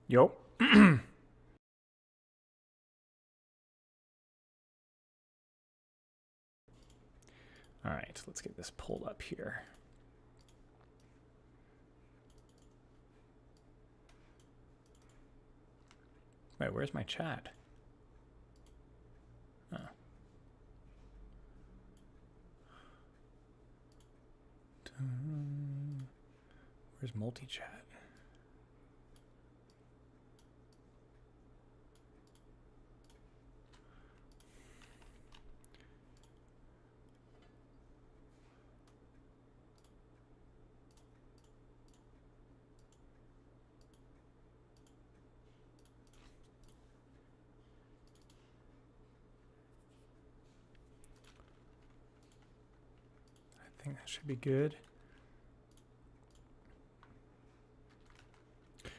Yo. All right, let's get this pulled up here. Wait, where's my chat? Oh. Where's multi-chat? I think that should be good.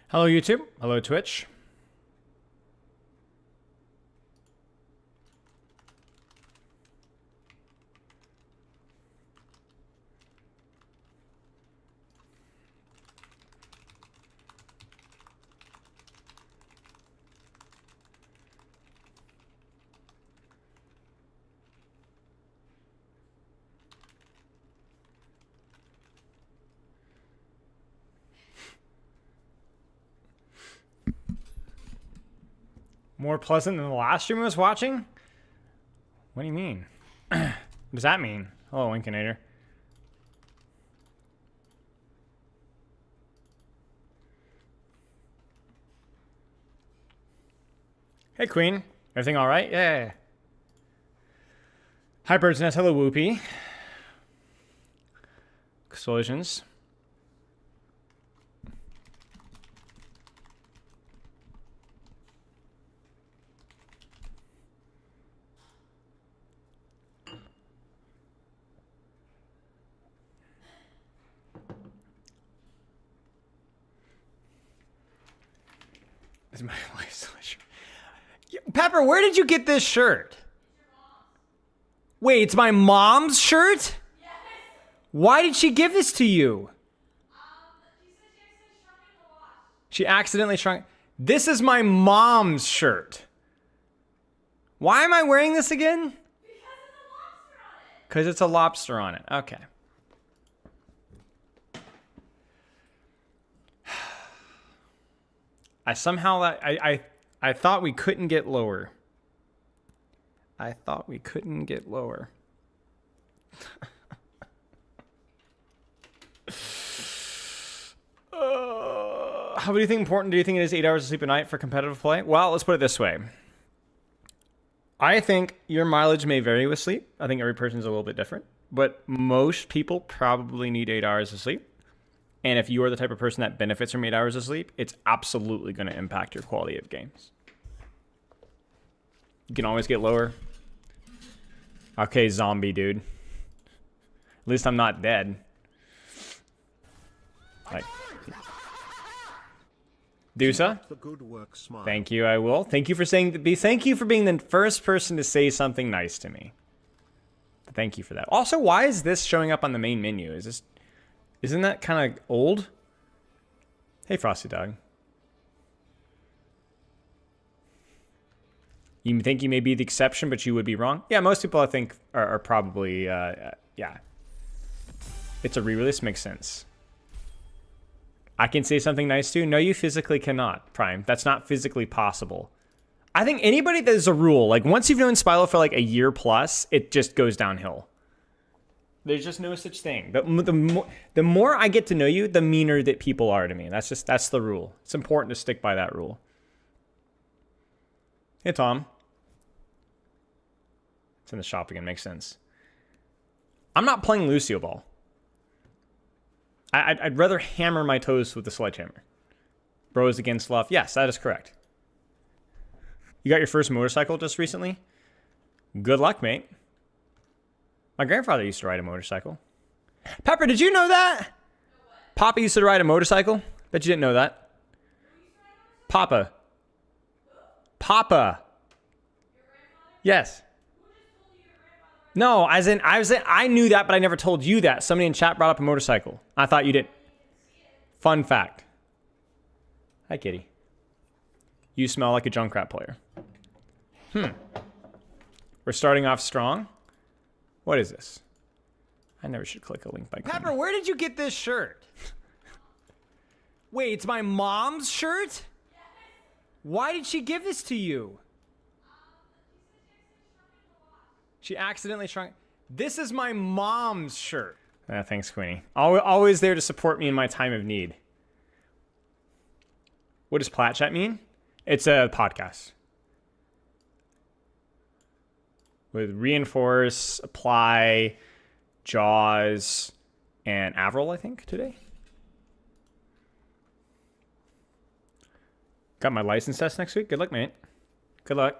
Hello, YouTube. Hello, Twitch. More pleasant than the last stream I was watching? What do you mean? What does that mean? Hello, Winkinator. Hey, Queen. Everything all right? Yeah. Hi, Bird's Nest. Hello, Whoopie. Explosions. This is my wife's shirt. Pepper, where did you get this shirt? Wait, it's my mom's shirt? Yes. Why did she give this to you? She accidentally shrunk. This is my mom's shirt. Why am I wearing this again? Because it's a lobster on it. Okay. I thought we couldn't get lower. I thought we couldn't get lower. How do you think important do you think it is 8 hours of sleep a night for competitive play? Well, let's put it this way. I think your mileage may vary with sleep. I think every person's a little bit different, but most people probably need 8 hours of sleep. And if you are the type of person that benefits from 8 hours of sleep, it's absolutely going to impact your quality of games. You can always get lower. Okay, zombie dude. At least I'm not dead. Like, Dusa? Thank you, I will. Thank you for saying thank you for being the first person to say something nice to me. Thank you for that. Also, why is this showing up on the main menu? Isn't that kind of old? Hey, Frosty Dog. You think you may be the exception, but you would be wrong? Yeah, most people I think are probably, yeah. It's a re-release, makes sense. I can say something nice too. No, you physically cannot, Prime. That's not physically possible. I think anybody, there's a rule. Like, once you've known Spilo for like a year plus, it just goes downhill. There's just no such thing. The more I get to know you, the meaner that people are to me. That's the rule. It's important to stick by that rule. Hey, Tom. It's in the shop again. Makes sense. I'm not playing Lucio Ball. I'd rather hammer my toes with the sledgehammer. Bros against love. Yes, that is correct. You got your first motorcycle just recently? Good luck, mate. My grandfather used to ride a motorcycle. Pepper, did you know that? Papa used to ride a motorcycle? Bet you didn't know that. Papa. Papa. Yes. No, I knew that, but I never told you that. Somebody in chat brought up a motorcycle. I thought you did. Fun fact. Hi, kitty. You smell like a Junkrat player. We're starting off strong. What is this? I never should click a link by Queen. Pepper, where did you get this shirt? Wait, it's my mom's shirt? Why did she give this to you? She accidentally shrunk. This is my mom's shirt. Thanks, Queenie. Always there to support me in my time of need. What does PLAT CHAT mean? It's a podcast. With Reinforce, Apply, Jaws, and Avril, I think, today. Got my license test next week. Good luck, mate. Good luck.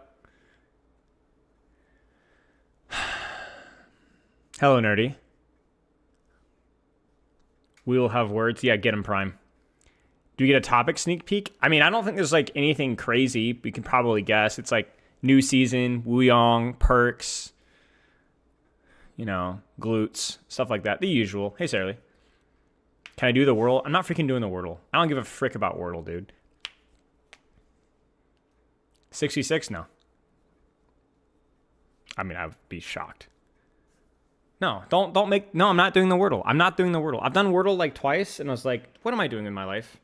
Hello, Nerdy. We will have words. Yeah, get him, Prime. Do we get a topic sneak peek? I mean, I don't think there's like anything crazy. We can probably guess. It's like new season, Wuyong, perks, you know, glutes, stuff like that. The usual. Hey, Sarah Lee. Can I do the Wordle? I'm not freaking doing the Wordle. I don't give a frick about Wordle, dude. 66? No. I mean, I would be shocked. No, don't make... No, I'm not doing the Wordle. I'm not doing the Wordle. I've done Wordle like twice, and I was like, what am I doing in my life?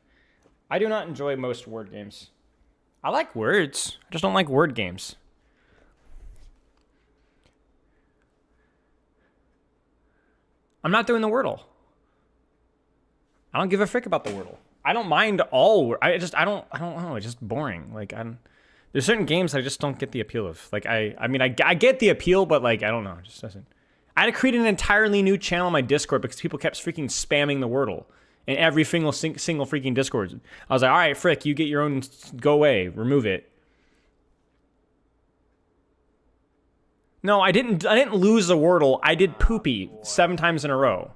I do not enjoy most word games. I like words. I just don't like word games. I'm not doing the Wordle. I don't give a frick about the Wordle. I don't mind all... I don't know. It's just boring. Like, there's certain games I just don't get the appeal of. Like, I mean, I get the appeal, but, like, I don't know. It just doesn't... I had to create an entirely new channel on my Discord because people kept freaking spamming the Wordle in every single freaking Discord. I was like, all right, frick, you get your own, go away, remove it. No, I didn't lose the Wordle. I did poopy 7 times in a row.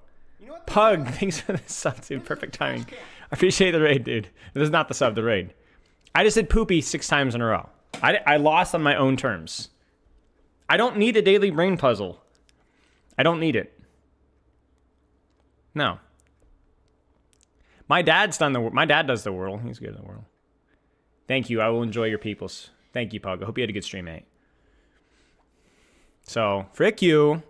Pug, thanks for the sub, dude. Perfect timing. I appreciate the raid, dude. This is not the sub, the raid. I just did poopy 6 times in a row. I lost on my own terms. I don't need a daily brain puzzle. I don't need it. No. My dad does the Wordle. He's good at the Wordle. Thank you. I will enjoy your peoples. Thank you, Pug. I hope you had a good stream, mate. So, frick you.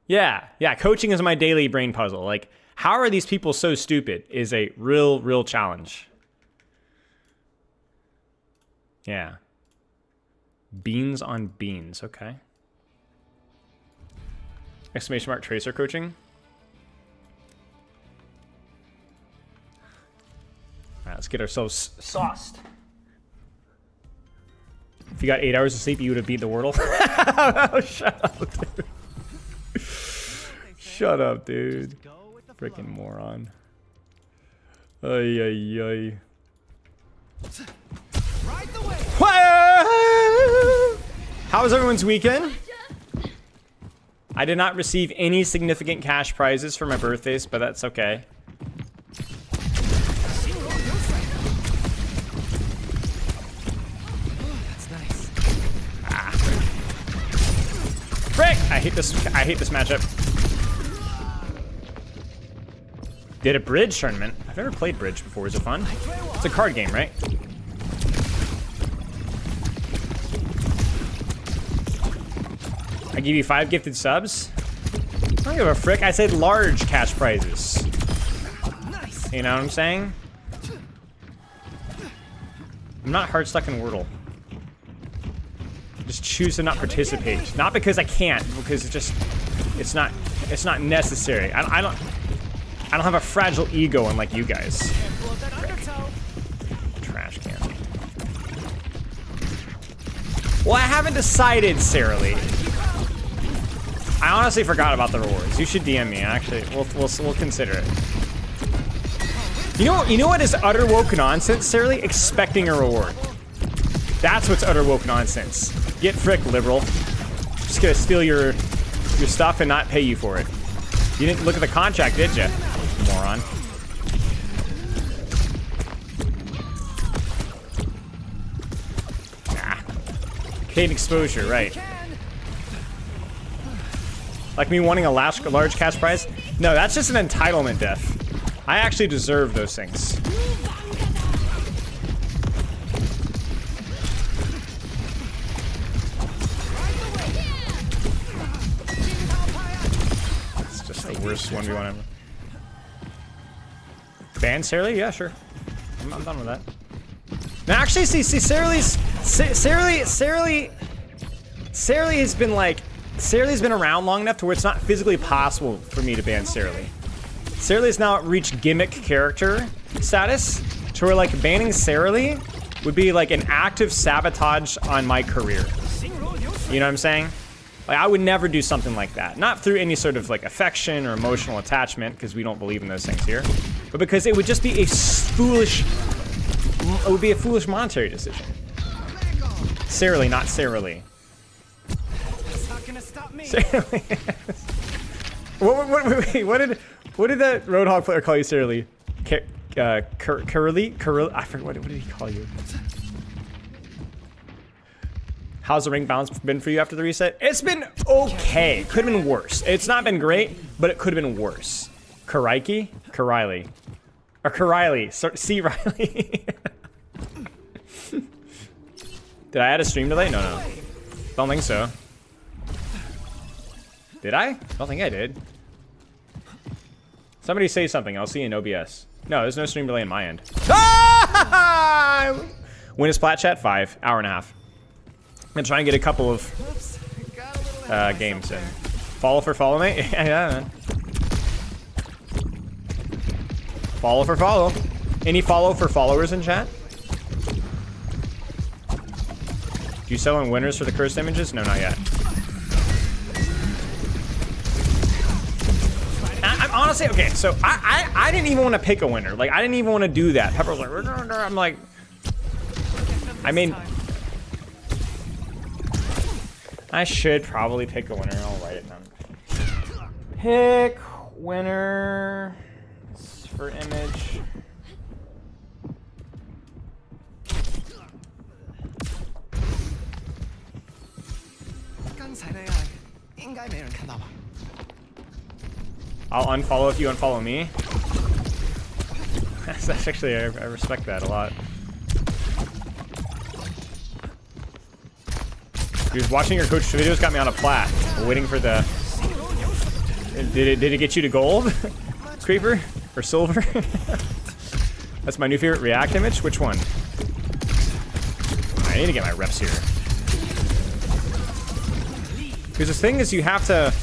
Yeah, coaching is my daily brain puzzle. Like, how are these people so stupid is a real challenge. Yeah. Beans on beans, okay. Exclamation mark tracer coaching. All right, let's get ourselves sauced. If you got 8 hours of sleep, you would have beat the Wordle. Oh, shut up, dude. Shut up, dude. Freaking moron. Ay. How was everyone's weekend? I did not receive any significant cash prizes for my birthdays, but that's okay. Frick! I hate this matchup. Did a bridge tournament. I've never played bridge before. Is it fun? It's a card game, right? I give you 5 gifted subs. I don't give a frick. I said large cash prizes. You know what I'm saying? I'm not hard stuck in Wordle. Just choose to not participate. Not because I can't, because it's not necessary. I don't have a fragile ego unlike you guys. Frick. Trash can. Well, I haven't decided, Sarah Lee. I honestly forgot about the rewards. You should DM me. Actually, we'll consider it. You know what is utter woke nonsense, Sarah Lee? Expecting a reward. That's what's utter woke nonsense. Get frick, liberal. Just gonna steal your stuff and not pay you for it. You didn't look at the contract, did you? Moron. Nah. Paid exposure, right. Like me wanting a large cash prize? No, that's just an entitlement death. I actually deserve those things. versus 1v1 ever. Ban Sarah Lee? Yeah, sure. I'm done with that. Now, actually, see, Sarah Lee's been around long enough to where it's not physically possible for me to ban Sarah Lee. Sarah Lee's now reached gimmick character status to where like banning Sarah Lee would be like an active sabotage on my career. You know what I'm saying? Like I would never do something like that. Not through any sort of like affection or emotional attachment, because we don't believe in those things here, but because it would just be a foolish monetary decision. Sarah Lee, not Sarah Lee. Sarah Lee. What did that Roadhog player call you, Sarah Lee? Curly? I forget, what did he call you? How's the ring balance been for you after the reset? It's been okay. Could have been worse. It's not been great, but it could have been worse. Karaiki? Kariley. Or Kariley. C. Riley. Did I add a stream delay? No. Don't think so. Did I? Don't think I did. Somebody say something. I'll see you in OBS. No, there's no stream delay on my end. Ah! When is Plat Chat? 5. Hour and a half. I'm gonna try and get a couple of games in. Follow for follow, mate? Yeah, man. Follow for follow. Any follow for followers in chat? Do you sell in winners for the cursed images? No, not yet. I'm honestly, okay, so I didn't even want to pick a winner. Like, I didn't even want to do that. Pepper was like, I'm like, I mean, I should probably pick a winner. I'll write it down. Pick winner for image. I'll unfollow if you unfollow me. That's actually, I respect that a lot. Dude, watching your coach videos got me on a plat. We're waiting for the... Did it get you to gold? Creeper? Or silver? That's my new favorite React image. Which one? I need to get my reps here. Because the thing is, you have to...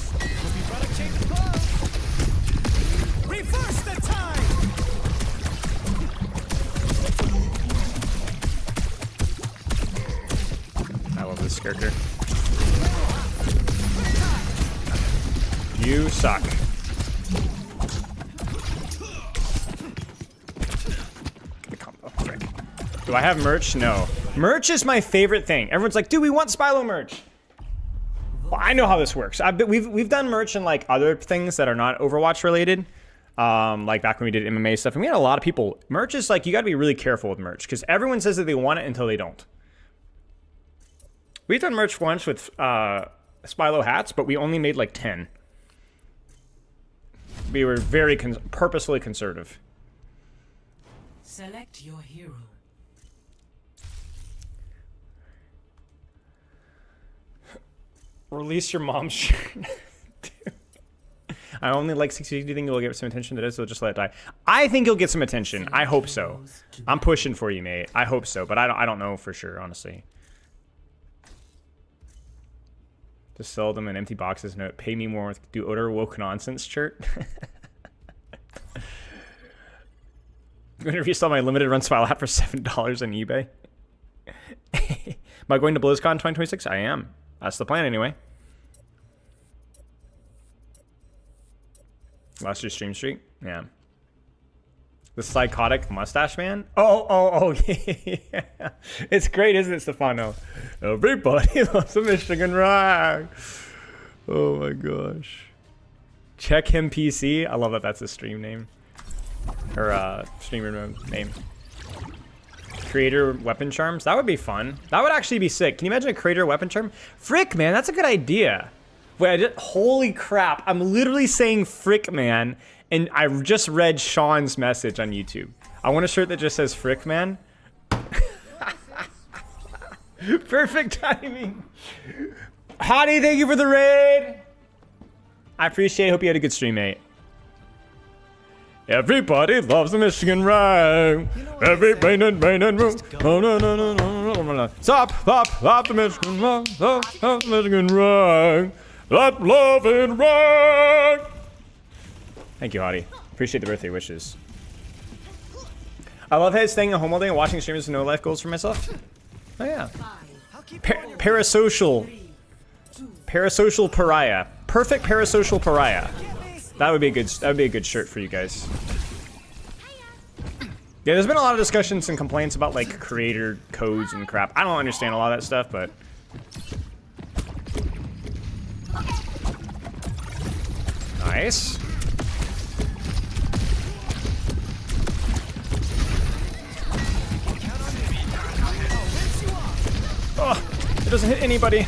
I love this character. You suck. Good combo. Frick. Do I have merch? No. Merch is my favorite thing. Everyone's like, dude, we want Spylo merch. Well, I know how this works. We've done merch and like other things that are not Overwatch related. Like back when we did MMA stuff, and we had a lot of people. Merch is like, you gotta be really careful with merch because everyone says that they want it until they don't. We've done merch once with Spylo hats, but we only made like 10. We were very purposefully conservative. Select your hero. Release your mom's shirt. I only like 60. Do you think you'll get some attention to this? So just let it die. I think you'll get some attention. I hope so. I'm pushing for you, mate. I hope so, but I don't know for sure, honestly. Just sell them in empty boxes. No, pay me more. Do odor woke nonsense shirt. I'm going to resell my limited run Spylo hat for $7 on eBay. Am I going to BlizzCon 2026? I am. That's the plan anyway. Last year's stream streak? Yeah. The psychotic mustache man? Oh, yeah. It's great, isn't it, Stefano? Everybody loves a Michigan rock. Oh my gosh. Check him PC. I love that that's his stream name. Or streamer name. Creator weapon charms? That would be fun. That would actually be sick. Can you imagine a creator weapon charm? Frick, man, that's a good idea. Wait, holy crap. I'm literally saying frick, man. And I just read Sean's message on YouTube. I want a shirt that just says frick, man. Perfect timing. Hottie, thank you for the raid. I appreciate it. Hope you had a good stream, mate. Everybody loves the Michigan rhyme. Every rain and room. Oh, no, no, no, no, no, no. Stop, the Michigan rhyme. Stop the Michigan rhyme. Let love and rhyme. Thank you, Hottie. Appreciate the birthday wishes. I love how staying at home all day and watching streamers with no life goals for myself. Oh yeah. Parasocial pariah. Perfect parasocial pariah. That would be a good shirt for you guys. Yeah, there's been a lot of discussions and complaints about like creator codes and crap. I don't understand a lot of that stuff, but nice. Oh, it doesn't hit anybody.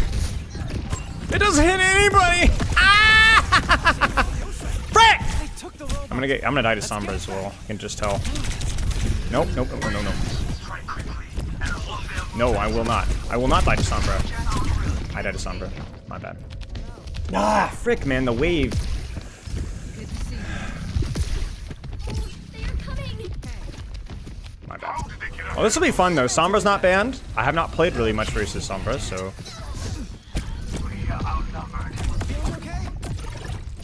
It doesn't hit anybody. Ah! Frick! I'm gonna die to Sombra as well. I can just tell. Nope. No. No, I will not. I will not die to Sombra. I died to Sombra. My bad. Ah, frick, man, the wave. My bad. Oh, this will be fun though. Sombra's not banned. I have not played really much versus Sombra, so.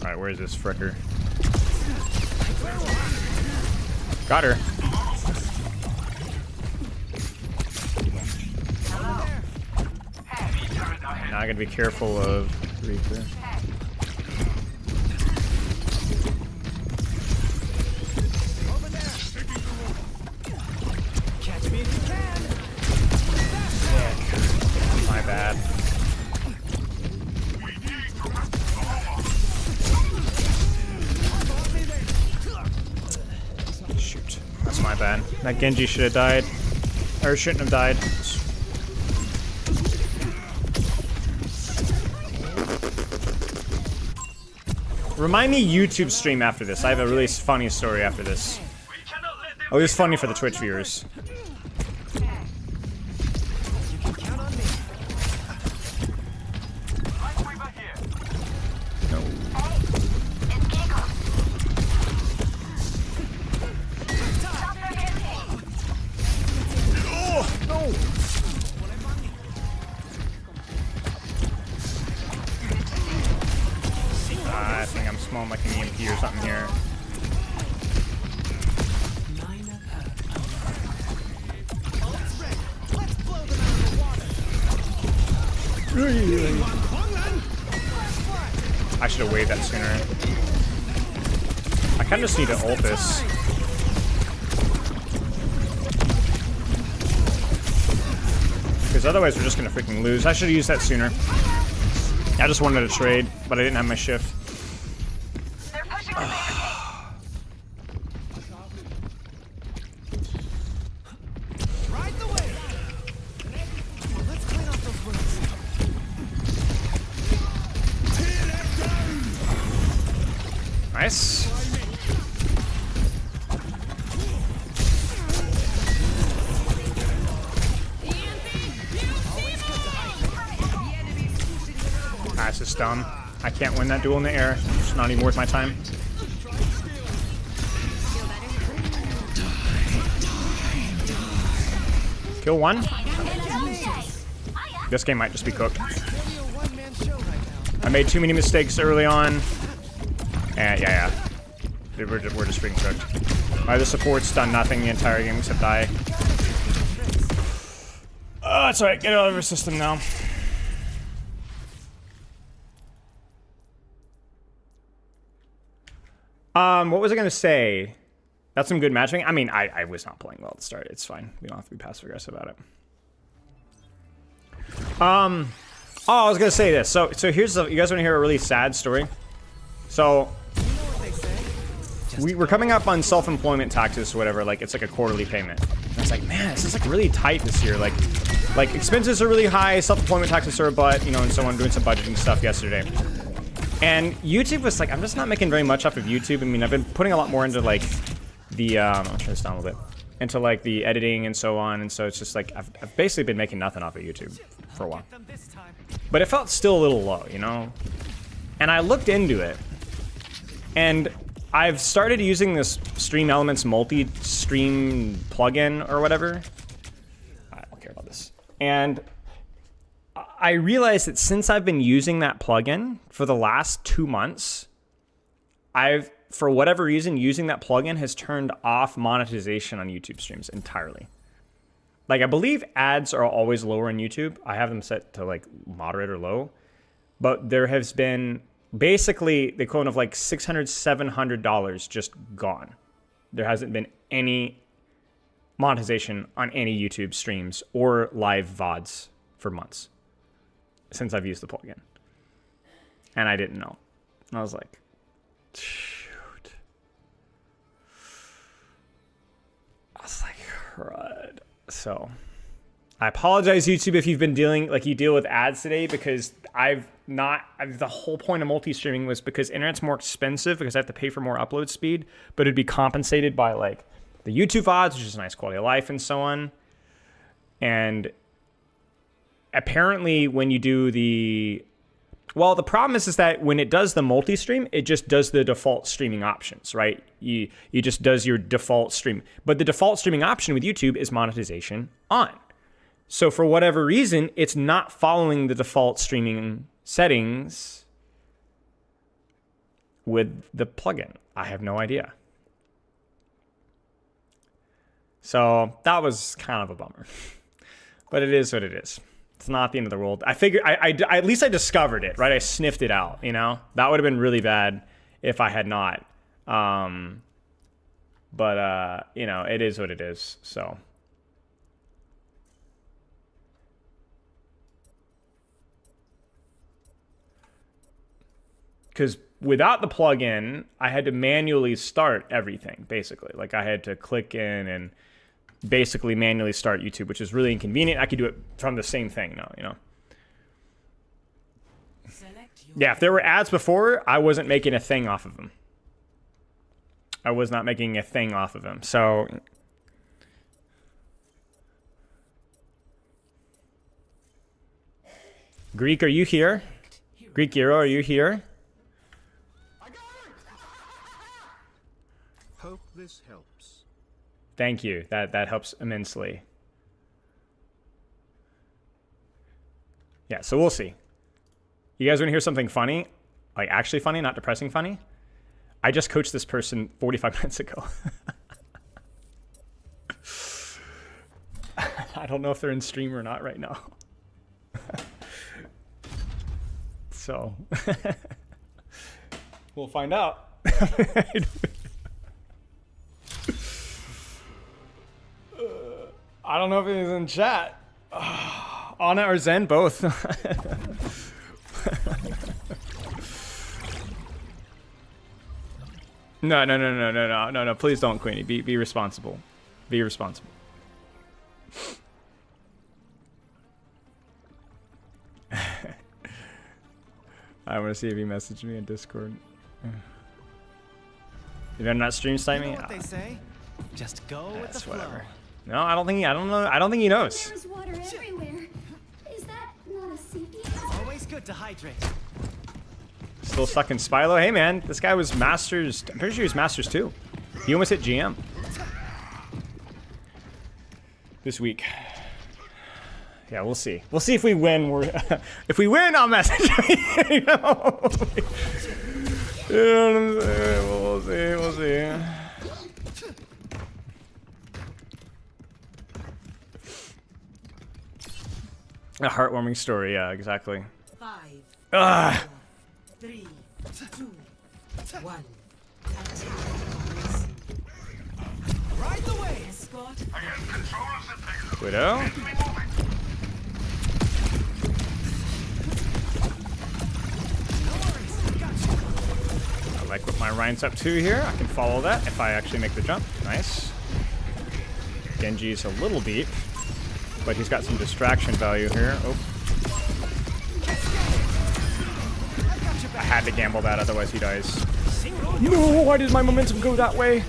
Alright, where is this fricker? Got her. Now I gotta be careful of Reaper. My bad. Shoot. That's my bad. That Genji should have died. Or shouldn't have died. Remind me YouTube stream after this. I have a really funny story after this. Oh, it was funny for the Twitch viewers. I think I'm small like an EMP or something here. I should have waved that sooner. I kind of just need to ult this. Because otherwise we're just going to freaking lose. I should have used that sooner. I just wanted to trade, but I didn't have my shift. Nice. This is dumb. I can't win that duel in the air. It's not even worth my time. Kill one. This game might just be cooked. I made too many mistakes early on. Yeah. We're just freaking cooked. The support's done nothing the entire game except die. Oh, that's alright. Get out of our system now. What was I gonna say? That's some good matching. I mean, I was not playing well at the start. It's fine. We don't have to be passive aggressive about it. Oh, I was gonna say this. So here's the. You guys want to hear a really sad story? So we're coming up on self-employment taxes or whatever. Like it's like a quarterly payment. And I was like, man, this is like really tight this year. Like expenses are really high. Self-employment taxes are a butt. You know, and so I'm doing some budgeting stuff yesterday. And YouTube was like, I'm just not making very much off of YouTube. I mean, I've been putting a lot more into like the, I'll turn this down a little bit, into like the editing and so on. And so it's just like, I've basically been making nothing off of YouTube for a while. But it felt still a little low, you know? And I looked into it. And I've started using this Stream Elements multi-stream plugin or whatever. I don't care about this. And I realized that since I've been using that plugin for the last 2 months, for whatever reason, using that plugin has turned off monetization on YouTube streams entirely. Like, I believe ads are always lower on YouTube. I have them set to like moderate or low. But there has been basically the equivalent of like $600, $700 just gone. There hasn't been any monetization on any YouTube streams or live VODs for months since I've used the plugin. And I didn't know. And I was like, shoot. I was like, crud. So I apologize, YouTube, if you've been you deal with ads today, because the whole point of multi-streaming was because internet's more expensive because I have to pay for more upload speed, but it'd be compensated by like the YouTube VODs, which is a nice quality of life and so on. And apparently when you do the problem is that when it does the multi-stream, it just does the default streaming options, right? You just does your default stream. But the default streaming option with YouTube is monetization on. So for whatever reason, it's not following the default streaming settings with the plugin. I have no idea. So that was kind of a bummer. But it is what it is. It's not the end of the world. I figured, at least I discovered it, right? I sniffed it out, you know? That would have been really bad if I had not. But you know, it is what it is, so. Because without the plugin, I had to manually start everything, basically. Like, I had to click in and basically manually start YouTube, which is really inconvenient. I could do it from the same thing now, you know? Yeah, if there were ads before, I wasn't making a thing off of them. I was not making a thing off of them, so... Greek, are you here? Greek Hero, are you here? Hope this helps. Thank you. That helps immensely. Yeah, so we'll see. You guys want to hear something funny? Like, actually funny, not depressing funny? I just coached this person 45 minutes ago. I don't know if they're in stream or not right now. So, we'll find out. I don't know if he's in chat. Anna or Zen, both. No. Please don't, Queenie. Be responsible. Be responsible. I want to see if he messaged me in Discord. You better not stream snipe me. You know what they say? Just go with the flow. Whatever. No, I don't think he knows. There's water everywhere. Is that not a sepia? Always good to hydrate. Still stuck in Spylo. Hey man, this guy was Masters. I'm pretty sure he was Masters too. He almost hit GM this week. Yeah, we'll see. We'll see if we win. If we win, I'll message him. You know? We'll see. We'll see. A heartwarming story, yeah, exactly. 5, 4, 3, 2, 1. Right the way. Escort. Widow. I like what my Ryan's up to here. I can follow that if I actually make the jump. Nice. Genji's a little deep, but he's got some distraction value here. Oh. I had to gamble that, otherwise he dies. No, why did my momentum go that way?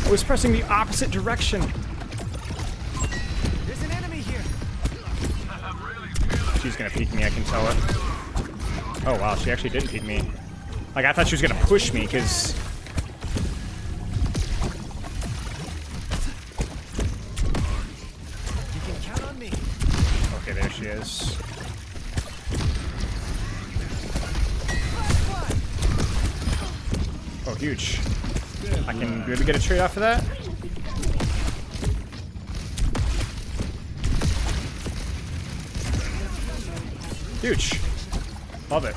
I was pressing the opposite direction. There's an enemy here. She's gonna peek me, I can tell it. Oh wow, she actually didn't peek me. Like, I thought she was gonna push me, because she is. Oh, huge. I can maybe get a trade off of that. Huge. Love it.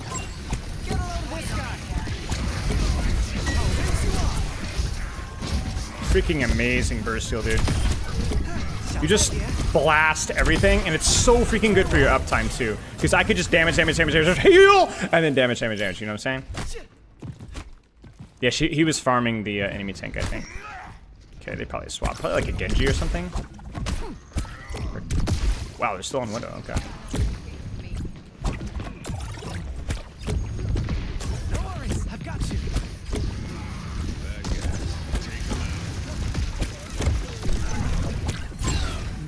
Freaking amazing burst heal, dude. You just blast everything, and it's so freaking good for your uptime, too. Because I could just damage, heal, and then damage, you know what I'm saying? Yeah, he was farming the enemy tank, I think. Okay, they probably swapped. Probably like a Genji or something. Wow, they're still on window, okay. No worries, I've got you.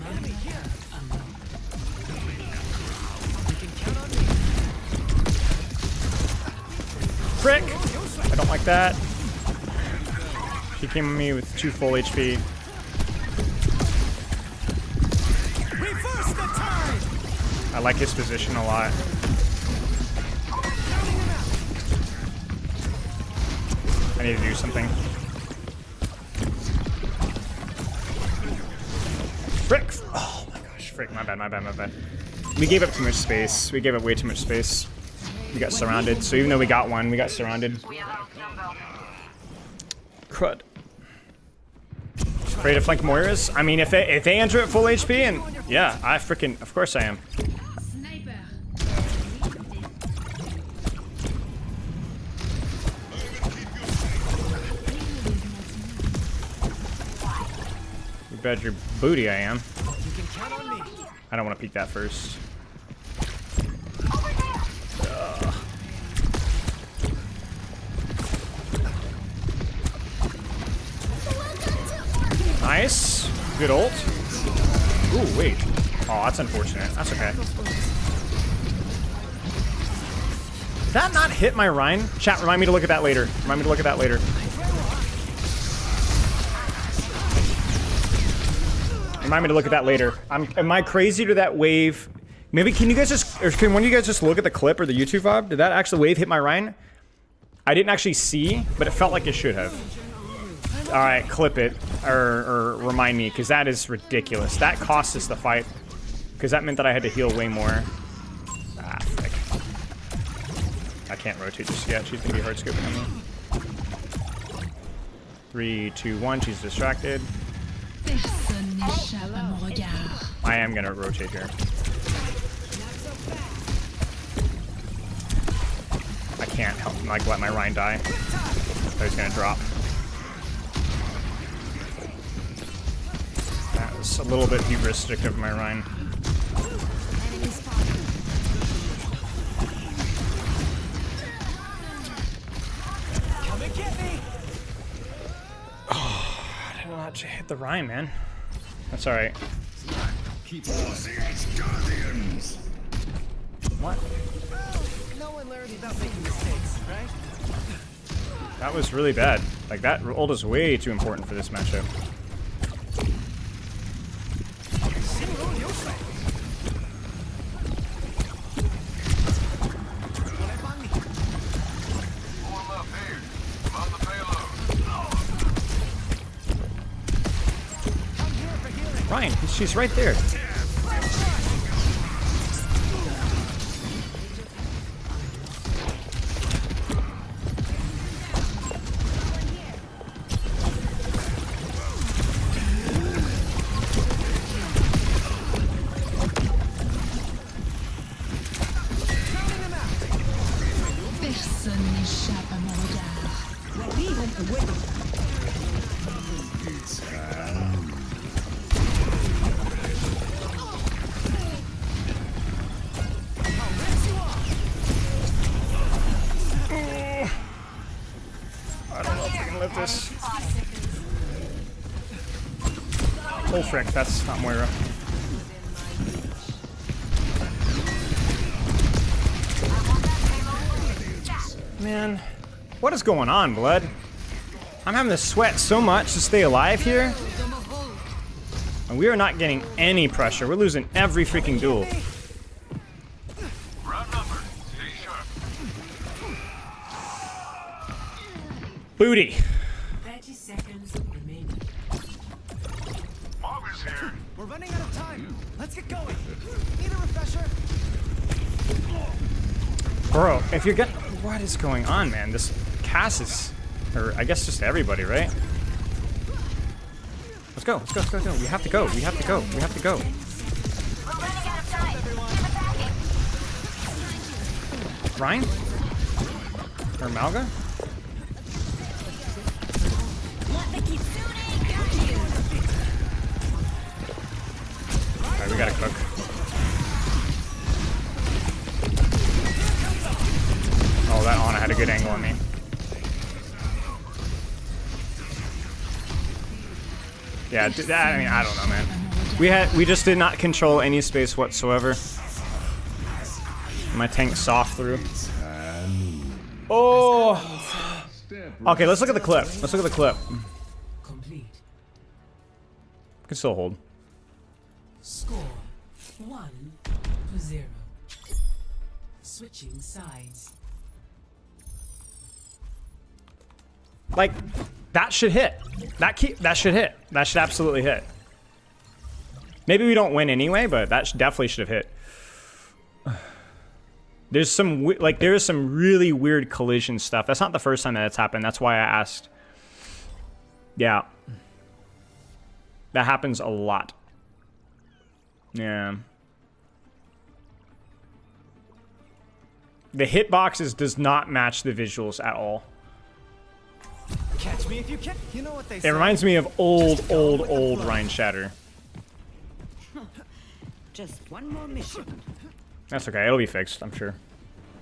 Enemy here. You can count on me. Frick! I don't like that. He came at me with 2 full HP. Reverse the tide. I like his position a lot. I need to do something. Frick! Oh my gosh, frick, my bad. We gave up too much space. We gave up way too much space. We got surrounded, so even though we got one, we got surrounded. Crud. Afraid of flank Moiras? I mean, if they enter at full HP, and yeah, I freaking, of course I am. Sniper. You bet your booty I am. You can count on me. I don't want to peek that first. Nice. Good ult. Ooh, wait. Oh, that's unfortunate. That's okay. Did that not hit my Rhine? Chat, remind me to look at that later. Remind me to look at that later. Remind me to look at that later. Am I crazy to that wave? Maybe can you guys just, or can one of you guys just look at the clip or the YouTube VOD? Did that actually wave hit my Rhine? I didn't actually see, but it felt like it should have. All right, clip it, or remind me, because that is ridiculous. That cost us the fight, because that meant that I had to heal way more. Ah, frick. I can't rotate just yet. She's gonna be hard scoping on me. 3, 2, 1. She's distracted. I am gonna rotate here. I can't help like let my Rhine die. Oh, he's gonna drop. That was a little bit hubristic of my Rhine. Come and get me. Oh, I did not hit the Rhine, man. That's all right. What? No one learns without making mistakes, right? That was really bad. Like, that ult is way too important for this matchup. Ryan, she's right there. Personne n'échappe à mon regard. I don't know if I can lift this. Oh frick, that's not Moira. Man, what is going on, blood? I'm having to sweat so much to stay alive here. And we are not getting any pressure. We're losing every freaking duel. Booty. 30 seconds remaining. We're running out of time. Let's get going. Need a refresher? Bro, if you're getting... What is going on, man? This Cass is... Or I guess just everybody, right? Let's go. Let's go. Let's go. Let's go. We have to go. We have to go. We have to go. Ryan? Or Malga? Alright, we gotta cook. Oh, that Ana had a good angle on me. Yeah, I mean, I don't know, man. We just did not control any space whatsoever. My tank soft through. Oh. Okay, let's look at the clip. Let's look at the clip. Complete. We can still hold. Score 1-0. Switching sides. Like, that should hit. That should hit. That should absolutely hit. Maybe we don't win anyway, but that definitely should have hit. There's some there's some really weird collision stuff. That's not the first time that it's happened. That's why I asked. Yeah. That happens a lot. Yeah. The hitboxes does not match the visuals at all. Catch me if you can. You know what they say. It reminds me of old Ryan Shatter. Just one more mission. That's okay. It'll be fixed, I'm sure.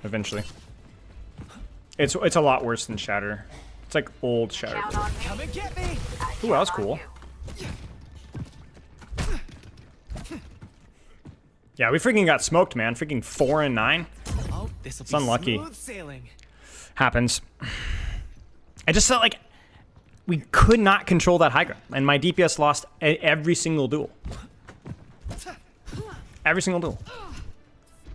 Eventually. It's a lot worse than Shatter. It's like old Shatter. Come and get me. Ooh, that was cool. Yeah, we freaking got smoked, man. Freaking 4 and 9. Oh, this will It's be unlucky. smooth sailing. Happens. I just felt like we could not control that high ground, and my DPS lost every single duel. Every single duel.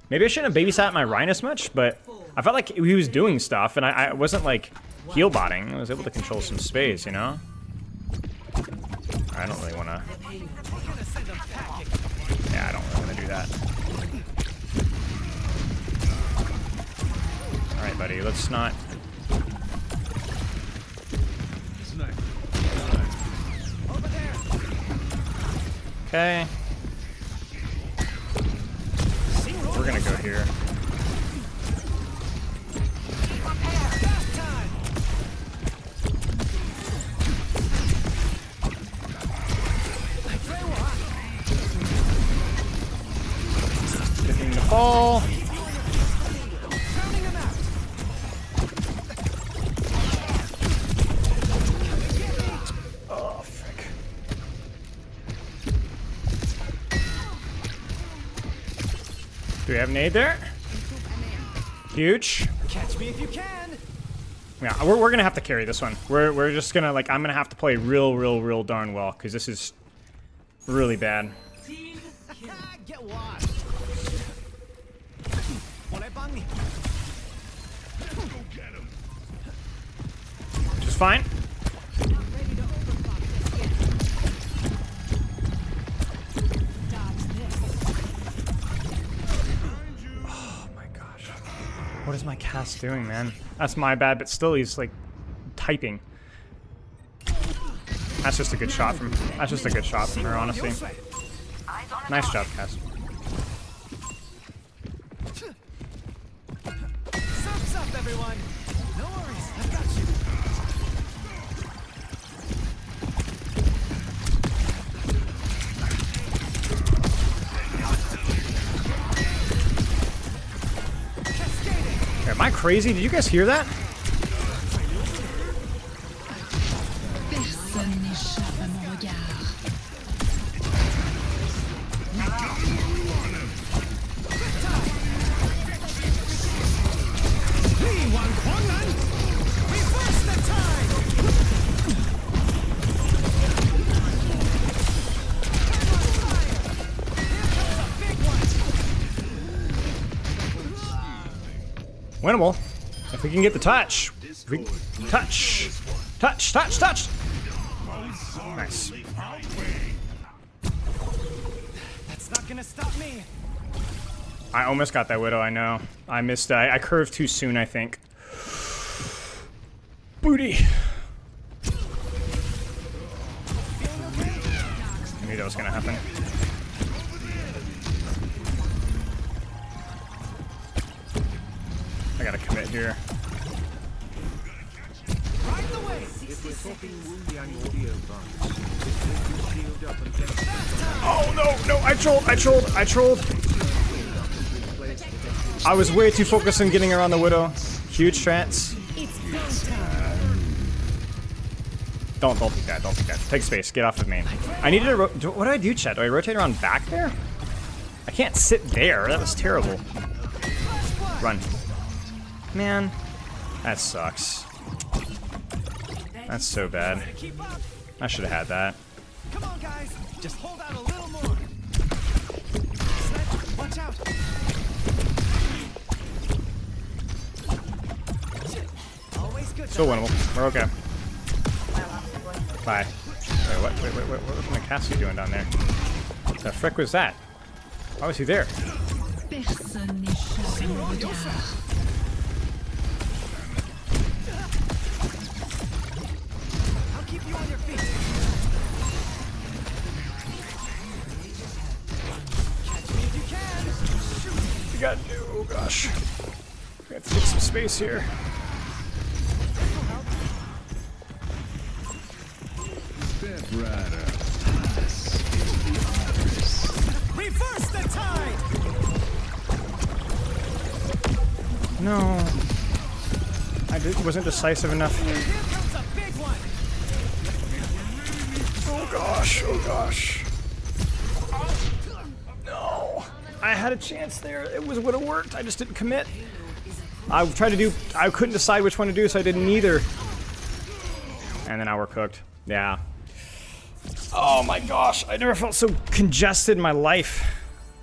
Maybe I shouldn't have babysat my Rhine as much, but I felt like he was doing stuff, and I wasn't like heal botting. I was able to control some space, you know? I don't really want to... Yeah, I don't really want to do that. Alright, buddy, let's not... Okay. We're gonna go here. Getting the ball. Oh, frick. Do we have an aid there? Huge. Catch me if you can. Yeah, we're gonna have to carry this one. We're just gonna like I'm gonna have to play real darn well because this is really bad. Get washed. Just fine. What is my cast doing, man? That's my bad, but still he's like typing. That's just a good shot from her, honestly. Nice job, Cass. Surf's up, everyone. No worries, I've got you. Am I crazy? Did you guys hear that? Personne n'échappe à mon regard. Reverse the tide. Winnable. If we can get the touch. Touch. Touch, touch, touch. Nice. That's not gonna stop me. I almost got that Widow, I know. I missed, I curved too soon, I think. Booty. I knew that was gonna happen. I gotta commit here. Oh no, no, I trolled. I was way too focused on getting around the Widow. Huge trance. Don't do that, don't do that. Take space, get off of me. I needed to, what do I do, chat? Do I rotate around back there? I can't sit there, that was terrible. Run. Man, that sucks. That's so bad. I should have had that. Come on, guys. Just hold out a little more. Watch out. Always good. Still winnable. We're okay. Bye. Wait, what kind of cast are you doing down there? The frick was that? Why was he there? Personne n'échappe à mon regard. I'll keep you on your feet. Catch me if you can. Shoot. We got, oh gosh. We have to take some space here. Reverse the tide. No. Wasn't decisive enough. Here comes a big one. Oh gosh, oh gosh. No. I had a chance there. It would have worked. I just didn't commit. I tried to do, I couldn't decide which one to do, so I didn't either. And then now we're cooked. Yeah. Oh my gosh, I never felt so congested in my life.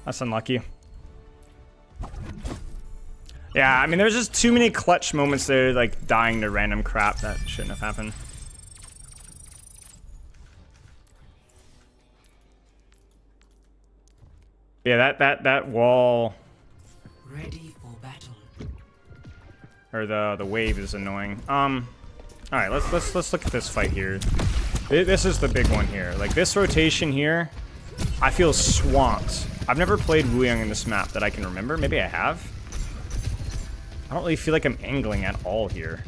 That's unlucky. Yeah, I mean, there's just too many clutch moments there, like dying to random crap that shouldn't have happened. Yeah, that wall Ready for battle. or the wave is annoying. All right, let's look at this fight here. This is the big one here. Like this rotation here, I feel swamped. I've never played Wuyong in this map that I can remember. Maybe I have. I don't really feel like I'm angling at all here.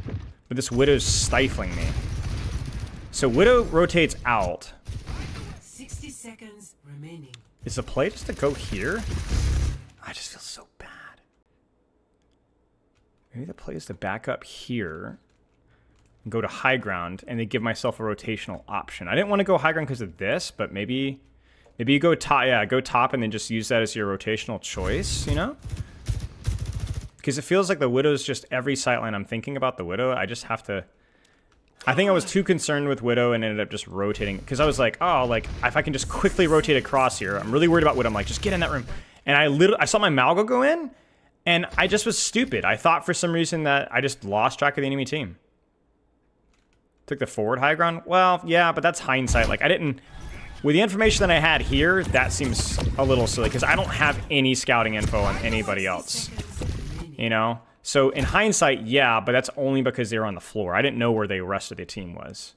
But this Widow's stifling me. So Widow rotates out. 60 seconds remaining. Is the play just to go here? I just feel so bad. Maybe the play is to back up here and go to high ground and then give myself a rotational option. I didn't want to go high ground because of this, but maybe you go top, yeah, go top and then just use that as your rotational choice, you know? Because it feels like the Widow's just every sightline I'm thinking about the Widow. I just have to... I think I was too concerned with Widow and ended up just rotating. Because I was like, oh, like, if I can just quickly rotate across here. I'm really worried about Widow. I'm like, just get in that room. And I saw my Malgo go in, and I just was stupid. I thought for some reason that I just lost track of the enemy team. Took the forward high ground? Well, yeah, but that's hindsight. Like, I didn't... With the information that I had here, that seems a little silly. Because I don't have any scouting info on anybody else. You know? So in hindsight, yeah, but that's only because they were on the floor. I didn't know where the rest of the team was.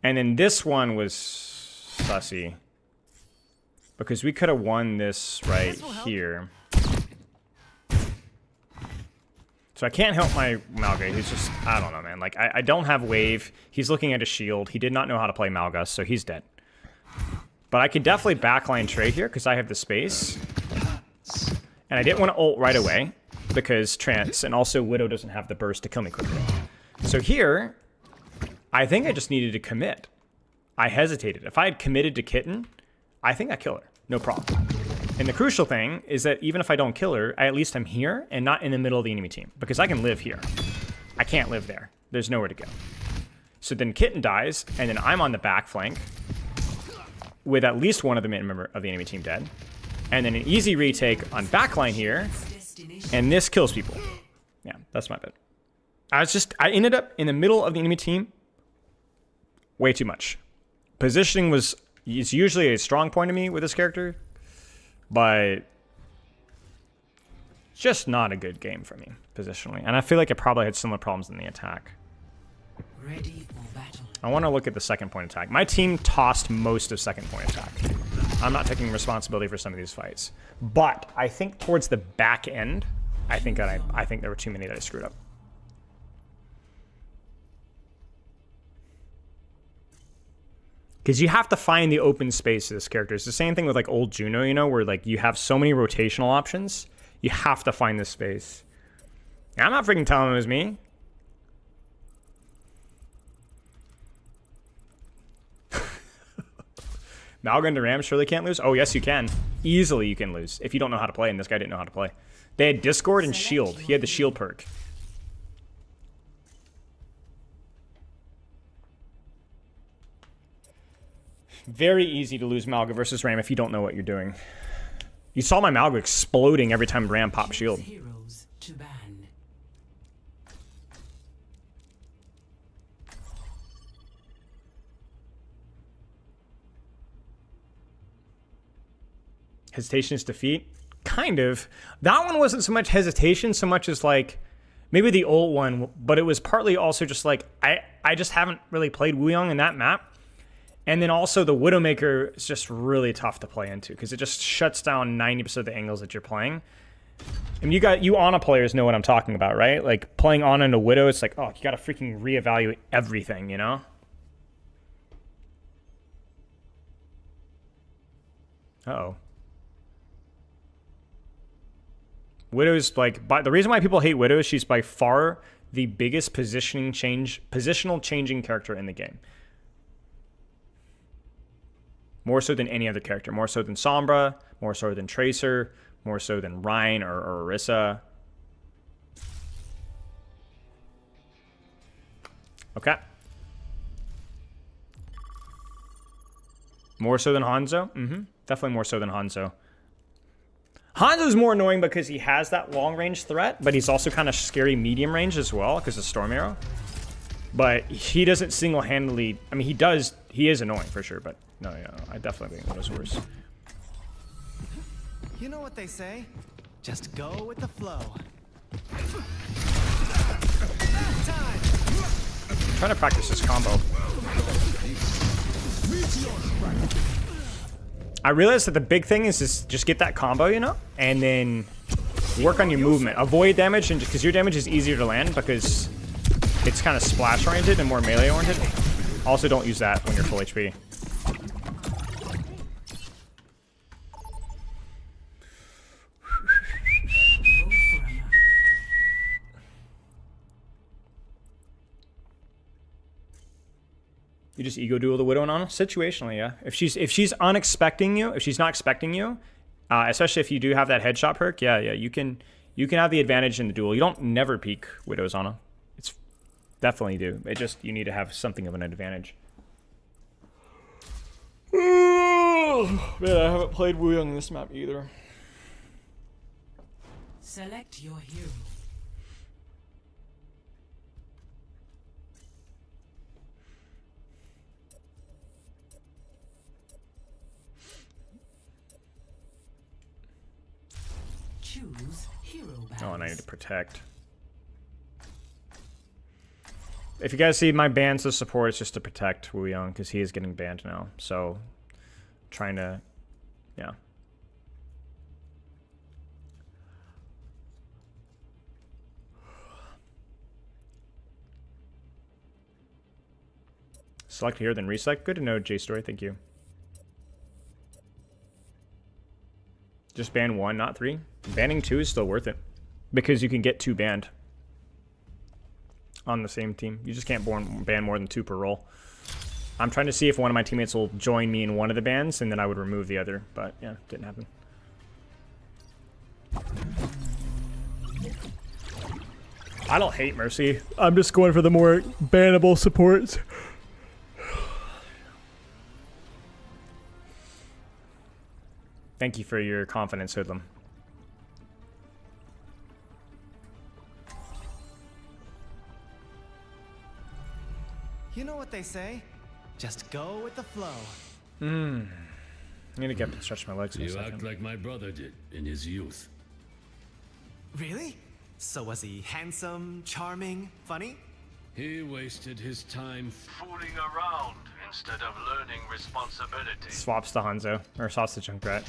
And then this one was sussy. Because we could have won this right here. So I can't help my Malga. He's just, I don't know, man. Like, I don't have wave. He's looking at a shield. He did not know how to play Malga, so he's dead. But I could definitely backline trade here because I have the space. And I didn't want to ult right away because trance, and also Widow doesn't have the burst to kill me quickly. So here, I think I just needed to commit. I hesitated. If I had committed to Kitten, I think I kill her. No problem. And the crucial thing is that even if I don't kill her, at least I'm here and not in the middle of the enemy team. Because I can live here. I can't live there. There's nowhere to go. So then Kitten dies, and then I'm on the back flank with at least one of the member of the enemy team dead. And then an easy retake on backline here And this kills people. Yeah, that's my bad. I ended up in the middle of the enemy team way too much. Positioning is usually a strong point to me with this character, but just not a good game for me positionally. And I feel like it probably had similar problems in the attack. Ready for battle. I want to look at the second point attack. My team tossed most of second point attack. I'm not taking responsibility for some of these fights, but I think towards the back end, I think there were too many that I screwed up. Because you have to find the open space of this character. It's the same thing with like old Juno, you know, where like you have so many rotational options. You have to find this space. I'm not freaking telling him it was me. Malgun to Ram surely can't lose? Oh, yes, you can. Easily you can lose if you don't know how to play, and this guy didn't know how to play. They had Discord and Shield. He had the Shield perk. Very easy to lose Malga versus Ram if you don't know what you're doing. You saw my Malga exploding every time Ram popped Shield. Heroes to ban. Hesitation is defeat? Kind of. That one wasn't so much hesitation, so much as like maybe the old one, but it was partly also just like I just haven't really played Wuyong in that map. And then also the Widowmaker is just really tough to play into because it just shuts down 90% of the angles that you're playing. I mean, you Ana players know what I'm talking about, right? Like playing Ana into Widow, it's like, oh, you gotta freaking reevaluate everything, you know? Uh-oh. Widow's like, the reason why people hate Widow is she's by far the biggest positional changing character in the game. More so than any other character. More so than Sombra, more so than Tracer, more so than Ryan or Orisa. Okay. More so than Hanzo? Mm-hmm. Definitely more so than Hanzo. Hanzo's more annoying because he has that long-range threat, but he's also kind of scary medium range as well because of Storm Arrow. But he doesn't single-handedly... I mean, he does... He is annoying for sure, but no, yeah, I definitely think Widow's worse. You know what they say? Just go with the flow. I'm trying to practice this combo. I realized that the big thing is just get that combo, you know? And then work on your movement. Avoid damage, and because your damage is easier to land because it's kind of splash-oriented and more melee-oriented. Also, don't use that when you're full HP. You just ego duel the Widow and Ana? Situationally, yeah. If she's unexpecting you, if she's not expecting you, especially if you do have that headshot perk, yeah, you can have the advantage in the duel. You don't never peek Widow's Ana. It's definitely do. It just you need to have something of an advantage. Man, I haven't played Wuyong in this map either. Select your hero. Choose hero balance. Oh, and I need to protect. If you guys see my bans to support, it's just to protect Wuyong because he is getting banned now. So, trying to, yeah. Select here, then reselect. Good to know, JStory. Thank you. Just ban 1, not 3. Banning 2 is still worth it because you can get 2 banned on the same team. You just can't ban more than 2 per roll. I'm trying to see if one of my teammates will join me in one of the bans, and then I would remove the other. But yeah, didn't happen. I don't hate Mercy. I'm just going for the more bannable supports. Thank you for your confidence, Hoodlum. they say. Just go with the flow. I need to get up and stretch my legs for a You act second. like my brother did in his youth. Really? So was he handsome, charming, funny? He wasted his time fooling around instead of learning responsibility. Swaps to Hanzo, or swaps to Junkrat.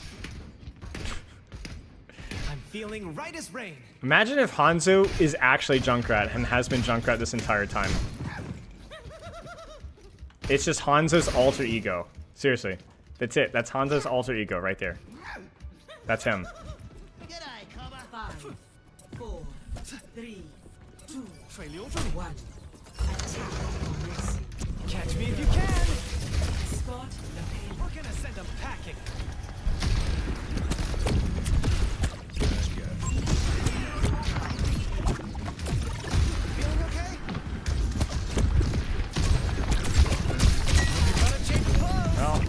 I'm feeling right as rain. Imagine if Hanzo is actually Junkrat and has been Junkrat this entire time. It's just Hanzo's alter ego. Seriously. That's it. That's Hanzo's alter ego right there. That's him. 5, 4, 3, 2, 水流住 1. Attack on Mercy. Catch me if you can. Spot the payload. We're gonna send them packing. Feeling okay? You gotta change clothes. Well.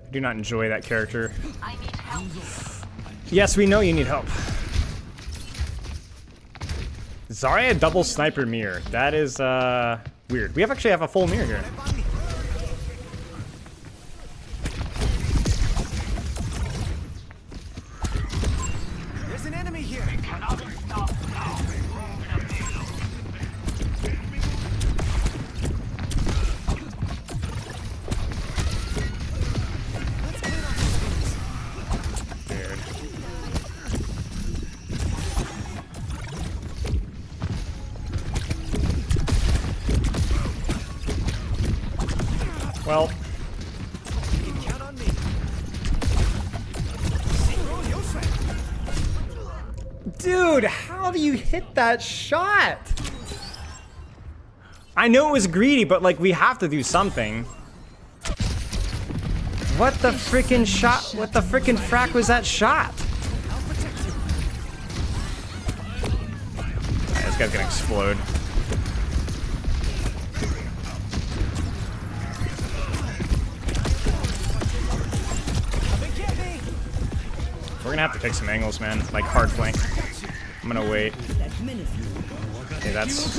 I do not enjoy that character. I need help. Yes, we know you need help. Zarya double sniper mirror. That is weird. We actually have a full mirror here. There's an enemy here. Weird. Well, You can count on me. Roll your friend. dude, how do you hit that shot? I know it was greedy, but like we have to do something. What the freaking shot? What the freaking frack was that shot? I'll protect you. Alright, this guy's gonna explode. Come and get me. We're gonna have to take some angles, man. Like hard flank. I'm gonna wait. Okay, that's.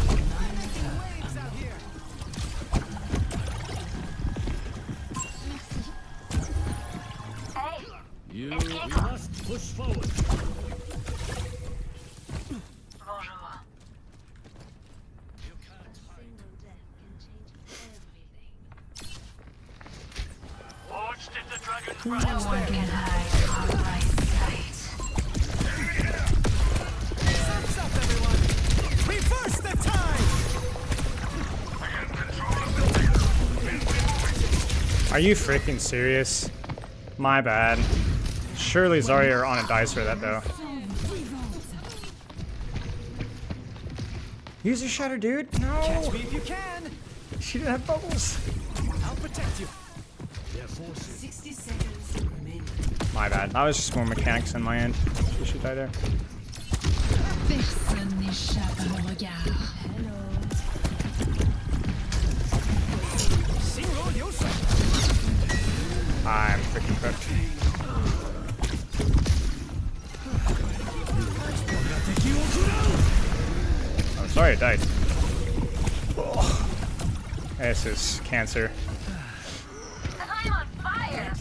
Waves out here. You must push forward. Watched if the dragon's No one can hide from my sight. Thumbs up, everyone. Reverse the time. Are you freaking serious? My bad. Surely Zarya are on a dice for that though. Use your shutter, dude. Catch No, me if you can. she didn't have bubbles. I'll protect you. 60 seconds remaining. My bad. That was just more mechanics on my end. You should die there. Personne n'échappe à mon regard. Roll your friend. I'm freaking cooked. I'm sorry I died. Oh. This is cancer. I'm on fire.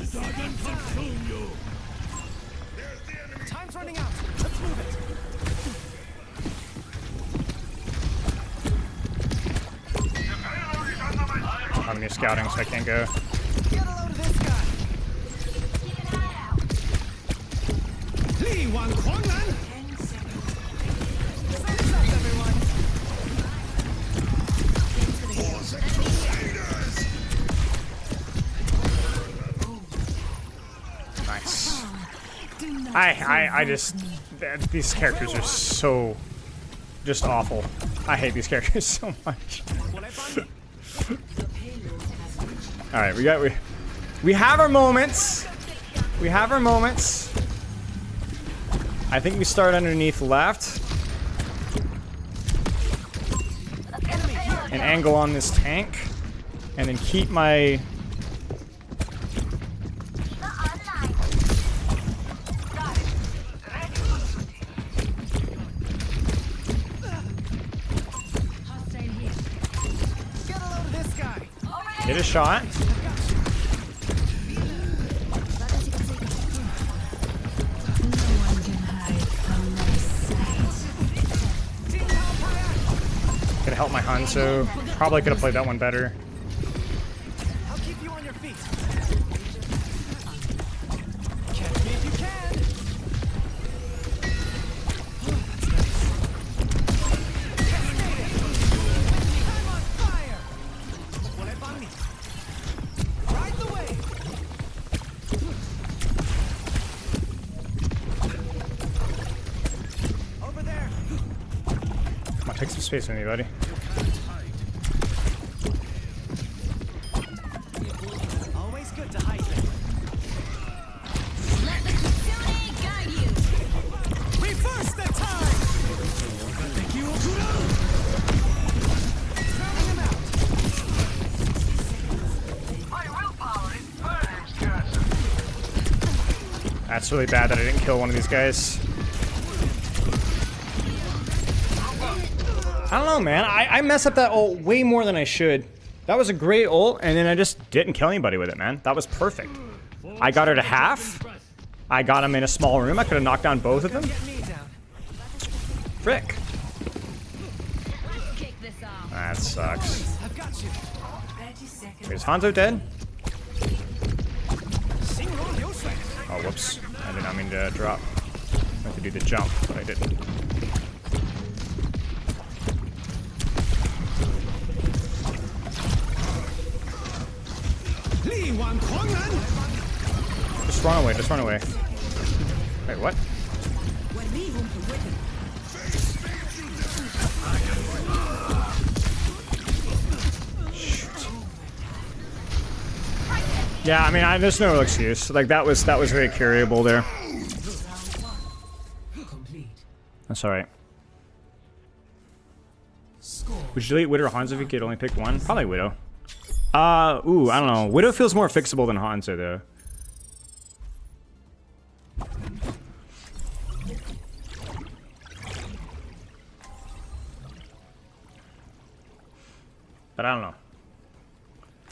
Time's running out. Let's move it. I'm new scouting, so I can't go. Get a load of this guy. Keep an eye out. Li Wang Huanglan. 10 seconds. Thumbs up, everyone. Nice. I just these characters are so just awful. I hate these characters so much. Will I find you? The payload has reached All right, we have our moments. We have our moments. I think we start underneath left. And angle on this tank. And then keep my... Hit a shot. Could help my Hanzo. Probably could have played that one better. I'll keep you on your feet. Catch me if you can. I'm on fire. Ride the wave. Over there. Come on, take some space with me, buddy. Always good to hide there. Let the Kitsune guide you. Reverse the time. Drowning him out. My willpower is burning scarce. That's really bad that I didn't kill one of these guys. I don't know, man. I mess up that ult way more than I should. That was a great ult, and then I just didn't kill anybody with it, man. That was perfect. I got her to half. I got him in a small room. I could have knocked down both of them. Get me down. Frick. Kick this off. That sucks. I've got you. 30 seconds. Is Hanzo dead? Sing roll your sweat. Oh, whoops. I did not mean to drop. I had to do the jump, but I didn't. Just run away, just run away. Wait, what? Shoot. Yeah, I mean, there's no real excuse. Like, that was very carryable there. Complete. That's alright. Score. Would you delete Widow or Hanzo if you could only pick one? Probably Widow. Ooh, I don't know. Widow feels more fixable than Hanzo, though. But I don't know.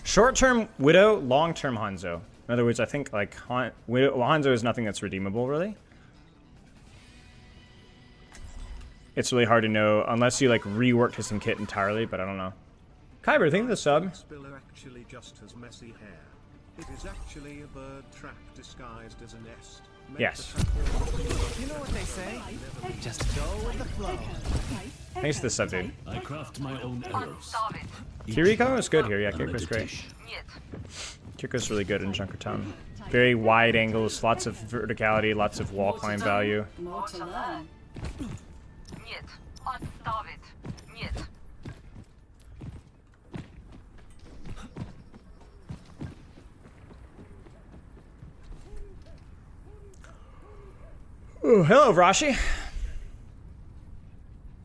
Short-term Widow, long-term Hanzo. In other words, I think, like, Hanzo is nothing that's redeemable, really. It's really hard to know unless you, like, rework to some kit entirely, but I don't know. Kyber, think of the sub. Spiller actually just has messy hair. It is actually a bird trap disguised as a nest. Yes. You know what they say? Just go with the flow. Thanks for the sub, dude. I craft my own arrows. Kiriko is good here. Yeah, Kiriko's great. Kiriko's really good in Junkertown. Very wide angles, lots of verticality, lots of wall climb value. More to learn. Ooh, hello, Vrashi.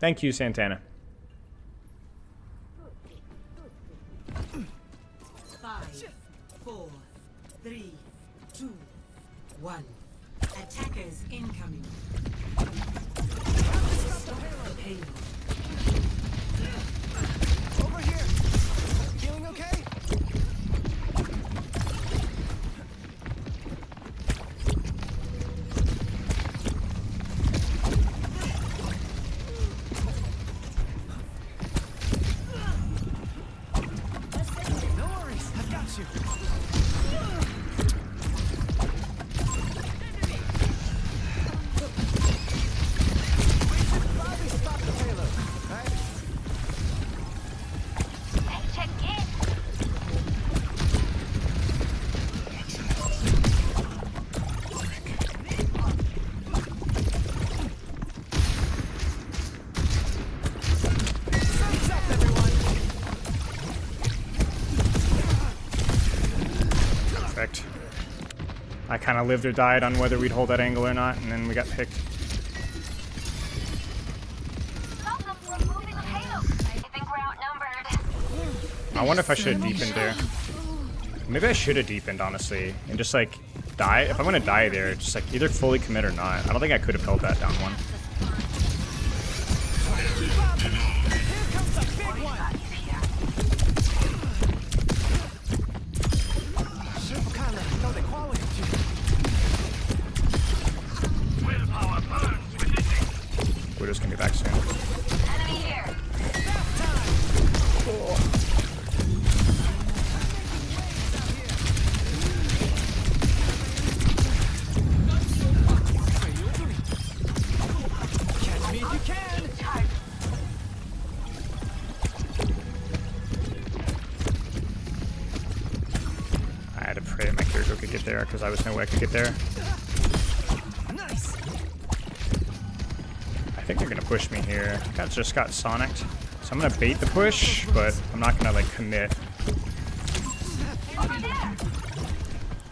Thank you, Santana. 5, 4, 3, 2, 1. Attackers incoming. Stop the payload. Over here. Feeling okay? No worries. I've got you. kind of lived or died on whether we'd hold that angle or not, and then we got picked. I wonder if I should have deepened there. Maybe I should have deepened, honestly, and just like die. If I'm gonna die there, just like either fully commit or not. I don't think I could have held that down one. Widow's gonna be back soon. I had to pray my character could get there because I was no way I could get there. Nice. I think they're gonna push me here. I just got Sonicked, so I'm gonna bait the push, but I'm not gonna like commit.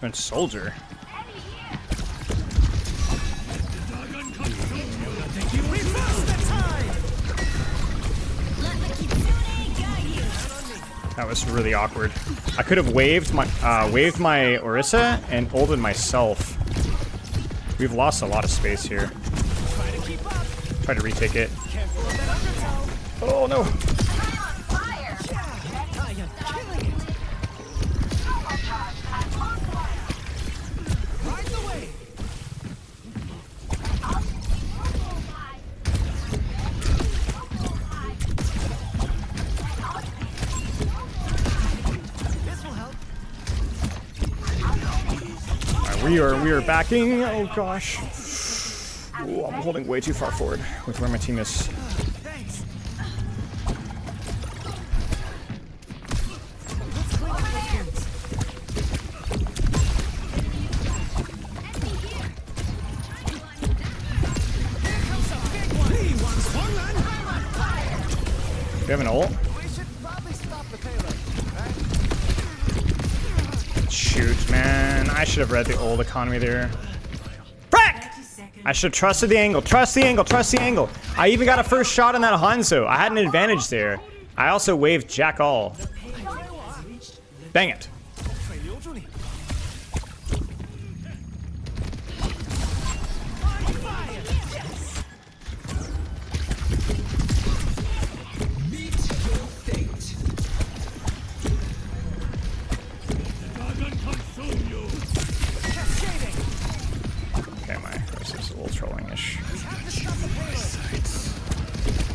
And Soldier. That was really awkward. I could have waved my Orisa and ulted myself. We've lost a lot of space here. Try to retake it. Oh no! Alright, we are backing. Oh gosh. Ooh, I'm holding way too far forward with where my team is. We have an ult? Shoot, man. I should have read the ult economy there. Frick! I should have trusted the angle. Trust the angle. Trust the angle. I even got a first shot on that Hanzo. I had an advantage there. I also waved Jack all. Dang it.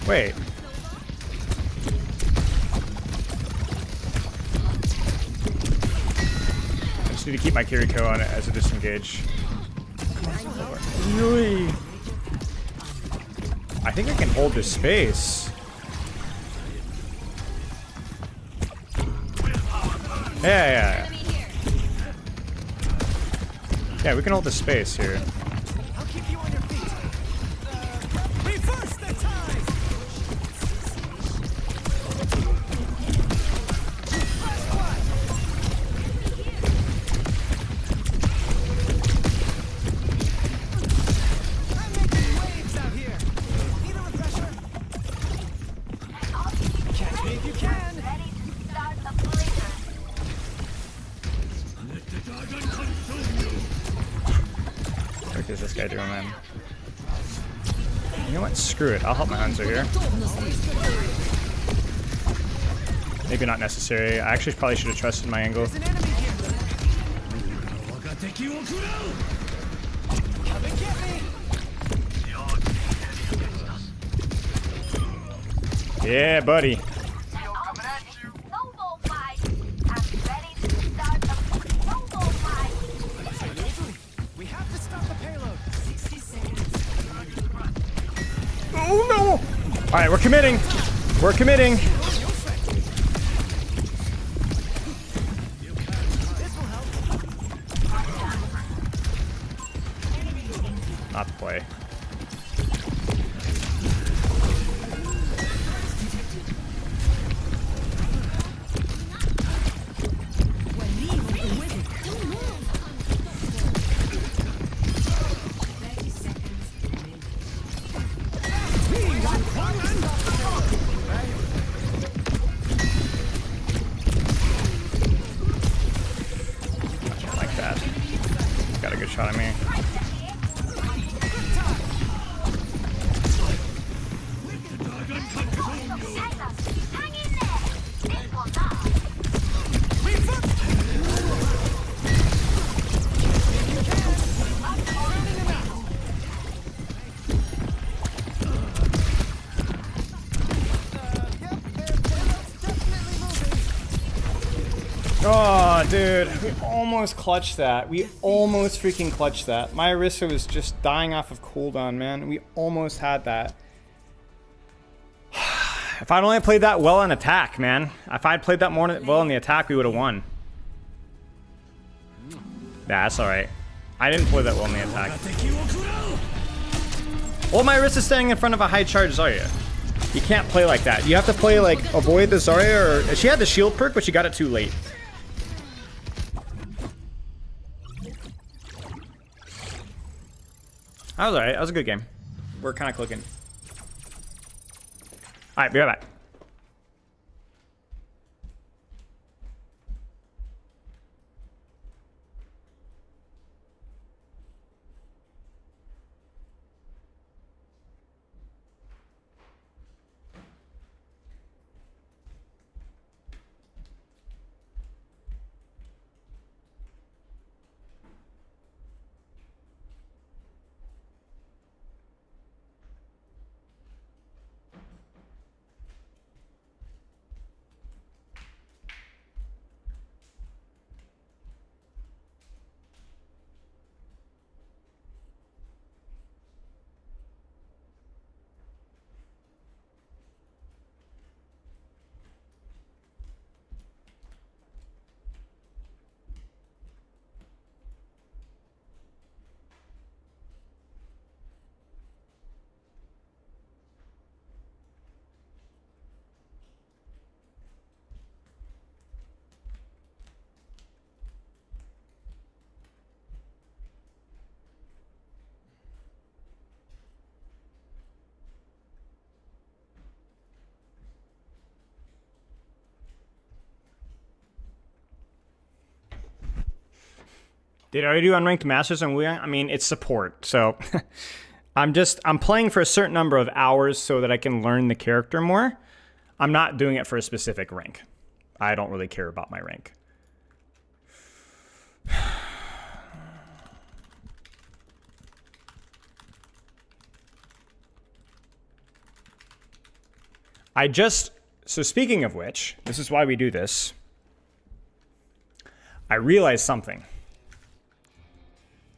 Wait. I just need to keep my Kiriko on it as a disengage. Really? I think I can hold this space. Yeah. Yeah, we can hold the space here. I'll keep you on your feet. Reverse the tide. I'm making waves out here. Need a refresher? Catch me if you can. What is this guy doing, man? You know what? Screw it. I'll help my Hanzo here. Maybe not necessary. I actually probably should have trusted my angle. There's an enemy here. Come and get me. Yeah, buddy. We have to stop the payload. 60 seconds. Oh no! Alright, we're committing. We're committing. Not the play. Oh, dude. We almost clutched that. We almost freaking clutched that. My Orisa was just dying off of cooldown, man. We almost had that. If I'd only played that well in attack, man. If I'd played that more well in the attack, we would have won. Yeah, that's alright. I didn't play that well in the attack. Well, my Orisa's standing in front of a high charge Zarya. You can't play like that. You have to play like avoid the Zarya, or she had the shield perk, but she got it too late. That was alright. That was a good game. We're kind of clicking. Alright, be right back. Did I already do unranked masters on Wuyang? I mean, it's support, so I'm playing for a certain number of hours so that I can learn the character more. I'm not doing it for a specific rank. I don't really care about my rank. So speaking of which, this is why we do this. I realized something.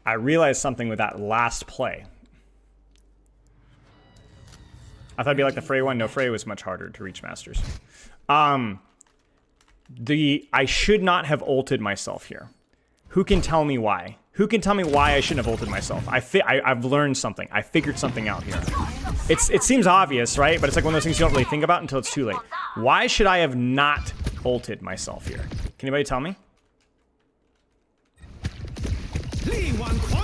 With that last play. I thought it'd be like the Frey one. No, Frey was much harder to reach Masters. I should not have ulted myself here. Who can tell me why? Who can tell me why I shouldn't have ulted myself? I've learned something. I figured something out here. It seems obvious, right? But it's like one of those things you don't really think about until it's too late. Why should I have not ulted myself here? Can anybody tell me?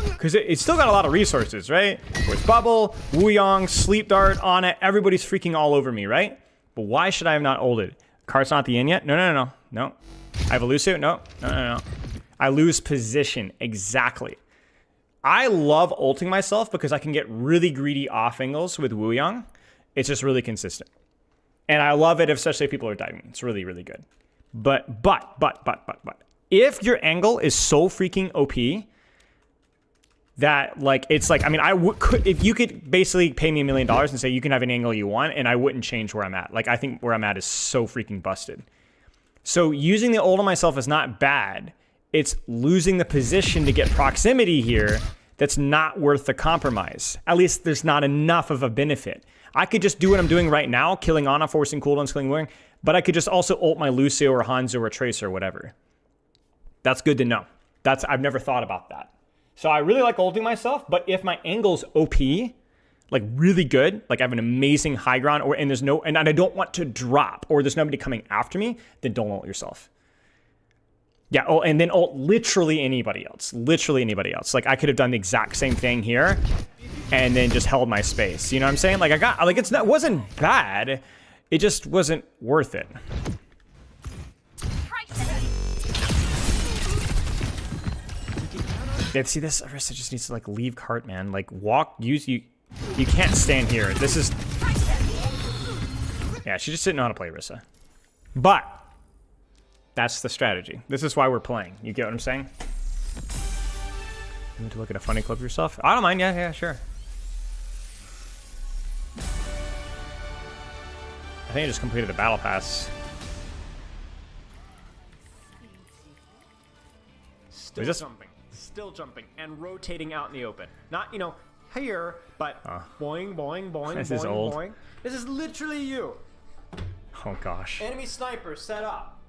Because it's still got a lot of resources, right? With Bubble, Wuyang, Sleep Dart, on it. Everybody's freaking all over me, right? But why should I have not ulted? Card's not the end yet? No. I have a Lucio? No. I lose position. Exactly. I love ulting myself because I can get really greedy off angles with Wuyang. It's just really consistent. And I love it, especially if people are diving. It's really, really good. But. If your angle is so freaking OP, that like it's like, I mean, if you could basically pay me $1 million and say you can have an angle you want, and I wouldn't change where I'm at. Like, I think where I'm at is so freaking busted. So using the ult on myself is not bad. It's losing the position to get proximity here that's not worth the compromise. At least there's not enough of a benefit. I could just do what I'm doing right now, killing Ana, forcing cooldowns, killing Wing, but I could just also ult my Lucio or Hanzo or Tracer or whatever. That's good to know. I've never thought about that. So I really like ulting myself, but if my angle's OP, like really good, like I have an amazing high ground, and I don't want to drop, or there's nobody coming after me, then don't ult yourself. Yeah, and then ult literally anybody else. Like I could have done the exact same thing here, and then just held my space. You know what I'm saying? Like it wasn't bad. It just wasn't worth it. Yeah, see this? Orisa just needs to like leave cart, man. Like you can't stand here. This is, yeah, she just didn't know how to play Orisa. But that's the strategy. This is why we're playing. You get what I'm saying? You need to look at a funny clip of yourself. I don't mind. Yeah, sure. I think I just completed a battle pass. Is this- still jumping, and rotating out in the open. Not, you know, here, but boing, boing, boing, This boing, is old. boing. This is literally you. Oh gosh. Enemy sniper set up.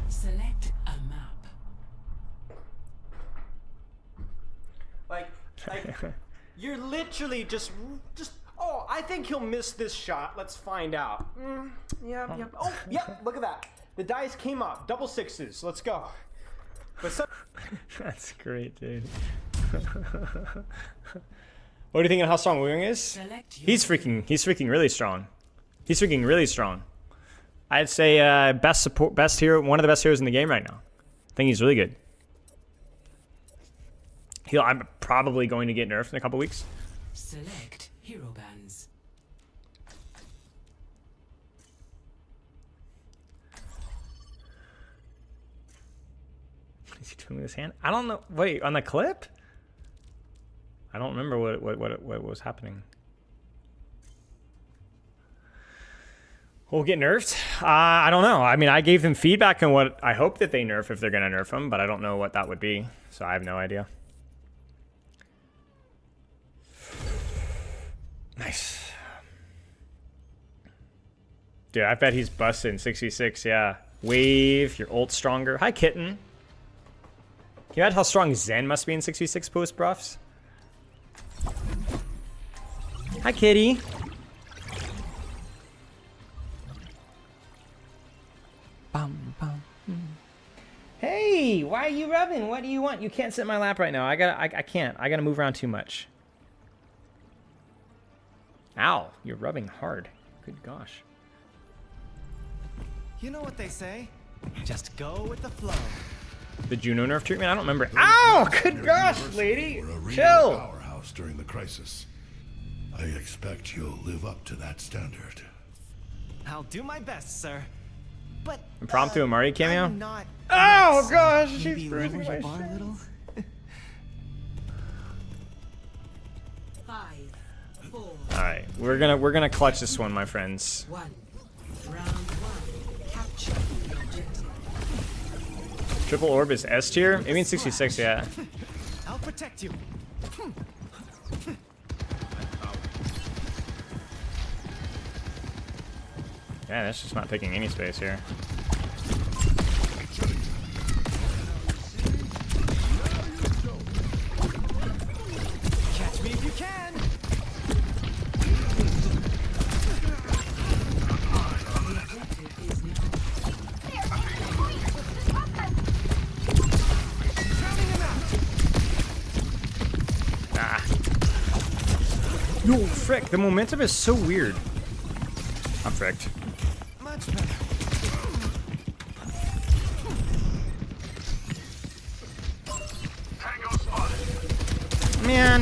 Select a map. Like, you're literally just. Oh, I think he'll miss this shot. Let's find out. Yeah. Oh, yeah. Look at that. The dice came up. Double sixes. Let's go. But some. That's great, dude. What do you think of how strong Wing is? Select your He's freaking really strong. He's freaking really strong. I'd say best hero, one of the best heroes in the game right now. I think he's really good. I'm probably going to get nerfed in a couple weeks. select hero bands. Is he doing with his hand? I don't know. Wait, on the clip? I don't remember what was happening. We'll get nerfed? I don't know. I mean, I gave them feedback on what I hope that they nerf if they're going to nerf him, but I don't know what that would be. So I have no idea. Nice. Dude, I bet he's busting 66, yeah. Wave, your ult stronger. Hi, Kitten. Can you imagine how strong Zen must be in 66 post buffs? Hi, Kitty. Hey, why are you rubbing? What do you want? You can't sit in my lap right now. I can't. I gotta move around too much. Ow, you're rubbing hard. Good gosh. You know what they say? Just go with the flow. The Juno nerf treatment? I don't remember. Ow! Good gosh, lady! Chill! Powerhouse during the crisis. I expect you'll live up to that standard. I'll do my best, sir. But Impromptu Amari cameo? I'm not. Oh gosh, Maybe she's lower bruising the my bar a shit. little. 5, 4, Alright, we're gonna clutch this one, my friends. 1. Round 1. Capture the objective. Triple orb is S tier? It means 66, yeah. I'll protect you. Yeah, that's just not taking any space here. Catch me if you can. The objective is now. Counting him out. Ah. Yo, frick, the momentum is so weird. I'm fricked. Much better. Tango spotted. Man.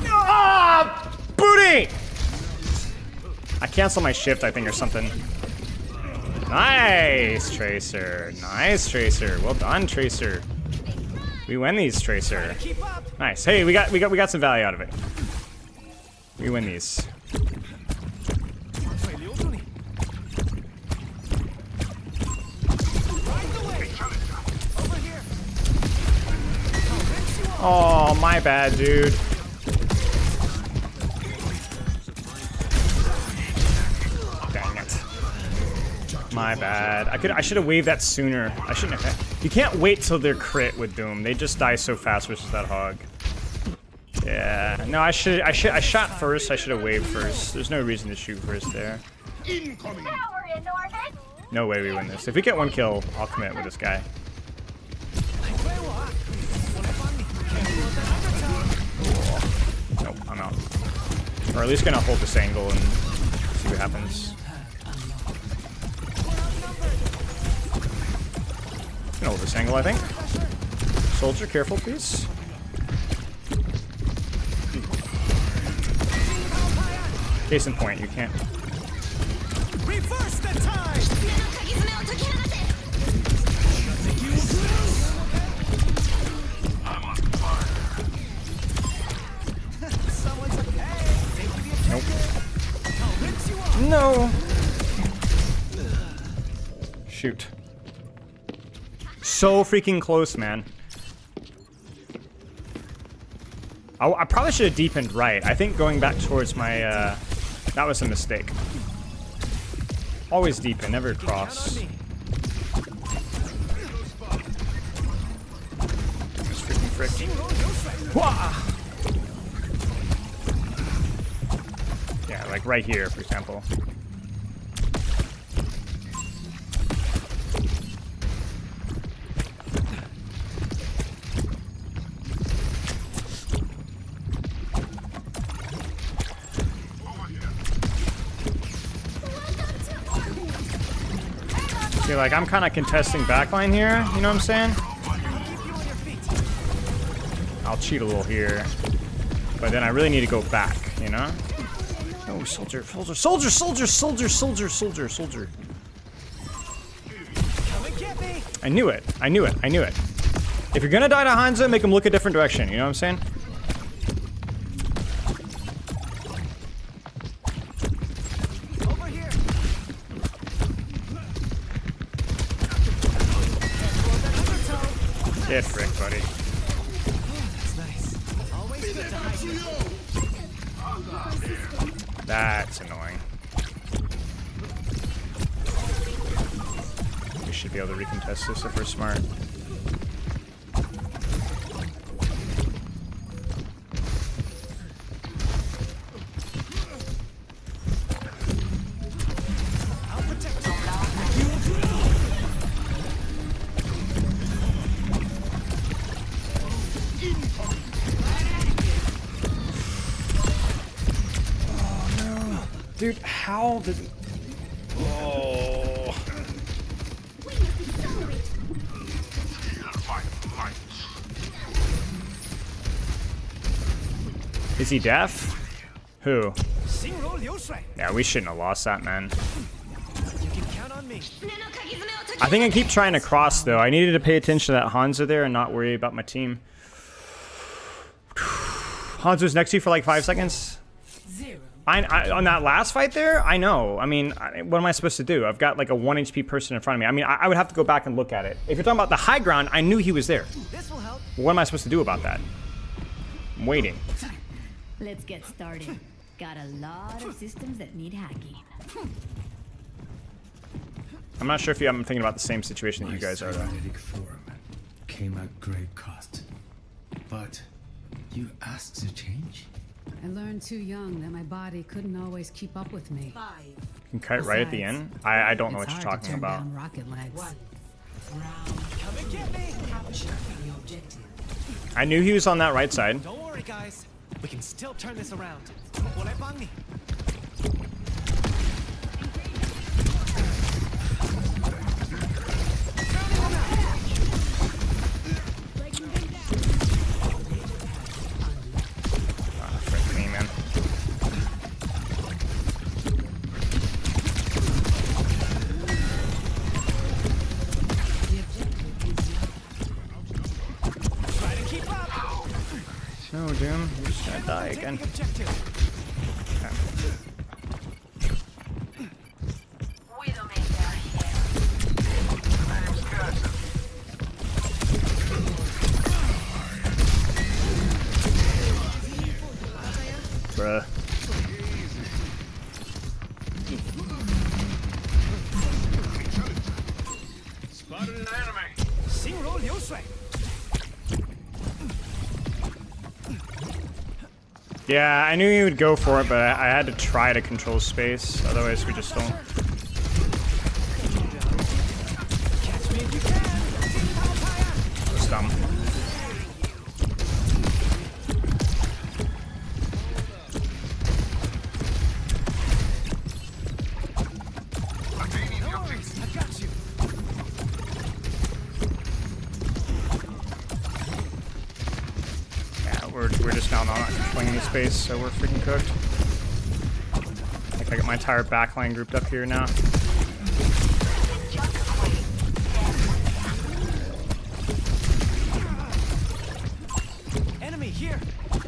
Ah! Booty! I cancel my shift, I think, or something. Nice, Tracer. Nice, Tracer. Well done, Tracer. We win these, Tracer. Keep up. Nice. Hey, we got some value out of it. We win these. Over here. Oh, my bad, dude. Dang it. My bad. I should have waved that sooner. I shouldn't have. You can't wait till they're crit with Doom. They just die so fast versus that hog. Yeah. No, I shot first. I should have waved first. There's no reason to shoot first there. Incoming! No way we win this. If we get one kill, I'll commit with this guy. Nope, I'm out. Or at least gonna hold this angle and see what happens. Gonna hold this angle, I think. Soldier, careful, please. Case in point, you can't. Reverse the tide. No. Shoot. So freaking close, man. I probably should have deepened right. I think going back towards my, that was a mistake. Always deepen, never cross. Just freaking frick. Wah! Yeah, like right here, for example. See, like, I'm kind of contesting backline here, you know what I'm saying? I'll cheat a little here. But then I really need to go back, you know? Oh, soldier, soldier, soldier, soldier, soldier, soldier, soldier, soldier. I knew it, I knew it, I knew it. If you're gonna die to Hanzo, make him look a different direction, you know what I'm saying? Get frick, buddy. That's annoying. We should be able to recontest this if we're smart. Dude, how did... Oh. Is he deaf? Who? Yeah, we shouldn't have lost that, man. I think I keep trying to cross, though. I needed to pay attention to that Hanzo there and not worry about my team. Hanzo's next to you for like 5 seconds. I on that last fight there, I know. I mean, what am I supposed to do? I've got like a 1 HP person in front of me. I mean, I would have to go back and look at it. If you're talking about the high ground, I knew he was there. This will help. What am I supposed to do about that? I'm waiting. Let's get started. Got a lot of systems that need hacking. I'm not sure if I'm thinking about the same situation that you guys are, though. Cybernetic form came at great cost. But you asked to change? I learned too young that my body couldn't always keep up with me. You can cut right at the end? I don't know what you're talking about. Rocket legs. Come and get me. I knew he was on that right side. Don't worry, guys. We can still turn this around. Boleh bang nih. Frick me, man. No, Doom, you're just gonna die again. Okay. Bruh. Spotted an enemy. Yeah, I knew he would go for it, but I had to try to control space. Otherwise, we just don't. It's dumb. We're just now not controlling any space, so we're freaking cooked. I think I got my entire backline grouped up here now. Enemy here. You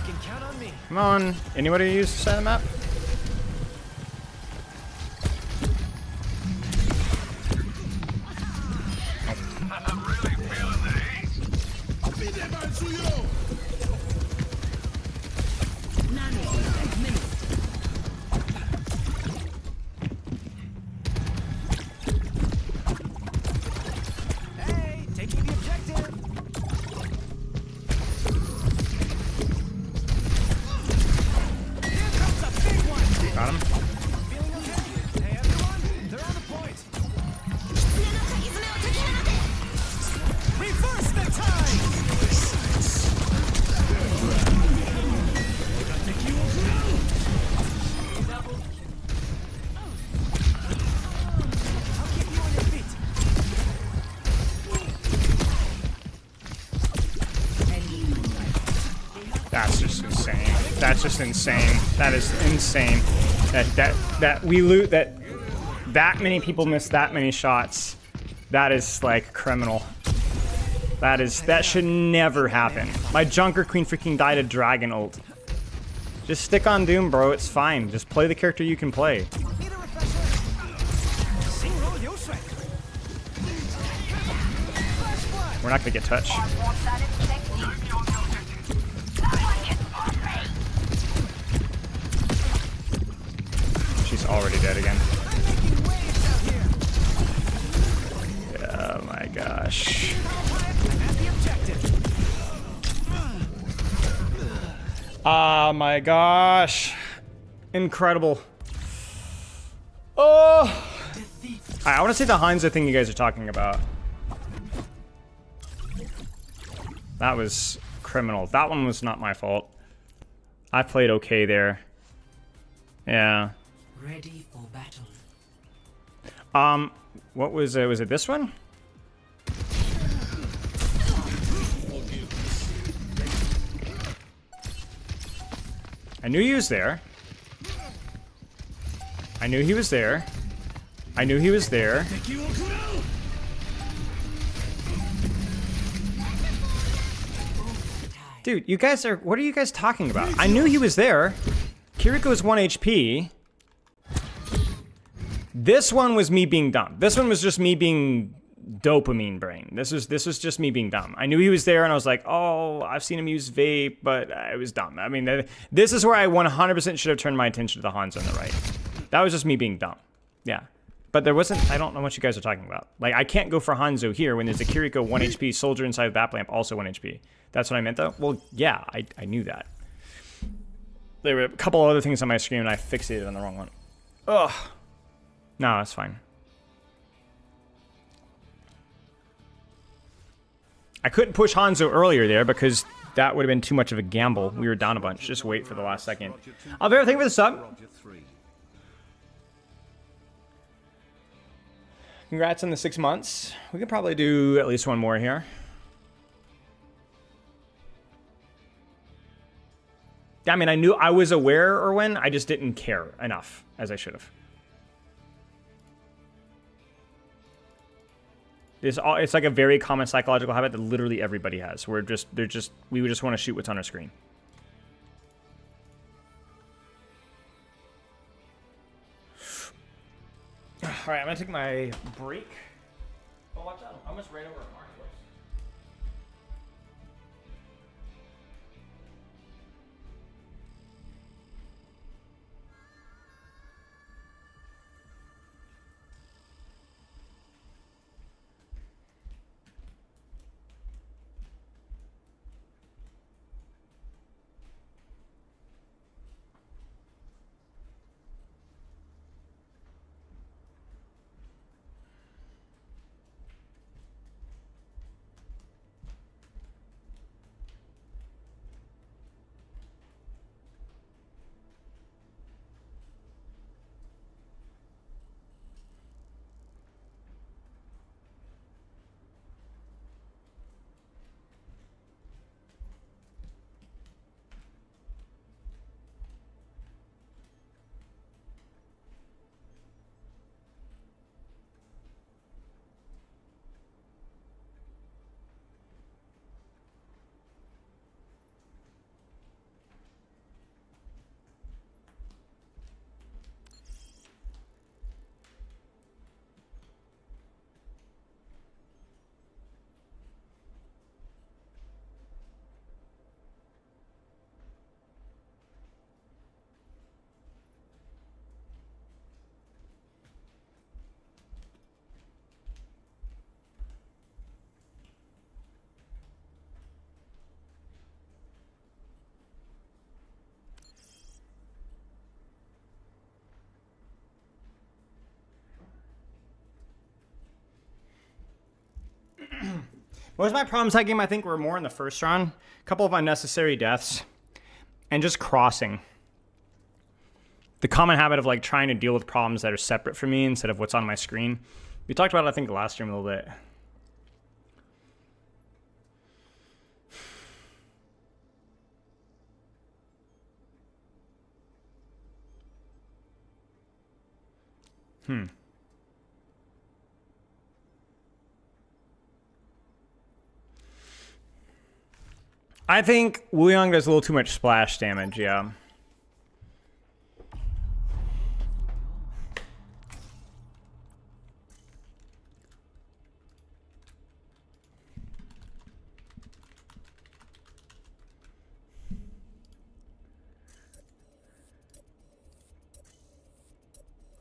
can count on me. Come on, anybody use the side of the map? Hey, taking the objective. Here comes a big one. Got him. Feeling okay? Hey everyone, they're on the point. Reverse the time. I'll keep you on your feet. That's just insane. That's just insane. That is insane. That we loot that many people miss that many shots. That is like criminal. That should never happen. My Junker Queen freaking died a dragon ult. Just stick on Doom, bro. It's fine. Just play the character you can play. Need a refresher? Single you sweat. Flash flood. We're not gonna get touched. She's already dead again. Making waves out here. Oh my gosh. At the objective. Oh my gosh. Incredible. Oh. I want to say the Hanzo thing you guys are talking about. That was criminal. That one was not my fault. I played okay there. Yeah. Ready for battle. What was it? Was it this one? I knew he was there. I knew he was there. I knew he was there. Dude, you guys are... What are you guys talking about? I knew he was there. Kiriko's 1 HP. This one was me being dumb. This one was just me being dopamine brain. This was just me being dumb. I knew he was there and I was like, oh, I've seen him use vape, but it was dumb. I mean, this is where I 100% should have turned my attention to the Hanzo on the right. That was just me being dumb. Yeah. But there wasn't... I don't know what you guys are talking about. Like, I can't go for Hanzo here when there's a Kiriko 1 HP, soldier inside the BAP lamp, also 1 HP. That's what I meant, though? Well, yeah, I knew that. There were a couple other things on my screen and I fixated on the wrong one. Ugh. No, that's fine. I couldn't push Hanzo earlier there because that would have been too much of a gamble. We were down a bunch. Just wait for the last second. Alvaro, thank you for the sub. Congrats on the 6 months. We could probably do at least one more here. I mean, I was aware, Erwin. I just didn't care enough, as I should have. It's like a very common psychological habit that literally everybody has. We would just want to shoot what's on our screen. All right, I'm gonna take my break. Oh, watch out! I almost ran over a mark. Most of my problems that game, I think, were more in the first round. A couple of unnecessary deaths. And just crossing. The common habit of like trying to deal with problems that are separate from me instead of what's on my screen. We talked about it, I think, last stream a little bit. I think Wu Yang does a little too much splash damage, yeah.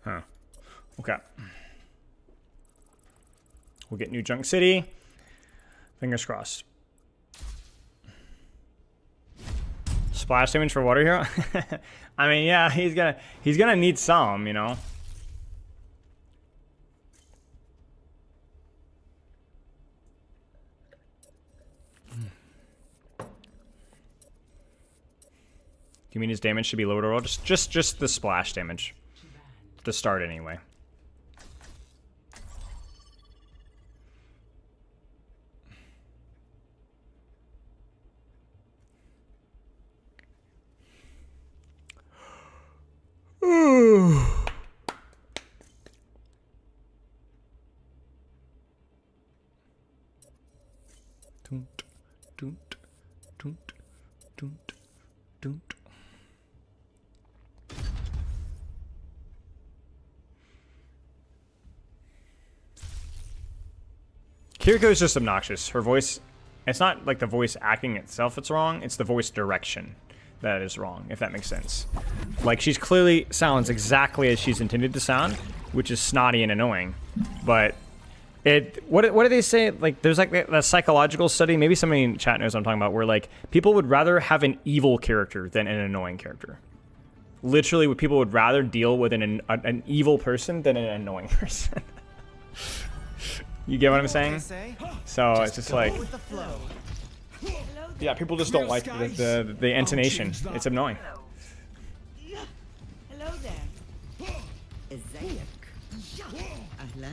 Huh. Okay. We'll get New Junk City. Fingers crossed. Splash damage for Water Hero? I mean, yeah, he's gonna need some, you know. Do you mean his damage should be lower to roll? Just the splash damage. To start anyway. Kiriko is just obnoxious. Her voice, it's not like the voice acting itself that's wrong, it's the voice direction that is wrong, if that makes sense. Like, she's clearly sounds exactly as she's intended to sound, which is snotty and annoying. But what do they say? Like, there's like that psychological study, maybe somebody in chat knows what I'm talking about, where like people would rather have an evil character than an annoying character. Literally, people would rather deal with an evil person than an annoying person. You get what I'm saying? So it's just like, yeah, people just don't like the intonation. It's annoying. Hello there.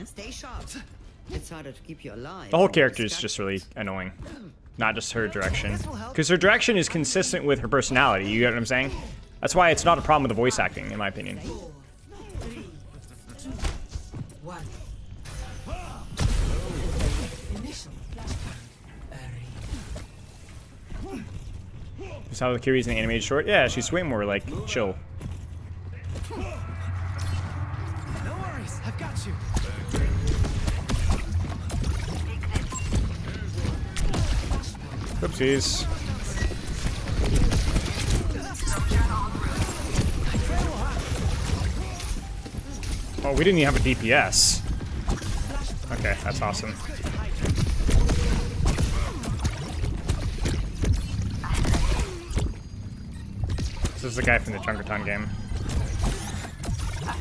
Stay sharp. It's harder to keep you alive. The whole character is just really annoying. Not just her direction. Because her direction is consistent with her personality. You get what I'm saying? That's why it's not a problem with the voice acting, in my opinion. 4, 3, 2, 1. Initial Is how the Kiri's in the animated short? Yeah, she's way more like chill. No worries, I've got you. Oopsies. Oh, we didn't even have a DPS. Okay, that's awesome. This is the guy from the Chunkerton game. I'll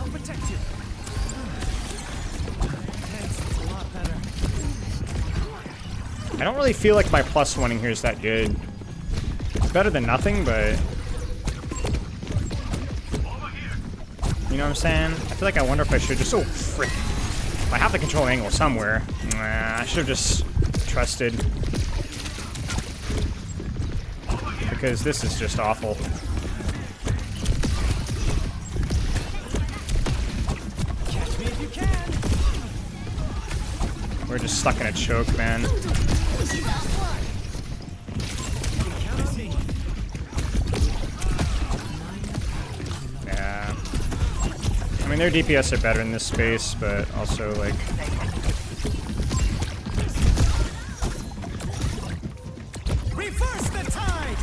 protect you. Thanks, it's a lot better. I don't really feel like my +1 in here is that good. It's better than nothing, but you know what I'm saying? I feel like I wonder if I should just... Oh, frick. I have the control angle somewhere. I should have just trusted. Because this is just awful. Catch me if you can. We're just stuck in a choke, man. Yeah. I mean, their DPS are better in this space, but also, like... Reverse the tide.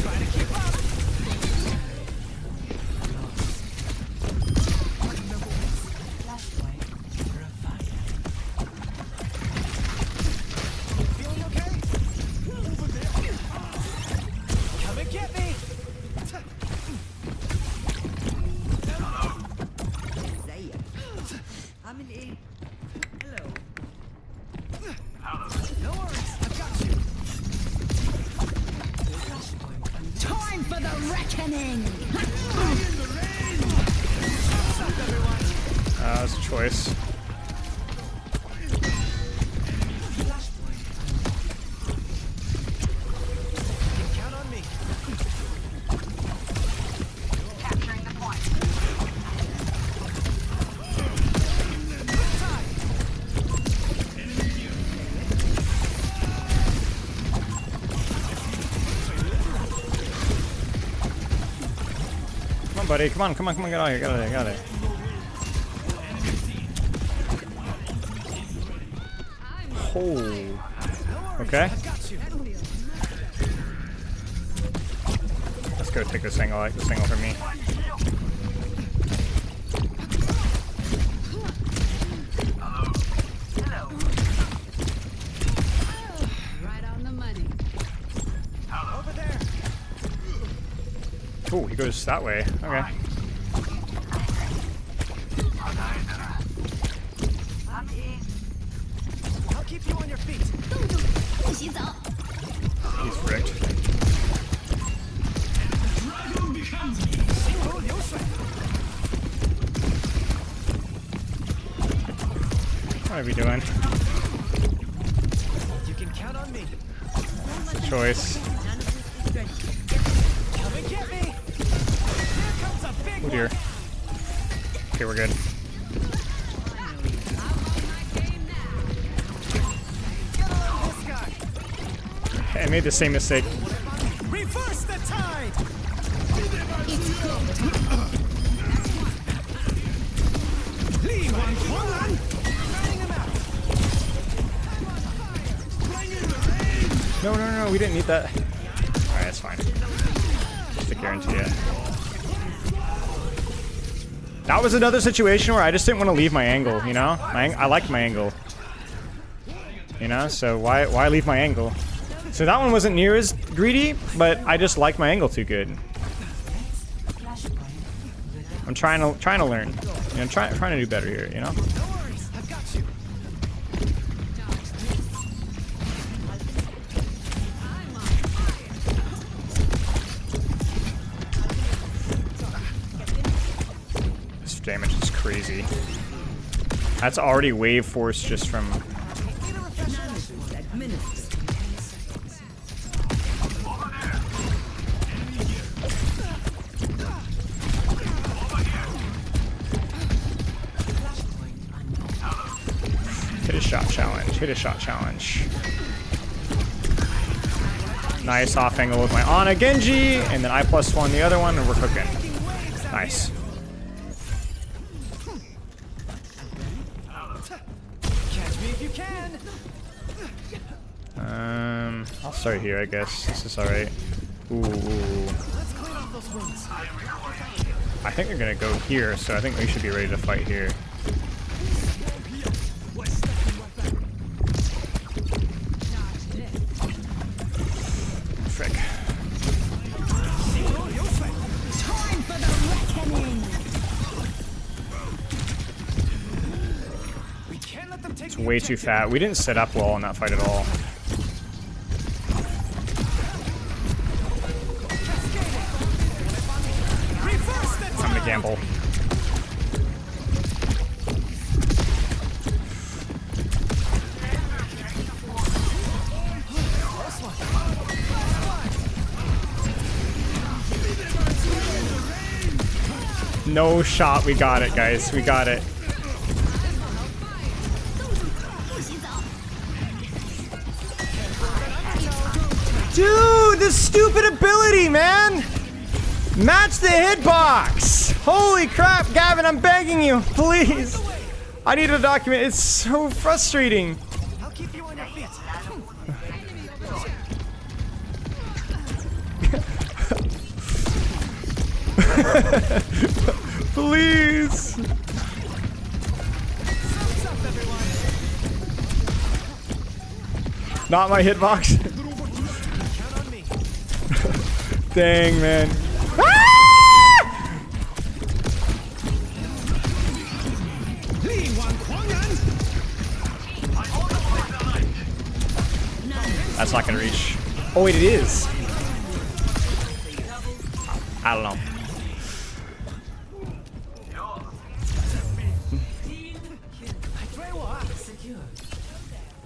Try to keep up. reckoning. That's a choice. Count on me. Capturing the point. Come on, buddy. Come on, get out of here, get out of here. Oh. Okay. Let's go take this angle. I like this angle for me. Right on the money. Over there. Oh, he goes that way. Okay. I'll keep you on your feet. He's fricked. What are we doing? You can count on me. It's a choice. Come and get me. Here comes a big Oh dear. Okay, we're good. this guy. I made the same mistake. Reverse the tide. Lee Wan Huan. Running him out. No, we didn't need that. Alright, that's fine. Just a guarantee it. That was another situation where I just didn't want to leave my angle, you know? I liked my angle. You know, so why leave my angle? So that one wasn't near as greedy, but I just liked my angle too good. I'm trying to learn. You know, trying to do better here, you know? No worries. I've got you. This damage is crazy. That's already wave force just from... Hit a shot challenge. Hit a shot challenge. Nice off angle with my Ana Genji, and then I+1 the other one, and we're cooking. Nice. Catch me if you can. I'll start here, I guess. This is alright. Ooh. Let's clean off those wounds. I think they're gonna go here, so I think we should be ready to fight here. Frick. Time for the reckoning. We can't let them take It's way too fat. We didn't set up well in that fight at all. Time to gamble. No shot. We got it, guys. We got it. Dude, this stupid ability, man! Match the hitbox! Holy crap, Gavin, I'm begging you, please! I need a document, it's so frustrating. I'll keep you on your feet. Please! What's up, everyone? Not my hitbox. Count on me. Dang, man. Lee Wan That's not gonna reach. Oh wait, it is. I don't know.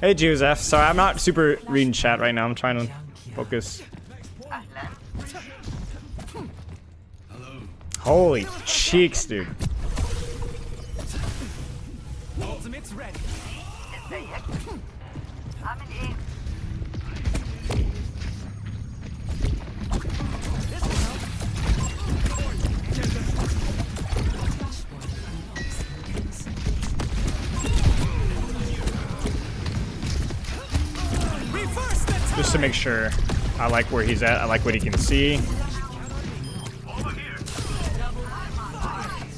Hey Joseph, sorry I'm not super reading chat right now. I'm trying to focus. Holy cheeks, dude. Ultimate's ready. Just to make sure I like where he's at. I like what he can see.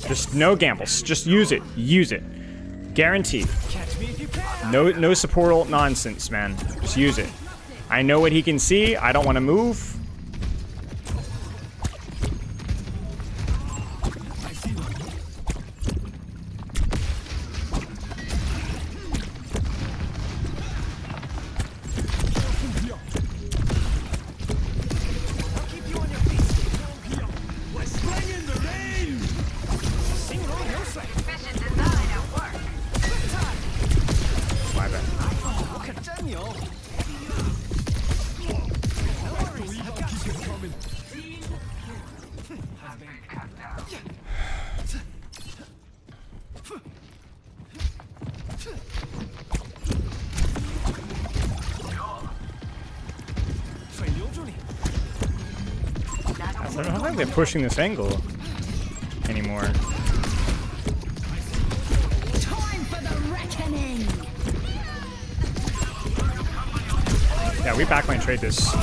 Just no gambles. Just use it. Use it. Guaranteed. No support nonsense, man. Just use it. I know what he can see. I don't want to move. I don't think they're pushing this angle anymore. Time for the reckoning. Yeah, we backline trade this.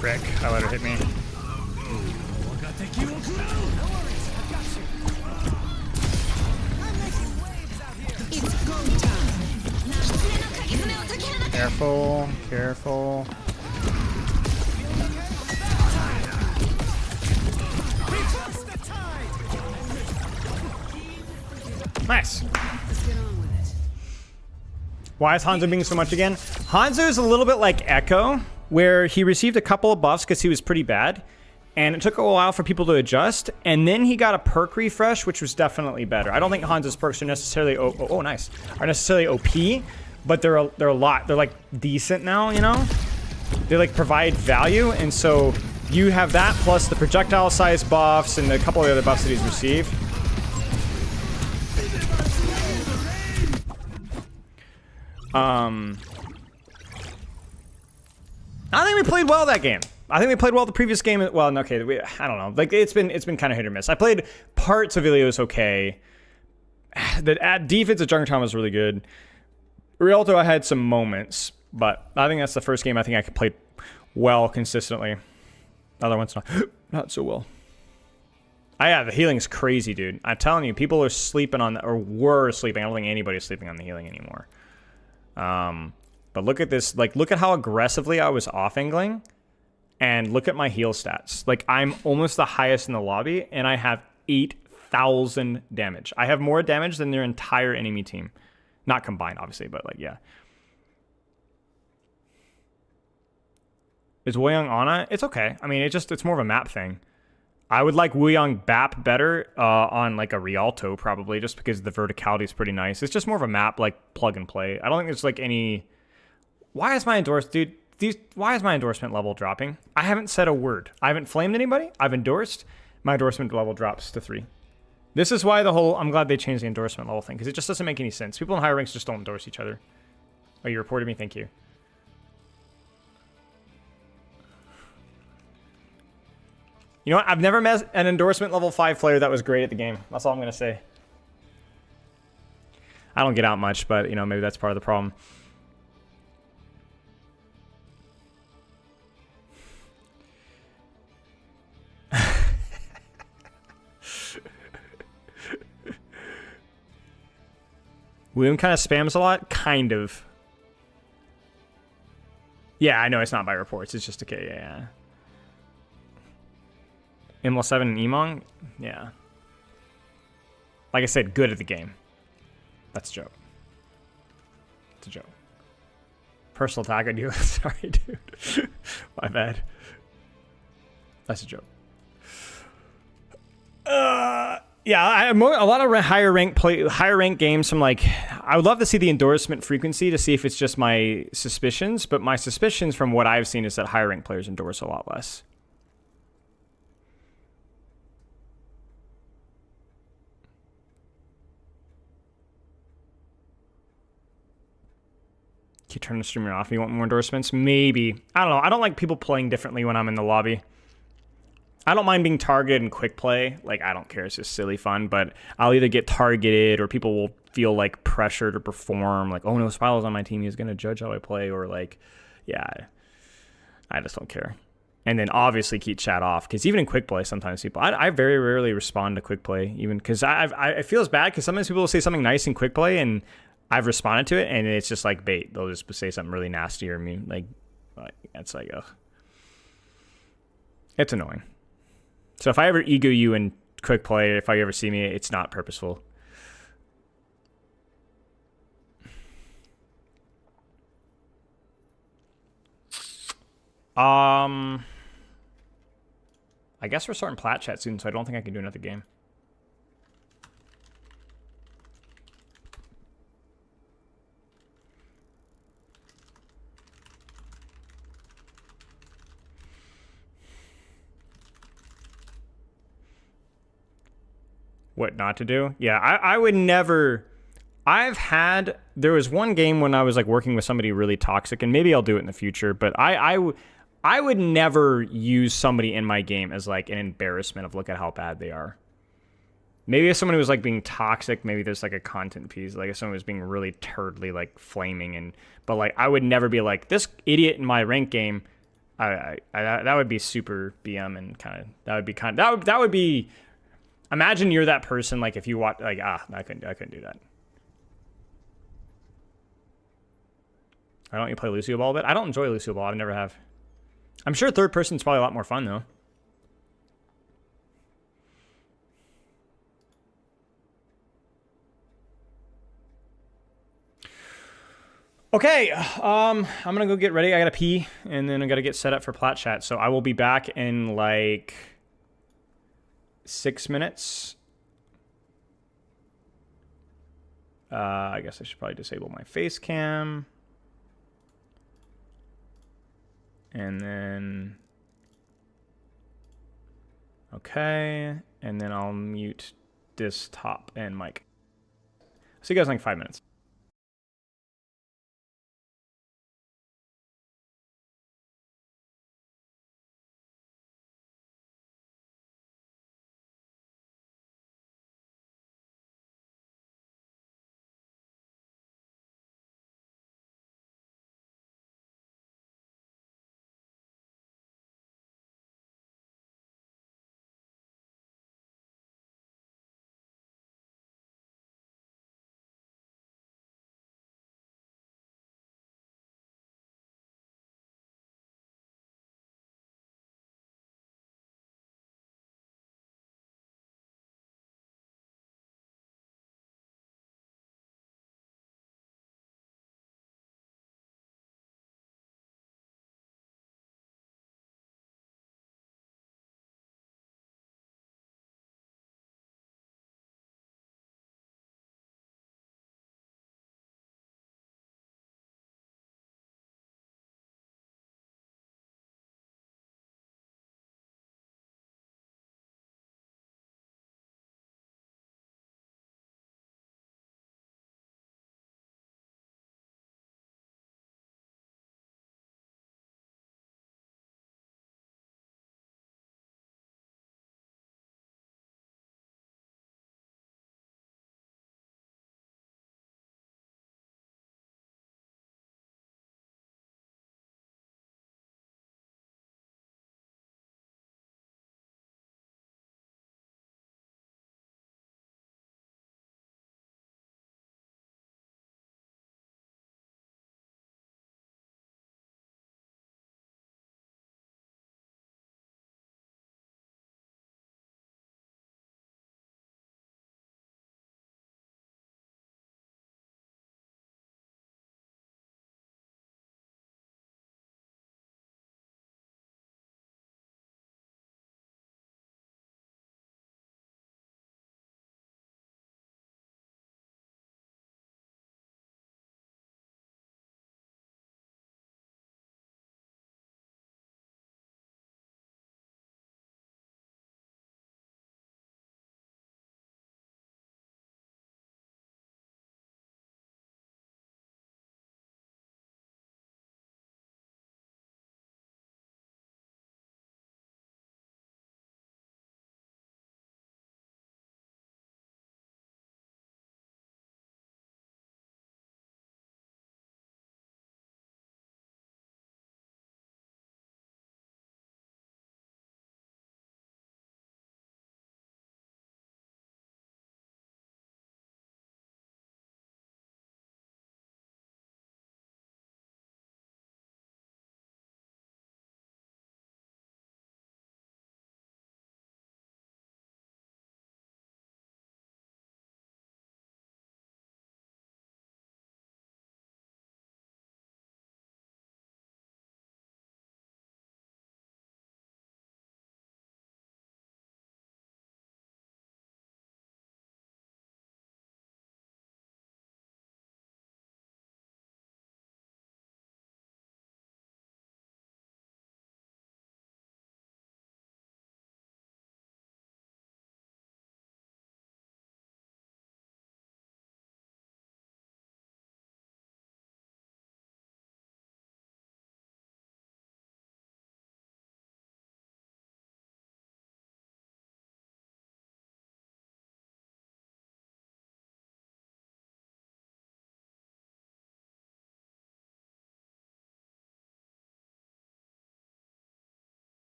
Frick, I let her hit me. Careful, careful. Nice. Why is Hanzo being so much again? Hanzo is a little bit like Echo, where he received a couple of buffs because he was pretty bad, and it took a while for people to adjust, and then he got a perk refresh, which was definitely better. I don't think Hanzo's perks are necessarily nice, are necessarily OP, but they're a lot. They're like decent now, you know. They like provide value, and so you have that plus the projectile size buffs and a couple of the other buffs that he's received. I think we played well that game. I think we played well the previous game. Well, okay, I don't know. Like it's been kind of hit or miss. I played parts of Ilios okay. The defense of Junkertown was really good. Rialto, I had some moments, but I think that's the first game I think I could play well consistently. Other ones not so well. Yeah, the healing's crazy, dude. I'm telling you, people are sleeping on or were sleeping. I don't think anybody's sleeping on the healing anymore. But look at this. Like, look at how aggressively I was off-angling. And look at my heal stats. Like, I'm almost the highest in the lobby, and I have 8,000 damage. I have more damage than their entire enemy team. Not combined, obviously, but, like, yeah. Is Wuyong Ana? It's okay. I mean, it's more of a map thing. I would like Wuyong Bap better on, like, a Rialto, probably, just because the verticality is pretty nice. It's just more of a map, like, plug and play. I don't think there's, like, any... Why is my endorsement level dropping? I haven't said a word. I haven't flamed anybody. I've endorsed. My endorsement level drops to 3. This is why I'm glad they changed the endorsement level thing, because it just doesn't make any sense. People in higher ranks just don't endorse each other. Oh, you reported me? Thank you. You know what? I've never met an endorsement level 5 player that was great at the game. That's all I'm going to say. I don't get out much, but, you know, maybe that's part of the problem. William kind of spams a lot? Kind of. Yeah, I know it's not by reports. It's just okay. Yeah. ML 7 and Emong? Yeah. Like I said, good at the game. That's a joke. It's a joke. Personal attack on you. Sorry, dude. My bad. That's a joke. Yeah, a lot of higher rank games. From like, I would love to see the endorsement frequency to see if it's just my suspicions. But my suspicions from what I've seen is that higher rank players endorse a lot less. Can you turn the streamer off if you want more endorsements? Maybe. I don't know. I don't like people playing differently when I'm in the lobby. I don't mind being targeted in quick play. Like, I don't care. It's just silly fun. But I'll either get targeted or people will feel like pressure to perform. Like, oh no, Spilo's on my team. He's going to judge how I play. Or like, yeah, I just don't care. And then obviously keep chat off. Because even in quick play, sometimes people... I very rarely respond to quick play. Even because I feel bad because sometimes people will say something nice in quick play and I've responded to it, and it's just like bait. They'll just say something really nasty or mean. Like it's like, ugh. It's annoying. So if I ever ego you in quick play, if I ever see me, it's not purposeful. I guess we're starting plat chat soon, so I don't think I can do another game. What not to do? Yeah, I would never... There was one game when I was like working with somebody really toxic, and maybe I'll do it in the future, but I would never use somebody in my game as like an embarrassment of look at how bad they are. Maybe if someone was like being toxic, maybe there's like a content piece. Like if someone was being really turdly, like flaming, but like I would never be like, this idiot in my rank game. That would be super BM and that would be. Imagine you're that person, like if you watch, like, I couldn't do that. Why don't you play Lucio Ball a bit? I don't enjoy Lucio Ball. I never have. I'm sure third person's probably a lot more fun though. Okay, I'm gonna go get ready. I gotta pee, and then I gotta get set up for plat chat. So I will be back in like 6 minutes. I guess I should probably disable my face cam. And then... Okay. And then I'll mute this top and mic. See you guys in like 5 minutes.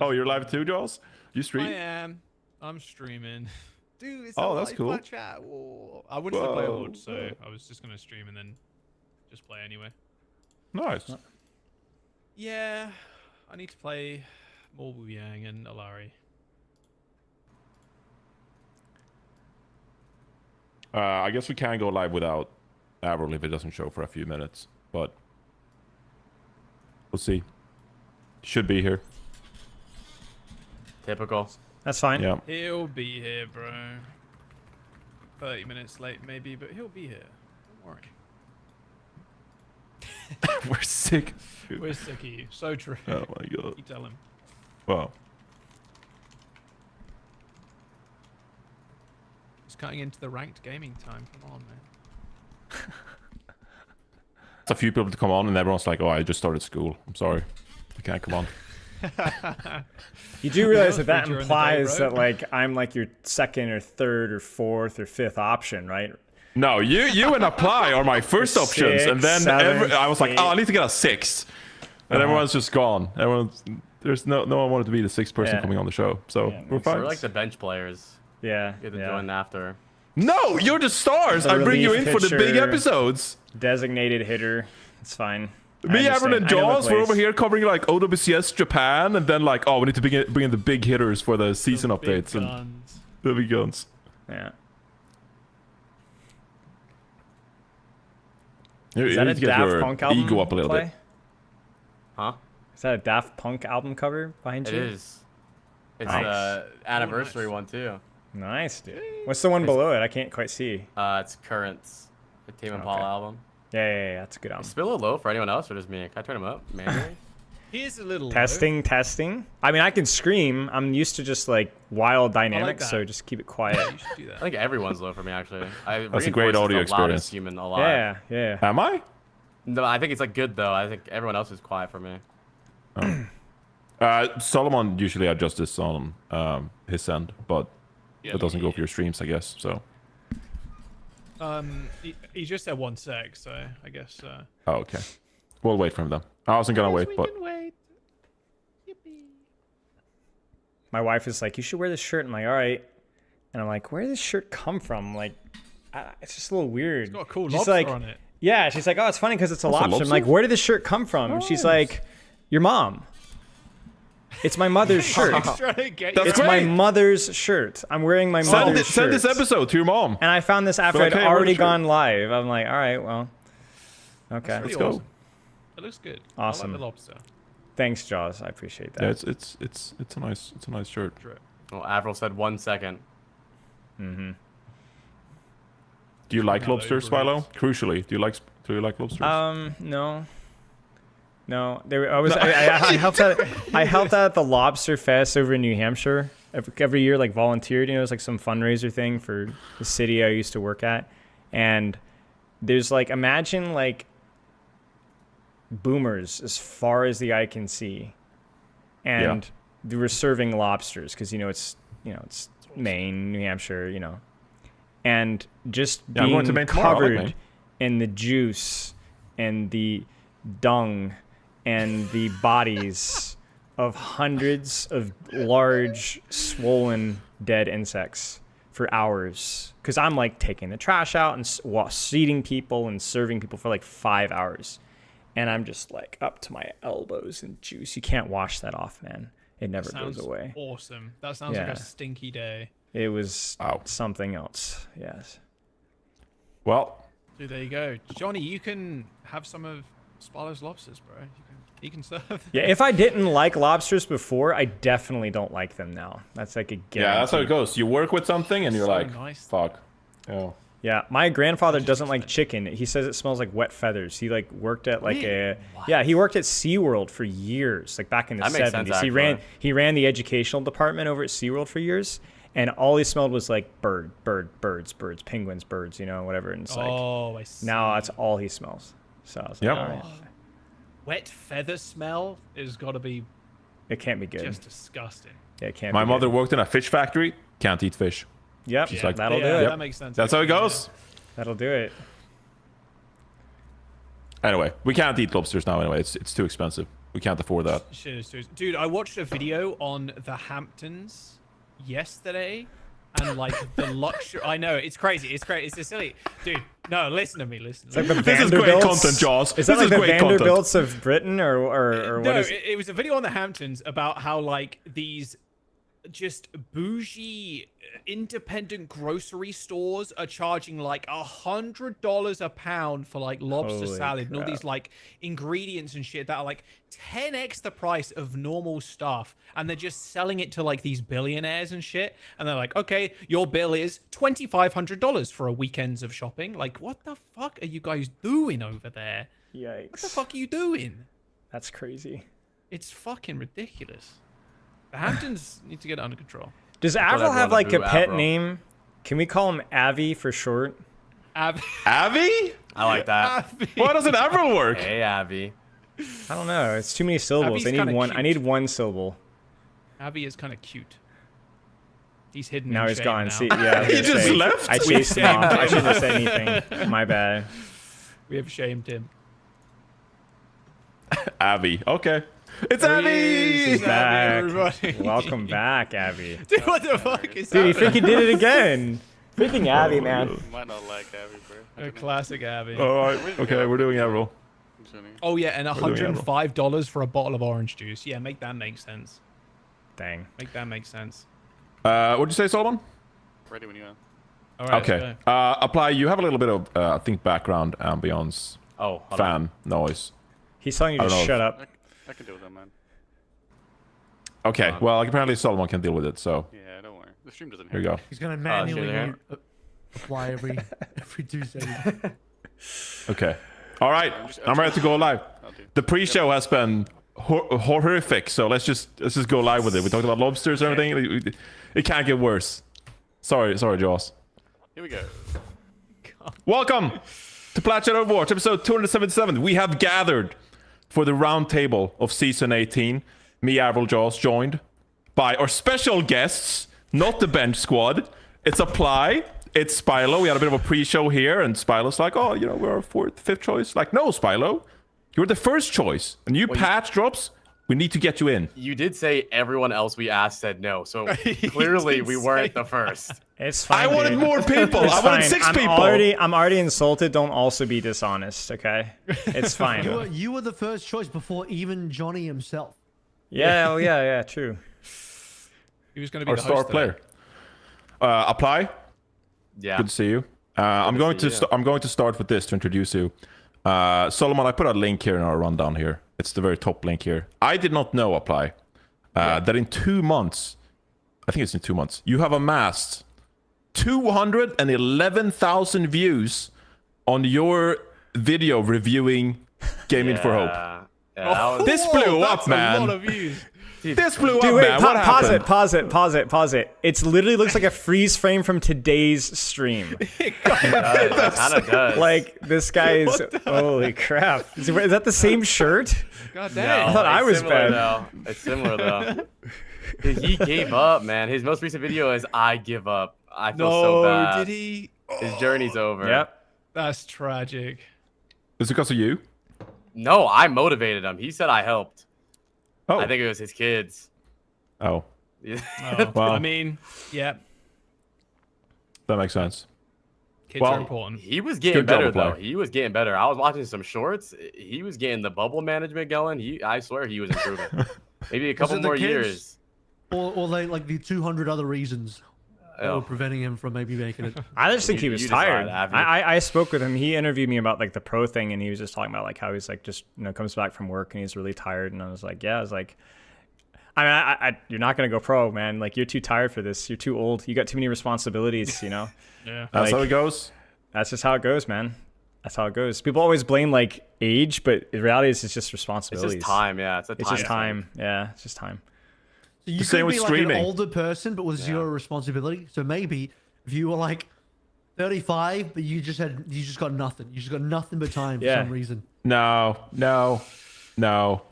Oh, you're live too, Jaws? You stream? I am. I'm streaming. Dude, it's that's cool. Plat Chat. Whoa. I wouldn't still play Horde, so I was just gonna stream and then just play anyway. Nice. Yeah, I need to play more Wu Yang and Alari. I guess we can go live without Avril if it doesn't show for a few minutes, but we'll see. Should be here. Typical. That's fine. Yeah. He'll be here, bro. 30 minutes late, maybe, but he'll be here. Don't worry. We're sick. We're sick of you. So true. Oh my god. You tell him. Wow. It's cutting into the ranked gaming time. Come on, man. It's a few people to come on, and everyone's like, "Oh, I just started school. I'm sorry, I can't come on." You do realize that implies that like I'm like your second or third or fourth or fifth option, right? No, you and Apply are my first options, and then I was like, "Oh, I need to get a sixth," and everyone's just gone. There's no one wanted to be the sixth person coming on the show, so we're fine. We're like the bench players. Yeah. Get to join after. No, you're the stars. I bring you in for the big episodes. Designated hitter. It's fine. Me, Avril, and Jaws were over here covering like OWCS Japan, and then like, oh, we need to bring in the big hitters for the season updates and the big guns. Yeah. Is that a Daft Punk album? Ego up a little bit. Huh? Is that a Daft Punk album cover behind you? It is. It's the anniversary one too. Nice, dude. What's the one below it? I can't quite see. It's Currents, the Tame Impala album. Yeah, that's a good album. Is it a little low for anyone else or just me? Can I turn them up manually? Here's a little testing. I mean, I can scream. I'm used to just like wild dynamics, so just keep it quiet. I think everyone's low for me actually. That's a great audio experience. Human alive. Yeah. Am I? No, I think it's like good though. I think everyone else is quiet for me. Solomon usually adjusts this on his end, but it doesn't go for your streams, I guess. So. He just said 1 sec, so I guess. Oh, okay. We'll wait for him then. I wasn't gonna wait, but. Wait. My wife is like, "You should wear this shirt." I'm like, "All right," and I'm like, "Where did this shirt come from?" I'm like, it's just a little weird. It's got a cool she's lobster like, on it. Yeah, she's like, "Oh, it's funny because it's a lobster." I'm like, "Where did this shirt come from?" And she's like, "Your mom." It's my mother's shirt. It's my mother's shirt. I'm wearing my mother's shirt. Send this episode to your mom. And I found this after I'd already gone live. I'm like, all right, well, okay, let's go. It looks good. Awesome. I like the lobster. Thanks, Jaws. I appreciate that. Yeah, it's a nice shirt. Well, Avril said 1 second. Mm-hmm. Do you like lobsters, Philo? Crucially, do you like lobsters? No, I helped out. I helped out at the Lobster Fest over in New Hampshire every year, like volunteered. It's like some fundraiser thing for the city I used to work at, and there's like imagine like boomers as far as the eye can see, and they were serving lobsters because it's Maine, New Hampshire, and just being covered in the juice and the dung and the bodies of hundreds of large, swollen, dead insects for hours. Because I'm like taking the trash out and seating people and serving people for like 5 hours. And I'm just like up to my elbows in juice. You can't wash that off, man. It never goes away. Awesome. That sounds like a stinky day. It was something else. Yes. Well. So there you go. Johnny, you can have some of Spalo's lobsters, bro. You can serve them. Yeah, if I didn't like lobsters before, I definitely don't like them now. That's like a guarantee. Yeah, that's how it goes. You work with something and you're like, fuck. Oh. Yeah, my grandfather doesn't like chicken. He says it smells like wet feathers. He like worked at like he worked at SeaWorld for years, like back in the 70s. He ran the educational department over at SeaWorld for years. And all he smelled was like birds, penguins, birds, whatever. And it's like, I see. Now that's all he smells. So I was like, all right. Wet feather smell is got to be. It can't be good. Just disgusting. Yeah, it can't. My mother worked in a fish factory. Can't eat fish. Yep. She's like, that'll do it. That makes sense. That's how it goes. That'll do it. Anyway, we can't eat lobsters now. Anyway, it's too expensive. We can't afford that. Dude, I watched a video on the Hamptons yesterday, and like the luxury. I know it's crazy. It's crazy. It's just silly, dude. No, listen to me. Listen. It's like the This is great content, Jaws. Is that like the great Vanderbilts of Britain, or what no, is? it was a video on the Hamptons about how like these just bougie independent grocery stores are charging like $100 a pound for like lobster Holy salad and all crap. these like ingredients and shit that are like 10x the price of normal stuff, and they're just selling it to like these billionaires and shit, and they're like, okay, your bill is $2,500 for a weekend's of shopping. Like, what the fuck are you guys doing over there? Yikes! What the fuck are you doing? That's crazy. It's fucking ridiculous. The Hamptons need to get it under control. Does I thought Avril have everyone like a would boo pet Avril. name? Can we call him Avi for short? Avi? Avi? I like that. Why doesn't Avril work? Hey, Abby. I don't know. It's too many syllables. Avi's I need kinda one. I cute. need one syllable. Avi is kind of cute. He's hidden. Now in he's shame gone. now. See, yeah. I was He gonna just say, left? I chased him off. I shouldn't have said anything. My bad. We have shamed him. Avi. Okay. It's There he Avi! is. He's It's Avi, back. everybody. Welcome back, Abby. Dude, what the fuck is Dude, he happening? freaking did it again. Freaking Abby, man. Might not like Abby, bro. A classic Abby. All right. Okay, we're doing Avril. Oh yeah, and We're doing $105 for a bottle of orange juice. Yeah, make that make sense. Dang. Make that make sense. What'd you say, Solomon? Ready when you are. All right. Okay. Apply. You have a little bit of, I think, background ambience. Oh, hold fan on. noise. He's telling you I to don't know shut up. I can deal with that, man. Okay. Well, apparently Solomon can deal with it. So Yeah, don't worry. The stream doesn't here you go. He's gonna shit, manually there. apply every 2 seconds. Okay. All right. I'm ready to go live. The pre-show has been horrific. So let's just go live with it. We talked about lobsters and everything. It can't get worse. Sorry, Jaws. Here we go. Welcome to PLAT CHAT Overwatch, episode 277. We have gathered for the round table of season 18. Me, Avril, Jaws, joined by our special guests, not the bench squad. It's Apply, it's Spilo. We had a bit of a pre-show here, and Spilo's like, oh, you know, we're our fifth choice. Like, no, Spilo, you're the first choice. A new patch drops. We need to get you in. You did say everyone else we asked said no, so clearly we weren't the first. It's fine. I wanted dude. more people. It's I wanted fine. 6 people. I'm already insulted. Don't also be dishonest, okay? It's fine. You were the first choice before even Johnny himself. Yeah, oh yeah, true. He was going to be Our the star host player. Apply. Yeah. Good to see you. I'm going to start with this to introduce you. Solomon, I put a link here in our rundown here. It's the very top link here. I did not know, Apply, that in 2 months, I think it's in 2 months, you have amassed 211,000 views on your video reviewing Gaming for Hope. Yeah, This blew up, man. A lot of views. This blew Dude, up, wait, man. What happened? pause it. It literally looks like a freeze frame from today's stream. It kind of does. Like, this guy is... Holy crap. Is that the same shirt? God No, damn. I thought I was similar, bad. Though. It's similar, though. He gave up, man. His most recent video is I give up. I feel so bad. Did he? His journey's over. Yep. That's tragic. Is it because of you? No, I motivated him. He said I helped. Oh. I think it was his kids. Oh. Oh, Well. I mean, yeah. That makes sense. Kids Well, are important. He was getting Good job, better, though. Apply. He was getting better. I was watching some shorts. He was getting the bubble management going. I swear he was improving. Maybe a couple it the more kids? years. Or like the 200 other reasons that Oh. were preventing him from maybe making it. I just think he was You decide, tired. Abby. I spoke with him. He interviewed me about like the pro thing, and he was just talking about like how he's like just comes back from work and he's really tired. And I was like, yeah, I was like, I mean, you're not gonna go pro, man. Like you're too tired for this. You're too old. You got too many responsibilities. Yeah. That's Like, how it goes. That's just how it goes, man. That's how it goes. People always blame like age, but in reality, it's just responsibilities. It's just time, yeah. It's It's just time. Yeah, it's just time. So you The same could with be like streaming. an older person, but with zero responsibility. So maybe if you were like 35, but you just got nothing. You just got nothing but time for Yeah. some reason. No.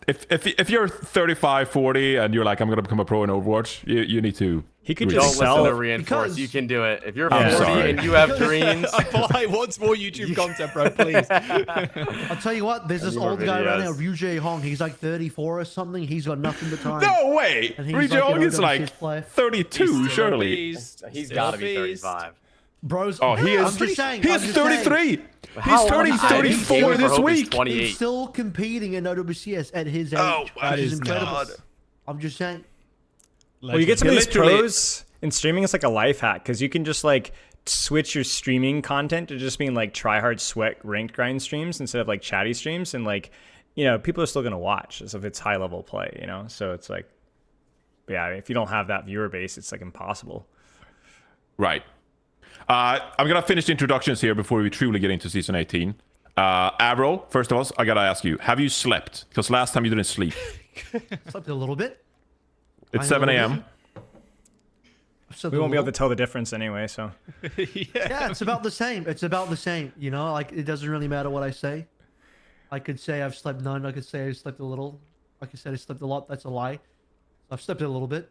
If you're 35, 40, and you're like, I'm gonna become a pro in Overwatch, you need to He could Don't just listen sell. to Reinforce. because- You can do it. If you're I'm 40 sorry. and you have greens, Apply once more YouTube content, bro, please. I'll tell you what, there's this need more old guy right now, videos. Ryujay Hong. He's like 34 or something. He's got nothing but time. No way! And he's Riju like, Hong you know, is like WCS player. 32, surely. he's got to be 35. Bros, Oh, he I'm is. just saying. He I'm is just saying. 33. How He's old turning is he? 34 Gamer this Hope is week. 28. He's still competing in WCS at his age, Oh, which that is is incredible. God. I'm just saying. Well, you get some of these Literally- pros in streaming. It's like a life hack because you can just like switch your streaming content to just being like try hard sweat ranked grind streams instead of like chatty streams, and like, you know, people are still gonna watch as if it's high level play, you know. So it's like, yeah, if you don't have that viewer base, it's like impossible. Right. I'm gonna finish the introductions here before we truly get into season 18. Avril, first of all, I gotta ask you: have you slept? Because last time you didn't sleep. Slept a little bit. It's 7 a.m. We won't be able to tell the difference anyway. So Yeah, it's about the same. It's about the same. You know, like it doesn't really matter what I say. I could say I've slept none. I could say I slept a little. I could say I slept a lot. That's a lie. I've slept a little bit.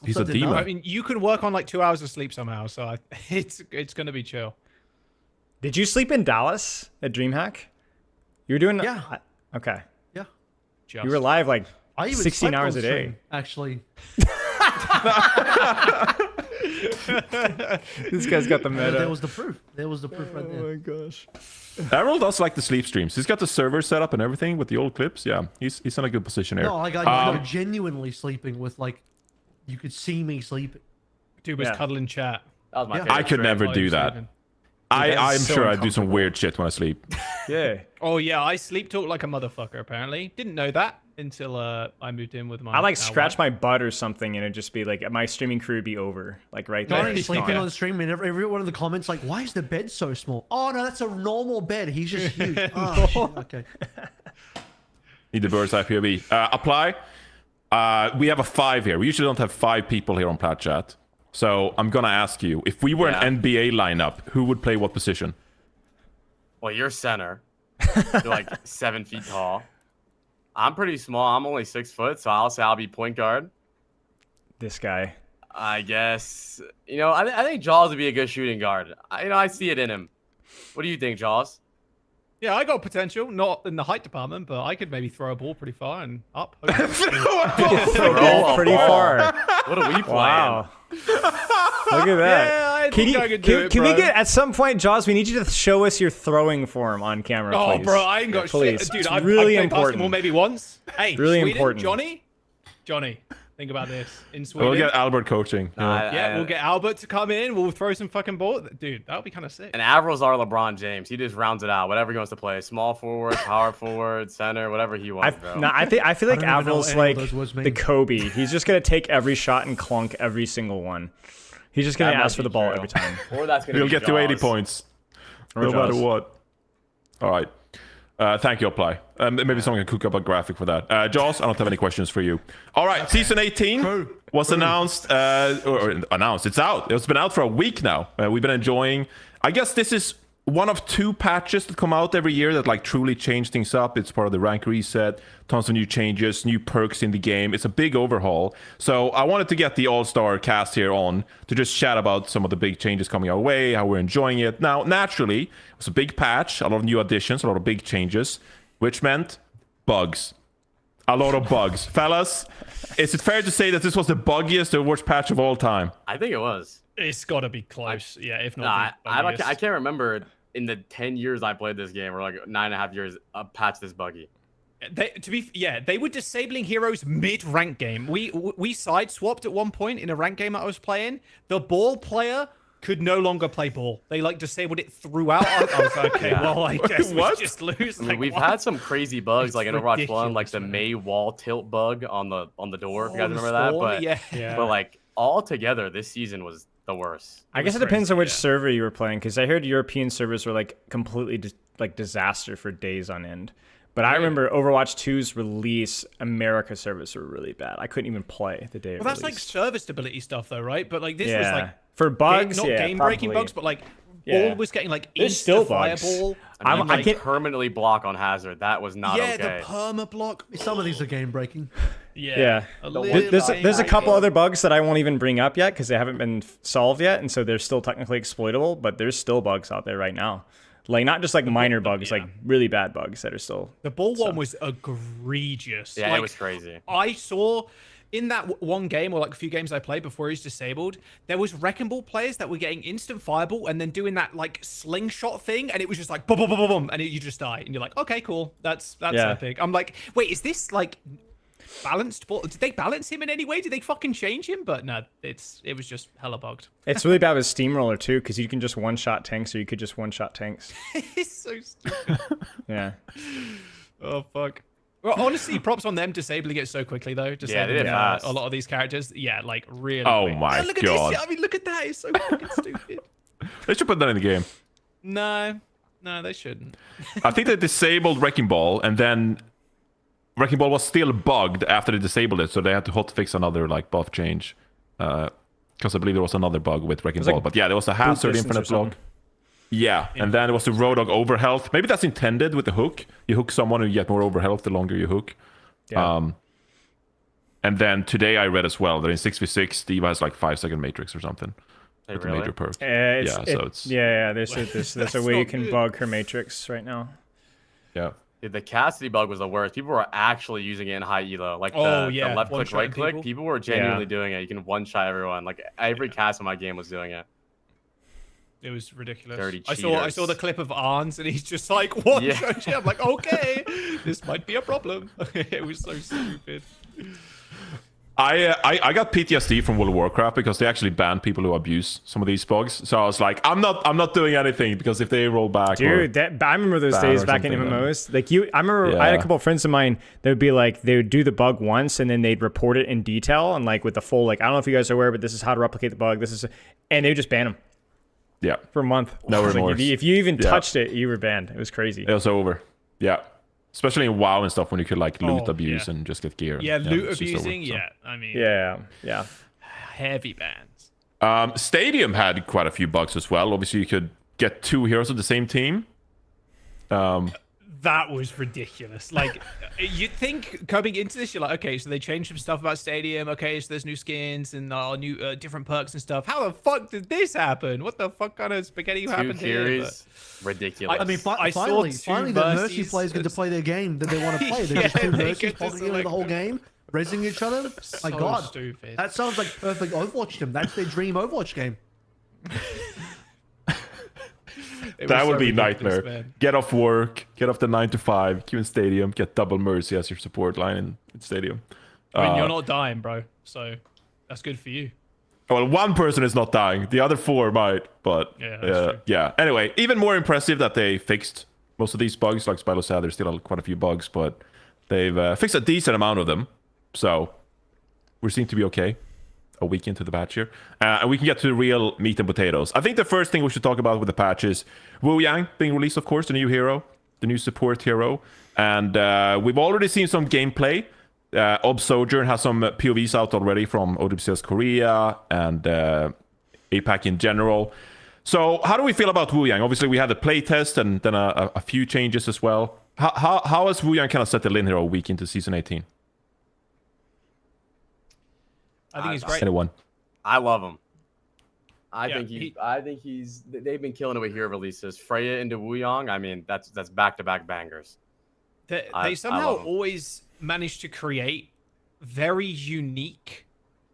I've He's a slept demon. enough. I mean, you can work on like 2 hours of sleep somehow, so it's gonna be chill. did you sleep in Dallas at DreamHack? You were doing okay. Yeah. You were live like I even 16 slept hours on a day. stream, actually. This guy's got the meta. There was the proof. There was the proof right there. Oh my gosh. Avril does like the sleep streams. He's got the server set up and everything with the old clips. Yeah, he's in a good position here. No, like I genuinely sleeping with like, you could see me sleeping. Dude was cuddling chat. That was my Yeah. favorite I could trick. never While do he was that. sleeping. I'm so sure I do some uncomfortable. weird shit when I sleep. Yeah. Oh yeah, I sleep talk like a motherfucker. Apparently, didn't know that until I moved in with my. I like now scratch wife. my butt or something, and it'd just be like my streaming crew would be over, like right there. Johnny's It's sleeping gone. on the stream, and every one of the comments like, "Why is the bed so small?" Oh no, that's a normal bed. He's just huge. Oh, shit. Okay. Need the bird's eye POV. Apply. We have a 5 here. We usually don't have 5 people here on Plat Chat. So I'm gonna ask you, if we were an NBA lineup, who would play what position? Well, you're center. You're like 7 feet tall. I'm pretty small. I'm only 6 foot, so I'll say I'll be point guard. This guy. I guess. You know, I think Jaws would be a good shooting guard. I see it in him. What do you think, Jaws? Yeah, I got potential. Not in the height department, but I could maybe throw a ball pretty far and up. Throw a pretty ball. far. What are we playing? Wow. Look at that. Yeah, I think I could do it, can we bro. get at some point, Jaws? We need you to show us your throwing form on camera, Oh, please. bro, I ain't got Please. shit. Dude, It's I've really played important. basketball maybe once. Hey, Really Sweden, important. Johnny, think about this. In Sweden, We'll get Albert coaching. yeah, we'll get Albert to come in. We'll throw some fucking ball. Dude, that would be kind of sick. And Avril's our LeBron James. He just rounds it out. Whatever he wants to play. Small forward, power forward, center, whatever he wants, bro. I feel like I don't even know Avril's what any like of those was, the mate. Kobe. He's just gonna take every shot and clunk every single one. He's just gonna That might ask for be the ball true. every time. Or that's gonna You'll be get to 80 Jaws. points. Or No matter Jaws. what. All right. Thank you, Apply. Maybe someone can cook up a graphic for that. Jaws, I don't have any questions for you. All right, season 18 was announced. Or announced. It's out. It's been out for a week now. We've been enjoying. I guess this is one of 2 patches that come out every year that like truly change things up. It's part of the rank reset, tons of new changes, new perks in the game. It's a big overhaul. So I wanted to get the all-star cast here on to just chat about some of the big changes coming our way, how we're enjoying it. Now, naturally, it was a big patch, a lot of new additions, a lot of big changes, which meant bugs. A lot of bugs. Fellas, is it fair to say that this was the buggiest or worst patch of all time? I think it was. It's got to be close. Yeah, if Nah, not. I the can't remember in the 10 years I played this game, or like 9.5 years, a patch this buggy. They were disabling heroes mid-rank game. We side swapped at one point in a rank game that I was playing. The ball player could no longer play ball. They like disabled it throughout. I was like, okay, well, I guess we just lose. I mean, Like, we've what? had some crazy bugs, It's like in Overwatch 1, like ridiculous, the man. May wall tilt bug on the door. If you guys the remember that, spawn, but yeah. but like all together, this season was the worst. I guess it depends on which server you were playing, because I heard European servers were like completely disaster for days on end. But I remember Overwatch 2's release, America servers were really bad. I couldn't even play the day it Well, that's like released. server stability stuff, though, right? But like this was like for bugs, not yeah, game-breaking probably. bugs, but like Yeah. ball was getting like There's still bugs. fireball. I mean, I like can't- permanently block on Hazard. That was not Yeah, okay. the perma block. Some of these are game breaking. Yeah. A There's a couple other bugs that I won't even bring up yet because they haven't been solved yet, and so they're still technically exploitable. But there's still bugs out there right now, like not just like minor bugs, like really bad bugs that are still. The ball one was egregious. Yeah, like, it was crazy. I saw in that one game, or like a few games I played before he's disabled, there was wrecking ball players that were getting instant fireball and then doing that like slingshot thing, and it was just like boom, boom, boom, boom, boom, and you just die, and you're like, okay, cool, that's epic. I'm like, wait, is this like balanced ball? Did they balance him in any way? Did they fucking change him? But no, it was just hella bugged. It's really bad with Steamroller too, because you can just one-shot tanks, or you could just one-shot tanks. It's so stupid. Yeah. Oh fuck. Well, honestly, props on them disabling it so quickly, though. Yeah, they did fast. A lot of these characters, like really. Oh quick. my look at god! this. I mean, look at that. It's so fucking stupid. They should put that in the game. No, they shouldn't. I think they disabled Wrecking Ball, and then Wrecking Ball was still bugged after they disabled it, so they had to hotfix another like buff change. Because I believe there was another bug with Wrecking Ball. But yeah, there was a hazard infinite block. Yeah, and then it was the Road Dogg overhealth. Maybe that's intended with the hook. You hook someone and you get more overhealth the longer you hook. Yeah. And then today I read as well that in 6v6, Steve has like 5-second matrix or something. Hey, with really? a major perk. There's a way you can bug her matrix right now. Yeah. Dude, the Cassidy bug was the worst. People were actually using it in high elo. Like the left click, right click. People were genuinely doing it. You can one-shot everyone. Like every cast in my game was doing it. It was ridiculous. Dirty I cheaters. saw the clip of Arns, and he's just like, what? Yeah. I'm like, okay, this might be a problem. It was so stupid. I got PTSD from World of Warcraft because they actually banned people who abuse some of these bugs. So I was like, I'm not doing anything because if they roll back, dude, I remember those days back in MMOs. Like I remember I had a couple of friends of mine that would be like, they would do the bug once and then they'd report it in detail and like with the full like, I don't know if you guys are aware, but this is how to replicate the bug. And they would just ban them. Yeah, for a month. No remorse. Like, if you even touched it, you were banned. It was crazy. It was over. Yeah. Especially in WoW and stuff when you could like loot abuse and just get gear. Yeah, loot abusing. Over, so. Yeah, I mean. Yeah. Heavy bans. Stadium had quite a few bugs as well. Obviously, you could get 2 heroes of the same team. That was ridiculous. Like, you'd think coming into this, you're like, okay, so they changed some stuff about Stadium. Okay, so there's new skins and new different perks and stuff. How the fuck did this happen? What the fuck kind of spaghetti happened here? Ridiculous. I mean, finally, the Mercy players get to play their game that they want to play. They're just 2 Mercies poking the whole game, raising each other. My God, stupid. That sounds like perfect Overwatch to them. That's their dream Overwatch game. That would be nightmare. Man. Get off work, get off the 9 to 5, queue in Stadium, get double Mercy as your support line in Stadium. I mean, you're not dying, bro. So that's good for you. Well, 1 person is not dying. The other 4 might, but yeah. Anyway, even more impressive that they fixed most of these bugs. Like Spilo said, there's still quite a few bugs, but they've fixed a decent amount of them. So we seem to be okay. A week into the patch here, and we can get to the real meat and potatoes. I think the first thing we should talk about with the patch is Wu Yang being released, of course, the new hero, the new support hero, and we've already seen some gameplay. Ob Sojourn has some POVs out already from OWCS Korea and APAC in general. So how do we feel about Wu Yang? Obviously, we had the playtest and then a few changes as well. How has Wu Yang kind of settled in here a week into Season 18? I think he's great. Anyone? I love him. I think he's. They've been killing it with hero releases. Freya into Wuyong. I mean, that's back-to-back bangers. They somehow always manage to create very unique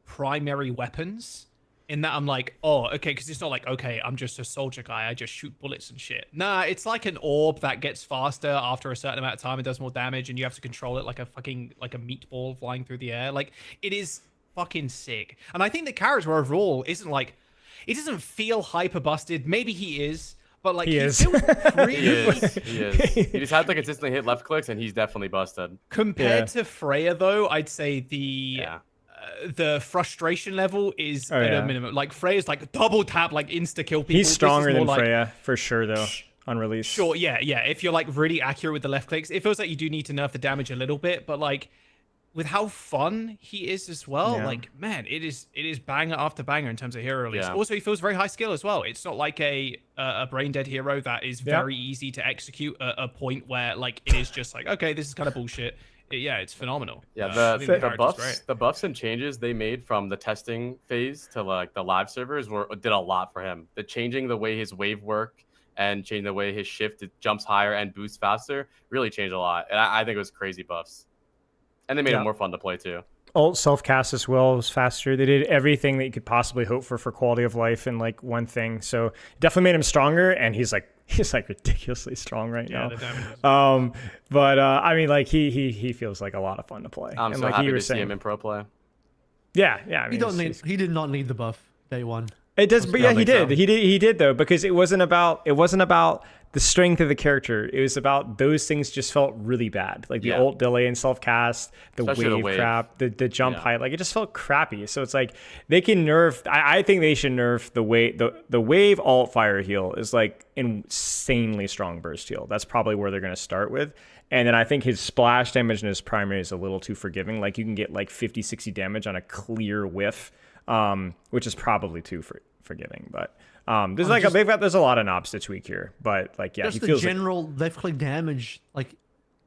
primary weapons. In that I'm like, oh, okay, because it's not like, okay, I'm just a soldier guy. I just shoot bullets and shit. Nah, it's like an orb that gets faster after a certain amount of time and does more damage, and you have to control it like a meatball flying through the air. Like, it is fucking sick. And I think the character overall isn't like, it doesn't feel hyper busted. Maybe he is, but like he feels pretty. He is. He just had to consistently hit left clicks, and he's definitely busted. Compared to Freya, though, I'd say the frustration level is at a minimum. Like Freya's like double tap, like insta kill people. He's stronger than Freya for sure, though. On release. Sure, yeah. If you're like really accurate with the left clicks, it feels like you do need to nerf the damage a little bit, but like, with how fun he is as well, like, man, it is banger after banger in terms of hero release. Also, he feels very high skill as well. It's not like a brain dead hero that is very easy to execute at a point where like it is just like, okay, this is kind of bullshit. it's phenomenal. Yeah, I think character's great. the buffs and changes they made from the testing phase to like the live servers did a lot for him. The changing the way his wave work and changing the way his shift jumps higher and boosts faster really changed a lot. And I think it was crazy buffs. And they made it more fun to play too. Alt self-cast as well was faster. They did everything that you could possibly hope for quality of life in like one thing. So definitely made him stronger, and he's like ridiculously strong right now. The damage but I mean, like he feels like a lot of fun to play. I'm so happy to see him in pro play. Yeah. I mean, he did not need the buff day one. It does, but yeah, he did. So. He did though, because it wasn't about the strength of the character. It was about those things just felt really bad, like the ult delay and self cast, the wave crap, the jump height. Like it just felt crappy. So it's like they can nerf. I think they should nerf the wave alt fire heal is like insanely strong burst heal. That's probably where they're going to start with. And then I think his splash damage and his primary is a little too forgiving. Like you can get like 50, 60 damage on a clear whiff. Which is probably too forgiving, but there's a lot of knobs to tweak here. But like, yeah, just he feels the general left click damage like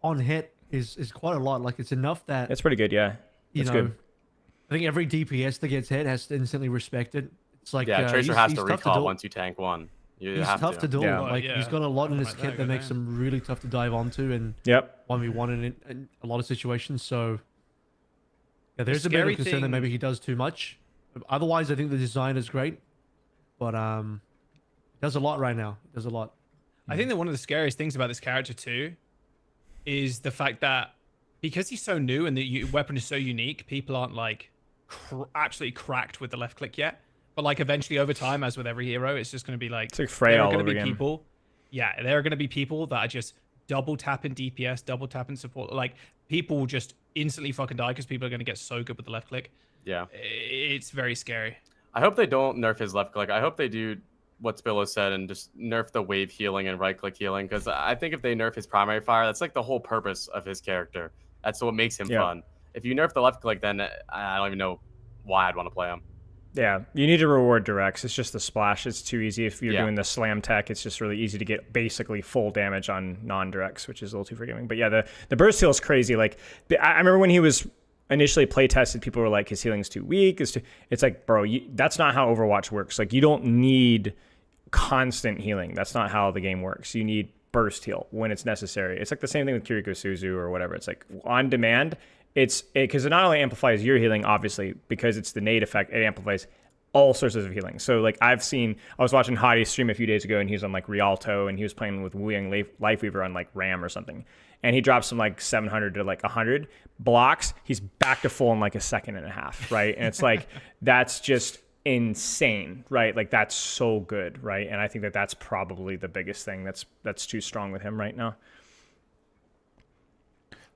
on hit is quite a lot. Like it's enough that it's pretty good. Yeah, it's good. I think every DPS that gets hit has to instantly respect it. It's like Tracer has to recall once you tank one. He's tough to duel. Like he's got a lot in his kit that makes him really tough to dive onto and 1v1 in a lot of situations. So yeah, there's a bit of concern that maybe he does too much. Otherwise, I think the design is great, but he does a lot right now. He does a lot. I think that one of the scariest things about this character too is the fact that because he's so new and the weapon is so unique, people aren't like absolutely cracked with the left click yet. But like eventually over time, as with every hero, it's just going to be like, there are going to be people. Yeah, there are going to be people that are just double tapping DPS, double tapping support. Like people will just instantly fucking die because people are going to get so good with the left click. Yeah, it's very scary. I hope they don't nerf his left click. I hope they do what Spillo said and just nerf the wave healing and right click healing, because I think if they nerf his primary fire, that's like the whole purpose of his character. That's what makes him fun. If you nerf the left click, then I don't even know why I'd want to play him. Yeah, you need to reward directs. It's just the splash. It's too easy. If you're doing the slam tech, it's just really easy to get basically full damage on non-directs, which is a little too forgiving. But yeah, the burst heal is crazy. Like I remember when he was initially play tested, people were like, his healing's too weak. It's like, bro, that's not how Overwatch works. Like you don't need constant healing. That's not how the game works. You need burst heal when it's necessary. It's like the same thing with Kiriko Suzu or whatever. It's like on demand. Because it not only amplifies your healing, obviously, because it's the nade effect, it amplifies all sources of healing. So like I was watching Hottie stream a few days ago, and he was on like Rialto, and he was playing with Wu Yang Lifeweaver on like Ram or something, and he drops from like 700 to like 100 blocks. He's back to full in like a second and a half, right? And it's like that's just insane, right? Like that's so good, right? And I think that's probably the biggest thing that's too strong with him right now.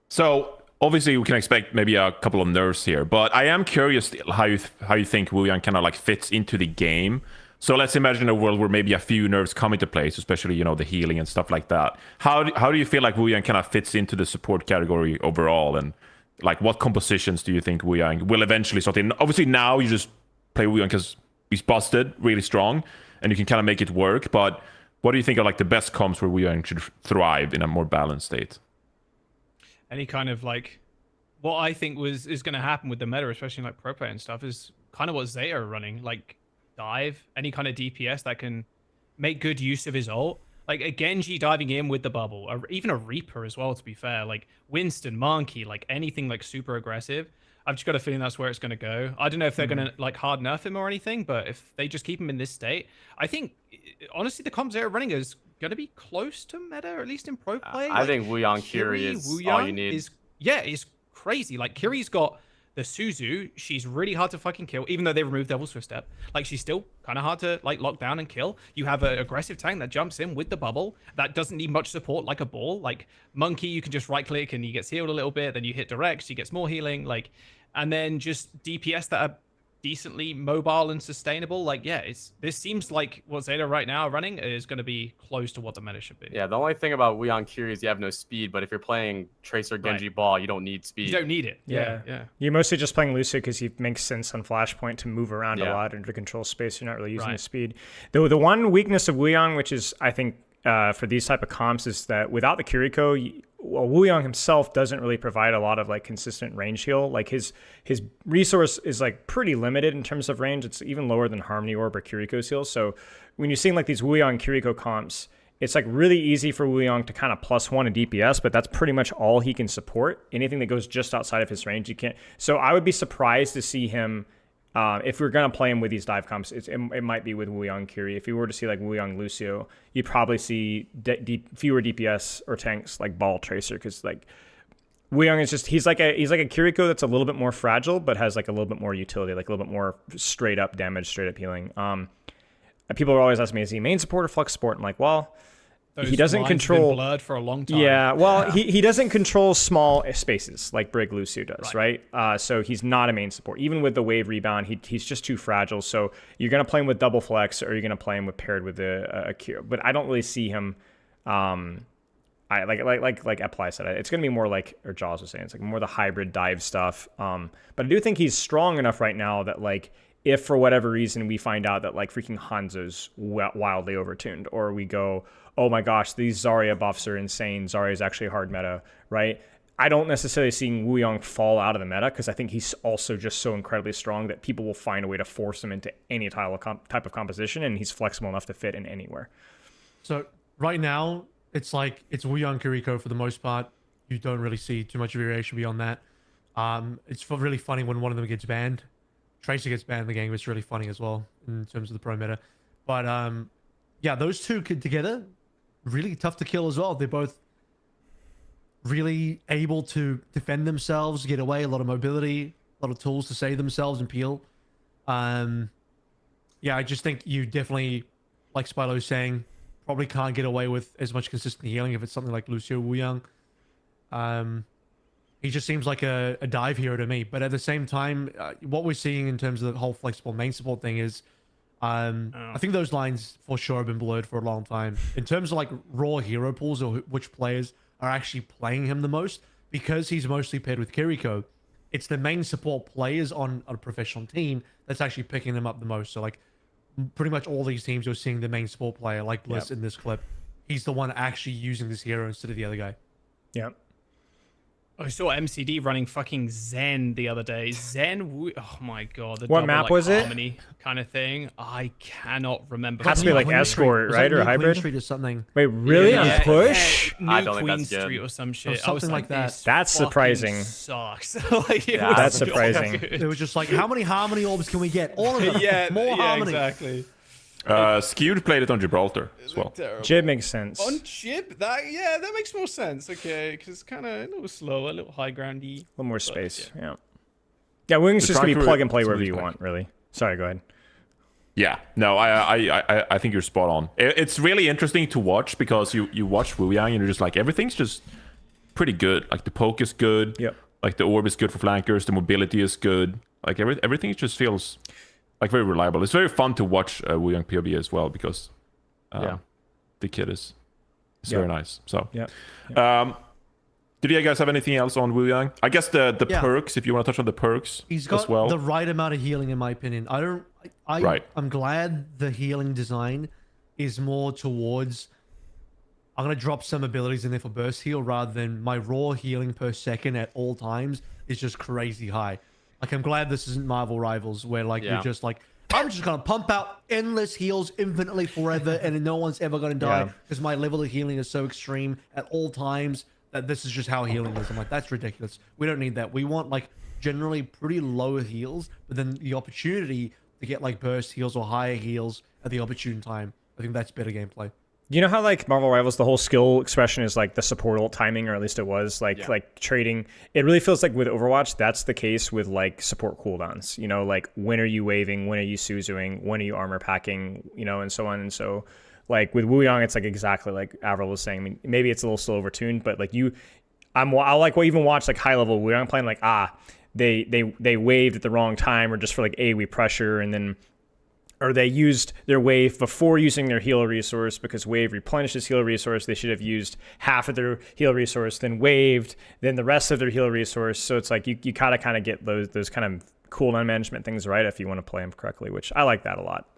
So obviously we can expect maybe a couple of nerfs here, but I am curious how you think Wu Yang kind of like fits into the game. So let's imagine a world where maybe a few nerfs come into place, especially the healing and stuff like that. How do you feel like Wu Yang kind of fits into the support category overall, and like what compositions do you think Wu Yang will eventually start in? Obviously now you just play Wu Yang because he's busted, really strong, and you can kind of make it work. But what do you think are like the best comps where Wu Yang should thrive in a more balanced state? Any kind of like what I think is going to happen with the meta, especially like pro play and stuff, is kind of what Zeta are running, like dive, any kind of DPS that can make good use of his ult, like a Genji diving in with the bubble, or even a Reaper as well, to be fair, like Winston, Monkey, like anything like super aggressive. I've just got a feeling that's where it's going to go. I don't know if they're going to like hard nerf him or anything, but if they just keep him in this state, I think honestly the comps they're running is going to be close to meta, or at least in pro play. I think Wu Yang Kiri is all you need. It's crazy. Like Kiri's got the Suzu. She's really hard to fucking kill, even though they removed Devil's First Step. Like she's still kind of hard to like lock down and kill. You have an aggressive tank that jumps in with the bubble that doesn't need much support, like a ball. Like Monkey, you can just right click and he gets healed a little bit. Then you hit direct, she gets more healing. Like, and then just DPS that are decently mobile and sustainable. Like, yeah, this seems like what Zeta right now running is going to be close to what the meta should be. Yeah, the only thing about Wu Yang Kiri is you have no speed, but if you're playing Tracer Genji Ball, you don't need speed. You don't need it. Yeah. You're mostly just playing Lucio because he makes sense on Flashpoint to move around a lot and to control space. You're not really using the speed. The one weakness of Wu Yang, which is I think for these type of comps is that without the Kiriko, Wu Yang himself doesn't really provide a lot of like consistent range heal. Like his resource is like pretty limited in terms of range. It's even lower than Harmony Orb or Kiriko's heal. So when you're seeing like these Wu Yang Kiriko comps, it's like really easy for Wu Yang to kind of +1 in DPS, but that's pretty much all he can support. Anything that goes just outside of his range, you can't. So I would be surprised to see him, if we're going to play him with these dive comps, it might be with Wu Yang Kiri. If you were to see like Wu Yang Lucio, you'd probably see fewer DPS or tanks like Ball Tracer, because like Wu Yang is just, he's like a Kiriko that's a little bit more fragile, but has like a little bit more utility, like a little bit more straight up damage, straight up healing. People are always asking me, is he main support or flex support? I'm like, well, Those he doesn't lines have control been blurred for a long time. Yeah, well, he doesn't control small spaces like Brig Lucio does, right? So he's not a main support. Even with the wave rebound, he's just too fragile. So you're gonna play him with double flex, or you're gonna play him with paired with a Q. But I don't really see him. I like Apply said, it's gonna be more like, or Jaws was saying, it's like more the hybrid dive stuff. But I do think he's strong enough right now that like, if for whatever reason we find out that like freaking Hanzo's wildly overtuned, or we go, oh my gosh, these Zarya buffs are insane, Zarya is actually a hard meta, right? I don't necessarily see Wu Yang fall out of the meta, because I think he's also just so incredibly strong that people will find a way to force him into any type of composition, and he's flexible enough to fit in anywhere. So right now, it's like it's Wu Yang Kiriko for the most part. You don't really see too much variation beyond that. It's really funny when one of them gets banned. Tracer gets banned in the game. It's really funny as well in terms of the pro meta. But yeah, those two together, really tough to kill as well. They're both really able to defend themselves, get away, a lot of mobility, a lot of tools to save themselves and peel. Yeah, I just think you definitely, like Spylo's saying, probably can't get away with as much consistent healing if it's something like Lucio Wu Yang. He just seems like a dive hero to me. But at the same time, what we're seeing in terms of the whole flexible main support thing is, I think those lines for sure have been blurred for a long time. In terms of like raw hero pools or which players are actually playing him the most, because he's mostly paired with Kiriko, it's the main support players on a professional team that's actually picking them up the most. So like pretty much all these teams, you're seeing the main support player, like Bliss in this clip. He's the one actually using this hero instead of the other guy. Yeah. I saw MCD running fucking Zen the other day. Oh my god. What map was it? Harmony kind of thing. I cannot remember. Has to be like Escort, right? Or Hybrid? Queen Street or something. Wait, really? On push? I don't think Queen that's good. Street or some shit. Or something like that. That's surprising. Sucks. Like, that's surprising. It was just like, how many Harmony orbs can we get? All of them. More Harmony. Exactly. Skewed played it on Gibraltar as well. Jib makes sense. On Jib? That makes more sense. Okay, because it's kind of a little slower, a little high groundy. A little more space, yeah. Yeah, Wings just gonna be plug and play wherever you want, really. Sorry, go ahead. Yeah, no, I think you're spot on. It's really interesting to watch, because you watch Wu Yang and you're just like, everything's just pretty good. Like the poke is good. Yep. Like the orb is good for flankers. The mobility is good. Like everything just feels like very reliable. It's very fun to watch Wu Yang POB as well, because the kid is very nice. So did you guys have anything else on Wu Yang? I guess the perks, if you want to touch on the perks He's got as well. the right amount of healing, in my opinion. I'm glad the healing design is more towards, I'm going to drop some abilities in there for burst heal, rather than my raw healing per second at all times is just crazy high. Like, I'm glad this isn't Marvel Rivals, where like you're just like, I'm just gonna pump out endless heals infinitely forever, and no one's ever gonna die because my level of healing is so extreme at all times that this is just how healing is. I'm like, that's ridiculous. We don't need that. We want like generally pretty low heals, but then the opportunity to get like burst heals or higher heals at the opportune time. I think that's better gameplay. You know how like Marvel Rivals, the whole skill expression is like the support ult timing, or at least it was like trading. It really feels like with Overwatch, that's the case with like support cooldowns. You know, like when are you waving, when are you Suzuing, when are you armor packing, you know, and so on. And so like with Wu Yang, it's like exactly like Avril was saying. I mean, maybe it's a little still overtuned, but like I'll like even watch like high level Wu Yang playing like they waved at the wrong time, or just for like AoE pressure, and then. Or they used their wave before using their heal resource, because wave replenishes heal resource. They should have used half of their heal resource, then waved, then the rest of their heal resource. So it's like you gotta kind of get those kind of cooldown management things right if you want to play them correctly, which I like that a lot.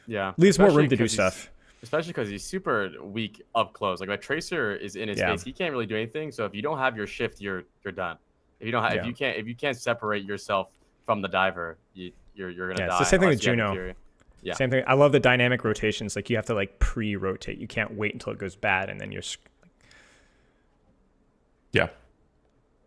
Yeah, leaves more room to do stuff. especially because he's super weak up close. Like Tracer is in his face, he can't really do anything. So if you don't have your shift, you're done. If you don't have, if you can't separate yourself from the diver, you're gonna die. It's the same thing with Juno. Yeah. Same thing. I love the dynamic rotations. Like you have to like pre-rotate. You can't wait until it goes bad and then you're. Yeah.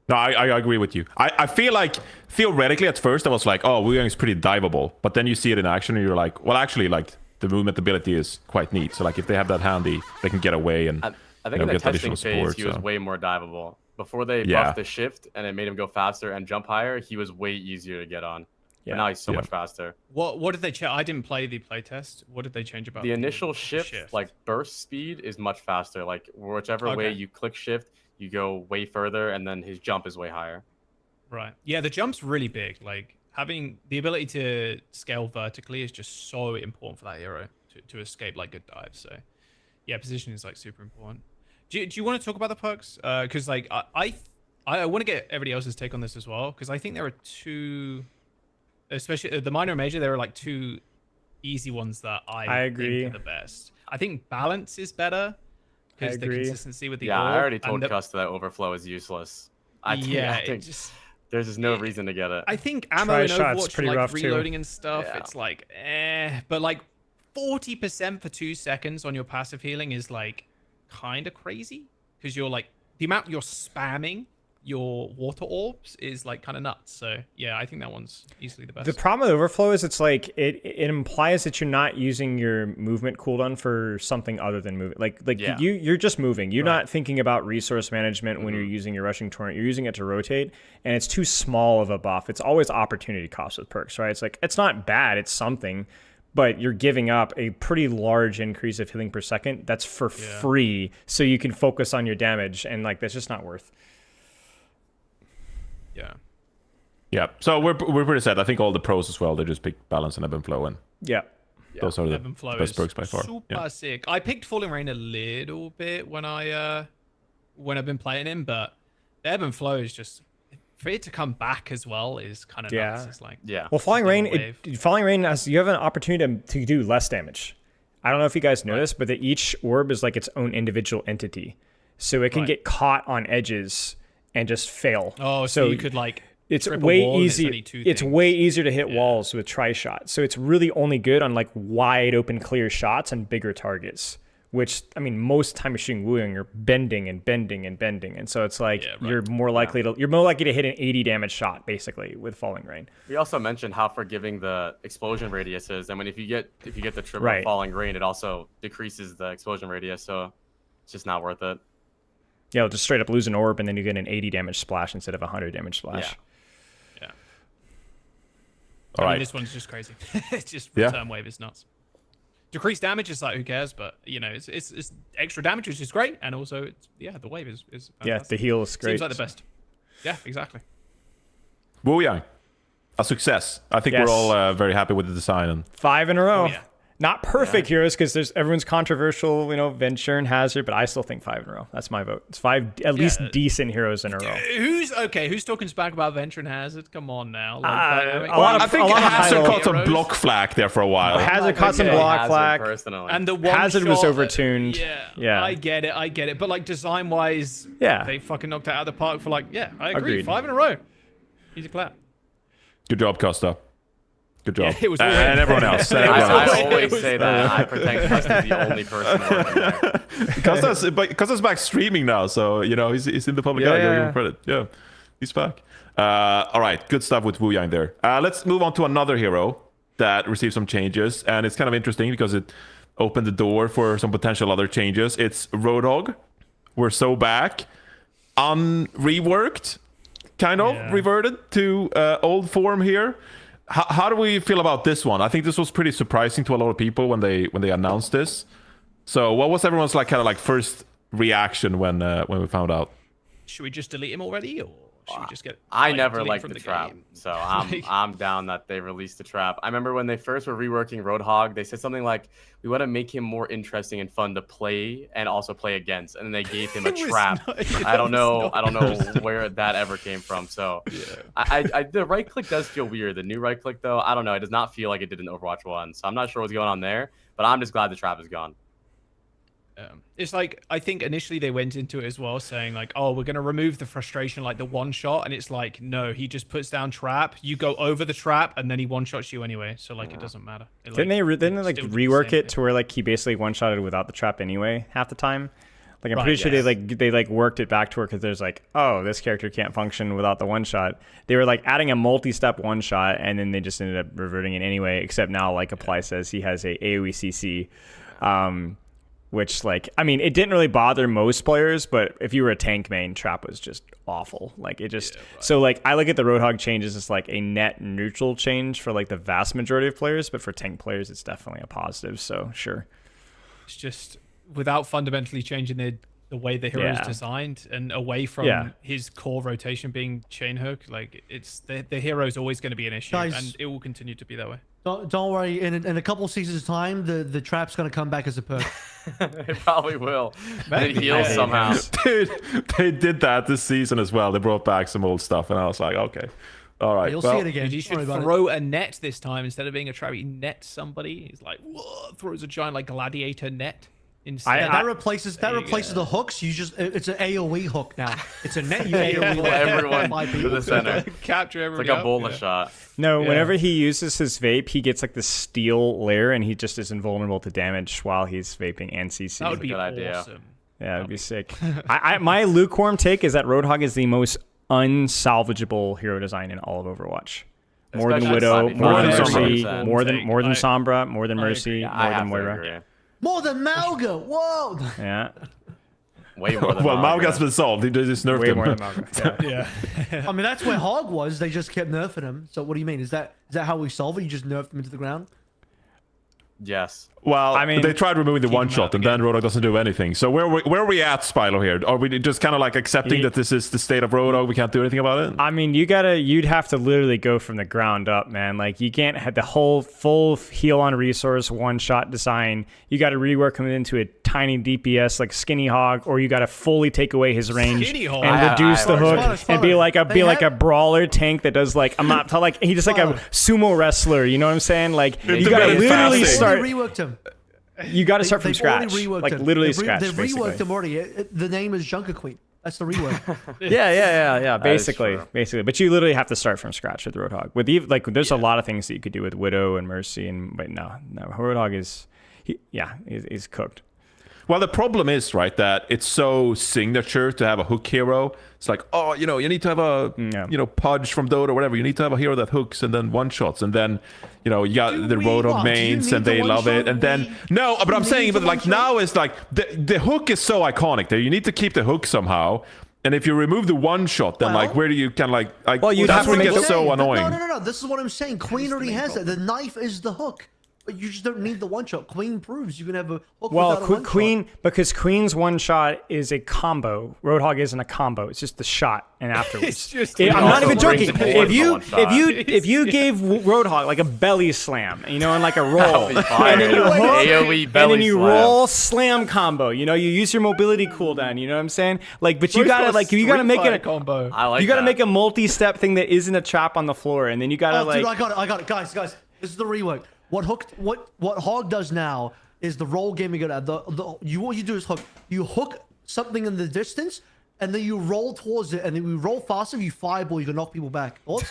No, I agree with you. I feel like theoretically at first I was like, oh, Wu Yang is pretty diveable, but then you see it in action and you're like, well, actually, like the movement ability is quite neat. So like if they have that handy, they can get away and I think in the testing phase he was way more diveable. Before they buffed the shift and it made him go faster and jump higher, he was way easier to get on. Yeah. But now he's so much faster. What did they change? I didn't play the playtest. What did they change about the initial shift? Like burst speed is much faster. Like whichever way you click shift, you go way further, and then his jump is way higher. Right. Yeah, the jump's really big. Like having the ability to scale vertically is just so important for that hero to escape like good dives. So yeah, position is like super important. Do you want to talk about the perks? Because like I want to get everybody else's take on this as well, because I think there are two, especially the minor and major, there are like two easy ones that I agree think are the best. I think balance is better. Because the consistency with the orb, I already told Custa that overflow is useless. I think there's just no reason to get it. I think ammo in Overwatch, like reloading and stuff, it's like, but like 40% for 2 seconds on your passive healing is like kind of crazy, because you're like the amount you're spamming your water orbs is like kind of nuts. So yeah, I think that one's easily the best. The problem with overflow is it's like it implies that you're not using your movement cooldown for something other than moving. Like you're just moving. You're not thinking about resource management when you're using your rushing torrent. You're using it to rotate, and it's too small of a buff. It's always opportunity cost with perks, right? It's like it's not bad. It's something. But you're giving up a pretty large increase of healing per second. That's for free, so you can focus on your damage, and like that's just not worth. Yeah. So we're pretty set. I think all the pros as well. They just pick balance and ebb and flow, and those are the best perks by far. Super sick. I picked Falling Rain a little bit when I've been playing him, but the ebb and flow is just, for it to come back as well is kind of nuts. It's like Well, Falling Rain has, you have an opportunity to do less damage. I don't know if you guys know this, but each orb is like its own individual entity, so it can get caught on edges and just fail. Oh, so you could like it's way easier. It's way easier to hit walls with tri-shot. So it's really only good on like wide open clear shots and bigger targets. Which I mean, most time you're shooting Wu Yang, you're bending and bending and bending, and so it's like you're more likely to hit an 80 damage shot basically with Falling Rain. We also mentioned how forgiving the explosion radius is, and if you get the triple Falling Rain, it also decreases the explosion radius, so it's just not worth it. Yeah, just straight up lose an orb, and then you get an 80 damage splash instead of a 100 damage splash. Yeah. All right. This one's just crazy. It's just return wave is nuts. Decreased damage is like, who cares? But you know, it's extra damage, which is great, and also it's the wave is fantastic. The heal is great. Seems like the best. Yeah, exactly. Wu Yang, a success. I think we're all very happy with the design. And 5 in a row. Not perfect heroes, because everyone's controversial, Venture and Hazard, but I still think 5 in a row. That's my vote. It's 5 at least decent heroes in a row. Who's talking back about Venture and Hazard? Come on now. I think Hazard caught some block flag there for a while. Hazard caught some block flag. Personally. And the Hazard was overtuned. Yeah. I get it. But like design wise, they fucking knocked it out of the park for like, I agree. Agreed. 5 in a row. Easy clap. Good job, Costa. Good job. Yeah, it was and everyone else. I always say that. I pretend Costa's the only person working there. Costa's back streaming now, so he's in the public eye. Give him credit. Yeah, he's back. All right, good stuff with Wu Yang there. Let's move on to another hero that received some changes, and it's kind of interesting because it opened the door for some potential other changes. It's Roadhog. We're so back, reworked, kind of reverted to old form here. How do we feel about this one? I think this was pretty surprising to a lot of people when they announced this. So what was everyone's first reaction when we found out? Should we just delete him already, or should we just get? I never liked the trap, so I'm down that they released the trap. I remember when they first were reworking Roadhog, they said something like, "We want to make him more interesting and fun to play, and also play against." And then they gave him a trap. I don't know where that ever came from. So the right click does feel weird. The new right click though, I don't know. It does not feel like it did in Overwatch 1. So I'm not sure what's going on there. But I'm just glad the trap is gone. It's like, I think initially they went into it as well saying like, oh, we're going to remove the frustration, like the one shot. And it's like, no, he just puts down trap. You go over the trap and then he one shots you anyway. So like, it doesn't matter. It, didn't they rework it to where like he basically one shotted without the trap anyway half the time? Like I'm pretty sure they worked it back to where because there's like, oh, this character can't function without the one shot. They were like adding a multi-step one shot and then they just ended up reverting it anyway. Except now like Apply says he has a AOE CC. Which, like, I mean, it didn't really bother most players, but if you were a tank main, trap was just awful. Like, it just... So, like, I look at the Roadhog changes as, like, a net neutral change for, like, the vast majority of players, but for tank players, it's definitely a positive, so, sure. It's just, without fundamentally changing the way the hero is designed and away from his core rotation being chain hook, like, it's... The hero is always going to be an issue, and it will continue to be that way. Don't worry. In a couple seasons' time, the trap's gonna come back as a perk. It probably will. It heals somehow. Dude, they did that this season as well. They brought back some old stuff, and I was like, okay, all right. You'll see it again. You should throw a net this time instead of being a trap. He nets somebody. He's like, whoa, throws a giant like gladiator net. That replaces the hooks. It's an AOE hook now. It's a net. You AOE everyone to the center. Capture everybody. It's like a bola shot. No, whenever he uses his vape, he gets like the steel layer, and he just is invulnerable to damage while he's vaping and CC. That would be a good idea. Awesome. Yeah, it'd be sick. My lukewarm take is that Roadhog is the most unsalvageable hero design in all of Overwatch. More than Widow, more than Mercy, more than Sombra, more than Mercy, more than Moira. More than Malga. Whoa. Yeah. Way more than Malga's been solved. He just nerfed him. Way more than Malga. Yeah. I mean, that's where Hog was. They just kept nerfing him. So what do you mean? Is that how we solve it? You just nerf him into the ground? Yes. Well, I mean, they tried removing the one shot, and then Roadhog doesn't do anything. So where are we at, Spilo, here? Are we just kind of like accepting that this is the state of Roadhog? We can't do anything about it? I mean, you'd have to literally go from the ground up, man. Like, you can't have the whole full heal on resource one shot design. You got to rework him into a tiny DPS like Skinny Hog, or you got to fully take away his range and reduce the hook and be like a brawler tank that does like he's just like a sumo wrestler. You know what I'm saying? Like, you got to literally start. Reworked him. You got to start from scratch, like literally scratch. They reworked him already. The name is Junker Queen. That's the rework. yeah. Basically. But you literally have to start from scratch with Roadhog. There's a lot of things that you could do with Widow and Mercy, but no, Roadhog is cooked. Well, the problem is, right, that it's so signature to have a hook hero. It's like, oh, you need to have a, Pudge from Dota or whatever. You need to have a hero that hooks and then one-shots. And then, you got the Roadhog mains and they love it. And then, but I'm saying, but like now it's like, the hook is so iconic there. You need to keep the hook somehow. And if you remove the one-shot, then where do you kind of like you'd that's have to where it make gets so annoying. No. This is what I'm saying. Queen already has that. The knife is the hook. But you just don't need the one shot. Queen proves you can have a hook without a one Queen shot. Because Queen's one shot is a combo. Roadhog isn't a combo. It's just the shot and afterwards. I'm not even joking. If you gave Roadhog like a belly slam, and like a roll, and then you hook, and then you roll slam combo. You use your mobility cooldown. You know what I'm saying? Like, but you gotta make it a combo. I like you gotta make a multi-step thing that isn't a trap on the floor, and then you gotta dude, I got it, guys. This is the rework. What Hog does now is the roll game you got what you do is hook. You hook something in the distance, and then you roll towards it, and then you roll faster. You fireball, you can knock people back. Thoughts?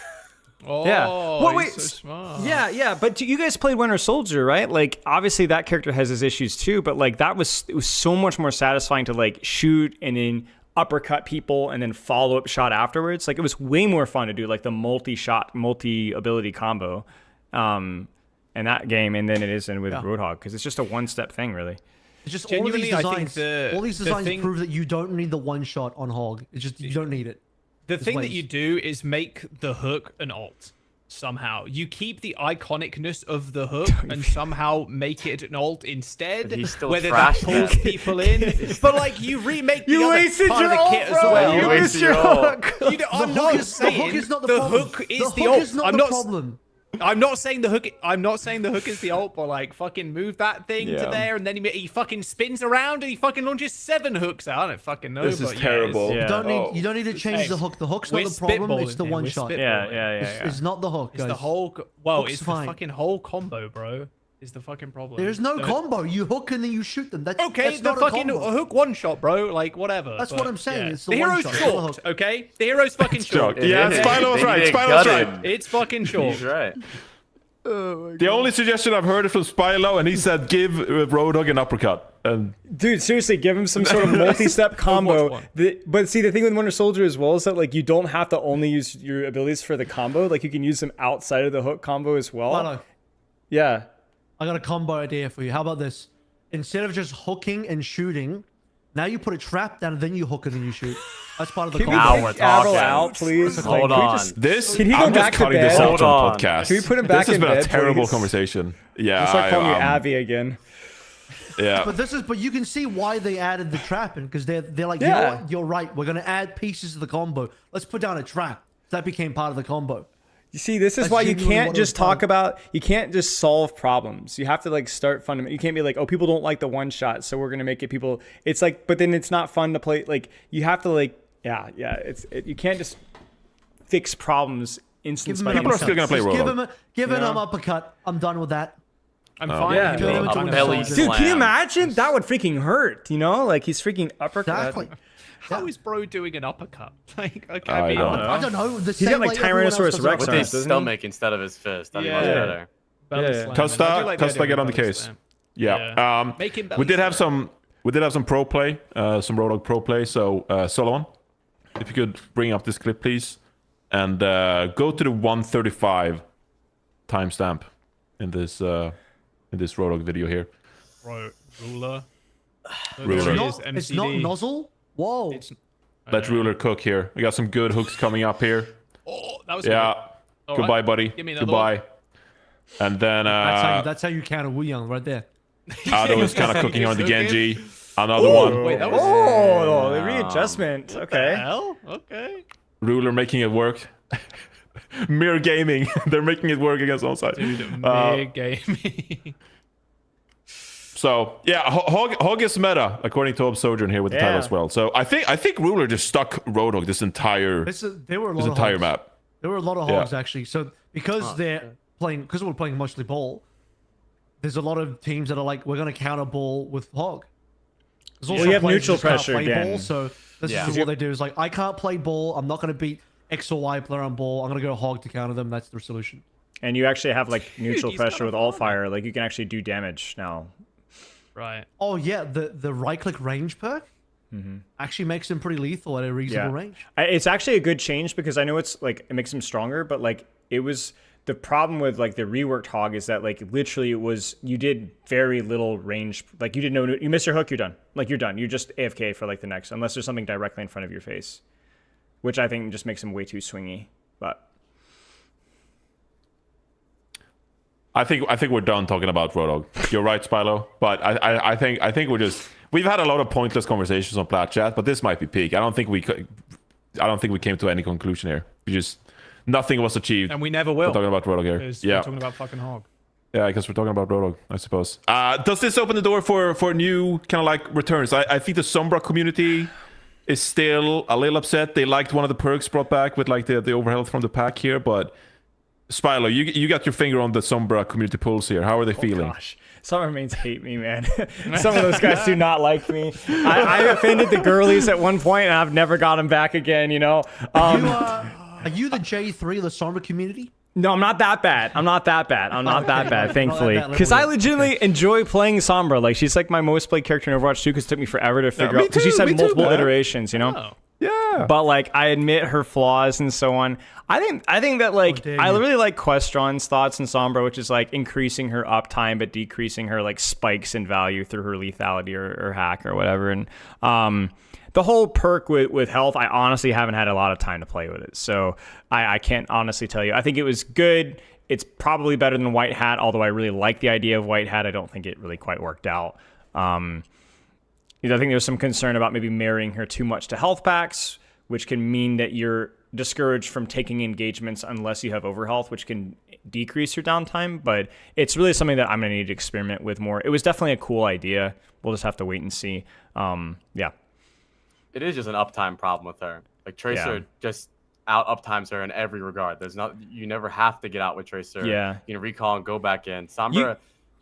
Wait, so smart. Yeah. But you guys played Winter Soldier, right? Like, obviously that character has his issues too, but like it was so much more satisfying to like shoot and then uppercut people and then follow up shot afterwards. Like, it was way more fun to do like the multi ability combo. In that game, and then it is with Roadhog, because it's just a one-step thing, really. It's just all these designs prove that you don't need the one shot on Hog. It's just you don't need it. The thing that you do is make the hook an alt somehow. You keep the iconicness of the hook and somehow make it an alt instead. Whether that pulls people in, but like you remake the other part of the kit as well. You wasted your hook. I'm not saying the hook is not the problem. hook is the the hook alt. is not the problem. I'm not saying the hook. I'm not saying the hook is the ult, but like fucking move that thing to there, and then he fucking spins around and he fucking launches 7 hooks out. I don't fucking know. This is terrible. You don't need to change the hook. The hook's not the problem. It's the one shot. Yeah. It's not the hook. It's the whole. Well, it's the fucking whole combo, bro. Is the fucking problem. There's no combo. You hook and then you shoot them. That's okay. That's The not fucking a combo. hook one shot, bro. Like whatever. That's what I'm saying. Yeah. It's the the one hero's shot, it's not a short. hook. Okay, the hero's fucking short. Yeah, Spilo was right. Spilo was right. It's fucking short. He's right. The only suggestion I've heard is from Spilo, and he said give Roadhog an uppercut. And Dude, seriously, give him some sort of multi-step combo. But see, the thing with Winter Soldier as well is that like you don't have to only use your abilities for the combo. Like you can use them outside of the hook combo as well. Spilo, Yeah. I got a combo idea for you. How about this? Instead of just hooking and shooting, now you put a trap down and then you hook and then you shoot. That's part of the Can we combo. take Adel out, please? Hold Like, on. Can he go I'm back just to cutting bed? this out Hold on on. the podcast. Can we put him back This has in been bed, a terrible please? conversation. Yeah, I'll start calling you I'm- Avi again. Yeah. But you can see why they added the trap in because they're like, you Yeah. know what? You're right. We're gonna add pieces to the combo. Let's put down a trap. That became part of the combo. You see, this is That's why you genuinely can't what it was just talk about. about, you can't just solve problems. You have to like start fundamental. You can't be like, oh, people don't like the one shot, so we're going to make it people. It's like, but then it's not fun to play. Like you have to like, yeah. You can't just fix problems instantly. People are still going to play Roadhog. Give him an uppercut. I'm done with that. I'm fine. Yeah. with Kill him it. into A a belly soldier. Dude, can you slam. imagine? That would freaking hurt, you know? Like he's freaking uppercut. Exactly. How is bro doing an uppercut? Like, okay, I don't know. I don't know. The He's same got, like, way everyone else Tyrannosaurus does Rex With arms, his doesn't he? stomach instead of his fist. That'd be much Yeah. better. belly Yeah. slam. I do Costa, like the Costa, idea get of on the belly case. slam. Yeah. Make him belly We did have slam. some pro play, some Roadhog pro play. So Solomon, if you could bring up this clip, please, and go to the 135 timestamp in this Roadhog video here. Bro, ruler. Ruler. It's not nozzle. Whoa. Let Ruler cook here. We got some good hooks coming up here. Oh, that was Yeah. All Goodbye, right. buddy. Give me another Goodbye. And then That's how you counter Wu Young right there. Ado is kind of cooking on the You're so Genji. Another one. Wait, that was Oh, the readjustment. the Okay. hell? Okay. Ruler making it work. Mirror gaming. They're making it work against onside. Dude, mid gaming. So yeah, Hog is meta according to Sojourn here with the title Yeah. as well. So I think Ruler just stuck Roadhog this entire There were a lot this of entire hogs. map. There were a lot of Yeah. hogs actually. So because we're playing mostly ball, there's a lot of teams that are like, we're gonna counter ball with hog. There's Well, also you have players who neutral just can't pressure play again. Ball, so this Yeah. is what they do. Is like, I can't play ball. I'm not gonna beat X or Y player on ball. I'm gonna go hog to counter them. That's the solution. And you actually have like neutral he's got pressure a with alt farm. fire. Like you can actually do damage now. Right. Oh yeah, the right click range perk actually makes him pretty lethal at a reasonable range. It's actually a good change because I know it's like it makes him stronger, but like it was the problem with like the reworked hog is that like literally it was you did very little range. Like you didn't know you miss your hook, you're done. Like you're done. You're just AFK for like the next unless there's something directly in front of your face, which I think just makes him way too swingy. But I think we're done talking about Roadhog. You're right, Spilo. But I think we've had a lot of pointless conversations on Plat Chat, but this might be peak. I don't think we came to any conclusion here. Nothing was achieved. And we never will. We're talking about Roadhog here. Because Yeah. we're talking about fucking hog. Yeah, because we're talking about Roadhog, I suppose. Does this open the door for new kind of like returns? I think the Sombra community is still a little upset. They liked one of the perks brought back with like the overhealth from the pack here, but Spilo, you got your finger on the Sombra community pulse here. How are they feeling? gosh, some remains hate me, man. Some of those guys do not like me. I offended the girlies at one point, and I've never got them back again. You know. Are you the J3 of the Sombra community? No, I'm not that bad. I'm not that bad, thankfully. that level Because I yet. legitimately enjoy playing Sombra. Like, she's like my most played character in Overwatch 2 because it took me forever to figure me out. Because she's too, had me too, multiple man. iterations, you know? Oh. Yeah. But, like, I admit her flaws and so on. I think that, like, dare I you. really like Questron's thoughts in Sombra, which is, like, increasing her uptime but decreasing her, like, spikes in value through her lethality or hack or whatever. And, the whole perk with health, I honestly haven't had a lot of time to play with it. So I can't honestly tell you. I think it was good. It's probably better than White Hat, although I really like the idea of White Hat. I don't think it really quite worked out. I think there's some concern about maybe marrying her too much to health packs, which can mean that you're discouraged from taking engagements unless you have overhealth, which can decrease your downtime. But it's really something that I'm going to need to experiment with more. It was definitely a cool idea. We'll just have to wait and see. Yeah. It is just an uptime problem with her. Like Tracer just out uptimes her in every regard. You never have to get out with Tracer. Yeah. You know, recall and go back in. Sombra,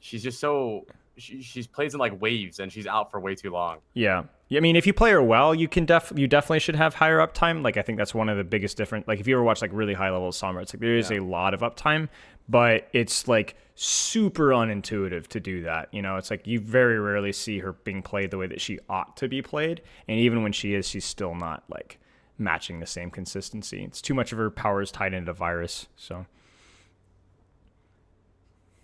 she's just so she's plays in like waves and she's out for way too long. Yeah. I mean, if you play her well, you definitely should have higher uptime. Like, I think that's one of the biggest difference. Like, if you ever watch like really high level Sombra, it's like there is a lot of uptime, but it's like super unintuitive to do that. You know, it's like you very rarely see her being played the way that she ought to be played, and even when she is, she's still not like matching the same consistency. It's too much of her power is tied into virus. So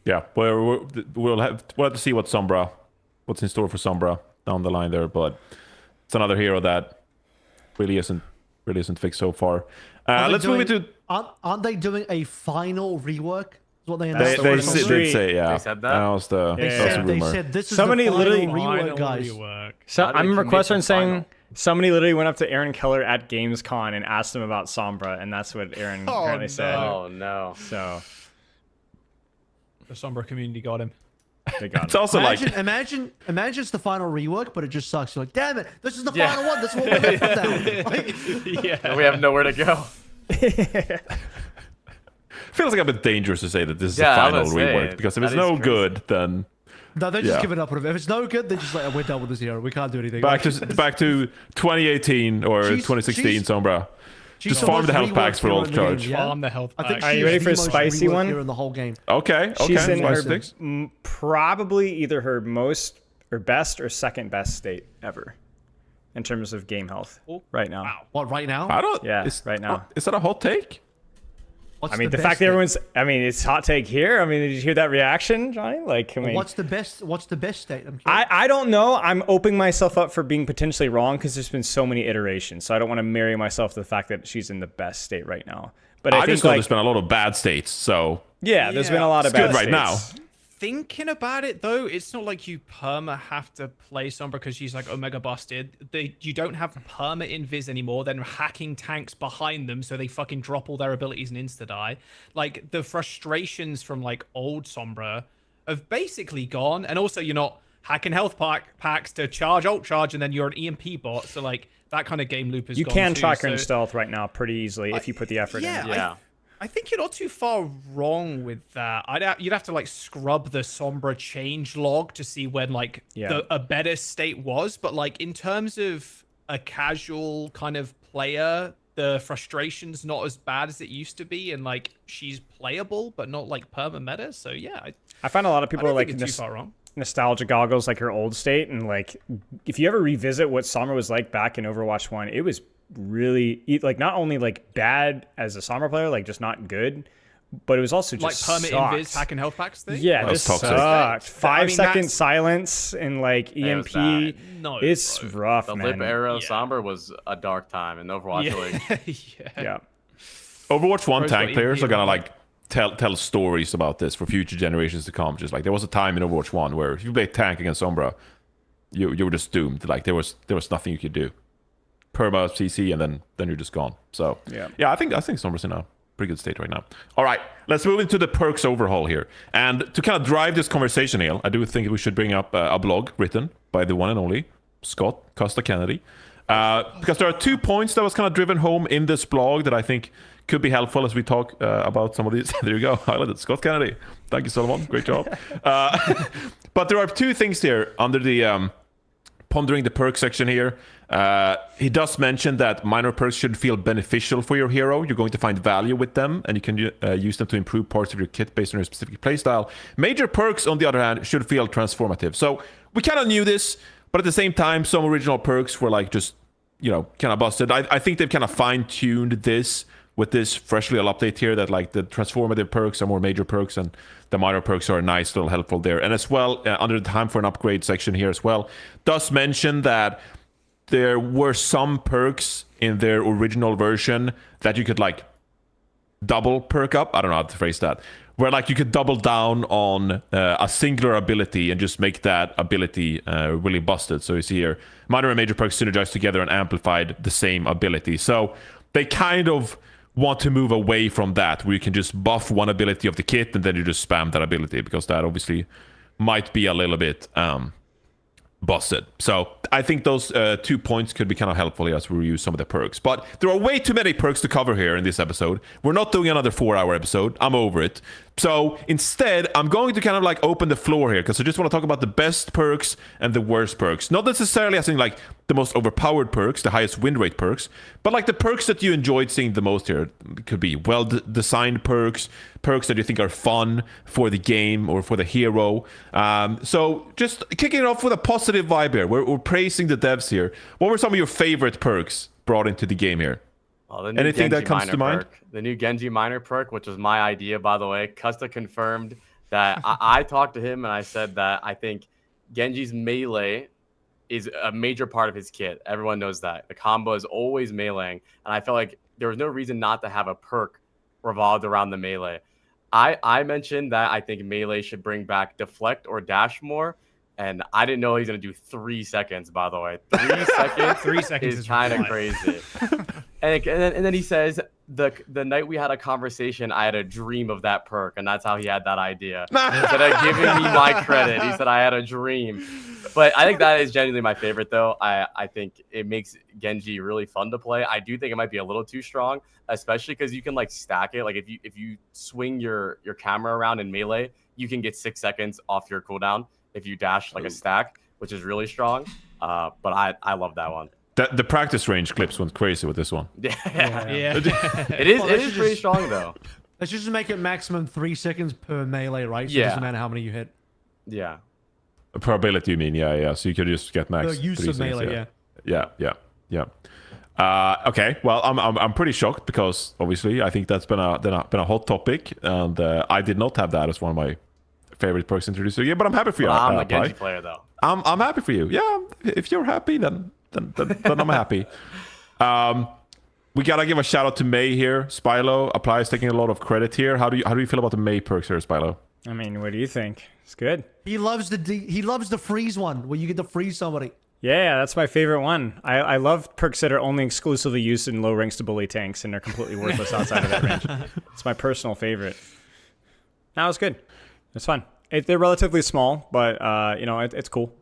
yeah, we'll have to see what's in store for Sombra down the line there, but it's another hero that really isn't fixed so far. Let's move into. Aren't they doing a final rework? Is what they announced. They did say, yeah. They said that. That was the rumor. They said this is somebody the final literally rework, guys. So How I do they remember commit to Questorn saying final? somebody literally went up to Aaron Keller at Gamescom and asked him about Sombra, and that's what Aaron apparently said. Oh no. So The Sombra community got him. they got It's him. also Imagine it's the final rework, but it just sucks. You're like, damn it, this is the final one. This is what we're here for now. Like, Yeah. We have nowhere to go. feels like a bit dangerous to say that this is the Yeah, I final was saying, rework, because if that it's is no crazy. good, then no, they're just Yeah. giving up on it. If it's no good, they're just like, we're done with this hero. We can't do anything. back to 2018 or She's- 2016 Sombra. She's Just the farm most the health reworked packs for hero old in the game, charge. yeah? Farm the health I think packs. Are you she's ready the for a most spicy reworked one? hero in the whole game. Okay. She's in Spicy her sticks. probably either her most or best or second best state ever in terms of game health right now. Wow. What, right now? I don't. Yeah, right now. Is that a hot take? What's I mean, the best fact that everyone's, I mean, it's hot take here. I mean, did you hear that reaction, Johnny? Like, I mean, What's the best state? I'm curious. I don't know. I'm opening myself up for being potentially wrong because there's been so many iterations. So I don't want to marry myself to the fact that she's in the best state right now. But I think just know like, there's been a lot of bad states, so yeah, there's been a lot of it's good bad right now. states. Thinking about it though, it's not like you perma have to play Sombra because she's like Omega busted. You don't have perma invis anymore, then hacking tanks behind them so they fucking drop all their abilities and insta die. Like the frustrations from like old Sombra have basically gone, and also you're not hacking health packs to charge ult charge and then you're an EMP bot, so like that kind of game loop is You gone can too, track her so... in stealth right now pretty easily if you put the effort in. Yeah. I think you're not too far wrong with that. You'd have to like scrub the Sombra change log to see when like a better state was. But like in terms of a casual kind of player, the frustration's not as bad as it used to be, and like she's playable but not like perma meta. So yeah, I find a lot of people are like too far wrong. nostalgia goggles, like her old state, and like if you ever revisit what Sombra was like back in Overwatch 1, it was really like not only like bad as a Sombra player, like just not good, but it was also just like perma invis hack and health packs thing. Yeah, this sucked. 5-second that's... silence and like EMP. No, it's bro. rough, The man. lip era of Sombra was a dark time in Overwatch League. Yeah. Overwatch 1 Pros tank got players EP are gonna right? like tell stories about this for future generations to come. Just like there was a time in Overwatch 1 where if you played tank against Sombra, you were just doomed. Like there was nothing you could do. Perma CC and then you're just gone. So yeah, I think Sombra's in a pretty good state right now. All right, let's move into the perks overhaul here. And to kind of drive this conversation here, I do think we should bring up a blog written by the one and only Scott Costa Kennedy. Because there are 2 points that was kind of driven home in this blog that I think could be helpful as we talk about some of these. There you go, highlighted Scott Kennedy. Thank you, Solomon. Great job. But there are 2 things here under the pondering the perk section here. He does mention that minor perks should feel beneficial for your hero. You're going to find value with them, and you can use them to improve parts of your kit based on your specific playstyle. Major perks, on the other hand, should feel transformative. So we kind of knew this, but at the same time, some original perks were like just, kind of busted. I think they've kind of fine-tuned this with this fresh little update here, that like the transformative perks are more major perks and the minor perks are nice, little helpful there. And as well, under the time for an upgrade section here as well, does mention that there were some perks in their original version that you could like double perk up. I don't know how to phrase that. Where like you could double down on a singular ability and just make that ability really busted. So you see here, minor and major perks synergized together and amplified the same ability. So they kind of want to move away from that, where you can just buff one ability of the kit and then you just spam that ability, because that obviously might be a little bit busted. So I think those 2 points could be kind of helpful here as we review some of the perks. But there are way too many perks to cover here in this episode. We're not doing another 4-hour episode. I'm over it. So instead, I'm going to kind of like open the floor here because I just want to talk about the best perks and the worst perks. Not necessarily as in like the most overpowered perks, the highest win rate perks, but like the perks that you enjoyed seeing the most here. It could be well-designed perks, perks that you think are fun for the game or for the hero. So just kicking it off with a positive vibe here. We're praising the devs here. What were some of your favorite perks brought into the game here? Well, the new Anything Genji that comes to mind? perk, the new Genji Miner perk, which was my idea, by the way. Custa confirmed that I talked to him and I said that I think Genji's melee is a major part of his kit. Everyone knows that. The combo is always meleeing, and I felt like there was no reason not to have a perk revolved around the melee. I mentioned that I think melee should bring back deflect or dash more, and I didn't know he's going to do 3 seconds, by the way. 3 seconds, 3 seconds is kind of crazy. And then he says, the night we had a conversation, I had a dream of that perk, and that's how he had that idea. Instead of giving me my credit, he said I had a dream. But I think that is genuinely my favorite, though. I think it makes Genji really fun to play. I do think it might be a little too strong, especially because you can like stack it. Like if you swing your camera around in melee, you can get 6 seconds off your cooldown if you dash like a stack, which is really strong. But I love that one. The practice range clips went crazy with this one. Yeah. It is pretty strong though. Let's just make it maximum 3 seconds per melee, right? So Yeah. it doesn't matter how many you hit. Yeah. A probability, you mean? Yeah. So you could just get max. The use 3 of seconds, melee, yeah. Okay. Well, I'm pretty shocked because obviously I think that's been a hot topic, and I did not have that as one of my favorite perks introduced to the game. But I'm happy for you. I'm a Pi. Genji player though. I'm happy for you. Yeah. If you're happy, then I'm happy. We gotta give a shout out to May here. Spylo applies taking a lot of credit here. How do you feel about the May perks here, Spylo? I mean, what do you think? It's good. He loves the freeze one where you get to freeze somebody. Yeah, that's my favorite one. I love perks that are only exclusively used in low ranks to bully tanks and they're completely worthless outside of that range. It's my personal favorite. That was good. It's fun. They're relatively small, but it's cool.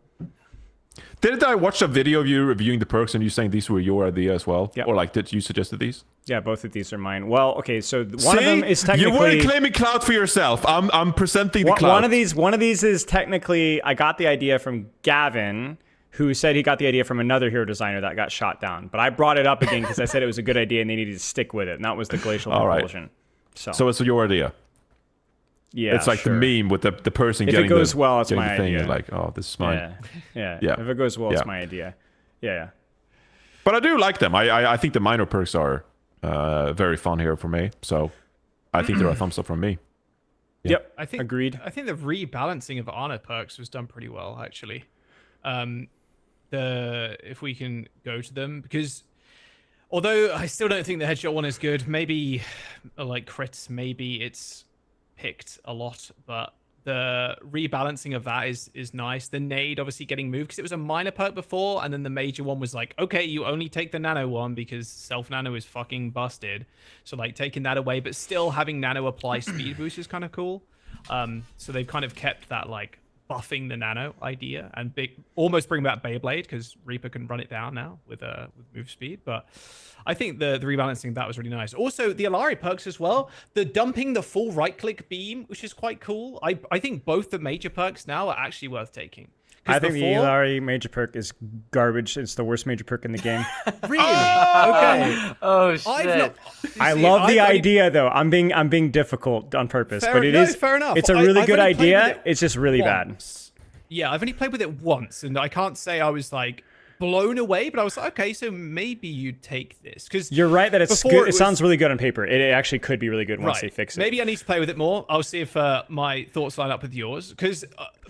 Didn't I watch a video of you reviewing the perks and you saying these were your idea as well? Yeah. Or like that you suggested these? Yeah, both of these are mine. Well, okay, so one of them is technically... You weren't claiming clout for yourself. I'm presenting the clout. One of these is technically... I got the idea from Gavin, who said he got the idea from another hero designer that got shot down. But I brought it up again because I said it was a good idea and they needed to stick with it. And that was the glacial propulsion. So it's your idea? Yeah, it's like the meme with the person if getting it goes the, well, it's getting my the thing idea. and like, oh, this is mine. Yeah. If it goes well, it's my idea. Yeah. But I do like them. I think the minor perks are very fun here for me. So I think they're a thumbs up from me. Yeah. Yep. Agreed. I think the rebalancing of honor perks was done pretty well, actually. If we can go to them, because although I still don't think the headshot one is good, maybe like crits, maybe it's picked a lot, but the rebalancing of that is nice. The nade obviously getting moved because it was a minor perk before, and then the major one was like, okay, you only take the nano one because self nano is fucking busted. So like taking that away, but still having nano apply speed boost is kind of cool. So they've kind of kept that like buffing the nano idea and almost bring back Beyblade because Reaper can run it down now with move speed. But I think the rebalancing of that was really nice. Also, the Alari perks as well. The dumping the full right-click beam, which is quite cool. I think both the major perks now are actually worth taking. I think the Alari major perk is garbage. It's the worst major perk in the game. Really? Okay. Oh shit. I love the idea though. I'm being difficult on purpose, but it is fair enough. It's a really good idea. It's just really bad. Yeah, I've only played with it once, and I can't say I was like blown away, but I was like, okay, so maybe you take this because you're right that it's good. It sounds really good on paper. It actually could be really good once they fix it. Maybe I need to play with it more. I'll see if my thoughts line up with yours. Because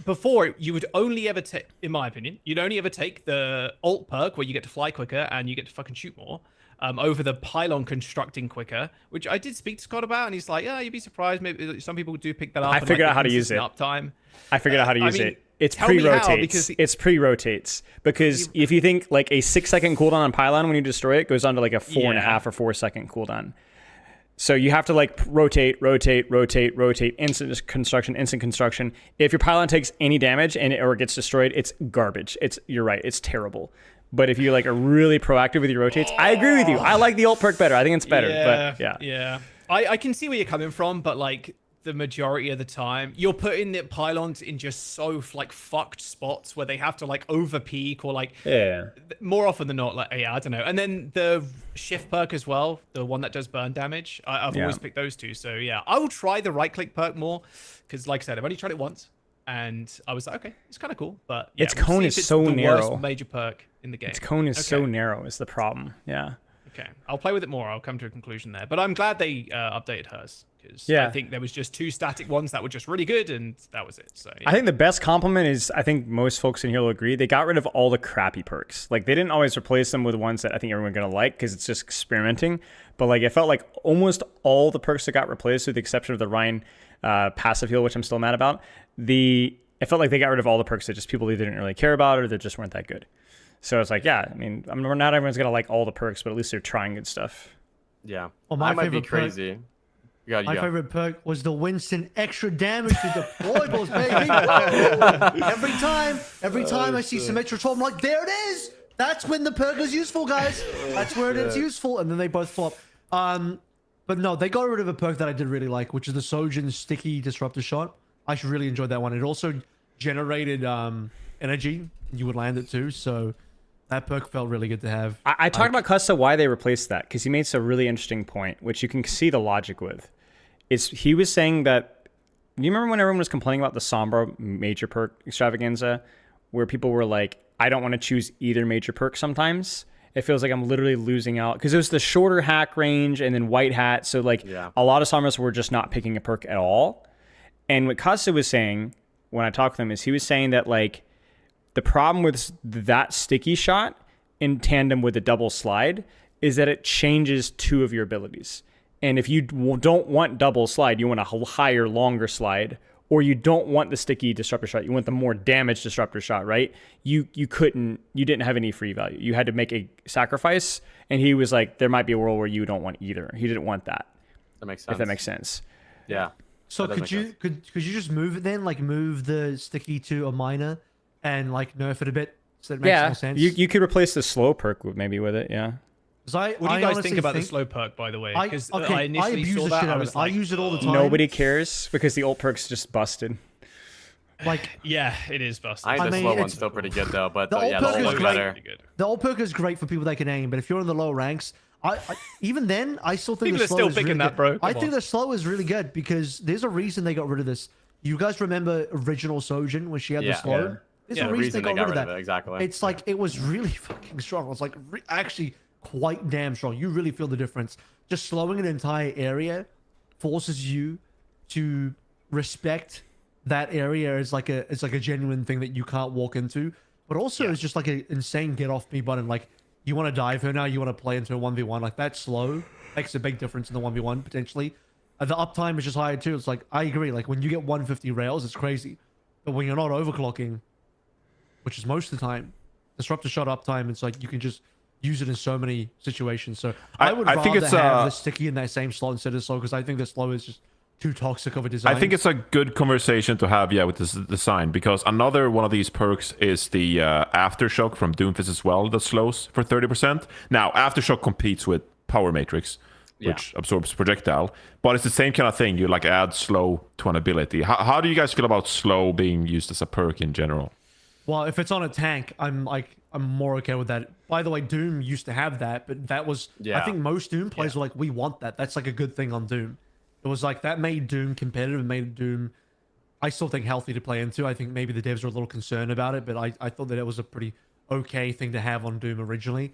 before you would only ever take, in my opinion, you'd only ever take the alt perk where you get to fly quicker and you get to fucking shoot more. Over the pylon constructing quicker, which I did speak to Scott about, and he's like, "Yeah, you'd be surprised. Maybe some people do pick that up." I figured out how to use it. Uptime. I figured out how to use it. It's pre-rotates. It's pre-rotates because if you think like a 6 second cooldown on pylon when you destroy it goes on to like a 4.5 or 4 second cooldown. So you have to like rotate, instant construction. If your pylon takes any damage or gets destroyed, it's garbage. You're right, it's terrible. But if you like are really proactive with your rotates, I agree with you. I like the ult perk better. I think it's better. But Yeah. I can see where you're coming from, but like the majority of the time, you're putting the pylons in just so like fucked spots where they have to like over peak or like more often than not, like I don't know. And then the shift perk as well, the one that does burn damage. I've always picked those two. So yeah, I will try the right click perk more because, like I said, I've only tried it once, and I was like, okay, it's kind of cool. But yeah, its cone is so narrow. Worst major perk in the game. Its cone is so narrow. Is the problem? Yeah. Okay, I'll play with it more. I'll come to a conclusion there. But I'm glad they updated hers because I think there was just 2 static ones that were just really good, and that was it. So I think the best compliment is, I think most folks in here will agree, they got rid of all the crappy perks. Like they didn't always replace them with ones that I think everyone's gonna like because it's just experimenting. But like it felt like almost all the perks that got replaced, with the exception of the Rhine passive heal, which I'm still mad about. It felt like they got rid of all the perks that just people either didn't really care about or that just weren't that good. So it's like, yeah, I mean, not everyone's gonna like all the perks, but at least they're trying good stuff. Yeah. Well, my I might be favorite perk- crazy. My favorite perk was the Winston extra damage to deployables, baby. Woo! Every time I see some extra 12, I'm like, there it is. That's when the perk is useful, guys. That's where it's useful. And then they both flop. But no, they got rid of a perk that I did really like, which is the Sojin sticky disruptor shot. I really enjoyed that one. It also generated energy. You would land it too, so that perk felt really good to have. I talked about Custa why they replaced that, because he made a really interesting point, which you can see the logic with. He was saying that, do you remember when everyone was complaining about the Sombra major perk extravaganza, where people were like, I don't want to choose either major perk sometimes? It feels like I'm literally losing out, because it was the shorter hack range and then white hat, so like a lot of Sombras were just not picking a perk at all. And what Custa was saying when I talked to him is he was saying that like the problem with that sticky shot in tandem with the double slide is that it changes 2 of your abilities. And if you don't want double slide, you want a higher, longer slide, or you don't want the sticky disruptor shot, you want the more damage disruptor shot, right? You didn't have any free value. You had to make a sacrifice. And he was like, there might be a world where you don't want either. He didn't want that. That makes sense. If that makes sense. Yeah. So could you just move it then? Like move the sticky to a minor and like nerf it a bit so that makes more sense? You could replace the slow perk with it, yeah. What do you guys think about the slow perk, by the way? Because I initially abuse saw the that, shit out I of was it. like, I use it all the time. Nobody cares because the ult perk's just busted. Like, yeah, it is busted. I think the slow one's still pretty good though, but the ult perk is better. The ult perk is great for people that can aim, but if you're in the low ranks, even then, I still think people the are slow still is picking really that, good. bro. I think the slow is really good because there's a reason they got rid of this. You guys remember original Sojin when she had the slow? Yeah. There's a reason they got rid of that. Exactly. It's like it was really fucking strong. It was like actually quite damn strong. You really feel the difference. Just slowing an entire area forces you to respect that area as like a genuine thing that you can't walk into. But also it's just like an insane get off me button. Like you want to dive her now, you want to play into a 1v1. Like that slow makes a big difference in the 1v1 potentially. The uptime is just higher too. It's like I agree. Like when you get 150 rails, it's crazy. But when you're not overclocking, which is most of the time, disruptor shot uptime, it's like you can just use it in so many situations. So I would rather have the sticky in that same slot instead of slow, because I think the slow is just too toxic of a design. I think it's a good conversation to have, with this design, because another one of these perks is the Aftershock from Doomfist as well, that slows for 30%. Now, Aftershock competes with Power Matrix, which absorbs projectile, but it's the same kind of thing. You like add slow to an ability. How do you guys feel about slow being used as a perk in general? Well, if it's on a tank, I'm more okay with that. By the way, Doom used to have that, but that was I think most Doom players were like, we want that. That's like a good thing on Doom. It was like that made Doom competitive and made Doom, I still think, healthy to play into. I think maybe the devs were a little concerned about it, but I thought that it was a pretty okay thing to have on Doom originally.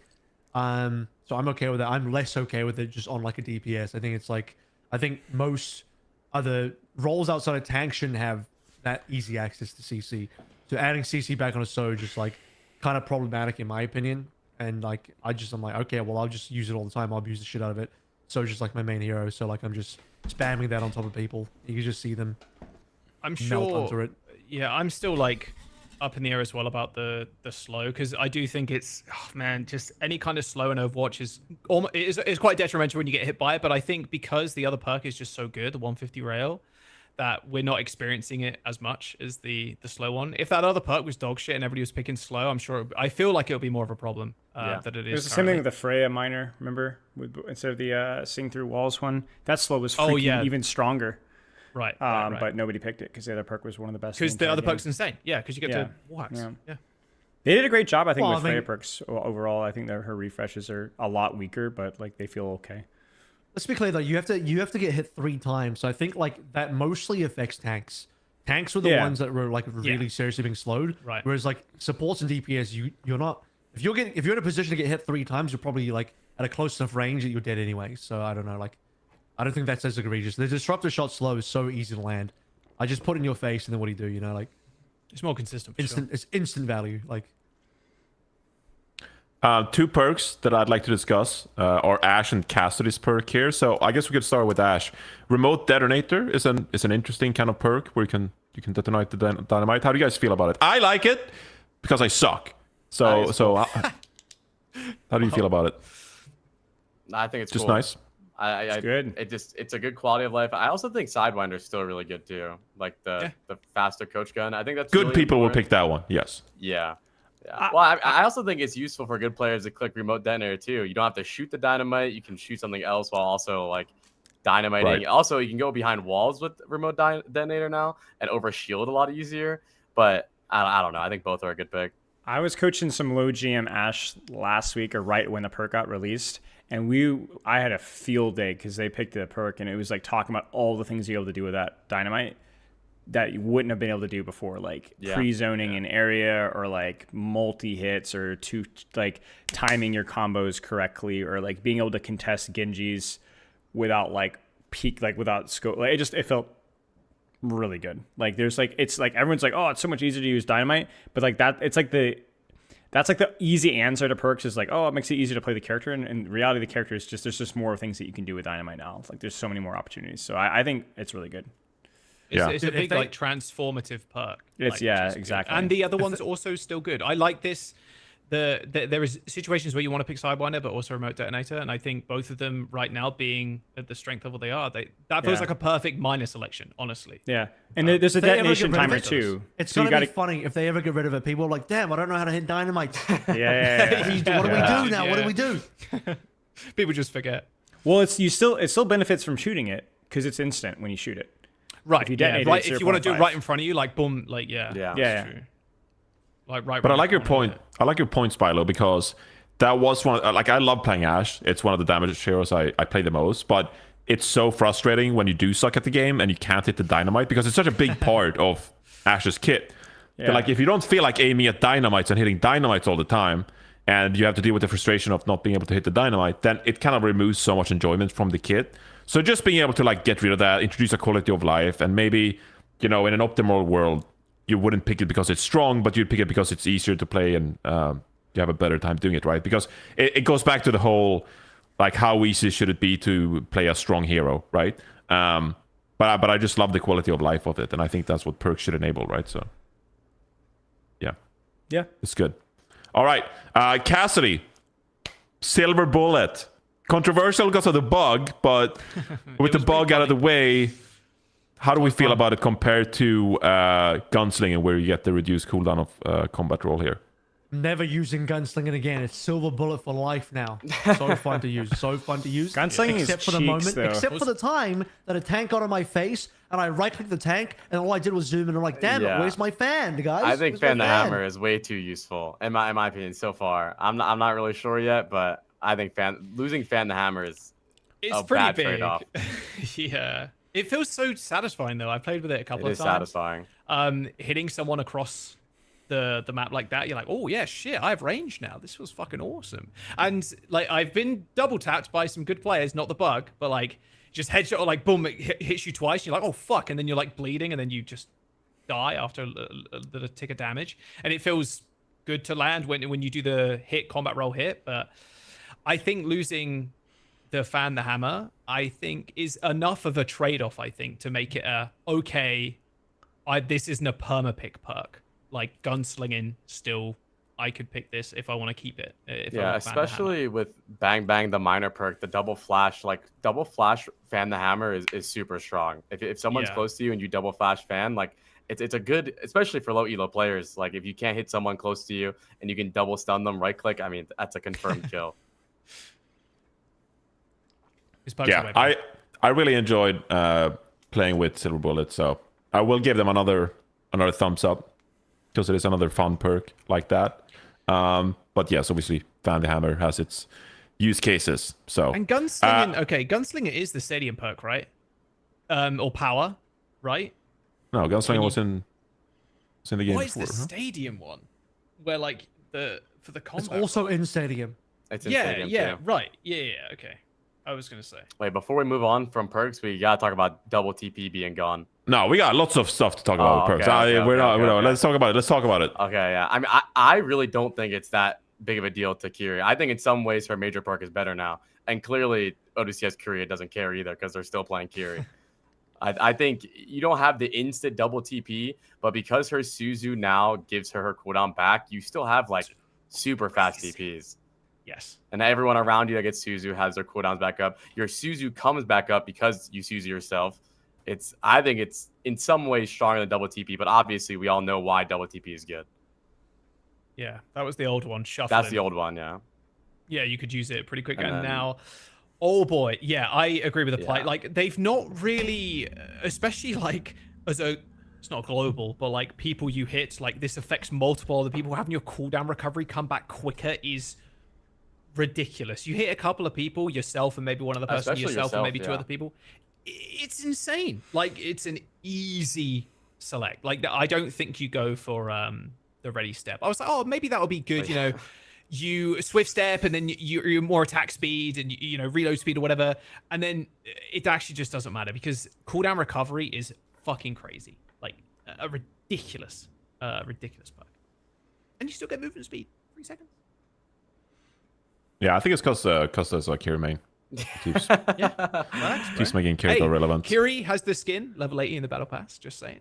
So I'm okay with that. I'm less okay with it just on like a DPS. I think it's like, I think most other roles outside of tank shouldn't have that easy access to CC. So adding CC back on a Soj is like kind of problematic in my opinion. And like, I'm like, okay, well, I'll just use it all the time. I'll abuse the shit out of it. Soj is like my main hero. So like, I'm just spamming that on top of people. You can just see them. I'm melt sure. onto it. Yeah, I'm still like up in the air as well about the slow, because I do think it's just any kind of slow in Overwatch is quite detrimental when you get hit by it. But I think because the other perk is just so good, the 150 rail, that we're not experiencing it as much as the slow one. If that other perk was dog shit and everybody was picking slow, I'm sure I feel like it'll be more of a problem than it is. It was the same thing with the Freya miner. Remember, instead of the seeing through walls one, that slow was freaking even stronger. Right, But nobody picked it because the other perk was one of the best. Because the other perk's insane. Yeah, because you get to wax. Yeah. They did a great job, I think, with Freya perks overall. I think that her refreshes are a lot weaker, but like they feel okay. Let's be clear though. You have to get hit 3 times. So I think like that mostly affects tanks. Tanks were the ones that were like really seriously being slowed. Right. Whereas like supports and DPS, you're not. If you're in a position to get hit 3 times, you're probably like at a close enough range that you're dead anyway. So I don't know. Like, I don't think that's as egregious. The disruptor shot slow is so easy to land. I just put it in your face and then what do you do? You know, like it's more consistent. It's instant value. Like. 2 perks that I'd like to discuss are Ash and Cassidy's perk here. So I guess we could start with Ash. Remote Detonator is an interesting kind of perk where you can detonate the dynamite. How do you guys feel about it? I like it because I suck. So how do you feel about it? I think it's just cool. Nice. It's good. It's a good quality of life. I also think Sidewinder is still really good too. Like the faster coach gun. I think that's good. Really people important. will pick that one. Yes. Yeah. Well, I also think it's useful for good players to click remote detonator too. You don't have to shoot the dynamite. You can shoot something else while also like dynamiting. Right. Also, you can go behind walls with remote detonator now and over shield a lot easier. But I don't know. I think both are a good pick. I was coaching some low GM Ash last week, or right when the perk got released, and I had a field day because they picked the perk, and it was like talking about all the things you're able to do with that dynamite that you wouldn't have been able to do before, like pre-zoning an area, or like multi-hits, or like timing your combos correctly, or like being able to contest Genjis without like without scope. Like it felt really good. Like there's like, it's like everyone's like, oh, it's so much easier to use dynamite, but like that, it's like that's like the easy answer to perks is like, oh, it makes it easier to play the character. And in reality, the character is there's just more things that you can do with dynamite now. It's like there's so many more opportunities. So I think it's really good. It's a big like transformative perk. It's exactly. And the other one's also still good. I like this. There is situations where you want to pick Sidewinder, but also remote detonator, and I think both of them right now, being at the strength level they are, that feels like a perfect minor selection, honestly. Yeah, and there's a detonation timer too. It's gonna be funny if they ever get rid of it. People are like, "Damn, I don't know how to hit dynamite." Yeah. What do we do now? What do we do? People just forget. Well, it still benefits from shooting it because it's instant when you shoot it. Right. If you detonate it, if you want to do it right in front of you, like boom, like yeah. True. Like right. But I like your point. I like your point, Spilo, because that was one. Like I love playing Ash. It's one of the damage heroes I play the most. But it's so frustrating when you do suck at the game and you can't hit the dynamite because it's such a big part of Ash's kit. Yeah. Like if you don't feel like aiming at dynamites and hitting dynamites all the time, and you have to deal with the frustration of not being able to hit the dynamite, then it kind of removes so much enjoyment from the kit. So just being able to like get rid of that, introduce a quality of life, and maybe, in an optimal world, you wouldn't pick it because it's strong, but you'd pick it because it's easier to play and you have a better time doing it, right? Because it goes back to the whole, like, how easy should it be to play a strong hero, right? But I just love the quality of life of it, and I think that's what Perk should enable, right? So, yeah, it's good. All right, Cassidy, Silver Bullet. Controversial because of the bug, but with the bug out of the way, how do we feel about it compared to Gunslinging, where you get the reduced cooldown of combat roll here? Never using Gunslinging again. It's Silver Bullet for life now. So fun to use. So fun to use. Gunslinging except is for the cheeks, moment, though. except for the time that a tank got on my face and I right-clicked the tank and all I did was zoom and I'm like, damn it, where's my fan, guys? I think Where's Fan my the Hammer is way too useful in my opinion so far. I'm not really sure yet, but I think losing Fan the Hammer is it's a pretty bad big. trade-off. Yeah. It feels so satisfying though. I played with it a couple of times. It is satisfying. Hitting someone across the map like that, you're like, oh yeah, shit, I have range now. This was fucking awesome. And like I've been double tapped by some good players, not the bug, but like just headshot or like boom, it hits you twice. And you're like, oh fuck, and then you're like bleeding, and then you just die after the tick of damage. And it feels good to land when you do the combat roll hit. But I think losing the Fan the Hammer, I think, is enough of a trade-off, I think, to make it this isn't a perma-pick perk. like gunslinging still. I could pick this if I want to keep it. If I Yeah, want to fan the hammer. especially with Bang Bang, the minor perk, the double flash, fan the hammer is super strong. If someone's Yeah. close to you and you double flash fan, like it's a good, especially for low elo players. Like if you can't hit someone close to you and you can double stun them, right click, I mean that's a confirmed kill. Yeah, I really enjoyed playing with Silver Bullet, so I will give them another thumbs up because it is another fun perk like that. But yes, obviously, Fan the Hammer has its use cases. So And gunslinging, Gunslinger is the stadium perk, right? Or power, right? No, Gunslinger was in the game What is before. the stadium one? Where like for the combat? It's also in Stadium. It's in yeah, Stadium, yeah, too. right, yeah, okay. I was gonna say. Wait, before we move on from perks, we gotta talk about double TP being gone. No, we got lots of stuff to talk about with perks. Okay, We're not. okay. Let's talk about it. Let's talk about it. Okay, yeah. I mean, I really don't think it's that big of a deal to Kiri. I think in some ways her major perk is better now. And clearly, ODCS Korea doesn't care either because they're still playing Kiri. I think you don't have the instant double TP, but because her Suzu now gives her cooldown back, you still have like super fast TPs. Yes. And everyone around you that gets Suzu has their cooldowns back up. Your Suzu comes back up because you Suzu yourself. I think it's in some ways stronger than double TP, but obviously we all know why double TP is good. Yeah, that was the old one. Shuffling. That's the old one, yeah. Yeah, you could use it pretty quick. And And then- now, oh boy, yeah, I agree with the play. Yeah. Like they've not really, especially like as a, it's not global, but like people you hit, like this affects multiple other people. Having your cooldown recovery come back quicker is ridiculous. You hit a couple of people, yourself and maybe one other person, Especially yourself and yourself, maybe two yeah. other people. It's insane. Like it's an easy select. Like I don't think you go for the ready step. I was like, oh, maybe that would be good. You know, you swift step and then you're more attack speed and you know reload speed or whatever, and then it actually just doesn't matter because cooldown recovery is fucking crazy. Like a ridiculous perk, and you still get movement speed 3 seconds. Yeah, I think it's because there's a Kiri main. Keeps keeps making Kiriko Hey, relevant. Kiri has the skin, level 80 in the battle pass. Just saying.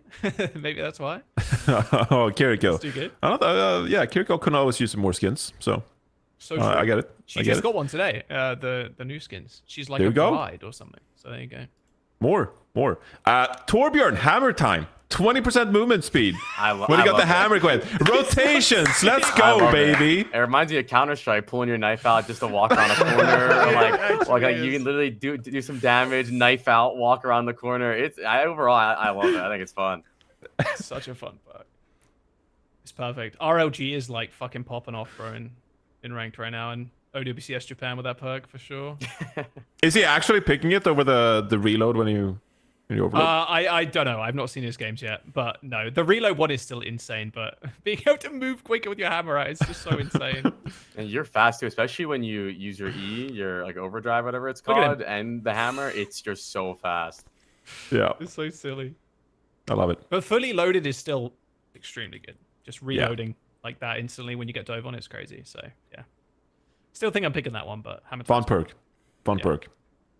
Maybe that's why. Oh, Kiriko. That's too good. Yeah, Kiriko can always use some more skins. So So true. I get it. She I get just it. got one today. The new skins. She's like There a you go. bride or something. So there you go. More. Torbjorn, hammer time. 20% movement speed. When you got the hammer going. Rotations. Let's I go, love baby. It reminds me of Counter-Strike, pulling your knife out just to walk around a corner. Or like you can literally do some damage, knife out, walk around the corner. Overall, I love it. I think it's fun. Such a fun perk. It's perfect. RLG is like fucking popping off, bro, in ranked right now, and OWCS Japan with that perk for sure. Is he actually picking it over the reload when you overload? I don't know. I've not seen his games yet, but no, the reload one is still insane. But being able to move quicker with your hammer out is just so insane. And you're fast too, especially when you use your E, your like overdrive, whatever it's Look at called, and the hammer. You're so fast. Yeah, It's so silly. I love it. But fully loaded is still extremely good. Just reloading like that instantly when you get dove on, it's crazy. So yeah, still think I'm picking that one, but hammer. Fun perk.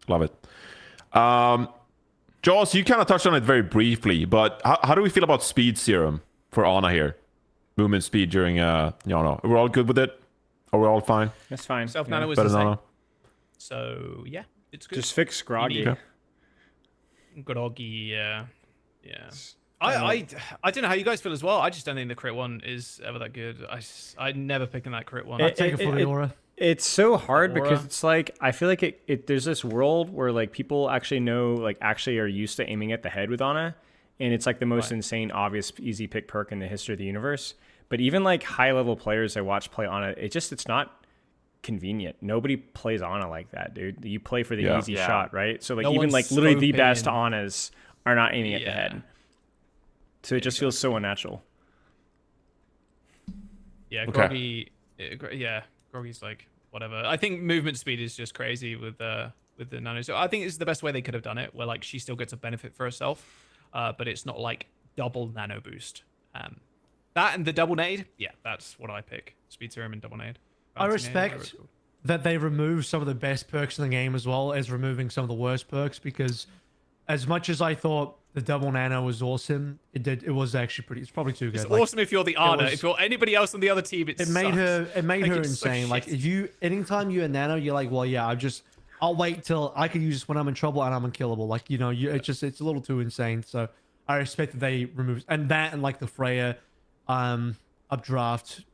Love it. Jaws, you kind of touched on it very briefly, but how do we feel about speed serum for Ana here? Movement speed during we're all good with it? Are we all fine? That's fine. Self yeah. nano is Better the than same. Ana? So yeah, it's good. Just fix Groggy. Okay. Groggy, yeah. I don't know how you guys feel as well. I just don't think the crit one is ever that good. I never pick in that crit one. I'd take it for the aura. It's so hard Aura. because it's like I feel like it there's this world where like people actually know like actually are used to aiming at the head with Ana, and it's like the most insane obvious easy pick perk in the history of the universe. But even like high level players I watch play Ana, it's not convenient. Nobody plays Ana like that, dude. You play for the easy shot, right? So like No even one's like literally the best scoping. Anas are not aiming at the head. So it just feels so unnatural. Yeah, Okay. Groggy's like whatever. I think movement speed is just crazy with the nano. So I think it's the best way they could have done it, where like she still gets a benefit for herself, but it's not like double nano boost. That and the double nade, yeah, that's what I pick. Speed serum and double nade. I Bouncy nade, whatever respect it's called. that they remove some of the best perks in the game as well as removing some of the worst perks, because as much as I thought the double nano was awesome, it was actually pretty. It's probably too good. It's awesome if you're the Ana. If you're anybody else on the other team, It made her it's so insane. Like shit. if you anytime you're a nano, you're like, well, yeah, I'll wait till I can use this when I'm in trouble and I'm unkillable. Like it's a little too insane. So I respect that they removed and like the Freya, updraft,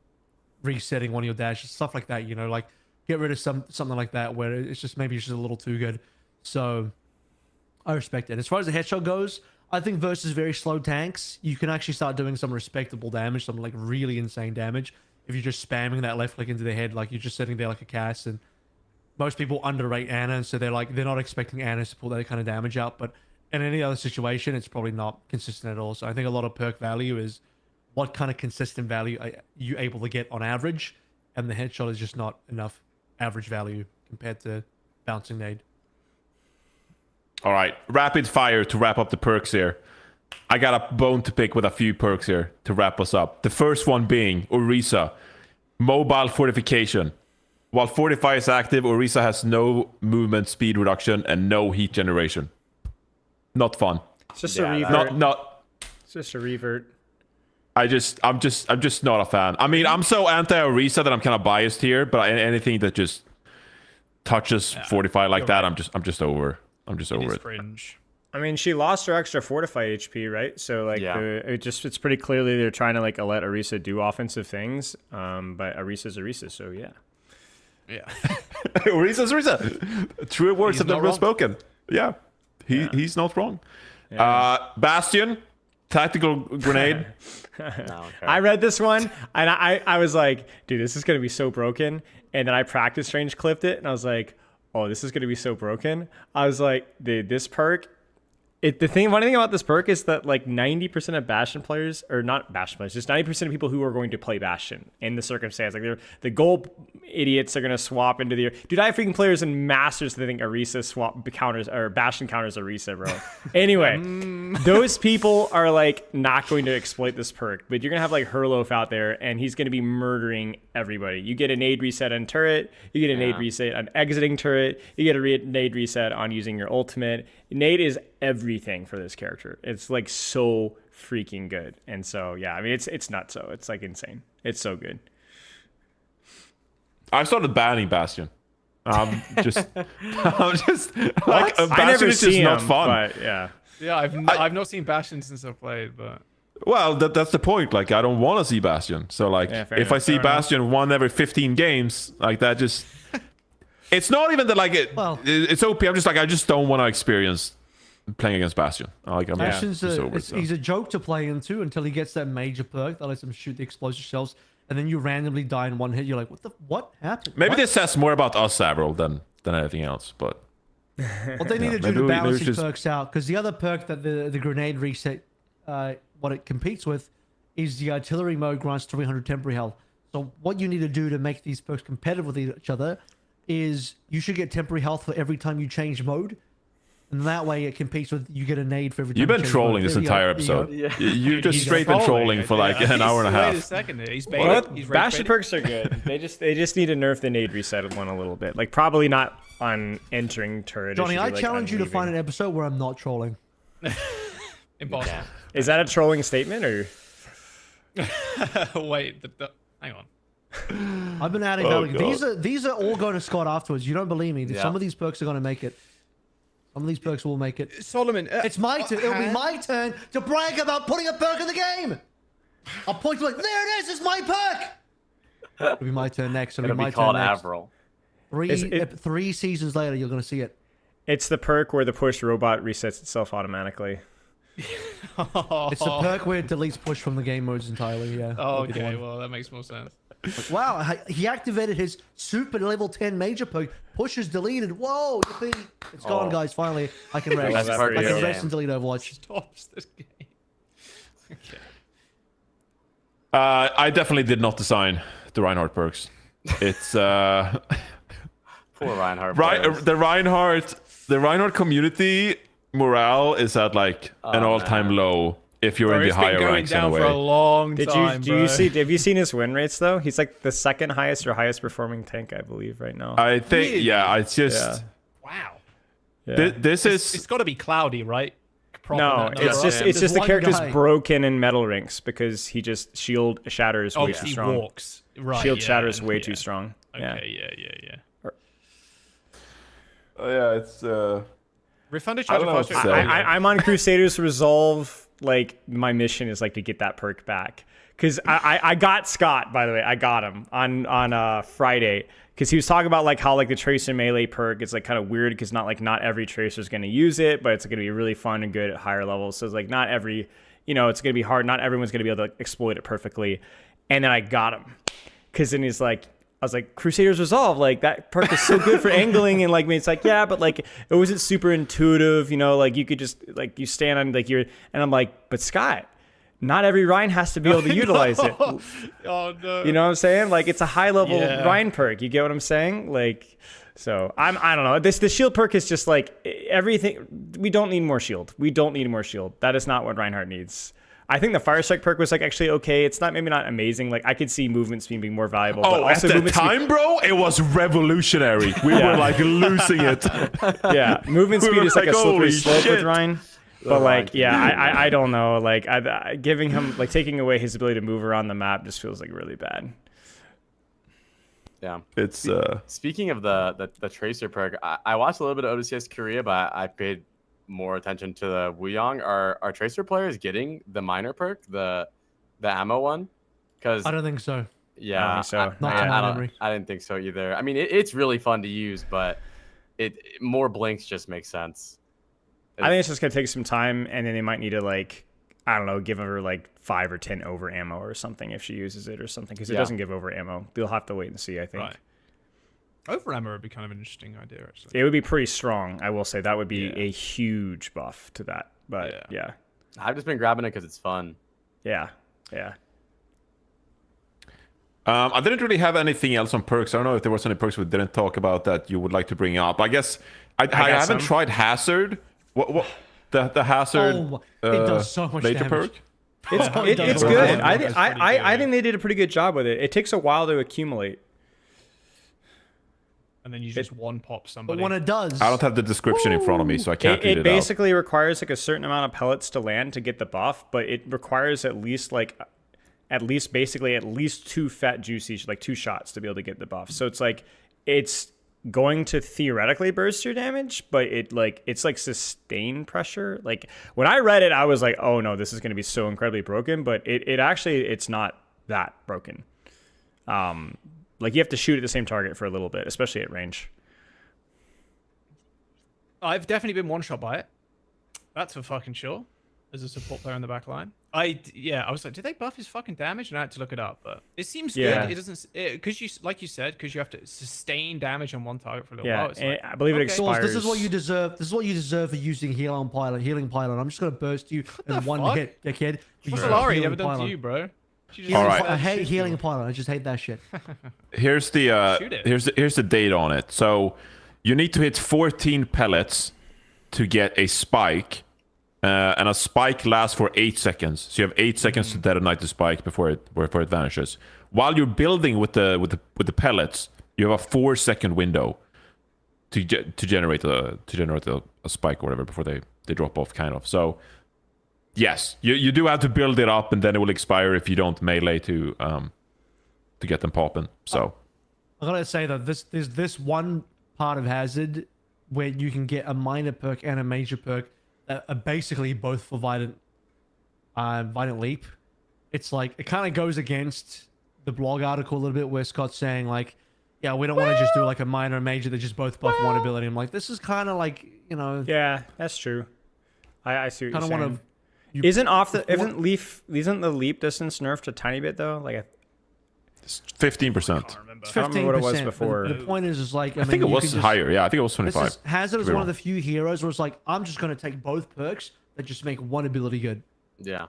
resetting one of your dashes, stuff like that. Like get rid of something like that where it's just maybe it's just a little too good. So I respect it. As far as the headshot goes, I think versus very slow tanks, you can actually start doing some respectable damage, some like really insane damage. If you're just spamming that left click into the head, like you're just sitting there like a cast. And most people underrate Ana, and so they're not expecting Ana to pull that kind of damage out. But in any other situation, it's probably not consistent at all. So I think a lot of perk value is what kind of consistent value are you able to get on average, and the headshot is just not enough average value compared to bouncing nade. All right, rapid fire to wrap up the perks here. I got a bone to pick with a few perks here to wrap us up. The first one being Orisa, mobile fortification. While Fortify is active, Orisa has no movement speed reduction and no heat generation. Not fun. It's just a revert. Not. It's just a revert. I'm just not a fan. I mean, I'm so anti Orisa that I'm kind of biased here, but anything that just touches Fortify like that, right. I'm just over. I'm just over it. Cringe. I mean, she lost her extra Fortify HP, right? So like, it's pretty clearly they're trying to like let Orisa do offensive things. But Orisa's Orisa, so yeah. Yeah. Orisa's Orisa. True words have never been spoken. Yeah. He's not wrong. Yeah. Bastion, tactical grenade. I read this one and I was like, dude, this is gonna be so broken. And then I practice range clipped it and I was like, oh, this is gonna be so broken. I was like, dude, this perk. One thing about this perk is that like 90% of Bastion players, or not Bastion players, just 90% of people who are going to play Bastion in the circumstance, like the gold idiots are going to swap into the... Dude, I have freaking players in Masters that think Orisa swap counters, or Bastion counters Orisa, bro. Anyway, those people are like not going to exploit this perk, but you're going to have like Herlof out there and he's going to be murdering everybody. You get a nade reset on turret, you get a nade reset on exiting turret, you get a nade reset on using your ultimate. Nade is everything for this character. It's like so freaking good. And so yeah, I mean it's nuts. So it's like insane. It's so good. I started banning Bastion. I'm just like Bastion is just not fun. But yeah. Yeah, I've not seen Bastion since I've played, but well, that's the point. Like I don't want to see Bastion. So like if I see Bastion one every 15 games, like that just it's not even that like it's OP. I'm just like I just don't want to experience playing against Bastion. Like I'm Bastion's he's a joke to play into until he gets that major perk that lets him shoot the explosive shells, and then you randomly die in one hit. You're like, what happened? Maybe this says more about us, Avril, than anything else. But what they need to do to balance these perks out, because the other perk that the grenade reset, what it competes with, is the artillery mode grants 300 temporary health. So what you need to do to make these perks competitive with each other is you should get temporary health for every time you change mode, and that way it competes with you get a nade for every time. You've been trolling this entire episode. You've just straight been trolling for like an hour and a half. Wait a second, he's Bastion perks are good. They just need to nerf the nade reset one a little bit. Like probably not on entering turret. Johnny, I challenge you to find an episode where I'm not trolling. Impossible. Yeah. Is that a trolling statement or? Wait, hang on. I've been adding value. These are all going to Scott afterwards. You don't believe me? Some of these perks are going to make it. Some of these perks will make it. Solomon, it's my turn. It'll be my turn to brag about putting a perk in the game. I'll point to like, there it is. It's my perk. It'll be my turn next. It'll be my called turn next. Avril. 3 seasons later, you're going to see it. It's the perk where the push robot resets itself automatically. It's the perk where it deletes push from the game modes entirely. Yeah. Oh, okay. Well, that makes more sense. Wow, he activated his super level 10 major perk. Push is deleted. Whoa, yippee. It's gone, guys. Finally, I can rest. I can rest and delete Overwatch. Stops this game. Okay. I definitely did not design the Reinhardt perks. It's poor Reinhardt. The Reinhardt community morale is at like an all-time low. If you're in the higher ranks, down for a long time. Have you seen his win rates though? He's like the second highest or highest performing tank, I believe, right now. I think, it's just wow. This is. It's got to be cloudy, right? No, it's just the character's broken in metal ranks because he just shield shatter is way too strong. Walks. Right, shield shatter is way too strong. Okay, yeah. Yeah, it's. Refunded I don't know what to say. I'm on Crusaders Resolve. Like my mission is like to get that perk back because I got Scott, by the way. I got him on Friday because he was talking about like how like the tracer melee perk is like kind of weird because not every tracer is going to use it, but it's going to be really fun and good at higher levels. So it's like not every, it's going to be hard. Not everyone's going to be able to exploit it perfectly. And then I got him because then I was like, Crusaders Resolve, like that perk is so good for angling, and like it's like, yeah, but like it wasn't super intuitive, like you could just like you stand on like and I'm like, but Scott, not every Rhine has to be able to utilize it. Oh no. You know what I'm saying? Like it's a high level Rhine perk. You get what I'm saying? Like, so I don't know. The shield perk is just like everything. We don't need more shield. That is not what Reinhardt needs. I think the Fire Strike perk was like actually okay. It's maybe not amazing. Like I could see movement speed being more valuable. Oh, but also at the time, bro, it was revolutionary. We were like losing it. Yeah, movement speed is like a slippery slope with Ryan. But like, yeah, I don't know. Like giving him like taking away his ability to move around the map just feels like really bad. Yeah, it's speaking of the Tracer perk, I watched a little bit of ODCS Korea, but I paid more attention to the Wuyong. Are Tracer players getting the minor perk, the ammo one? Because I don't think so. Yeah, I don't think so. I didn't think so either. I mean, it's really fun to use, but more blinks just makes sense. I think it's just gonna take some time, and then they might need to like, I don't know, give her like 5 or 10 over ammo or something if she uses it or something, because it doesn't give over ammo. They'll have to wait and see, I think. Right. Over ammo would be kind of an interesting idea, actually. It would be pretty strong, I will say. That would be a huge buff to that. But yeah. I've just been grabbing it because it's fun. Yeah. I didn't really have anything else on perks. I don't know if there was any perks we didn't talk about that you would like to bring up. I guess I haven't tried Hazard. What the Hazard? Oh, it does so much later damage. perk? It's good. I think they did a pretty good job with it. It takes a while to accumulate. And then you just one pop somebody. But when it does, I don't have the description in front of me, so I can't read it It basically requires like a certain amount of pellets to land to get the buff, but it requires at least 2 fat juicy, like 2 shots to be able to get the buff. So it's like it's going to theoretically burst your damage, but it's like sustained pressure. Like when I read it, I was like, oh no, this is going to be so incredibly broken, but it's not that broken. Like you have to shoot at the same target for a little bit, especially at range. I've definitely been one-shot by it. That's for fucking sure. As a support player in the back line. I was like, did they buff his fucking damage? And I had to look it up, but it seems good. It doesn't, because you have to sustain damage on one target for a little while. It's like, I believe it expires. This is what you deserve. This is what you deserve for using healing pylon. I'm just gonna burst you in one hit, dickhead. What's Lari ever done to you, bro? All right. I hate healing pylon. I just hate that shit. Here's the date on it. So you need to hit 14 pellets to get a spike. And a spike lasts for 8 seconds, so you have 8 seconds to detonate the spike before it vanishes. While you're building with the pellets, you have a 4-second window to generate a spike or whatever before they drop off, kind of. So yes, you do have to build it up, and then it will expire if you don't melee to get them popping. So I gotta say though, there's this one part of Hazard where you can get a minor perk and a major perk. Are basically both for Violent Leap. It's like it kind of goes against the blog article a little bit where Scott's saying like, yeah, we don't want to just do like a minor and major that just both buff one ability. I'm like, this is kind of like, Yeah, that's true. I see what you're saying. Isn't the leap distance nerfed a tiny bit though? Like 15%. I don't remember what it was before. The point is like, I think it was higher. Yeah, I think it was 25. Hazard is one of the few heroes where it's like, I'm just going to take both perks that just make one ability good. Yeah.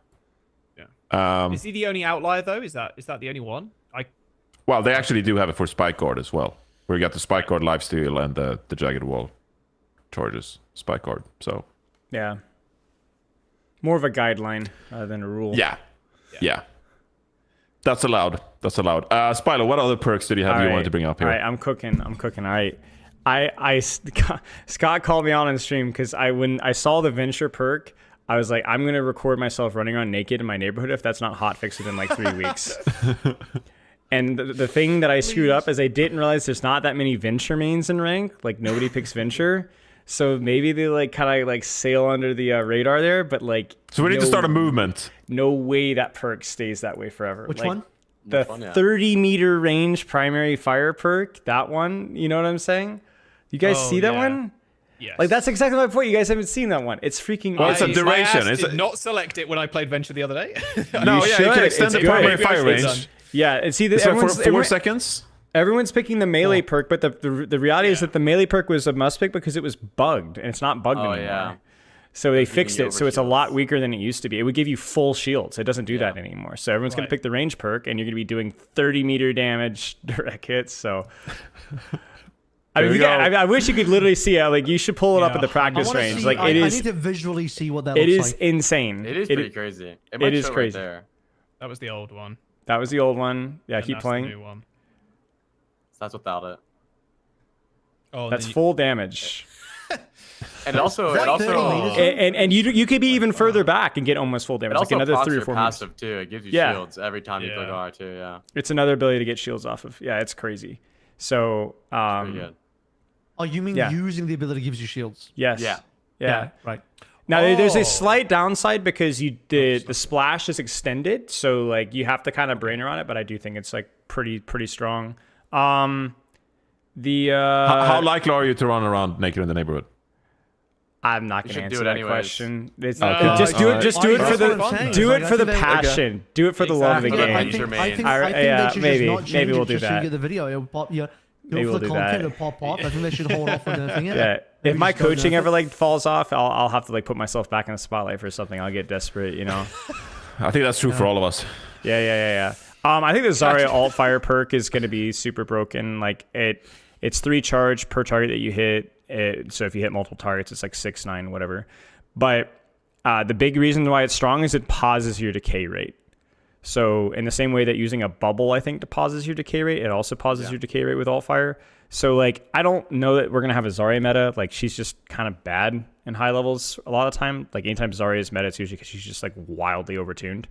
Is he the only outlier though? Is that the only one? Well, they actually do have it for Spike Guard as well, where you got the Spike Guard lifesteal and the Jagged Wall charges Spike Guard. So yeah, more of a guideline than a rule. Yeah. That's allowed. Spilo, what other perks did you have you wanted to bring up here? All right, I'm cooking. All right. Scott called me on stream because when I saw the venture perk, I was like, I'm gonna record myself running around naked in my neighborhood if that's not hotfix within like 3 weeks. And the thing that I screwed up is I didn't realize there's not that many venture mains in rank. Like nobody picks venture, so maybe they like kind of like sail under the radar there. But like, so we need to start a movement. No way that perk stays that way forever. Which like, one? The 30-meter range primary fire perk. That one. You know what I'm saying? You guys see that one? Yes. Like that's exactly my point. You guys haven't seen that one. It's freaking. Well, it's a duration. I did not select it when I played Venture the other day. No, yeah, you can extend the primary fire range. Yeah, and see, for 4 seconds. Everyone's picking the melee perk, but the reality is that the melee perk was a must pick because it was bugged, and it's not bugged anymore. Yeah. So they fixed it, so it's a lot weaker than it used to be. It would give you full shields. It doesn't do that anymore. So everyone's going to pick the range perk, and you're going to be doing 30-meter damage direct hits. So. I mean, I wish you could literally see it. Like, you should pull it up at the practice range. Like, it is. I need to visually see what that looks like. It is insane. It is pretty crazy. It is crazy. Right there. That was the old one. That was the old one. Yeah, And keep that's playing. The new one. So that's without it. Oh, that's full damage. And also, and you could be even further back and get almost full damage, It like also another procs 3 or your 4 passive moves. too. It gives you Yeah. shields every time you click R2. Yeah. It's another ability to get shields off of. Yeah, it's crazy. So, Pretty good. Oh, you mean using the ability gives you shields? Yes. Yeah. Right. Now there's a slight downside because the splash is extended, so like you have to kind of brain around it. But I do think it's like pretty strong. How likely are you to run around naked in the neighborhood? I'm not going to answer that question. Just do it for the passion. Do it for the love of the game. I think they should just not change maybe we'll it do just so you that. get the video. It'll pop. Maybe we'll the do content that. will pop off. I think they should hold off on anything. Yeah. If my coaching ever like falls off, I'll have to like put myself back in the spotlight for something. I'll get desperate, you know. I think that's true for all of us. Yeah. I think the Zarya alt fire perk is going to be super broken. Like it's 3 charge per target that you hit. So if you hit multiple targets, it's like 6, 9, whatever. But the big reason why it's strong is it pauses your decay rate. So in the same way that using a bubble, I think, pauses your decay rate, it also pauses your decay rate with alt fire. So like, I don't know that we're going to have a Zarya meta. Like she's just kind of bad in high levels a lot of the time. Like anytime Zarya is meta, it's usually because she's just like wildly overtuned.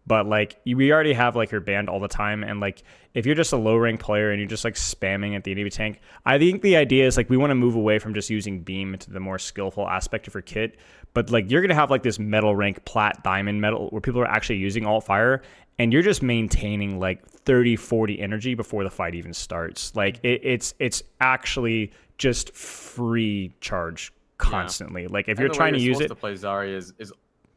But like we already have like her banned all the time, and like if you're just a low rank player and you're just like spamming at the enemy tank, I think the idea is like we want to move away from just using beam into the more skillful aspect of her kit. But like you're gonna have like this metal rank plat diamond metal where people are actually using alt fire, and you're just maintaining like 30-40 energy before the fight even starts. Like it's actually just free charge constantly. Like if you're trying to use it, to play Zarya is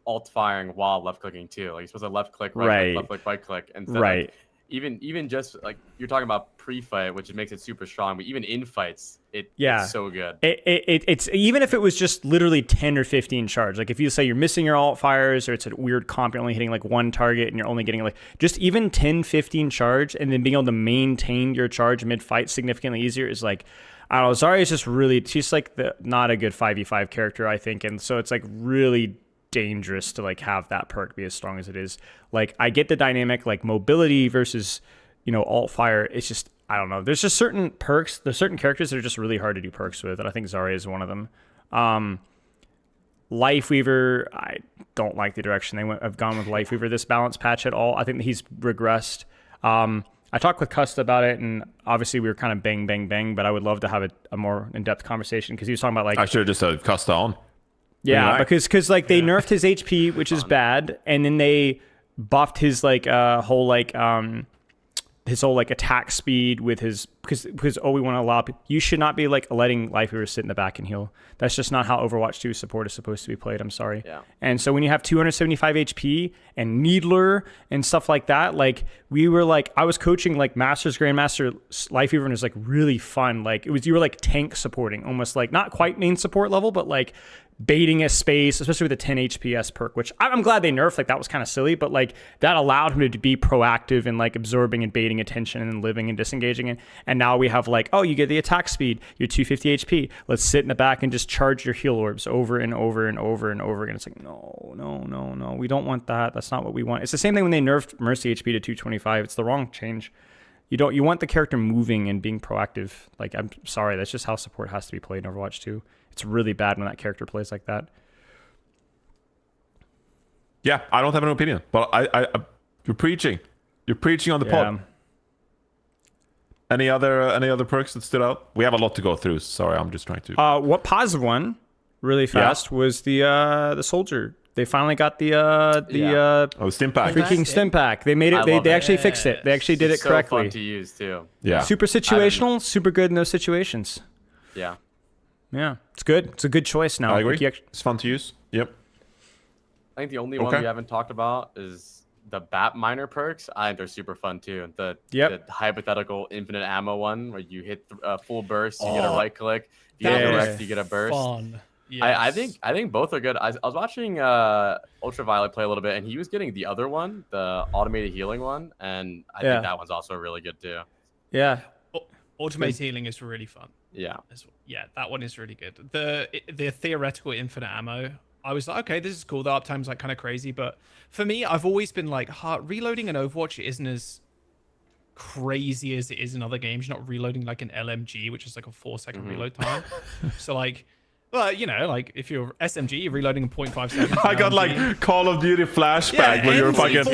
alt firing while left clicking too. Like you're supposed to left click, right click, left click, right click, and right. Even just like you're talking about pre-fight, which makes it super strong, but even in fights, it's so good. It's even if it was just literally 10 or 15 charge. Like if you say you're missing your alt fires, or it's a weird comp, you're only hitting like 1 target and you're only getting like just even 10, 15 charge, and then being able to maintain your charge mid-fight significantly easier is like, I don't know, Zarya is just really, she's like not a good 5v5 character, I think, and so it's like really dangerous to like have that perk be as strong as it is. Like I get the dynamic, like mobility versus, you know, alt fire. It's just, I don't know. There's just certain perks. There's certain characters that are just really hard to do perks with, and I think Zarya is one of them. Lifeweaver, I don't like the direction have gone with Lifeweaver this balance patch at all. I think that he's regressed. I talked with Custa about it, and obviously we were kind of bang, but I would love to have a more in-depth conversation because he was talking about like, I should have just had Custa on. Yeah, because like they nerfed his HP, which is bad, and then they buffed his like whole like attack speed with his because we want to allow you should not be like letting Lifeweaver sit in the back and heal. That's just not how Overwatch 2 support is supposed to be played. I'm sorry. Yeah. And so when you have 275 HP and Needler and stuff like that, like we were like I was coaching like Masters Grandmaster Lifeweaver, and it was like really fun. Like you were like tank supporting, almost like not quite main support level, but like baiting a space, especially with a 10 HPS perk, which I'm glad they nerfed. Like that was kind of silly, but like that allowed him to be proactive and like absorbing and baiting attention and living and disengaging it. And now we have like, oh, you get the attack speed, you're 250 HP. Let's sit in the back and just charge your heal orbs over and over and over and over again. It's like, no, we don't want that. That's not what we want. It's the same thing when they nerfed Mercy HP to 225. It's the wrong change. You want the character moving and being proactive. Like, I'm sorry, that's just how support has to be played in Overwatch 2. It's really bad when that character plays like that. Yeah, I don't have an opinion, but I you're preaching. You're preaching on the pod. Any other perks that stood out? We have a lot to go through. Sorry, I'm just trying to. What positive one, really fast, was the soldier. They finally got the stim pack. Freaking stim pack. They made it. They actually fixed it. They actually did it correctly. So fun to use too. Yeah. Super situational. Super good in those situations. Yeah. Yeah, it's good. It's a good choice now. I agree. Like, It's fun to use. Yep. I think the only one we haven't talked about is the bat miner perks. I think they're super fun too. The hypothetical infinite ammo one where you hit full burst, you get a right click. If you get direct, you get a burst. Fun. Yes. I think both are good. I was watching Ultraviolet play a little bit, and he was getting the other one, the automated healing one, and I think that one's also really good too. Yeah. Automated healing is really fun. Yeah. Yeah, that one is really good. The theoretical infinite ammo, I was like, okay, this is cool. The uptime's like kind of crazy, but for me, I've always been like, reloading an Overwatch isn't as crazy as it is in other games. You're not reloading like an LMG, which is like a 4-second reload time. So like, well, you know, like if you're SMG, you're reloading in 0.5 seconds. I got like Call of Duty flashback where you're fucking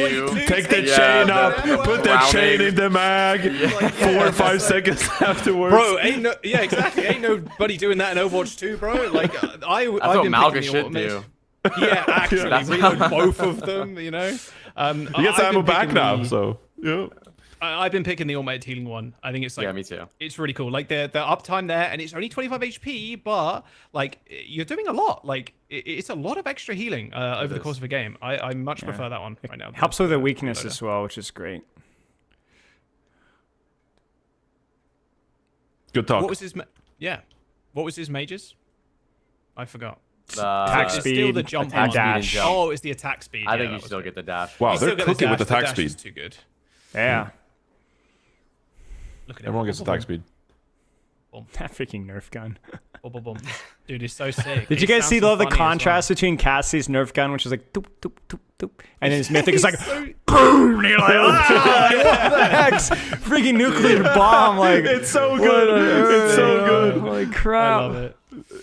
take the chain up, put the chain in the mag, 4 or 5 seconds afterwards. Bro, exactly. Ain't nobody doing that in Overwatch 2, bro. Like I've been Malga picking the should ultimate. do. Yeah, actually, reload both of them. You know, he gets ammo back now, so yeah. I've been picking the automated healing one. I think it's like, me too. It's really cool. Like the uptime there, and it's only 25 HP, but like you're doing a lot. Like it's a lot of extra healing over the course of a game. I much prefer that one right now. Helps with the weakness as well, which is great. Good talk. What was his? What was his mages? I forgot. Attack It's speed, still the jump and and dash. Oh, it's the attack speed. I think you still get the dash. Wow, You they're still get the cooking with dash. attack dash speed. is too good. Yeah. Look at Everyone gets attack speed. That freaking Nerf gun. Boom, boom, boom. Dude, it's so sick. Did you guys see the contrast between Cassie's Nerf gun, which is like doop, doop, doop, doop, and then his mythic is like boom, and you're like, what the heck's freaking nuclear bomb? Like, it's so good. It's so good. Holy crap! I love it.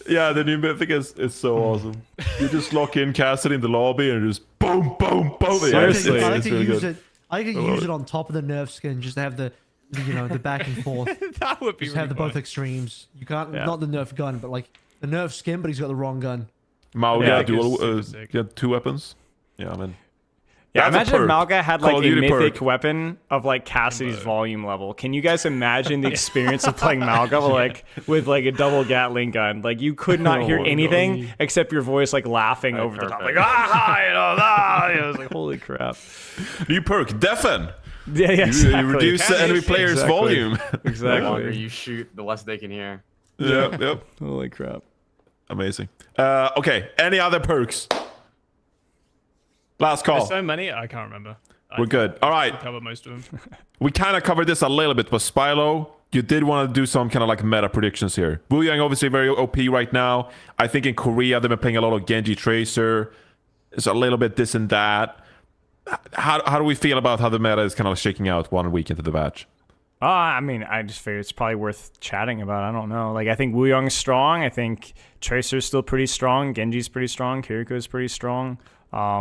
Yeah, the new mythic is so awesome. You just lock in Cassidy in the lobby and just boom, boom, boom. Seriously, I it's could really use good. it. I could use it on top of the Nerf skin just to have the back and forth. That would be just really have the both extremes. You can't not the Nerf gun, but like the Nerf skin, but he's got the wrong gun. Malga Yeah, dual, get 2 weapons. Yeah, I mean. Yeah, That's a imagine if perk. Malga had Call like of a Duty mythic perk. weapon of like Cassidy's volume level. Can you guys imagine the experience of playing Malga like with like a double Gatling gun? Like you could not hear anything except your voice like laughing over the top, like it was like holy crap. New perk, Deafen. Yeah, exactly. You reduce the enemy player's volume. The longer Exactly. you shoot, the less they can hear. Yep. Holy crap. Amazing. Okay, any other perks? Last call. There's so many, I can't remember. We're good. All right. Cover most of them. We kind of covered this a little bit, but Spylo, you did want to do some kind of like meta predictions here. Wuyang obviously very OP right now. I think in Korea they've been playing a lot of Genji Tracer. It's a little bit this and that. How do we feel about how the meta is kind of shaking out 1 week into the batch? I mean, I just figured it's probably worth chatting about. I don't know. Like, I think Wuyong's strong. I think Tracer's still pretty strong. Genji's pretty strong. Kiriko's pretty strong. I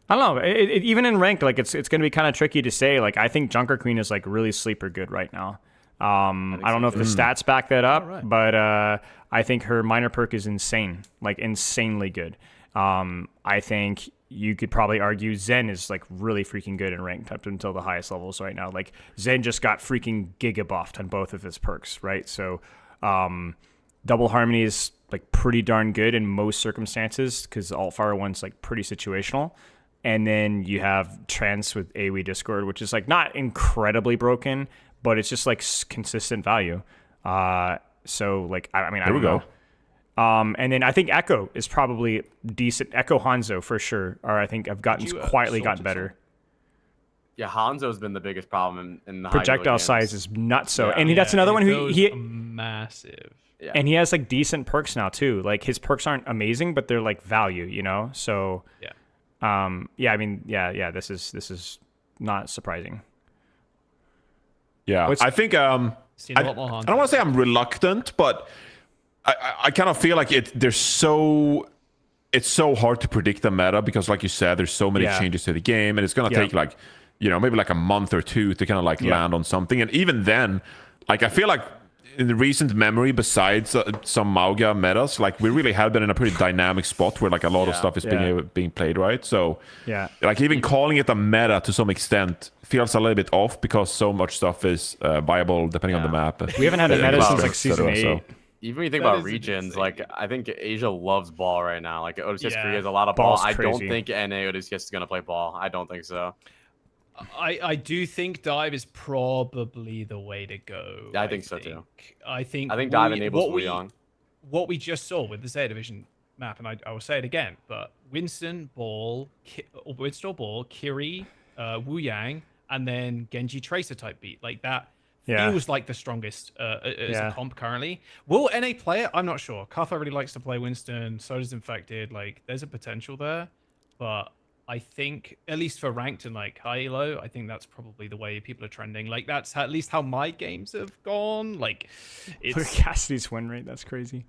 don't know. Even in ranked, like, it's going to be kind of tricky to say. Like, I think Junker Queen is, like, really sleeper good right now. I don't know if the stats back that up, but I think her minor perk is insane. Like, insanely good. I think you could probably argue Zen is like really freaking good in ranked up until the highest levels right now. Like Zen just got freaking giga buffed on both of his perks, right? So double harmony is like pretty darn good in most circumstances because alt fire one's like pretty situational. And then you have trance with AoE Discord, which is like not incredibly broken, but it's just like consistent value. So like I mean I don't know. And then I think Echo is probably decent. Echo Hanzo for sure. Or I think I've quietly gotten better. Yeah, Hanzo's been the biggest problem in the projectile size is nuts. So, and that's another one who he massive. Yeah. And he has like decent perks now too. Like his perks aren't amazing, but they're like value, you know. So yeah. I mean, yeah. This is not surprising. Yeah, I think Seen a lot more I don't want to say I'm reluctant, but I kind of feel like it's so hard to predict the meta because, like you said, there's so many changes to the game, and it's gonna take like, maybe like a month or two to kind of like land on something. And even then, like I feel like in the recent memory, besides some Mauga metas, like we really have been in a pretty dynamic spot where like a lot of stuff is being played right. So like even calling it a meta to some extent feels a little bit off because so much stuff is viable depending on the map. We haven't had a meta since like season 8. So. Even when you think about regions, like I think Asia loves ball right now. Like ODCS Korea has a lot of ball. I don't think NA ODCS is gonna play ball. I don't think so. I do think dive is probably the way to go. I think so too. I think dive enables Wu Yang. What we just saw with the Zeta Division map, and I will say it again, but Winston, Ball, Kiri, Wu Yang, and then Genji Tracer type beat. Like that feels like the strongest as a comp currently. Will NA play it? I'm not sure. Kaffa really likes to play Winston, so does Infected. Like there's a potential there, but I think, at least for ranked and like high elo, I think that's probably the way people are trending. Like that's at least how my games have gone. Like, Look at Cassidy's win rate. That's crazy.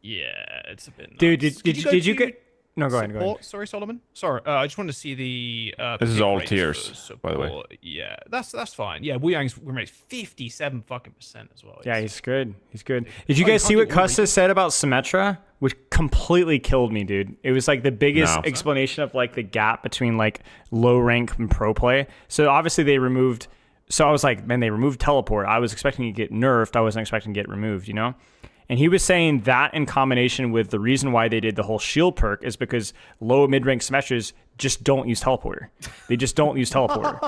Yeah, it's a bit nuts. Dude, did you get? No, go ahead. Sorry, Solomon. Sorry, I just wanted to see the. This is all tiers, by the way. Yeah, that's fine. Yeah, Wu Yang's win rate 57% as well. Yeah, he's good. He's good. Did you guys see what Custa said about Symmetra? Which completely killed me, dude. It was like the biggest explanation of like the gap between like low rank and pro play. So obviously they removed. So I was like, man, they removed teleport. I was expecting to get nerfed. I wasn't expecting to get removed, you know? And he was saying that in combination with the reason why they did the whole shield perk is because low mid-rank Symmetras just don't use teleporter. They just don't use teleporter.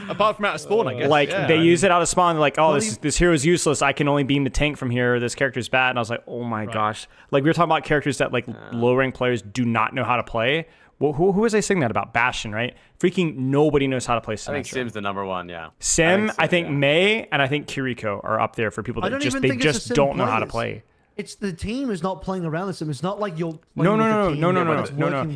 Apart from out of spawn, I guess. Like they use it out of spawn. They're like, oh, this hero's useless. I can only beam the tank from here. This character's bad. And I was like, oh my gosh. Like we were talking about characters that like low rank players do not know how to play. Well, who was I saying that about? Bastion, right? Freaking nobody knows how to play Symmetra. I think Sim's the number one. Yeah. I think Mei and I think Kiriko are up there for people that just don't know how to play. It's the team is not playing around with them. It's not like you're no.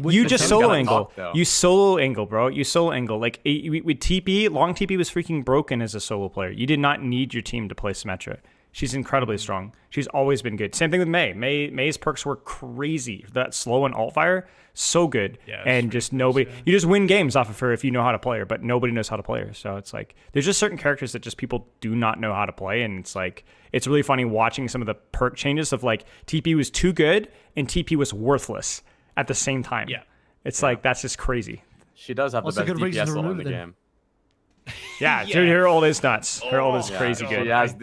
You just solo angle. You solo angle, bro. You solo angle. Like with TP, long TP was freaking broken as a solo player. You did not need your team to play Symmetra. She's incredibly strong. She's always been good. Same thing with Mei. Mei's perks were crazy. That slow and alt fire, so good. Yeah, and just nobody, you just win games off of her if you know how to play her, but nobody knows how to play her. So it's like, there's just certain characters that just people do not know how to play. And it's like, it's really funny watching some of the perk changes of like TP was too good and TP was worthless at the same time. Yeah. It's like, that's just crazy. She does have the best DPS ult in the game. Yeah, dude, her ult is nuts. Her ult is crazy good. She has the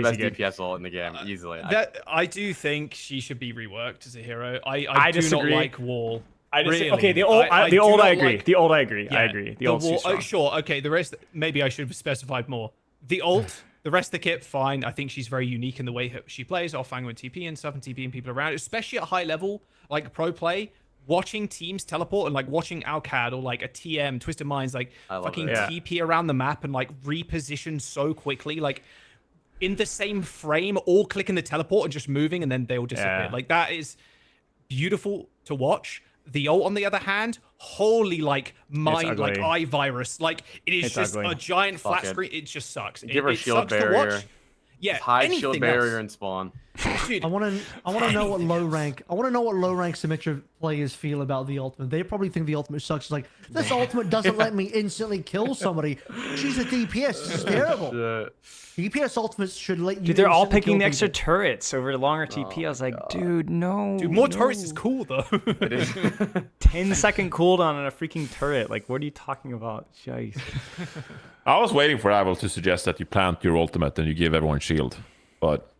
best DPS ult in the game, easily. I do think she should be reworked as a hero. I do not like Wall. Really? Okay, the ult I agree. The ult I agree. I agree. The ult's too strong. Sure, okay, the rest, maybe I should have specified more. The ult, the rest of the kit, fine. I think she's very unique in the way she plays, offang with TP and stuff, and TPing people around, especially at high level, like pro play. Watching teams teleport and like watching Alcad or like a TM, Twisted Minds, like fucking TP around the map and like reposition so quickly, like in the same frame, all clicking the teleport and just moving, and then they'll disappear. Like that is beautiful to watch. The ult, on the other hand, holy like mind, like eye virus, like it is just a giant flat screen. It just sucks. Give her shield barrier. Yeah, hide shield barrier and spawn. Dude, I want to know what low rank Symmetra players feel about the ultimate. They probably think the ultimate sucks. It's like, this ultimate doesn't let me instantly kill somebody. She's a DPS. This is terrible. DPS ultimates should let you. Dude, they're all picking the extra turrets over longer TP. I was like, dude, no. Dude, more turrets is cool though. It is. 10-second cooldown on a freaking turret. Like, what are you talking about? Jeez. I was waiting for Abel to suggest that you plant your ultimate and you give everyone shield, but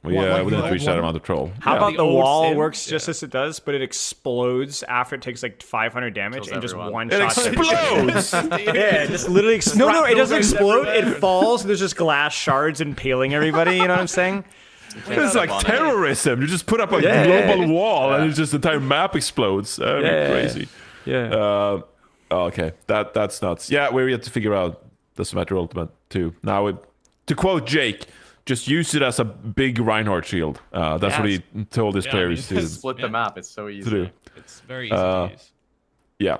we didn't reach that amount of troll. How about the wall works just as it does, but it explodes after it takes like 500 damage and just one shot. It explodes! Yeah, it just literally explodes. No, it doesn't explode. It falls. There's just glass shards impaling everybody. You know what I'm saying? It's like terrorism. You just put up a global wall and it's just the entire map explodes. Crazy. Yeah. Okay, that's nuts. Yeah, we're yet to figure out the Symmetra ultimate too. Now, to quote Jake, just use it as a big Reinhardt shield. That's what he told his players to split the map. It's so easy to do. It's very easy to use. Yeah.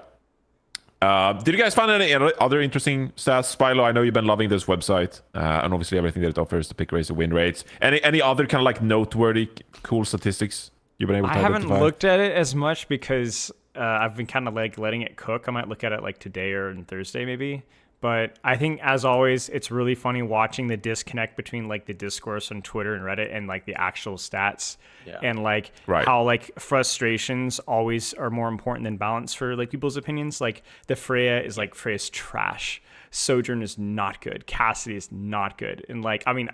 Did you guys find any other interesting stats? Spilo, I know you've been loving this website, and obviously everything that it offers, the pick rates, the win rates. Any other kind of like noteworthy, cool statistics you've been able to haven't identify? looked at it as much because I've been kind of like letting it cook. I might look at it like today or on Thursday maybe. But I think, as always, it's really funny watching the disconnect between like the discourse on Twitter and Reddit and like the actual stats, and like how like frustrations always are more important than balance for like people's opinions. Like the Freya is like Freya's trash. Sojourn is not good. Cassidy is not good. And like, I mean,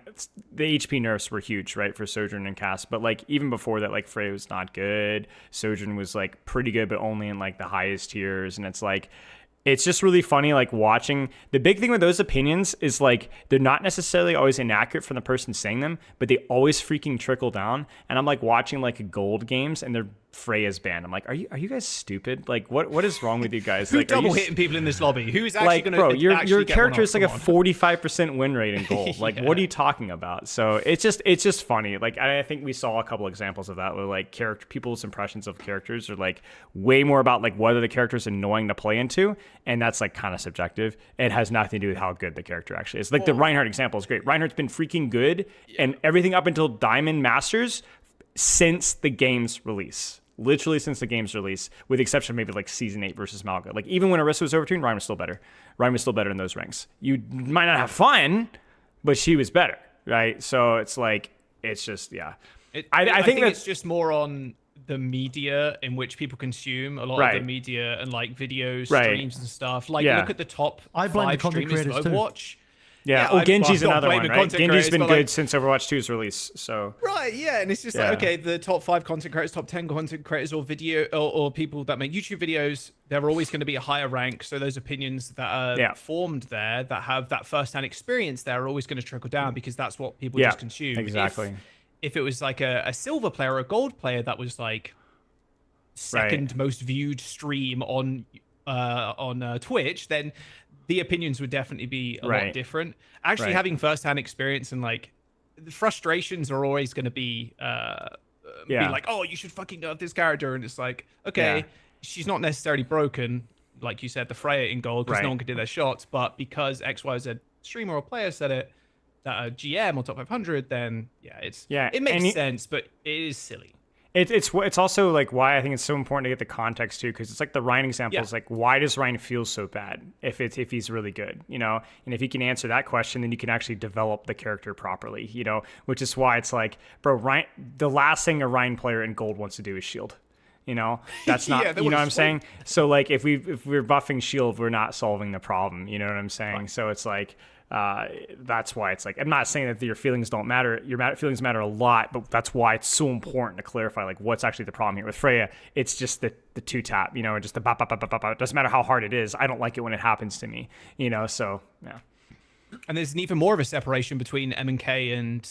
the HP nerfs were huge, right, for Sojourn and Cass. But like even before that, like Freya was not good. Sojourn was like pretty good, but only in like the highest tiers. And it's like, it's just really funny, like watching. The big thing with those opinions is like they're not necessarily always inaccurate from the person saying them, but they always freaking trickle down. And I'm like watching like gold games and they're Freya's banned. I'm like, are you guys stupid? Like, what is wrong with you guys? Who's like, double hitting people in this lobby? Who's actually like, gonna bro? Your actually get character one is off? like a 45% win rate in gold. Like, what are you talking about? So it's just funny. Like, I think we saw a couple examples of that where like people's impressions of characters are like way more about like whether the character is annoying to play into, and that's like kind of subjective. It has nothing to do with how good the character actually is. Like the Reinhardt example is great. Reinhardt's been freaking good, and everything up until Diamond Masters since the game's release. Literally since the game's release, with the exception of maybe like Season 8 versus Malga. Like even when Orisa was overtuned, Ryan was still better. Ryan was still better in those ranks. You might not have fun, but she was better, right? So it's like, it's just, yeah. I think it's just more on the media in which people consume a lot of the media and like videos, streams and stuff. Like look at the top I blame the 5 content streamers of creators too. Overwatch. Yeah, Genji's well, another one, right? Genji's been good like, since Overwatch 2's release, so... Right, yeah, and it's just like, okay, the top 5 content creators, top 10 content creators or video, or people that make YouTube videos, they're always going to be a higher rank, so those opinions that are formed there, that have that first-hand experience there, are always going to trickle down, because that's what people just consume. Exactly. If it was like a silver player or a gold player that was like second most viewed stream on Twitch, then the opinions would definitely be a lot different. Actually, having first-hand experience and like the frustrations are always going to be like, oh, you should fucking love this character, and it's like, okay, she's not necessarily broken, like you said, the Freya in gold, because no one could do their shots, but because XYZ streamer or player said it, that a GM or top 500, then it makes sense, but it is silly. It's also like why I think it's so important to get the context too, because it's like the Ryan example is like, why does Ryan feel so bad if he's really good, you know? And if you can answer that question, then you can actually develop the character properly, you know? Which is why it's like, bro, Ryan, the last thing a Ryan player in gold wants to do is shield. You know, that's not, you know what I'm saying? So like if we're buffing shield, we're not solving the problem, you know what I'm saying? Right. So it's like, that's why it's like, I'm not saying that your feelings don't matter. Your feelings matter a lot, but that's why it's so important to clarify like what's actually the problem here with Freya. It's just the 2-tap, you know, just the bop, bop, bop, bop, bop. It doesn't matter how hard it is. I don't like it when it happens to me, you know? So yeah. And there's an even more of a separation between M&K and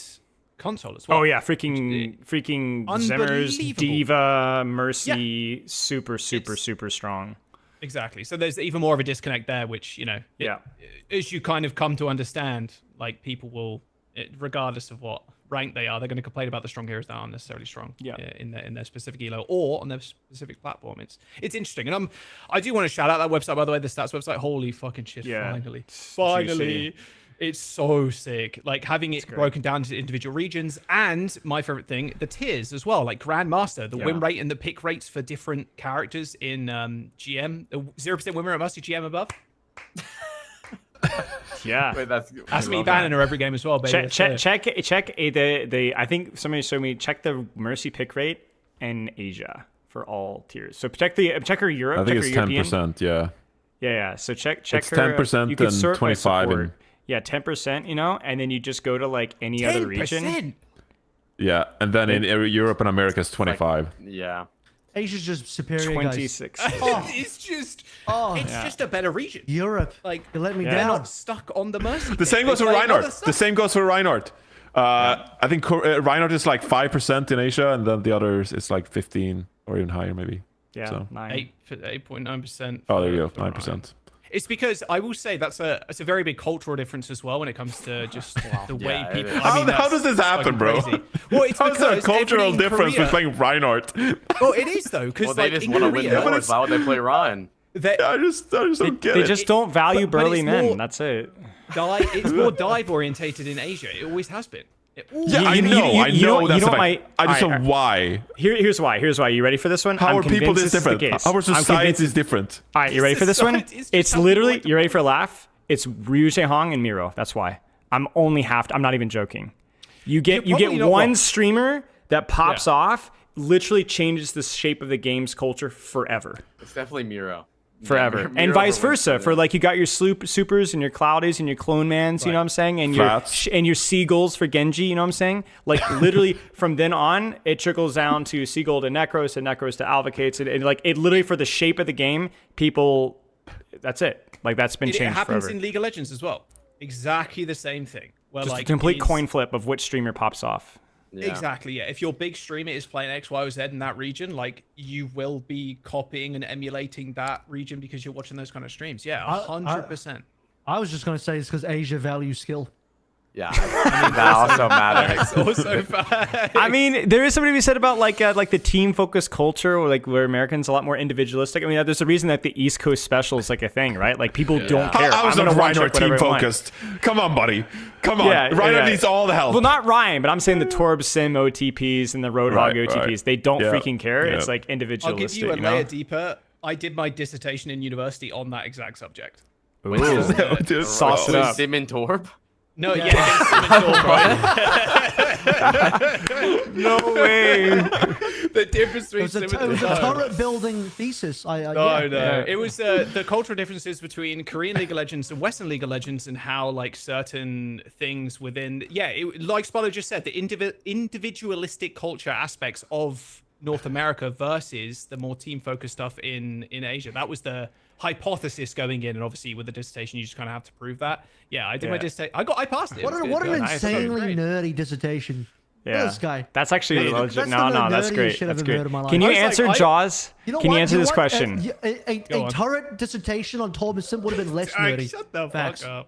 console as well. Oh yeah, freaking Zimmers, Diva, Mercy, super strong. Exactly. So there's even more of a disconnect there, which, you know, as you kind of come to understand, like people will, regardless of what rank they are, they're going to complain about the strong heroes that aren't necessarily strong in their specific elo or on their specific platform. It's interesting. And I do want to shout out that website, by the way, the stats website. Holy fucking shit. Finally. It's so sick. Like having it broken down into individual regions, and my favorite thing, the tiers as well. Like Grandmaster, the win rate and the pick rates for different characters in GM. 0% win rate must be GM above. Yeah. Wait, that's me banning her every game as well, baby. Check the I think somebody showed me, check the Mercy pick rate in Asia for all tiers. So check her Europe. I think it's European. 10%, yeah. Yeah. So check it's her. 10% you can and sort 25 by yeah, 10%, you know, and then you just go to like any other region. Yeah, and then in Europe and America it's 25. Yeah. Asia's just superior, 26. It's just a better region. Europe, like you let me they're down. not stuck on the Mercy. The same goes for Reinhardt. The same goes for Reinhardt. I think Reinhardt is like 5% in Asia, and then the others it's like 15 or even higher maybe. Yeah, so. 8.9%. Oh, there you go, 9%. It's because I will say it's a very big cultural difference as well when it comes to just the way people. How does this happen, bro? Well, it's How's there a cultural difference with playing Reinhardt? Well, it is though, because they just want to win wars. Why would they play Ryan? I just don't get it. They just don't value but burly it's men. more- That's it. It's more dive orientated in Asia. It always has been. I know. That's a fact. I just don't know why. Here's why. You ready for this one? How I'm are people convinced this is the different? case. Our I'm society convinced- is different. All right, you ready for this one? Society is just It's how people literally. like to You ready for a laugh? It's Ryu Hong and Miro. That's why. I'm not even joking. You get probably not one wrong. streamer that pops off, literally changes the shape of the game's culture forever. It's definitely Miro. Forever. Yeah, And Miro vice for versa. For like you got your supers and your cloudies and your clone mans, you know what I'm saying? And Flats. your seagulls for Genji, you know what I'm saying? Like literally from then on, it trickles down to Seagull to Necros and Necros to Alvocates. And like it literally for the shape of the game, people, that's it. Like that's been It changed happens forever. in League of Legends as well. Exactly the same thing. Well, Just like a complete it's- coin flip of which streamer pops off. Yeah. Exactly, yeah. If your big streamer is playing X, Y, or Z in that region, like you will be copying and emulating that region because you're watching those kind of streams. Yeah, 100%. I was just gonna say it's because Asia values skill. Yeah, I mean, that also matters. That's also fact. I mean, there is something to be said about like the team focused culture, where Americans are a lot more individualistic. I mean, there's a reason that the East Coast special is like a thing, right? Like people don't care. I was I'm not gonna watch Ryan or like whatever team I want. focused. Come on, buddy. Come on. Ryan needs all the help. Well, not Ryan, but I'm saying the Torb Sim OTPs and the Roadhog Right, OTPs. right. They don't Yeah, freaking care. yeah. It's like I'll individualistic. give you a know? layer deeper. I did my dissertation in university on that exact subject. Ooh. Just Sauce it up. Sim and Torb? No, yeah, against Sim and Torb. No way. The difference between It was a, Sim it and was a Torb. turret building thesis. No, Yeah. no. It was the cultural differences between Korean League of Legends and Western League of Legends, and how like certain things within, like Spallo just said, the individualistic culture aspects of North America versus the more team-focused stuff in Asia. That was the hypothesis going in, and obviously with the dissertation, you just kind of have to prove that. Yeah, I did my dissertation. I passed it. What an insanely nerdy dissertation. Look at this guy. That's actually legit. That's No, the that's nerdiest great. shit That's I've ever great. heard in my life. Can you I was like, answer Jaws? You know Can you what? answer this what? question? A turret dissertation on Torb Sim would have been less nerdy. Shut the Facts. fuck up.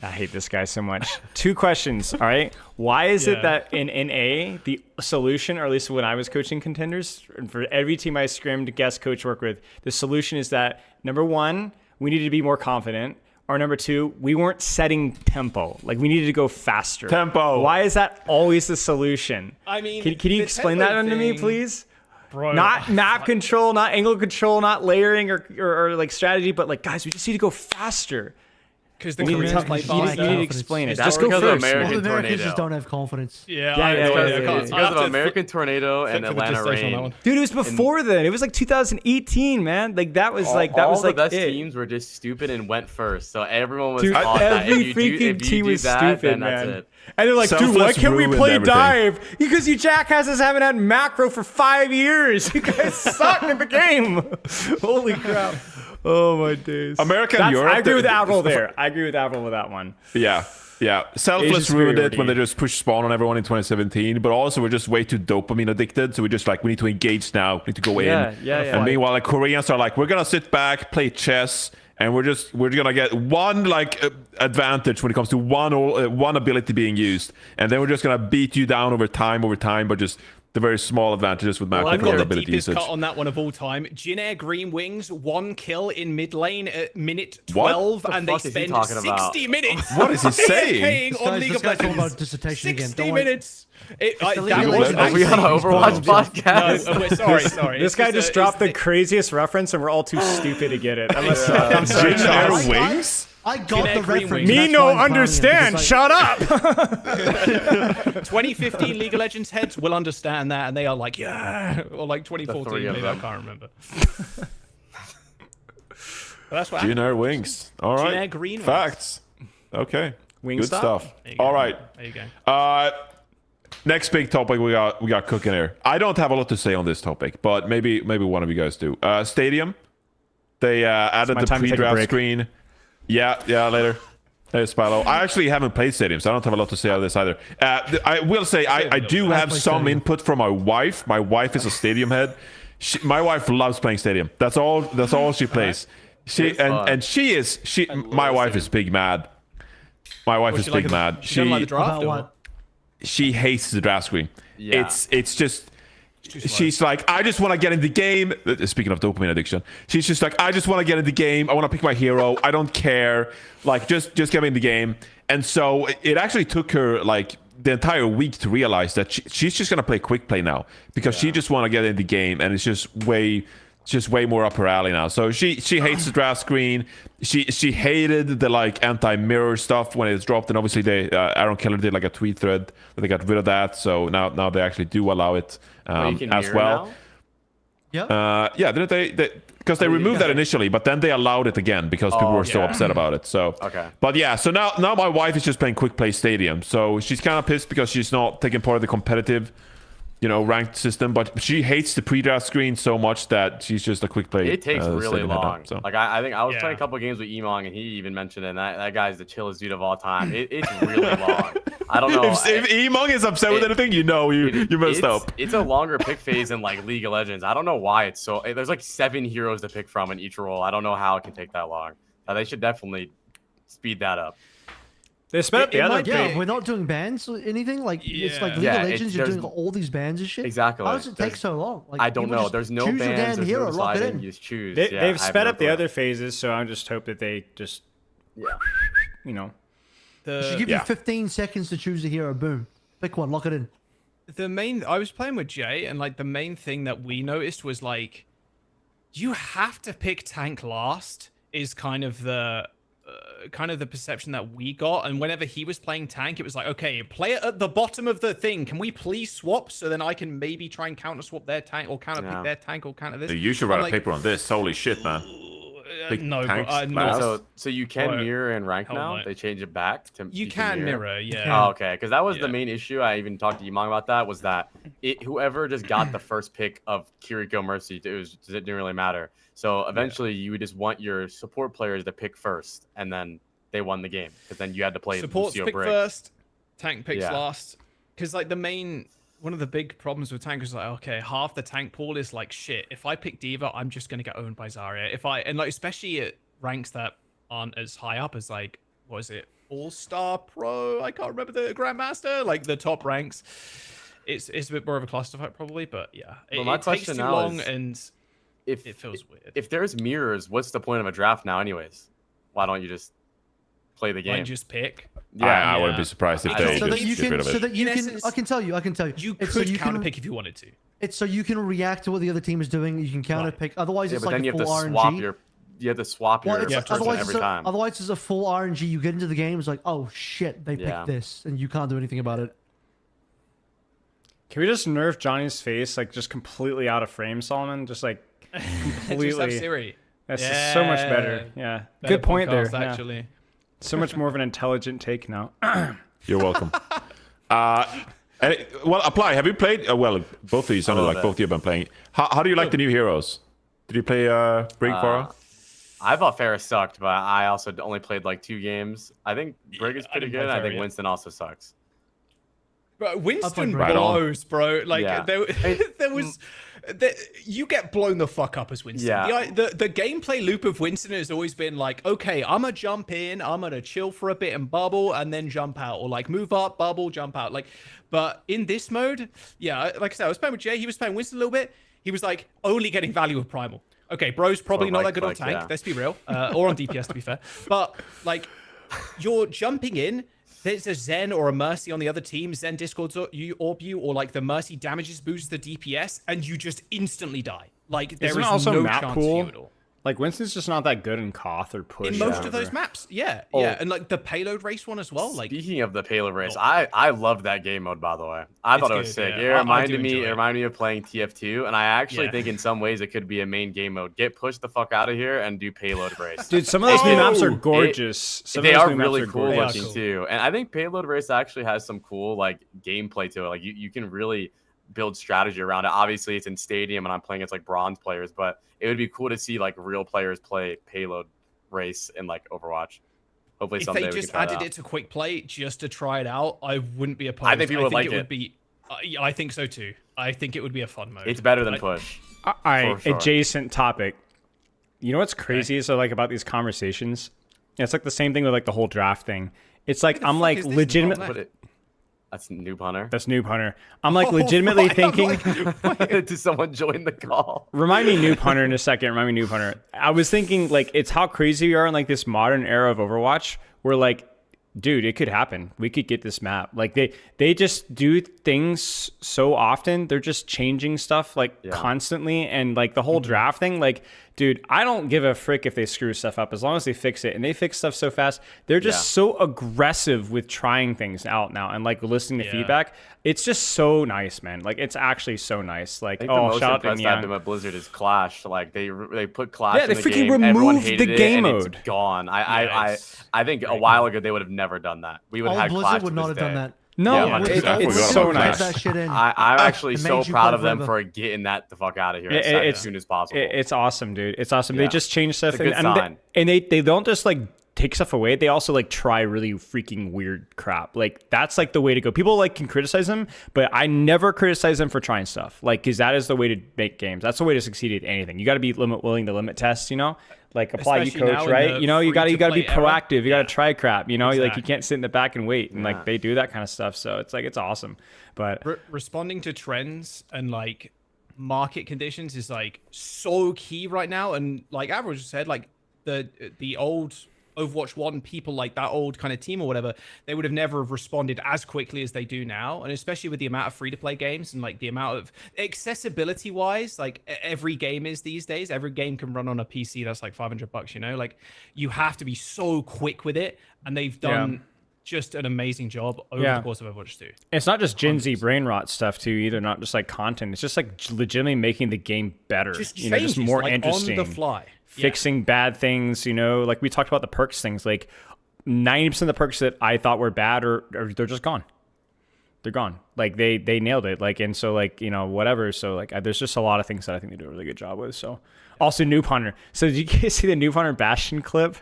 I hate this guy so much. 2 questions, all right? Why is it that in NA, the solution, or at least when I was coaching contenders, and for every team I scrimmed guest coach work with, the solution is that, number 1, we needed to be more confident, or number 2, we weren't setting tempo. Like, we needed to go faster. Tempo. Why is that always the solution? I mean, can you the explain tempo that unto me, thing- please? Bro, Not map control, not angle control, not layering or like strategy, but like, guys, we just need to go faster. Because the You need to Koreans tell- play you need- faster. you need to explain it. That's Just go because of first. American Well, the Americans Tornado. just don't have confidence. Yeah, It's because of American Tornado and Atlanta Rain. Dude, it was before then. It was like 2018, man. Like that was like all the best it. teams were just stupid and went first. So everyone was Dude, taught that every if freaking you team do was that, stupid, then man. that's it. And they're like, dude, why Selfless can't we ruined play everything. dive? Because you jackasses haven't had macro for 5 years. You guys suck at the game. Holy crap. Oh my days. America and Europe. I agree with Avril there. I agree with Avril with that one. Yeah. Selfless Asian ruined it superiority. when they just pushed spawn on everyone in 2017. But also, we're just way too dopamine addicted. So we're just like, we need to engage now. We need to go Yeah, in. yeah. And meanwhile, like Koreans are like, we're gonna sit back, play chess, and we're gonna get one like advantage when it comes to one ability being used, and then we're just gonna beat you down over time, but just the very small advantages with Well, macro I've got the ability deepest usage. cut on that one of all time. Jinair Green Wings, 1 kill in mid lane at minute What? 12, What the and they fuck is he spend talking about? 60 minutes. What is he saying? paying This on guy's- League this of guy's talking Legends. about dissertation again. 60 Don't worry. minutes. the That League was of Are we on an Overwatch podcast? No, sorry. Sorry. This It's guy just just a- dropped the it's craziest reference, and we're all too stupid to get it. I'm sorry, Jinair Charles. Wings? I got Jinair the Green reference. Wings. Me that's no why I'm clowning him, understand. because, Shut up. 2015 League of Legends heads will understand that, and they are like, yeah. Or like 2014, three of maybe I them. can't remember. But that's what Jinair Wings. All right. Jinair Green Wings. Facts. Okay. Wing Good stop? stuff. There you go. All right. There you go. Next big topic we got cooking here. I don't have a lot to say on this topic, but maybe one of you guys do. Stadium. They added my the time to take a pre-draft break. screen. Yeah, later. Hey, Spilo. I actually haven't played Stadium, so I don't have a lot to say on this either. I will say I do have some input from my wife. My wife is a Stadium head. My wife loves playing Stadium. That's all she plays. My wife is big mad. My wife is big mad. She doesn't like the draft. About Or? what? She hates the draft screen. Yeah. It's just she's like, I just want to get in the game. Speaking of dopamine addiction, she's just like, I just want to get in the game. I want to pick my hero. I don't care. Like, just get me in the game. And so it actually took her like the entire week to realize that she's just gonna play quick play now because she just want to get in the game, and it's just way more up her alley now. So she hates the draft screen. She hated the like anti-mirror stuff when it's dropped, and obviously they Aaron Keller did like a tweet thread that they got rid of that. So now they actually do allow it as well. Yeah. Yeah, didn't they because they removed that initially, but then they allowed it again because people were so upset about it. So but yeah, so now my wife is just playing quick play stadium. So she's kind of pissed because she's not taking part of the competitive, ranked system, but she hates the pre-draft screen so much that she's just a quick play. It takes really long. So. Like I think I was playing a couple of games with Emong, and he even mentioned it. And that guy's the chillest dude of all time. It's really long. I don't know. If Emong is upset with anything, you messed up. It's a longer pick phase in like League of Legends. I don't know why it's so. There's like 7 heroes to pick from in each role. I don't know how it can take that long. They should definitely speed that up. They sped up the other. Yeah, we're not doing bans or anything. Like it's like League of Legends. You're doing all these bans and shit. Exactly. How does it take so long? Like, I don't know. There's no choose bans. your damn There's hero, no lock it deciding. in. You just choose. They've sped up the other phases, so I just hope that they just, They should give you 15 seconds to choose a hero. Boom, pick one, lock it in. I was playing with Jay, and like the main thing that we noticed was like, you have to pick tank last. Is kind of the perception that we got. And whenever he was playing tank, it was like, okay, play it at the bottom of the thing. Can we please swap so then I can maybe try and counter swap their tank or counter pick their tank or counter this? You should write a paper on this. Holy shit, man. So you can mirror in rank now. They change it back to you can mirror, yeah. Oh, okay, because that was the main issue. I even talked to Emong about that. Was that whoever just got the first pick of Kiriko Mercy, it didn't really matter. So eventually, you would just want your support players to pick first, and then they won the game because then you had to play supports Lucio pick Brick. first, tank picks last. Because like one of the big problems with tank is like, okay, half the tank pool is like shit. If I pick Diva, I'm just gonna get owned by Zarya. And especially at ranks that aren't as high up as like, what is it, All-Star Pro? I can't remember the Grandmaster, like the top ranks. It's a bit more of a clusterfuck probably, but yeah, it takes too long and it feels weird. If there's mirrors, what's the point of a draft now, anyways? Why don't you just play the game? Why don't you just pick? Yeah, I wouldn't be surprised if they just get rid of it. So that you can, I can tell you. You could counter pick if you wanted to. It's so you can react to what the other team is doing. You can counter pick. Otherwise, it's but like then a full RNG. You have to swap your person every time. Otherwise, it's a full RNG. You get into the game, it's like, oh shit, they picked this, and you can't do anything about it. Can we just nerf Johnny's face like just completely out of frame, Solomon? Just like completely. Just have Siri. That's just so much better. Yeah, good point there. Actually, so much more of an intelligent take now. You're welcome. Well, Apply. Have you played? Well, both of you sounded like both of you have been playing. How do you like the new heroes? Did you play Brig Farah? I thought Farah sucked, but I also only played like 2 games. I think Brig is pretty good. I think Winston also sucks. Bro, Winston blows, bro. Like there was, you get blown the fuck up as Winston. Yeah. The gameplay loop of Winston has always been like, okay, I'm gonna jump in, I'm gonna chill for a bit and bubble, and then jump out, or like move up, bubble, jump out. Like, but in this mode, yeah, like I said, I was playing with Jay. He was playing Winston a little bit. He was like only getting value with Primal. Okay, bro's probably not that good on tank. Let's be real, or on DPS to be fair. But like, you're jumping in. There's a Zen or a Mercy on the other team. Zen discords you, or like the Mercy damages boosts the DPS, and you just instantly die. Like there is also no map chance pool? for you at all. Like Winston's just not that good in Koth or push. In most of those maps, yeah, and like the payload race one as well. Like speaking of the payload race, I loved that game mode, by the way. I thought it was sick. It reminded me of playing TF2, and I actually think in some ways it could be a main game mode. Get pushed the fuck out of here and do payload race. Dude, some of those new maps are gorgeous. They are really cool looking too, and I think payload race actually has some cool like gameplay to it. Like you can really build strategy around it. Obviously, it's in stadium, and I'm playing against like bronze players, but it would be cool to see like real players play payload race in like Overwatch. Hopefully, someday if they just added it to quick play just to try it out, I wouldn't be opposed. I think people would like it. Would be, I think so too. I think it would be a fun mode. It's better than push. All right, adjacent topic. You know what's crazy? So like about these conversations, it's like the same thing with like the whole draft thing. It's like I'm like legitimately. That's Noob Hunter. That's Noob Hunter. I'm like legitimately thinking. Did someone join the call? Remind me Noob Hunter in a second. Remind me Noob Hunter. I was thinking like it's how crazy we are in like this modern era of Overwatch where like, dude, it could happen. We could get this map. Like they just do things so often. They're just changing stuff like constantly. And like the whole draft thing, like, dude, I don't give a frick if they screw stuff up as long as they fix it. And they fix stuff so fast. They're just so aggressive with trying things out now and like listening to feedback. It's just so nice, man. Like it's actually so nice. Like, I think the most impressed I've been with Blizzard is Clash. Like they put Clash in the game. Everyone hated it, game and mode. It's gone. I think a while ago they would have never done that. We would have had Blizzard Clash would not have done that. No, it's so nice. That shit in. I'm actually so proud of them for getting that the fuck out of here as soon as possible. It's awesome, dude. It's awesome. They just change stuff, It's a good sign. and they don't just like take stuff away. They also like try really freaking weird crap. Like that's like the way to go. People like can criticize them, but I never criticize them for trying stuff. Like because that is the way to make games. That's the way to succeed at anything. You got to be willing to limit tests. You know. Like apply you coach, right? You know, you gotta be proactive. You gotta try crap. You know, like you can't sit in the back and wait. And like they do that kind of stuff. So it's like it's awesome. But responding to trends and like market conditions is like so key right now. And like Average said, like the old Overwatch 1 people, like that old kind of team or whatever, they would have never have responded as quickly as they do now. And especially with the amount of free-to-play games and like the amount of accessibility wise, like every game is these days. Every game can run on a PC that's like $500, you know? Like you have to be so quick with it. And they've done just an amazing job over the course of Overwatch 2. It's not just Gen Z brain rot stuff too either, not just like content. It's just like legitimately making the game better. Just you know, just more like interesting. On the fly. Fixing bad things, you know, like we talked about the perks things, like 90% of the perks that I thought were bad or they're just gone. They're gone. Like they nailed it. Like, and so like, you know, whatever. So like there's just a lot of things that I think they do a really good job with. So also Noob Hunter. So did you guys see the Noob Hunter Bastion clip?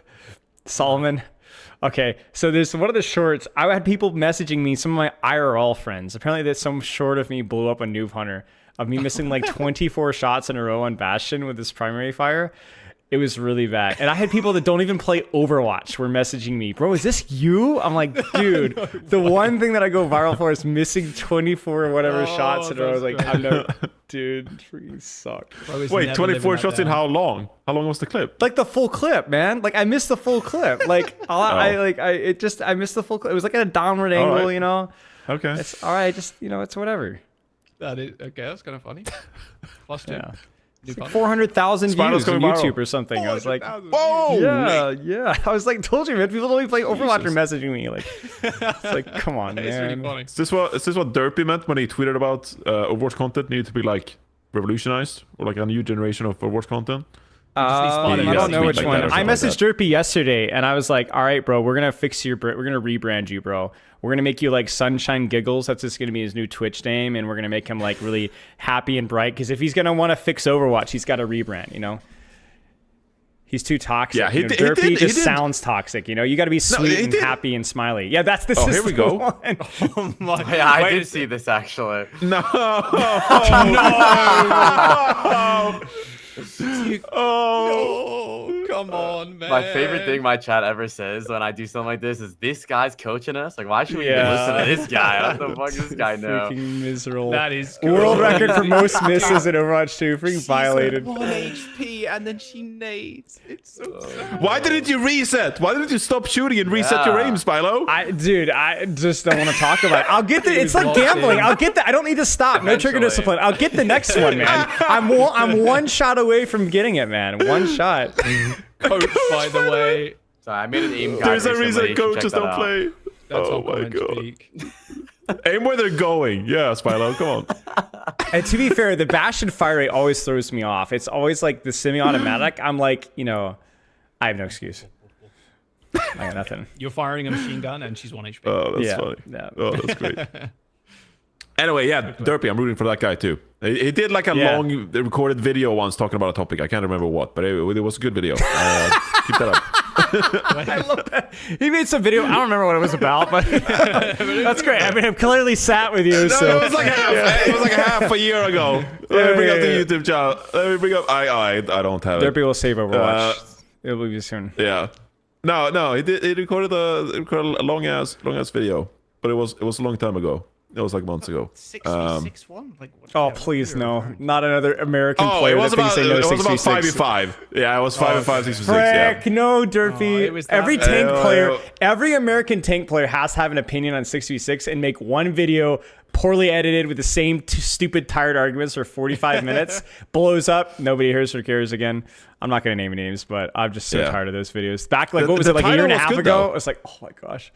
Solomon? Okay, so there's one of the shorts. I had people messaging me, some of my IRL friends. Apparently that some short of me blew up on Noob Hunter of me missing like 24 shots in a row on Bastion with this primary fire. It was really bad. And I had people that don't even play Overwatch were messaging me, bro, is this you? I'm like, dude, the one thing that I go viral for is missing 24 or whatever shots in a row. I was like, I'm no, dude, freaking suck. Wait, 24 shots in how long? How long was the clip? Like the full clip, man. Like I missed the full clip. Like I missed the full clip. It was like at a downward angle, you know? Okay. It's all right, just, you know, it's whatever. That is, okay, that's kind of funny. Plus 2. It's like 400,000 views on YouTube or something. I was like, whoa! Yeah. I was like, told you, man. People don't even play Overwatch are messaging me. Like, it's like, come on, man. Really funny. Is this what Derpy meant when he tweeted about Overwatch content needed to be like revolutionized or like a new generation of Overwatch content? I don't know which one. I messaged Derpy yesterday, and I was like, "All right, bro, we're gonna fix we're gonna rebrand you, bro. We're gonna make you like Sunshine Giggles. That's just gonna be his new Twitch name, and we're gonna make him like really happy and bright. Because if he's gonna want to fix Overwatch, he's got to rebrand. You know, he's too toxic. Yeah, Derpy just sounds toxic. You know, you got to be sweet and happy and smiley. Yeah, that's this. Oh, here we go. Oh my! Yeah, I did see this actually. No. Oh, come on, man. My favorite thing my chat ever says when I do something like this guy's coaching us. Like, why should we even listen to this guy? What the fuck does this guy know? Freaking miserable. That is world record for most misses in Overwatch 2. Freaking violated. 1 HP and then she nades. It's so sad. Why didn't you reset? Why didn't you stop shooting and reset your aim, Spilo? I just don't want to talk about it. I'll get the. It's like gambling. I'll get the. I don't need to stop. No trigger discipline. I'll get the next one, man. I'm one shot away from getting it, man. One shot. Coach, by the way. Sorry, I made an aim guide. There's a reason coaches don't play. That's oh my god. Aim where they're going. Yeah, Spilo, come on. And to be fair, the Bastion fire rate always throws me off. It's always like the semi-automatic. I'm like, you know, I have no excuse. I got nothing. You're firing a machine gun and she's 1 HP. Oh, that's funny. Yeah. Oh, that's great. Anyway, yeah, Derpy, I'm rooting for that guy too. He did like a long recorded video once talking about a topic. I can't remember what, but it was a good video. Keep that up. I love that. He made some video. I don't remember what it was about, but that's great. I mean, I've clearly sat with you. No, so. it was like half a year ago. Let me bring up the YouTube channel. Let me bring up. I don't have it. Derpy will save Overwatch. It will be soon. Yeah. No. He recorded a long ass video. but it was a long time ago. It was like months ago. 6v6-1? Like, Oh, please, no. Not another American Oh, player it was that thinks about they know it was about 6v6. 5v5. Yeah, it was 5v5, 6v6. Frick, Yeah. no, Durfee. it was that Every bad. tank player, every American tank player has to have an opinion on 6v6 and make one video poorly edited with the same stupid, tired arguments for 45 minutes, blows up, nobody hears or cares again. I'm not going to name any names, but I'm just so tired of those videos. Back, like, what was it, like a year and a half ago? It was like, oh my gosh.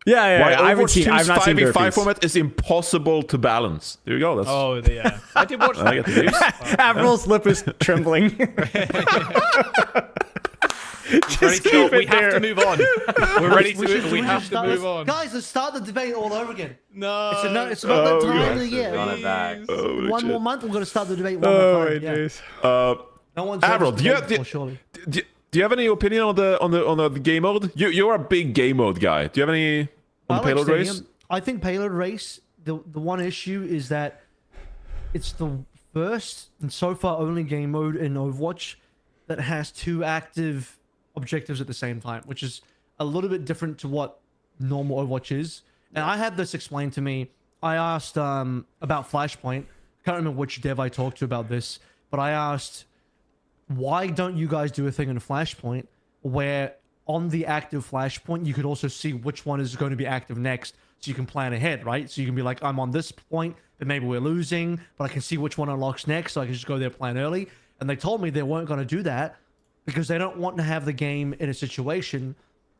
Yeah, Why I haven't Overwatch seen, 2's I've not seen 5v5 Durfee's. format is impossible to balance. There you go. That's yeah. I did watch I get the news. Admiral's lip is trembling. Just keep we it have there. to move on. We're ready to. We have to start- move on. Guys, let's start the debate all over again. No. It's about that time of the Run year. it back. One more month, we're going to start the debate one more time. Yeah. No one's Avril, heard do you this have, debate before, surely. do you have any opinion on the game mode? You're a big game mode guy. Do you have any on I the like payload race? Stadium. I think payload race, the one issue is that it's the first and so far only game mode in Overwatch that has 2 active objectives at the same time, which is a little bit different to what normal Overwatch is. And I had this explained to me. I asked about Flashpoint. I can't remember which dev I talked to about this, but I asked, why don't you guys do a thing in Flashpoint where on the active Flashpoint you could also see which one is going to be active next, so you can plan ahead, right? So you can be like, I'm on this point, but maybe we're losing, but I can see which one unlocks next, so I can just go there, plan early. And they told me they weren't going to do that because they don't want to have the game in a situation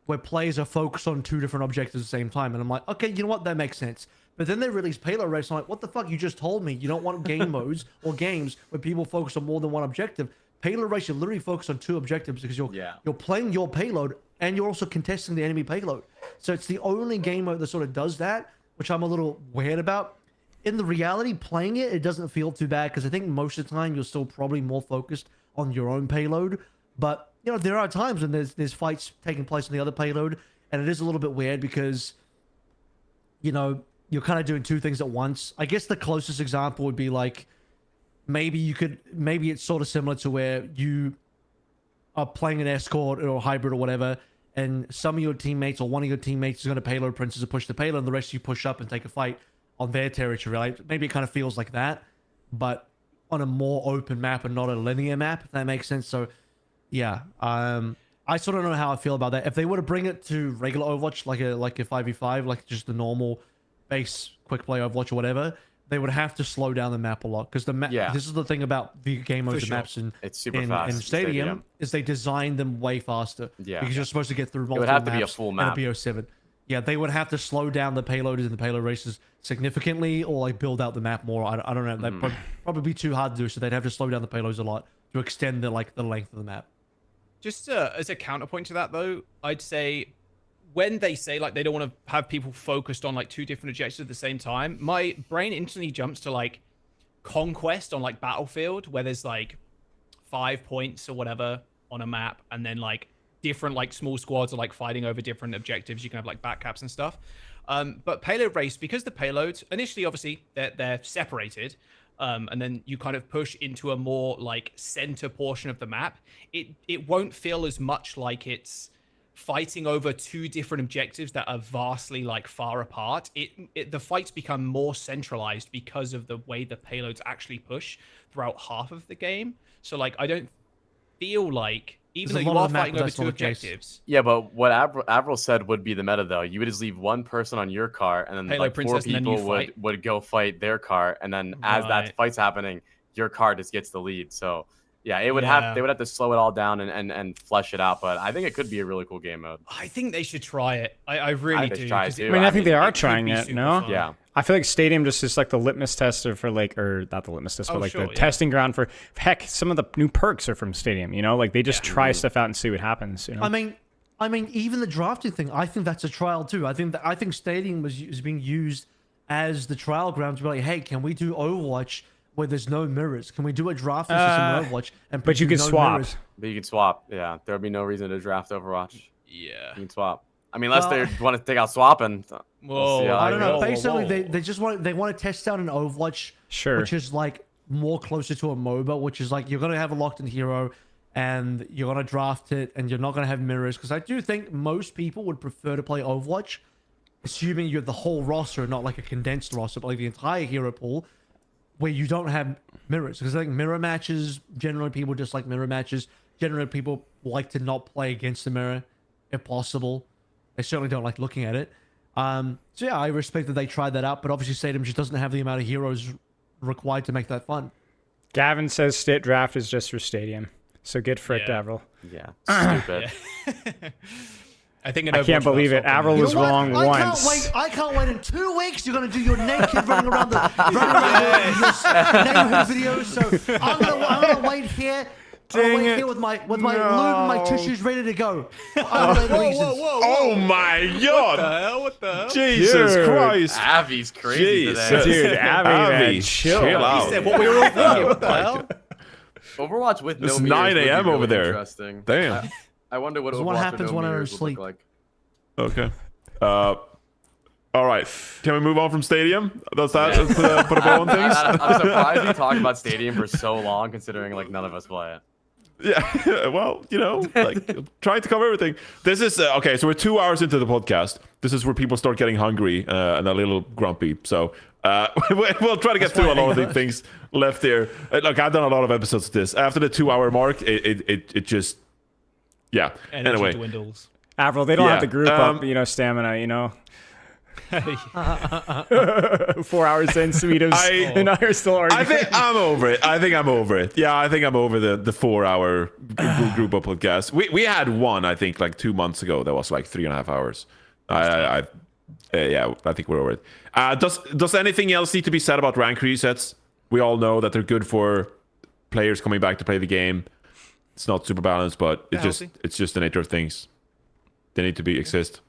where players are focused on 2 different objectives at the same time. And I'm like, okay, you know what? That makes sense. But then they released Payload Race. I'm like, what the fuck? You just told me you don't want game modes or games where people focus on more than one objective. Payload Race, you literally focus on 2 objectives because you're playing your payload and you're also contesting the enemy payload. So it's the only game mode that sort of does that, which I'm a little weird about. In the reality, playing it doesn't feel too bad because I think most of the time you're still probably more focused on your own payload. But, you know, there are times when there's fights taking place on the other payload, and it is a little bit weird because, you know, you're kind of doing 2 things at once. I guess the closest example would be like, maybe it's sort of similar to where you are playing an escort or a hybrid or whatever, and some of your teammates or one of your teammates is going to payload princess to push the payload, and the rest of you push up and take a fight on their territory, right? Maybe it kind of feels like that, but on a more open map and not a linear map, if that makes sense. So, yeah, I sort of don't know how I feel about that. If they were to bring it to regular Overwatch, like a 5v5, like just the normal base quick play Overwatch or whatever, they would have to slow down the map a lot because the map. Yeah. This is the thing about the game modes and maps It's super in fast. Stadium is they design them way faster. Yeah. Because you're supposed to get through multiple would have to be a maps full in map. BO7. Yeah, they would have to slow down the payloaders and the payload races significantly, or like build out the map more. I don't know. That'd probably be too hard to do, so they'd have to slow down the payloads a lot to extend the length of the map. Just as a counterpoint to that, though, I'd say when they say like they don't want to have people focused on like 2 different objectives at the same time, my brain instantly jumps to like Conquest on like Battlefield, where there's like 5 points or whatever on a map, and then like different like small squads are like fighting over different objectives. You can have like backcaps and stuff. But Payload Race, because the payloads initially obviously they're separated, and then you kind of push into a more like center portion of the map, it won't feel as much like it's fighting over 2 different objectives that are vastly like far apart. The fights become more centralized because of the way the payloads actually push throughout half of the game. So like I don't feel like, even though you are fighting over 2 objectives. Yeah, but what Avril said would be the meta, though. You would just leave one person on your car, and then like 4 people would go fight their car, and then as that fight's happening, your car just gets the lead. So yeah, they would have to slow it all down and flesh it out. But I think it could be a really cool game mode. I think they should try it. I really do. I mean, I think they are trying it. No, yeah. I feel like Stadium just is like the litmus tester for like, or not the litmus test, but like the testing ground for, heck, some of the new perks are from Stadium, you know, like they just try stuff out and see what happens, you know? I mean, even the drafting thing, I think that's a trial too. I think Stadium is being used as the trial ground to be like, hey, can we do Overwatch where there's no mirrors? Can we do a drafting system in Overwatch? But you can swap. Mirrors? But you can swap, yeah. There would be no reason to draft Overwatch. Yeah. You can swap. I mean, unless they want to take out swapping. I don't know. Basically, they just want to test out an Overwatch, which is like more closer to a MOBA, which is like you're gonna have a locked-in hero, and you're gonna draft it, and you're not gonna have mirrors. Because I do think most people would prefer to play Overwatch assuming you have the whole roster, not like a condensed roster, but like the entire hero pool, where you don't have mirrors. Because I think mirror matches, generally people just like mirror matches. Generally people like to not play against the mirror, if possible. They certainly don't like looking at it. So yeah, I respect that they tried that out, but obviously Stadium just doesn't have the amount of heroes required to make that fun. Gavin says state draft is just for Stadium. So good for it, Avril. Yeah, stupid. I think I can't believe it. Avril was wrong once. I can't wait. In 2 weeks, you're gonna do your naked running around the neighborhood videos. So I'm gonna wait here. Here with my lube and my tissues ready to go. Oh my god! What the hell? Jesus Christ! Avi's crazy today. Dude, Avi, chill out. He said what we were all thinking. What the hell? Overwatch with no It's mirrors 9 would be a.m. really over there. Interesting. Damn. I wonder what This Overwatch is what with happens no when I'm mirrors would asleep. look like. Okay. All right. Can we move on from Stadium? Does that put a bow on things? I'm surprised we talked about Stadium for so long, considering like none of us play it. Yeah, well, you know, like trying to cover everything. This is okay. So we're 2 hours into the podcast. This is where people start getting hungry and a little grumpy. So we'll try to get through a lot of the things left here. Look, I've done a lot of episodes of this. After the 2 hour mark, it just Energy anyway, dwindles. Avril, they don't have the group up, stamina, 4 hours in, Sweetums and I are still arguing. I think I'm over it. Yeah, I think I'm over the 4 hour group up podcast. We had one, I think, like 2 months ago that was like 3.5 hours. I think we're over it. Does anything else need to be said about rank resets? We all know that they're good for players coming back to play the game. It's not super balanced, but it's just the nature of things. They need to exist.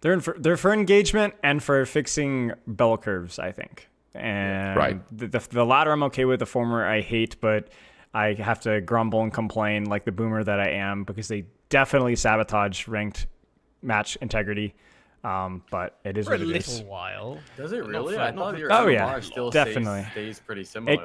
They're for engagement and for fixing bell curves, I think. And right. The latter I'm okay with. The former I hate, but I have to grumble and complain like the boomer that I am because they definitely sabotage ranked match integrity. But it is for what it is. a little while. Does it really? I thought your MMR still definitely stays pretty similar. It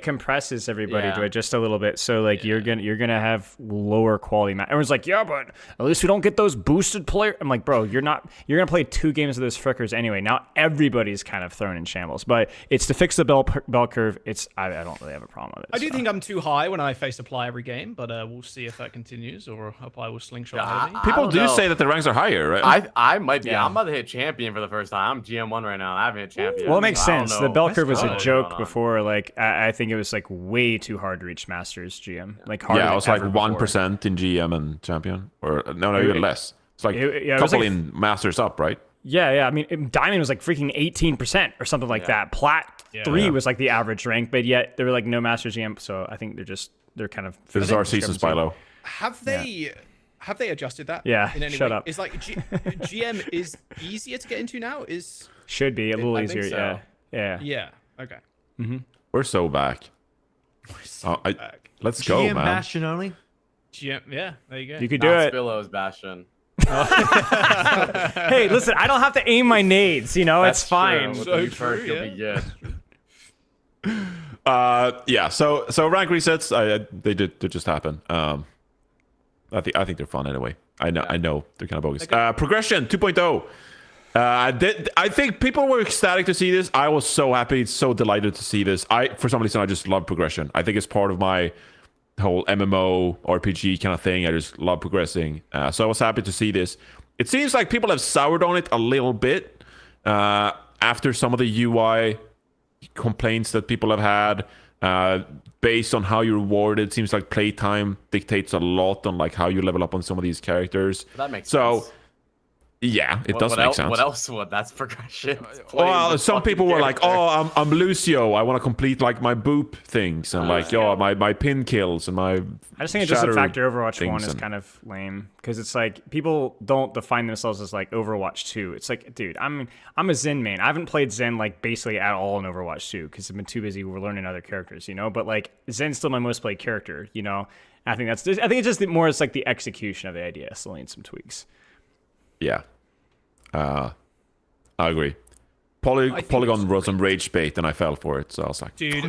compresses everybody to it just a little bit. So like you're gonna have lower quality match. Everyone's like, yeah, but at least we don't get those boosted players. I'm like, bro, you're gonna play 2 games of those frickers anyway. Now everybody's kind of thrown in shambles. But it's to fix the bell curve. I don't really have a problem with it. I do think I'm too high when I face Apply every game, but we'll see if that continues or Apply will slingshot ahead of me. People do say that the ranks are higher, right? I might be. Yeah. I'm about to hit champion for the first time. I'm GM1 right now. I haven't hit champion. Well, it makes sense. The bell curve was a joke before. Like I think it was like way too hard to reach Masters GM. Like harder. Yeah, it was like ever 1% in GM and champion, or no, even less. It's like a couple in Masters up, right? Yeah. I mean, Diamond was like freaking 18% or something like that. Plat 3 was like the average rank, but yet there were like no Masters GM. So I think they're kind of. This is our season's by low. Have they adjusted that? Yeah, in any shut way? up. Is like GM is easier to get into now? Should be a little easier, so. Yeah. Yeah. Okay. Mm-hmm. We're so back. Back. Let's go, GM man. Bastion only. GM, yeah, there you go. You could do it. Spillo's Bastion. Hey, listen, I don't have to aim my nades. It's fine. With the new Perk, you'll be good. So rank resets, they just happen. I think they're fun anyway. I know they're kind of bogus. Progression 2.0. I think people were ecstatic to see this. I was so happy, so delighted to see this. For some reason, I just love progression. I think it's part of my whole MMO RPG kind of thing. I just love progressing. So I was happy to see this. It seems like people have soured on it a little bit after some of the UI complaints that people have had. Based on how you're rewarded, it seems like playtime dictates a lot on like how you level up on some of these characters. That makes sense. Yeah, it does make sense. What else would that's progression? Well, some people were like, "Oh, I'm Lucio. I want to complete like my boop things and my pin kills and my." I just think it's just the fact that Overwatch 1 is kind of lame because it's like people don't define themselves as like Overwatch 2. It's like, dude, I'm a Zen main. I haven't played Zen like basically at all in Overwatch 2 because I've been too busy learning other characters, But like Zen's still my most played character, I think it's just it's like the execution of the idea still needs some tweaks. Yeah. I agree. Polygon wrote some rage bait and I fell for it, so I was like, dude,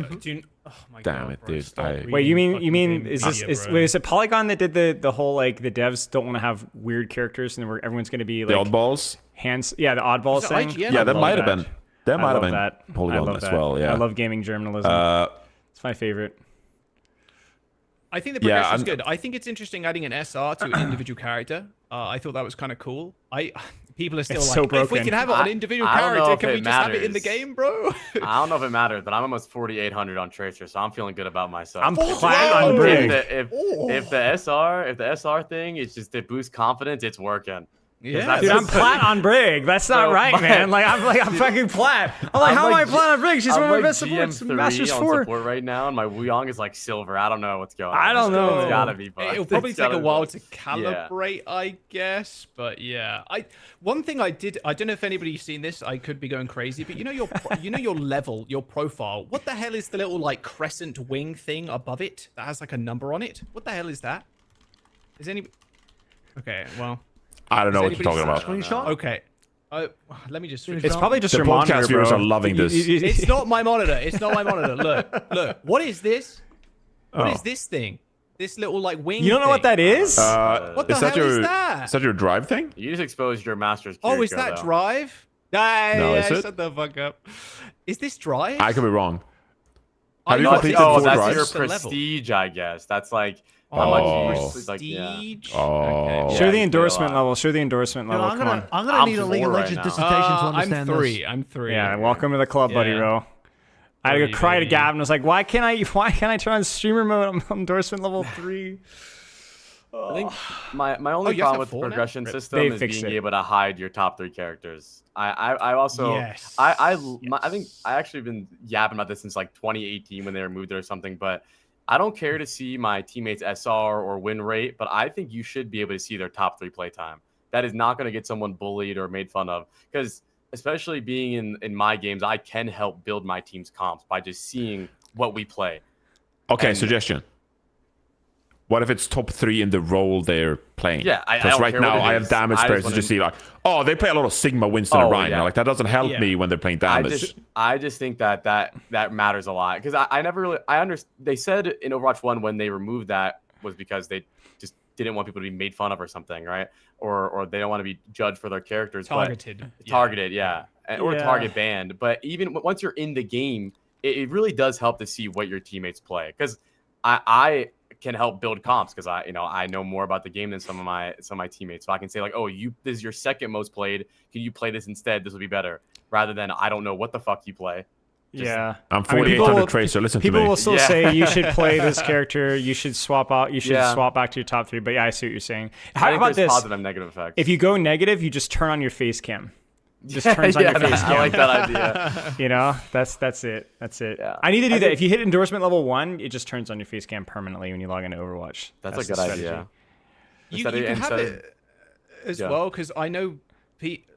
oh my damn God, it, bro, dude. Wait, you mean is it Polygon that did the whole like the devs don't want to have weird characters and everyone's going to be like the oddballs? Hands. Yeah, the oddball Is it thing. IGN? Yeah, I that love might have that. been. That I might have love been that. Polygon I love as that. well. Yeah. I love gaming journalism. It's my favorite. I think the progression's I'm- good. I think it's interesting adding an SR to an individual character. I thought that was kind of cool. People are still It's like, so if we broken. can have it on individual I don't know character, if can it we just have it in the matters. game, bro? I don't know if it matters, but I'm almost 4,800 on Tracer, so I'm feeling good about myself. I'm plat on Brig. If the SR thing is just to boost confidence, it's working. Yeah, Dude, I'm plat on Brig. That's not Bro, right, man. I'm fucking plat. I'm like, how am I plat on Brig? She's one of my best supports. GM3 Masters on 4. support right now, and my Wuyong is like silver. I don't know what's going on. I don't know. It's gotta be. But It'll probably it's take gotta a be while both. to calibrate, I guess. But yeah, one thing I don't know if anybody's seen this. I could be going crazy, but you know your level, your profile. What the hell is the little like crescent wing thing above it that has like a number on it? What the hell is that? Is any? Okay, well. I don't know what you're talking anybody about. Screenshot? Okay. Let me just switch. It's probably just The your podcast monitor, viewers bro. are loving this. It's not my monitor. It's not my monitor. Look. What is this? What is this thing? This little like wing. You don't know what that is? What the is that hell your, is that? Is that your drive thing? You just exposed your master's. Oh, is Kiriko, that though. drive? No, Yeah, is it? shut the fuck up. Is this drive? I could be wrong. I Have you thought completed this Oh, full was that's drive? your just the level. prestige, I guess. That's like how Oh. much you like. Yeah. Prestige. Oh. Okay. Show Yeah, the you endorsement play a lot. level. Show the endorsement level. I'm Come on. gonna I'm need a League of 4 right Legends now. dissertation to I'm understand three. this. I'm three. Yeah, welcome to the club, buddy, Yeah. bro. I had to go cry to Baby. Gavin. I was like, why can't I turn on streamer mode? I'm endorsement level 3. I think my only you have problem with the full now? progression They system is fixed being it. able to hide your top 3 characters. I also Yes. I think I actually been yapping about this since like 2018 when they removed it or something, but I don't care to see my teammates SR or win rate, but I think you should be able to see their top 3 playtime. That is not going to get someone bullied or made fun of, because especially being in my games, I can help build my team's comps by just seeing what we play. Okay, And- suggestion. What if it's top 3 in the role they're playing? Yeah, I Because don't right care what now it I have is. damage I just players to wanna- just see like, oh, they play a lot of Sigma, Winston, and Oh, Ryan. yeah. Like that doesn't help Yeah. me when they're playing damage. I just think that matters a lot, because I never really they said in Overwatch 1 when they removed that was because they just didn't want people to be made fun of or something, right? Or they don't want to be judged for their characters. Targeted. But, targeted, yeah. Or Yeah. target banned. But even once you're in the game, it really does help to see what your teammates play, because I can help build comps, because I know more about the game than some of my teammates, so I can say like, oh, this is your second most played, can you play this instead? This will be better, rather than I don't know what the fuck you play. Yeah. I'm I mean, 4,800 Tracer. Listen to People me. will still say you should play this character. You should swap out. You should Yeah. swap back to your top 3. But yeah, I see what you're saying. I How think about there's this? positive and negative effects. If you go negative, you just turn on your face cam. Just turns on your face cam. I like that idea. You know, that's it. That's it. Yeah. I need to do I that. think- If you hit endorsement level 1, it just turns on your face cam permanently when you log into Overwatch. That's a the good strategy. idea. You Instead of- can have instead of- it as Yeah. well, because I know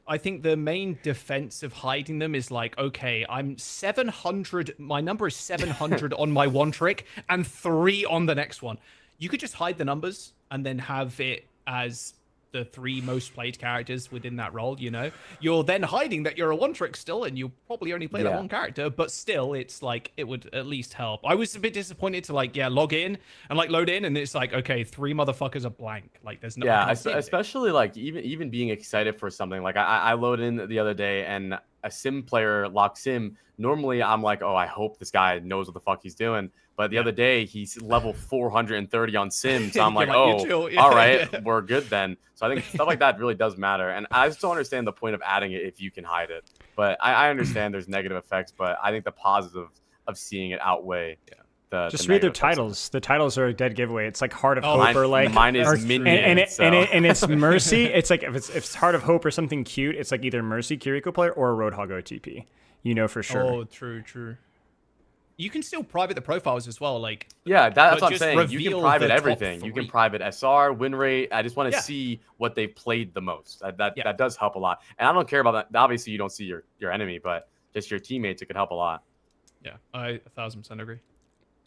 I think the main defense of hiding them is like, okay, I'm 700, my number is 700 on my one trick and 3 on the next one. You could just hide the numbers and then have it as the 3 most played characters within that role, you know? You're then hiding that you're a one trick still, and you probably only play that Yeah. one character, but still, it's like, it would at least help. I was a bit disappointed to log in and load in, and it's like, okay, 3 motherfuckers are blank. Like, there's no... I Yeah, can't see anything. especially like even being excited for something. Like I load in the other day, and a sim player lock sim. Normally I'm like, oh, I hope this guy knows what the fuck he's doing. But the other day he's level 430 on sim, so I'm You're like, like, oh, you chill. Yeah, all right, yeah. we're good then. So I think stuff like that really does matter, and I just don't understand the point of adding it if you can hide it. But I understand there's negative effects, but I think the positives of seeing it outweigh. Just the read their negative effects. titles. The titles are a dead giveaway. It's like Heart of Oh, Hope or like mine is or, Minion, and it's Mercy. It's like if it's Heart of Hope or something cute, it's like either Mercy Kiriko player or a Roadhog OTP. You know for sure. Oh, true. You can still private the profiles as well, like Yeah, that's but what I'm just saying. You can reveal private the top everything. You can 3. private SR, win rate. I just want to Yeah. see what they've played the most. That does help a lot. And I don't care about that. Obviously, you don't see your enemy, but just your teammates, it could help a lot. Yeah, I 1000% agree.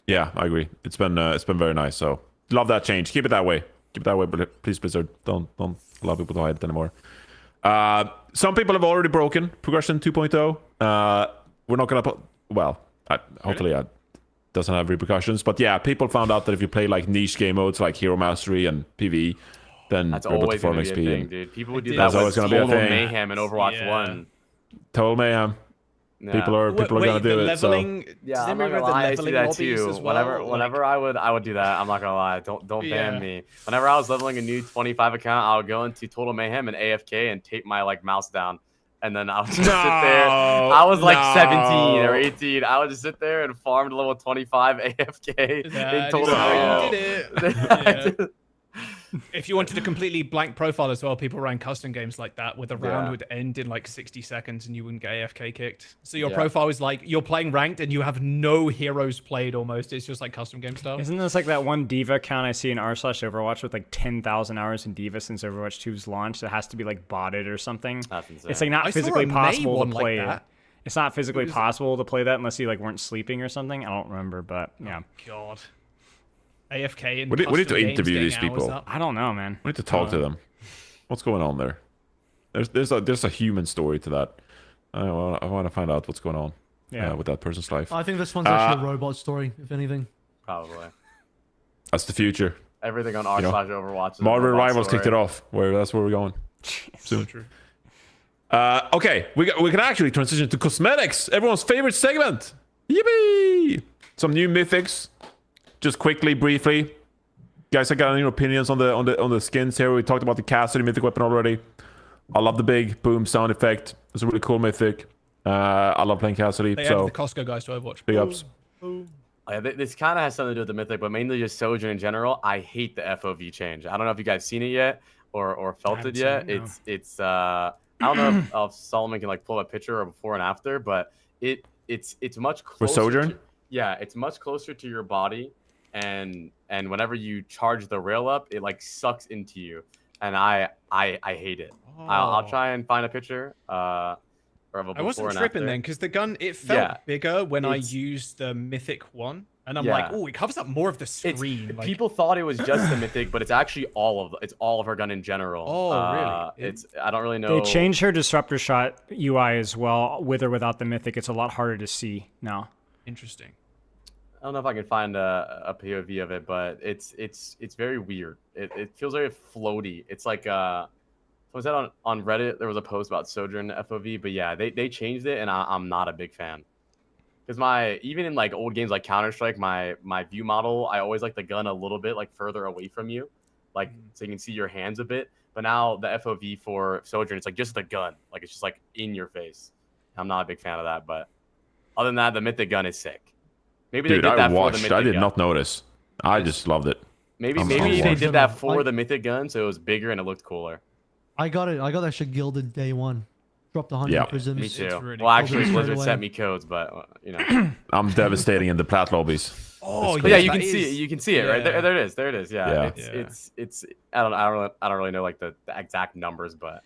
Yeah, I agree. It's been very nice. So love that change. Keep it that way. Keep it that way. But please, Blizzard, don't allow people to hide it anymore. Some people have already broken progression 2.0. We're not gonna put. Well, hopefully it doesn't have repercussions. But yeah, people found out that if you play like niche game modes like Hero Mastery and PvE, than That's you're able to always farm gonna be a XP. thing, and dude. People would do that's that always with gonna be a Total thing. Mayhem in Overwatch Yeah. 1. Total mayhem. Yeah. People are Wait, gonna do the it. So leveling. Yeah, does I'm anybody not gonna remember the lie, I used to do leveling that lobbies too. as well? Whenever I would do that. I'm not gonna lie. Don't Yeah. ban me. Whenever I was leveling a new 25 account, I would go into Total Mayhem and AFK and tape my like mouse down, and then I would just sit there. I was like 17 or 18. I would just sit there and farm to level 25 AFK in That Total is how Mayhem. you did it. Yeah. If you wanted a completely blank profile as well, people ran custom games like that where the round Yeah. would end in like 60 seconds and you wouldn't get AFK kicked. So your Yeah. profile is like you're playing ranked and you have no heroes played almost. It's just like custom game stuff. Isn't this like that one Diva account I see in r/Overwatch with like 10,000 hours in Diva since Overwatch 2's launch? That has to be like botted or something. That's insane. It's like not I saw physically a May possible one to like play it. that. It's not physically It was- possible to play that unless you like weren't sleeping or something. I don't remember, but yeah. God. AFK and we need custom to games interview getting these people. hours up. I don't know, man. we need to talk to them. What's going on there? There's a human story to that. I want to find out what's going on with that person's life. I think this one's actually a robot story, if anything. Probably. That's the future. Everything on You know, r/Overwatch. is a Marvel robot Rivals story. kicked it off. That's where we're going. Soon. Okay, we can actually transition to cosmetics. Everyone's favorite segment. Yippee! Some new mythics. Just quickly, briefly. Guys, I got any opinions on the skins here? We talked about the Cassidy mythic weapon already. I love the big boom sound effect. It's a really cool mythic. I love playing Cassidy. They So added the Costco guys to Overwatch. big ups. Yeah, this kind of has something to do with the mythic, but mainly just Sojourn in general. I hate the FOV change. I don't know if you guys seen it yet or felt it yet. seen it, no. It's I don't know if Solomon can like pull a picture or before and after, but it's much closer. For Sojourn? Yeah, it's much closer to your body, and whenever you charge the rail up, it like sucks into you, and I hate it. I'll try and find a picture. Or of a I wasn't before and tripping after. then because the gun it felt Yeah, bigger when I it's- used the mythic one, and I'm Yeah. like, oh, it covers up more of the screen. Like, People thought it was just the mythic, but it's actually all of her gun in general. Oh, really? It's I don't really know. They changed her disruptor shot UI as well, with or without the mythic. It's a lot harder to see now. Interesting. I don't know if I can find a POV of it, but it's very weird. It feels very floaty. It's like was that on Reddit? There was a post about Sojourn FOV, but yeah, they changed it, and I'm not a big fan. Because even in like old games like Counter-Strike, my view model, I always like the gun a little bit like further away from you, like so you can see your hands a bit. But now the FOV for Sojourn, it's like just the gun, like it's just like in your face. I'm not a big fan of that, but other than that, the mythic gun is sick. Maybe Dude, they did I that for the watched. mythic I did gun. not notice. I just loved it. Maybe I'm they watching. did that for the mythic gun, so it was bigger and it looked cooler. I got that shit gilded day one. Dropped 100 Yeah. prisms. Me too. really Well, actually, cool. Blizzard Straight sent away. me codes, but you know. I'm devastating in the plat lobbies. Oh, But yeah, you that can see it. is- You can see it right there. yeah. There it is. There it is. Yeah. Yeah. It's. I don't really know like the exact numbers, but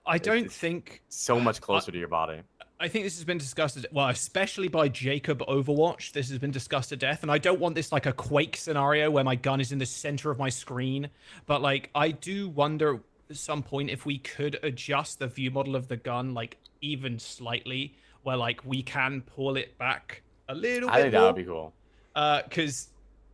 I don't it's think so much closer to your body. I think this has been discussed, well, especially by Jacob Overwatch. This has been discussed to death, and I don't want this like a Quake scenario where my gun is in the center of my screen. But like, I do wonder at some point if we could adjust the view model of the gun like even slightly, where like we can pull it back a little bit. I think that would be cool. Because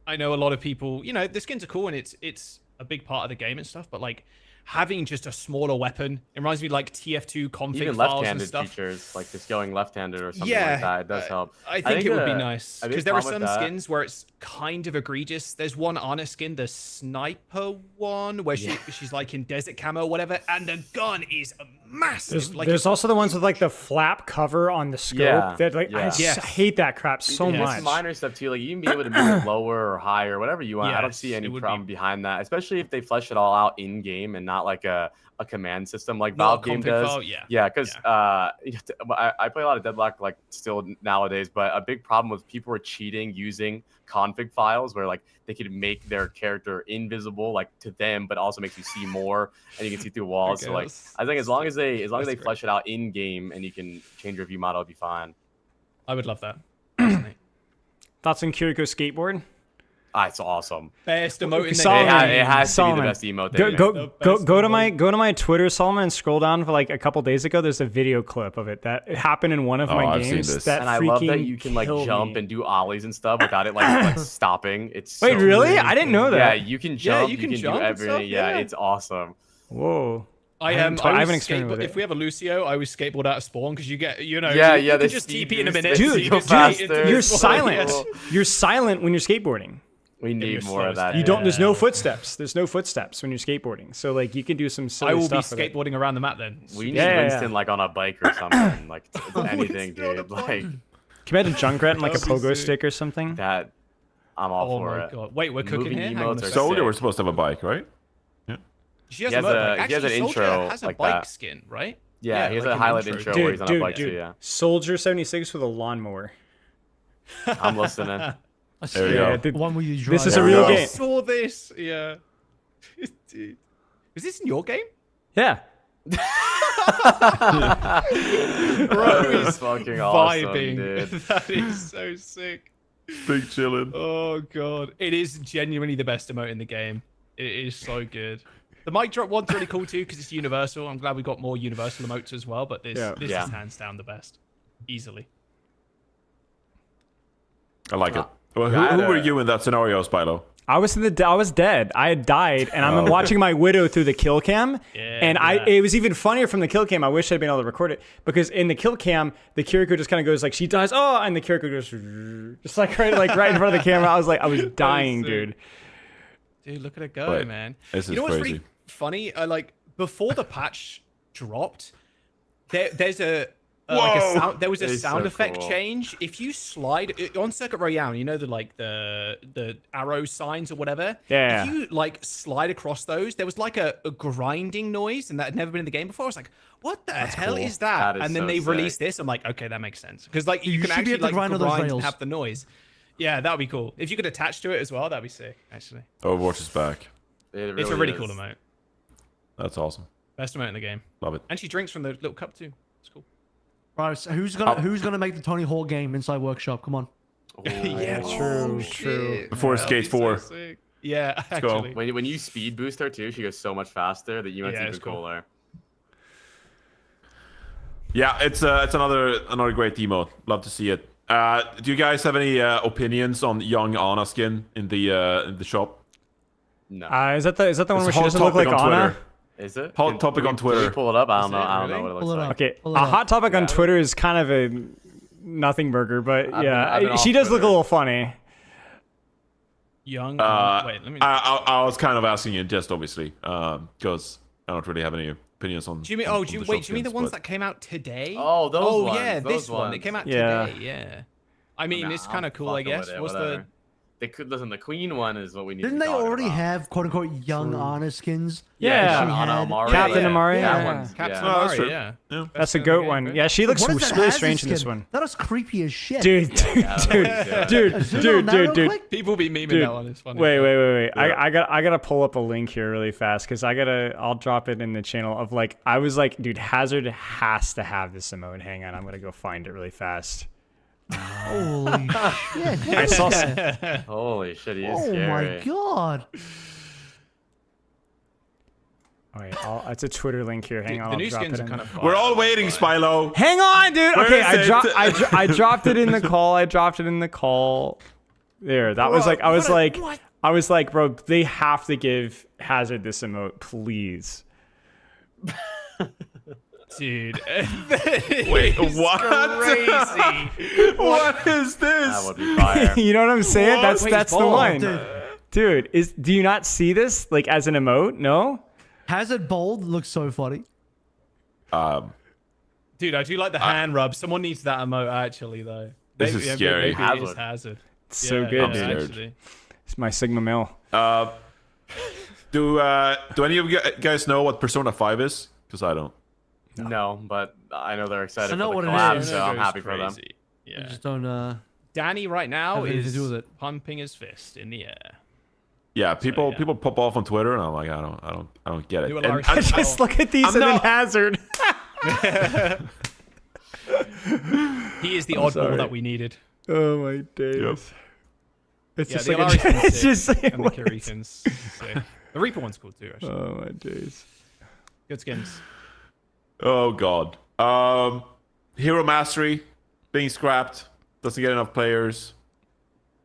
I know a lot of people, you know, the skins are cool and it's a big part of the game and stuff, but like having just a smaller weapon, it reminds me of, like TF2 config Even files and left-handed stuff. features, like just going left-handed or something Yeah, like that, it does help. I think it would be a- nice a big because there are problem some with that- skins where it's kind of egregious. There's one Ana skin, the sniper one, where she's like in desert camo or whatever, and the gun is massive. There's also the ones with like the flap cover on the scope. Yeah, That like I yeah. hate that crap so It's much. minor stuff too. Like you can be able to move it lower or higher, whatever you want. I don't Yes, see any it would problem behind that, especially if they flesh it all out in game and not like a command system like Not a Valve game config does. file, yeah. Yeah, because I play a lot of Deadlock like still nowadays, but a big problem with people are cheating using config files where like they could make their character invisible like to them, but also makes you see more and you can see through walls. So like guess. I think as long as they That's flesh it out in game and you can change your view model, it'll be fine. I would love that. Personally. Thoughts on Kiriko skateboard? It's awesome. Best emote in the Solomon, game. It has to be the Solomon. best emote. they've Go to made. my Twitter, Solomon, and scroll down for like a couple days ago. There's a video clip of it that happened in one of my I've seen games. this. That And I love that freaking you can like killed jump me. and do ollies and stuff without it like stopping. It's Wait, so really? good. I didn't know that. Yeah, you can jump. you can do jump and everything. stuff, Yeah, yeah. it's awesome. Whoa. I haven't experimented with it. If we have a Lucio, I always skateboard out of spawn because you get, you know, Yeah, you the can just speed TP in a boost minute. makes so you you go can faster. TP into You're the spawn, silent. yeah. You're silent when you're skateboarding. We need you're more of slow that. You don't. There's no footsteps. There's no footsteps when you're skateboarding. So like you can do some silly I will be stuff with it. skateboarding around the map then. We need Yeah, Winston like on a bike or something, like anything, dude. Like Can you imagine Junkrat in like a That would be pogo sick. stick or something? that. I'm all Oh for my it. god! Wait, we're cooking Moving here. Hang on a emotes are second. Soldier sick. was supposed to have a bike, right? She has He a has motorbike. he has Actually, an Soldier intro has a like bike that. skin, right? Yeah, he has like a an highlight intro where he's on a bike too. Yeah, Soldier 76 with a lawnmower. I'm listening. There you go. dude, One where you drive. this is a There we real go. I game. saw this. Yeah. Dude. Was this in your game? Yeah. Bro, he's fucking awesome, Vibing. dude. That is so sick. Big chillin'. Oh god, it is genuinely the best emote in the game. It is so good. The mic drop one's really cool too because it's universal. I'm glad we got more universal emotes as well, but this Yeah. is hands down the best, easily. I like it. Well, I had who were a- you in that scenario, Spilo? I was dead. I had died, and I'm watching my widow through the kill cam. And it was even funnier from the kill cam. I wish I'd been able to record it because in the kill cam, the Kiriko just kind of goes like she dies, and the Kiriko goes just like right in front of the camera. I was dying, dude. Dude, look at it go, Wait, man. this You is know what's crazy. really funny? Like before the patch dropped, there's a like a Whoa! sound. There was a It's sound so effect cool. change. If you slide on Circuit Royale, you know the arrow signs or whatever. Yeah. If you like slide across those, there was like a grinding noise, and that had never been in the game before. I was like, "What the hell cool. is that?" That is And then so they sick. released this. I'm like, "Okay, that makes sense." Because like you can should be actually able to like grind on those grind and rails. have the noise. Yeah, that would be cool. If you could attach to it as well, that'd be sick. Actually, Overwatch is back. it's a really cool is. emote. That's awesome. Best emote in the game. Love it. And she drinks from the little cup too. It's cool. Right, so who's gonna make the Tony Hawk game inside workshop? Come on. Yeah, true. Before Skate 4. Yeah, go. actually. When you speed boost her too, she goes so much faster that you Yeah, even it's cool. cooler. Yeah, it's another great emote. Love to see it. Do you guys have any opinions on young Ana skin in the shop? No. Is that the one where she hot doesn't look topic like on Ana? Twitter. Is it? Hot topic can on we- Twitter. Can we pull it up? I don't Is know. it I don't know really? what it Pull looks it like. up. Okay, Pull it a up. hot topic on Twitter is kind of a nothing burger, but I've yeah, been off she does look a Twitter. little funny. Young. Wait, let me. I was kind of asking in jest, obviously, because I don't really have any opinions on. Do you mean? on Oh, the do you shop wait? Do you mean the skins, ones but- that came out today? Oh, those Oh ones, yeah, those this one. It ones. came out Yeah. today. Yeah. I mean, Nah, it's kind of I'm cool, I fucking with guess. it, What's whatever. They could listen. The Queen one is what we need. Didn't to they be talking already about. have quote unquote young Ana skins? Yeah. She Ana had- Amari. Captain yeah. Amari, That yeah. one's- Captain yeah. Oh, that's Amari, true. yeah. Yeah. That's a Best goat skin in the one. game, Yeah, she looks What is that really Hazard strange in this skin? one. That is creepy as shit. Dude, Yeah, dude, yeah. dude, Zoom dude, on that real dude. quick. People be memeing Dude, that one. It's funny. wait. Yeah. I gotta pull up a link here really fast because I'll drop it in the channel of like I was like, dude, Hazard has to have this emote. Hang on, I'm gonna go find it really fast. Holy shit! I saw. Holy shit, he is Oh scary. my god! Wait, it's a Twitter link here. Hang on, The I'll new drop skins it are in. kind of fun. We're all waiting, Spilo. Hang on, dude. Where Okay, is it? I dropped it in the call. I dropped it in the call. There, that was like I was like, bro, they have to give Hazard this emote, please. Dude. Wait, what? Crazy. What is That this? would be fire. You know what I'm saying? What? That's the bald, one. Dude, do you not see this like as an emote? No? Hazard bold looks so funny. Dude, I do like the hand rub. Someone needs that emote actually, though. This is scary. Maybe it is Hazard. It's so Yeah, good, yeah, dude. actually. It's my Sigma male. Do any of you guys know what Persona 5 is? Because I don't. No, but I know they're excited I know for what the it collab, is. so I'm Goes happy for them. crazy. I Yeah. just don't. Danny right now Have anything to is do with it. pumping his fist in the air. Yeah, people yeah. people pop off on Twitter, and I'm like, I don't get it. Do a And large- I- Just look at these I'm and then not- Hazard. He is the I'm oddball sorry. that we needed. Oh my days. Yep. It's Yeah, just the like Alarican's it's sick, just like, and the what? Kirikan's sick. The Reaper one's cool too, actually. Oh my days. Good skins. Oh god. Hero Mastery being scrapped. Doesn't get enough players.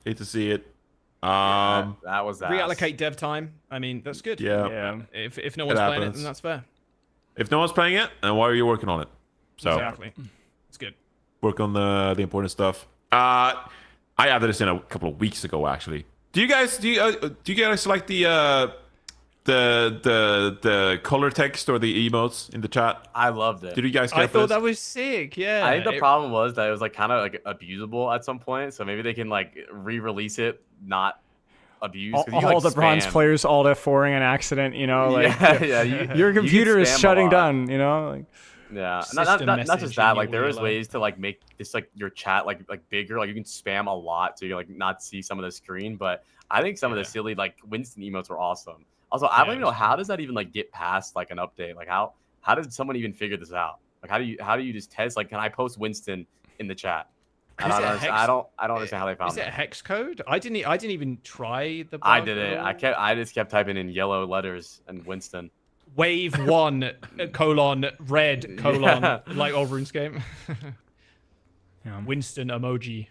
Hate to see it. That was ass. Reallocate dev time. I mean, that's good. Yeah. If no one's playing it, then that's fair. If no one's playing it, then why are you working on it? So Exactly. It's good. work on the important stuff. I added this in a couple of weeks ago, actually. Do you guys like the color text or the emotes in the chat? I loved it. Did you guys get I thought this? that was sick. Yeah. I think the problem was that it was like kind of like abusable at some point. So maybe they can like re-release it, not abuse. 'cause you, All like, the bronze spam. players alt F4ing an accident, you know, like Yeah, your you computer can is spam a shutting lot. down, you know, like Yeah, System not just message that. and Like you there is will, ways to like make this like your chat like bigger. Like you can spam a lot so you like not see some of the screen. But I think some of the silly like Winston emotes were awesome. Also, I don't even know how does that even like get past like an update. Like how did someone even figure this out? Like how do you just test? Like can I post Winston in the chat? I don't understand how they found Is it a that. hex code? I didn't even try the. I bug did at it. all. I just kept typing in yellow letters and Winston. Wave 1 colon red colon like over RuneScape. Winston emoji.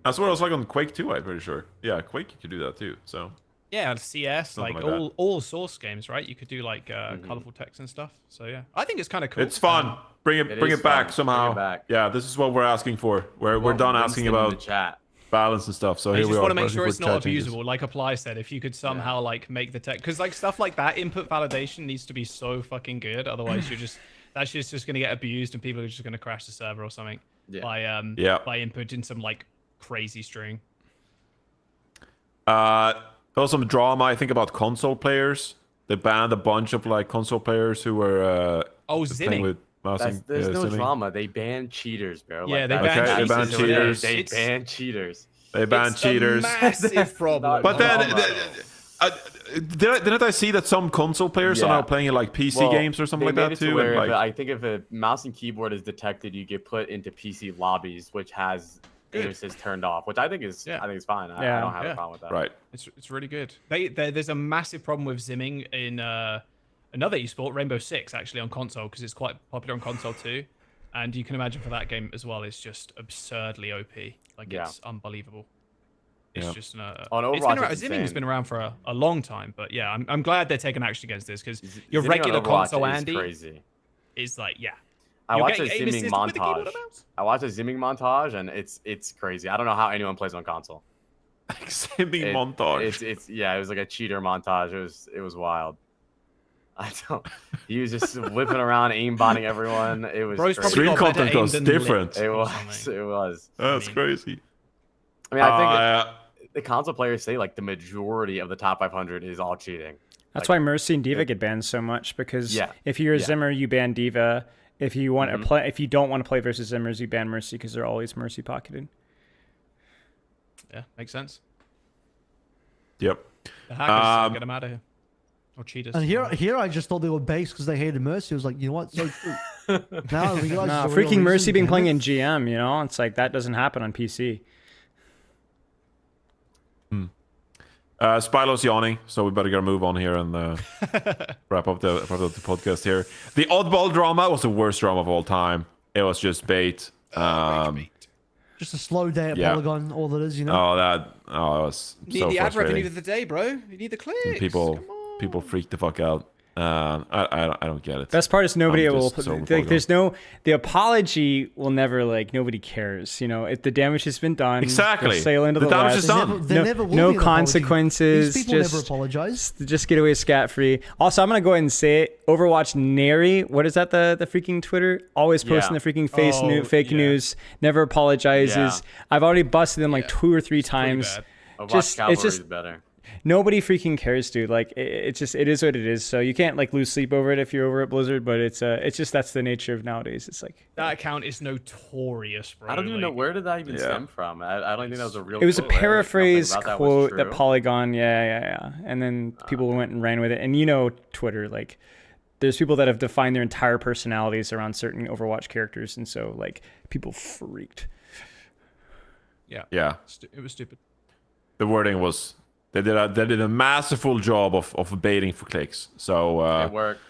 That's what it was like on Quake 2, I'm pretty sure. Yeah, Quake, you could do that too. So Yeah, CS, Something like like all Source games, right? You could do like colorful text and stuff. So yeah, I think it's kind of cool. it's fun. Bring it is back fun. somehow. Bring it back. Yeah, this is what we're asking for. We're done asking Winston in the about chat. balance and stuff. So I here just we are. want to make asking sure for it's not chat changes. abusable. Like Apply said, if you could somehow like make the text, because like stuff like that, input validation needs to be so fucking good. Otherwise, that's just going to get abused, and people are just going to crash the server or something by inputting some like crazy string. There was some drama, I think, about console players. They banned a bunch of like console players who were playing zimming. with mousing. There's no zimming. drama. They ban cheaters, bro. Yeah, Like, they that's- ban Okay, they ban that's what it is. cheaters. They It's- ban cheaters. They banned It's cheaters. a massive problem. But then, Drama. didn't I see that some console players are now playing in like PC Well, games or something they like made that it to too? where And, like, I think if a mouse and keyboard is detected, you get put into PC lobbies, which has aim assist turned off, which I think is fine. I don't have a problem with that. right. It's really good. There's a massive problem with zimming in another esport, Rainbow Six, actually on console, because it's quite popular on console too. And you can imagine for that game as well, it's just absurdly OP. Like it's unbelievable. It's just On it's Overwatch, been around, it's zimming has insane. been around for a long time, but yeah, I'm glad they're taking action against this because your Zimming on regular Overwatch console is Andy crazy. is like I You're watched a getting aim zimming assist with the keyboard montage. and mouse? I watched a zimming montage, and it's crazy. I don't know how anyone plays on console. Zimming montage. It was like a cheater montage. It was wild. I don't. He was just whipping around, aimbotting everyone. It was. Bro's crazy. probably Stream got better content aim goes than different. Lit It or was. something. It was. That's crazy. I mean, I think the console players say like the majority of the top 500 is all cheating. That's Like, why Mercy and Diva get banned so much because Yeah. if you're a Yeah. Zimmer, you ban Diva. If you want to play, if you don't want to play versus Zimmers, you ban Mercy because they're always Mercy pocketed. Yeah, makes sense. Yep. The hackers get them out of here. Or cheaters. And here I just thought they were based because they hated Mercy. I was like, you know what? So true. Now I realize No, the real freaking Mercy reason being behind playing it. in GM, you know, it's like that doesn't happen on PC. Spylo's yawning, so we better get a move on here and wrap up the podcast here. The oddball drama was the worst drama of all time. It was just bait. Just a slow day at Yeah. Polygon, all that is, you know. It was You so need the ad revenue frustrating. of the day, bro. You need the clicks. And people freak the fuck out. I don't get it. Best part is nobody I'm will just so like. bored. There's the apology will never like nobody cares. You know, if the damage has been done, Exactly. they'll sail into The the damage west. is done. There never will no be an apology. consequences. These people just, never apologize. Just get away scot free. Also, I'm gonna go ahead and say it. Overwatch Nary. What is that? The freaking Twitter always posting Yeah. the freaking fake yeah. news. Never apologizes. Yeah. I've already busted them like 2 or 3 times. bad. Overwatch Cavalry it's just is better. nobody freaking cares, dude. Like it is what it is. So you can't like lose sleep over it if you're over at Blizzard. But it's just that's the nature of nowadays. It's like That account is notorious, bro. I don't even know where did that even Yeah. stem from. I don't think that was a real. it was a quote, right? Like, nothing paraphrase about that was quote that true. Polygon, yeah, and then people went and ran with it. And you know, Twitter, like, there's people that have defined their entire personalities around certain Overwatch characters, and so like people freaked. Yeah. Yeah. It was stupid. the wording was they did a masterful job of baiting for clicks. So It worked.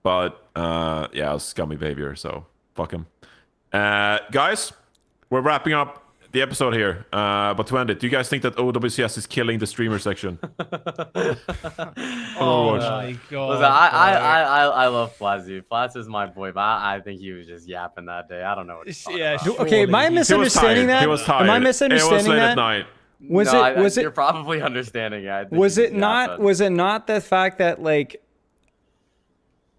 But yeah, it was scummy behavior. So fuck him. Guys, we're wrapping up the episode here. But to end it, do you guys think that OWCS is killing the streamer section? Oh my god! Listen, I love Plazzy. Plaz is my boy, but I think he was just yapping that day. I don't know what he's talking about. Okay, am I misunderstanding that? He was tired. Am I misunderstanding It was late that? at night. Was it? You're probably understanding it. Was it not the fact that like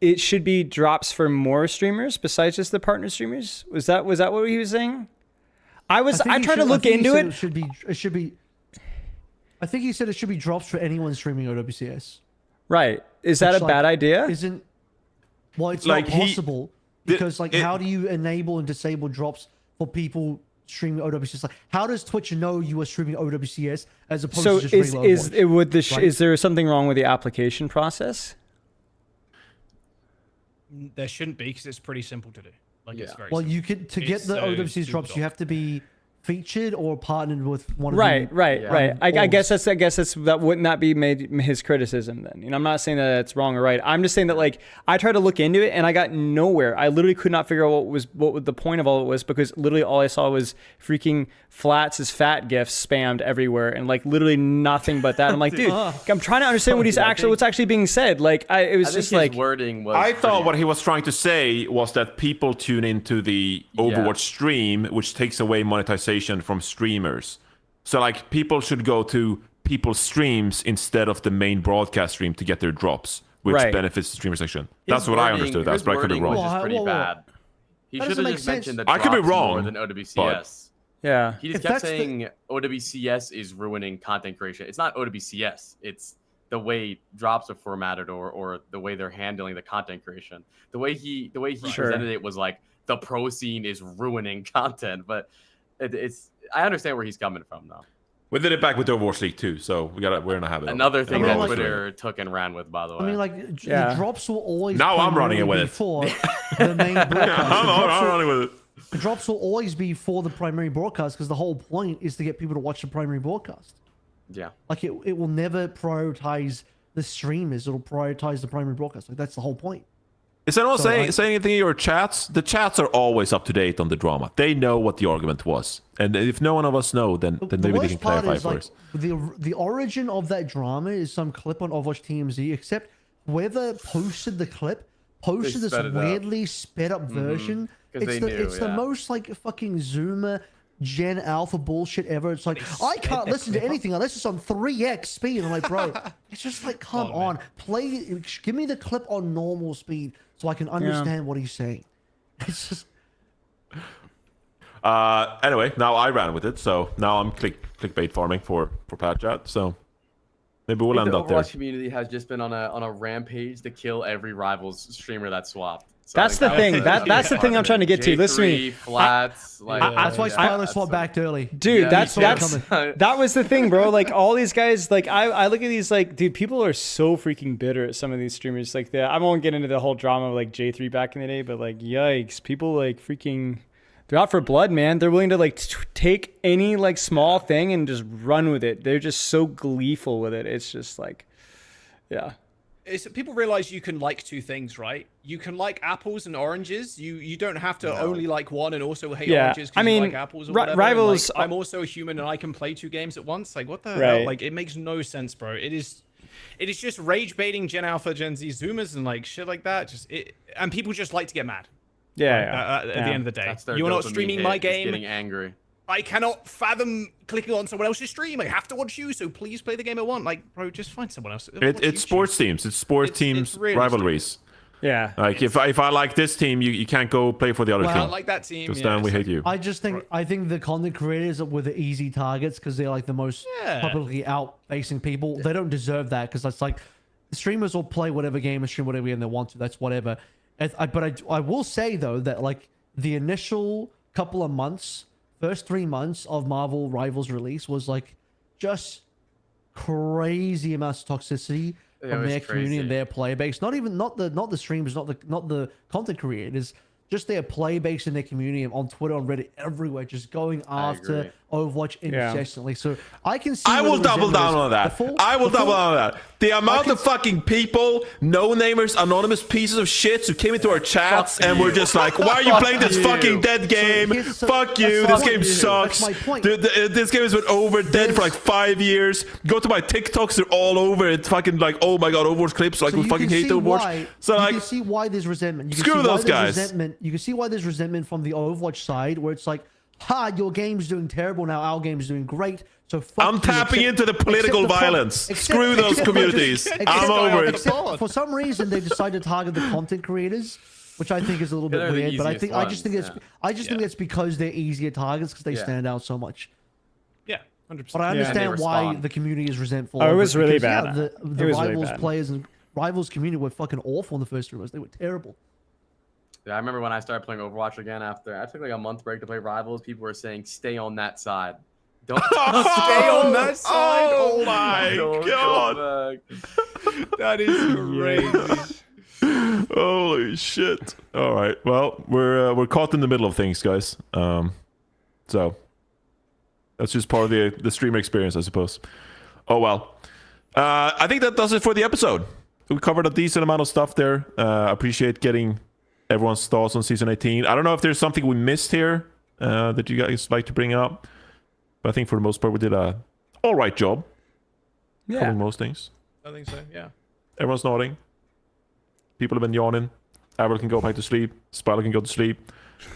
it should be drops for more streamers besides just the partner streamers? Was that what he was saying? I tried to look into it. It should be. I think he said it should be drops for anyone streaming OWCS. Right. Is that a bad idea? Well, it's Like, not possible because how do you enable and disable drops for people streaming OWCS? Like, how does Twitch know you are streaming OWCS as opposed to just regular Overwatch? Is there something wrong with the application process? There shouldn't be because it's pretty simple to do. Like, it's very Well, simple. you could to get It's, the OWCS drops, super you have to be featured or partnered with one of Right. I guess that wouldn't that be made his criticism then? You know, I'm not saying that it's wrong or right. I'm just saying that like I tried to look into it and I got nowhere. I literally could not figure out what the point of all it was because literally all I saw was freaking Flats' fat gifs spammed everywhere and like literally nothing but that. I'm like, dude, I'm trying to understand what's actually being said. Like it was just like wording was. I thought what he was trying to say was that people tune into the Overwatch stream, which takes away monetization from streamers. So like people should go to people's streams instead of the main broadcast stream to get their drops, which benefits the streamer section. That's what I understood. That's but I could be wrong. Was just pretty bad. He should have just mentioned that I could be drops wrong more than OWCS. Yeah. He just kept saying OWCS is ruining content creation. It's not OWCS. It's the way drops are formatted or the way they're handling the content creation. The way he presented it was like the pro scene is ruining content, but it's I understand where he's coming from though. We did it back with Overwatch League too, so we're gonna have it. Another thing that Twitter took and ran with, by the way. I mean, like the drops will always. Now I'm running it with it. For the main broadcast. I'm running with it. The drops will always be for the primary broadcast because the whole point is to get people to watch the primary broadcast. Yeah. Like it will never prioritize the streamers. It'll prioritize the primary broadcast. Like that's the whole point. Is anyone saying anything in your chats? The chats are always up to date on the drama. They know what the argument was, and if no one of us know, then maybe they can clarify for us. The origin of that drama is some clip on Overwatch TMZ. Except whoever posted the clip posted this weirdly sped up version. It's the most like fucking Zoomer Gen Alpha bullshit ever. It's like I can't listen to anything unless it's on 3x speed. I'm like, bro, it's just like come on, give me the clip on normal speed so I can understand what he's saying. It's just. Anyway, now I ran with it, so now I'm clickbait farming for PLAT Chat. So maybe we'll end up there. The Overwatch community has just been on a rampage to kill every rival's streamer that swapped. So that's the thing. That's the thing I'm trying to get to. Listen to me. Flats, that's why Spyler swapped back early. Dude, that was the thing, bro. Like all these guys, like I look at these, like, dude, people are so freaking bitter at some of these streamers. Like I won't get into the whole drama of like J3 back in the day, but like yikes, people like freaking. They're out for blood, man. They're willing to like take any like small thing and just run with it. They're just so gleeful with it. It's just like, yeah. People realize you can like two things, right? You can like apples and oranges. You don't have to only like one and also hate oranges because you like apples or whatever. Rivals. Like, I'm also a human and I can play two games at once. Like what the hell? Like it makes no sense, bro. It is just rage baiting Gen Alpha, Gen Z Zoomers and like shit like that. And people just like to get mad. At the end of the day, you're not streaming my game. Getting angry. I cannot fathom clicking on someone else's stream. I have to watch you, so please play the game I want. Like, bro, just find someone else. It's sports teams. It's sports teams really rivalries. Yeah. Like if I like this team, you can't go play for the other team. I like that team. Because then we hate you. I just think the content creators were the easy targets because they're like the most publicly out facing people. They don't deserve that because that's like the streamers will play whatever game and stream whatever game they want to. That's whatever. But I will say though that like the initial couple of months. First 3 months of Marvel Rivals release was like just crazy amounts of toxicity from their community and their player base. Not the streamers, not the content creators, just their player base and their community on Twitter, on Reddit, everywhere, just going after Overwatch incessantly. So I can see. I where will the double resentment down is. on that. The full- I will the double full- down on that. The amount of fucking people, no-namers, anonymous pieces of shit who came into our chats and were just like, why are you playing this fucking dead game? Fuck you. This game sucks. That's my point. This game has been dead for like 5 years. Go to my TikToks, they're all over it. Fucking like, oh my god, Overwatch clips. Like, So we you fucking can hate see Overwatch. why- So you like, can see why there's resentment. You can screw see why those there's guys. Resentment. You can see why there's resentment from the Overwatch side, where it's like, ha, your game's doing terrible now, our game's doing great. So fuck I'm you, tapping except- into the political except the violence. except- Screw those except- communities. except- I'm over it. except for some reason, they decided to target the content creators, which I think is a little bit They're the weird. But I easiest just think ones, it's think it's because they're easier targets because they stand out so much. Yeah, 100%. But I And they understand why respond. the community is resentful. Oh, it of was really because, bad. the It was really rivals bad. players and rivals community were fucking awful in the first 3 months. They were terrible. Yeah, I remember when I started playing Overwatch again after I took like a month break to play Rivals. People were saying, "Stay on that side. Don't stay on that side." Oh my Don't god. go back. That is crazy. Holy shit! All right, well, we're caught in the middle of things, guys. So that's just part of the streamer experience, I suppose. Oh well. I think that does it for the episode. We covered a decent amount of stuff there. Appreciate getting everyone's thoughts on season 18. I don't know if there's something we missed here that you guys like to bring up, but I think for the most part we did a all right job. Yeah. Covering most things. I think so. Yeah. Everyone's nodding. People have been yawning. Avril can go back to sleep. Spider can go to sleep.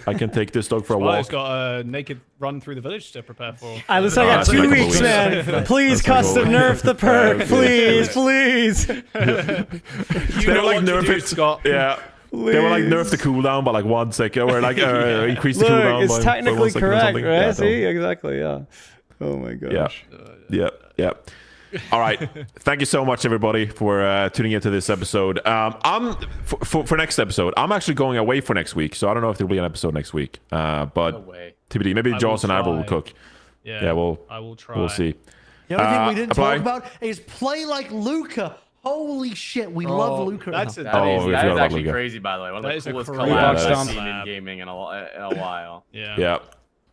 I can take this dog for a Spider's walk. got a naked run through the village to prepare for. I got that's 2 like a weeks, week. man. Please That's like a custom week. nerf the perk. Please, please. They were like nerf it. Scott. Yeah. They were like nerf the cooldown by like 1 second, or like increase the Look, cooldown it's by technically 1 second or correct, something. right? Yeah, See, exactly, yeah. Oh my gosh. Yeah. All right. Thank you so much, everybody, for tuning into this episode. I'm for next episode. I'm actually going away for next week, so I don't know if there'll be an episode next week. But No way. TBD. Maybe I Jaws will and Avril will try. cook. Yeah, I will try. We'll see. The only thing we didn't apply. talk about is play like Luca. Holy shit, we love Luca. That's now. That Oh, is, we that forgot is about actually Luca. crazy, by the way. One of That the is a coolest crazy collabs Yeah, I've that seen is. in gaming in a while. Yeah. Yeah.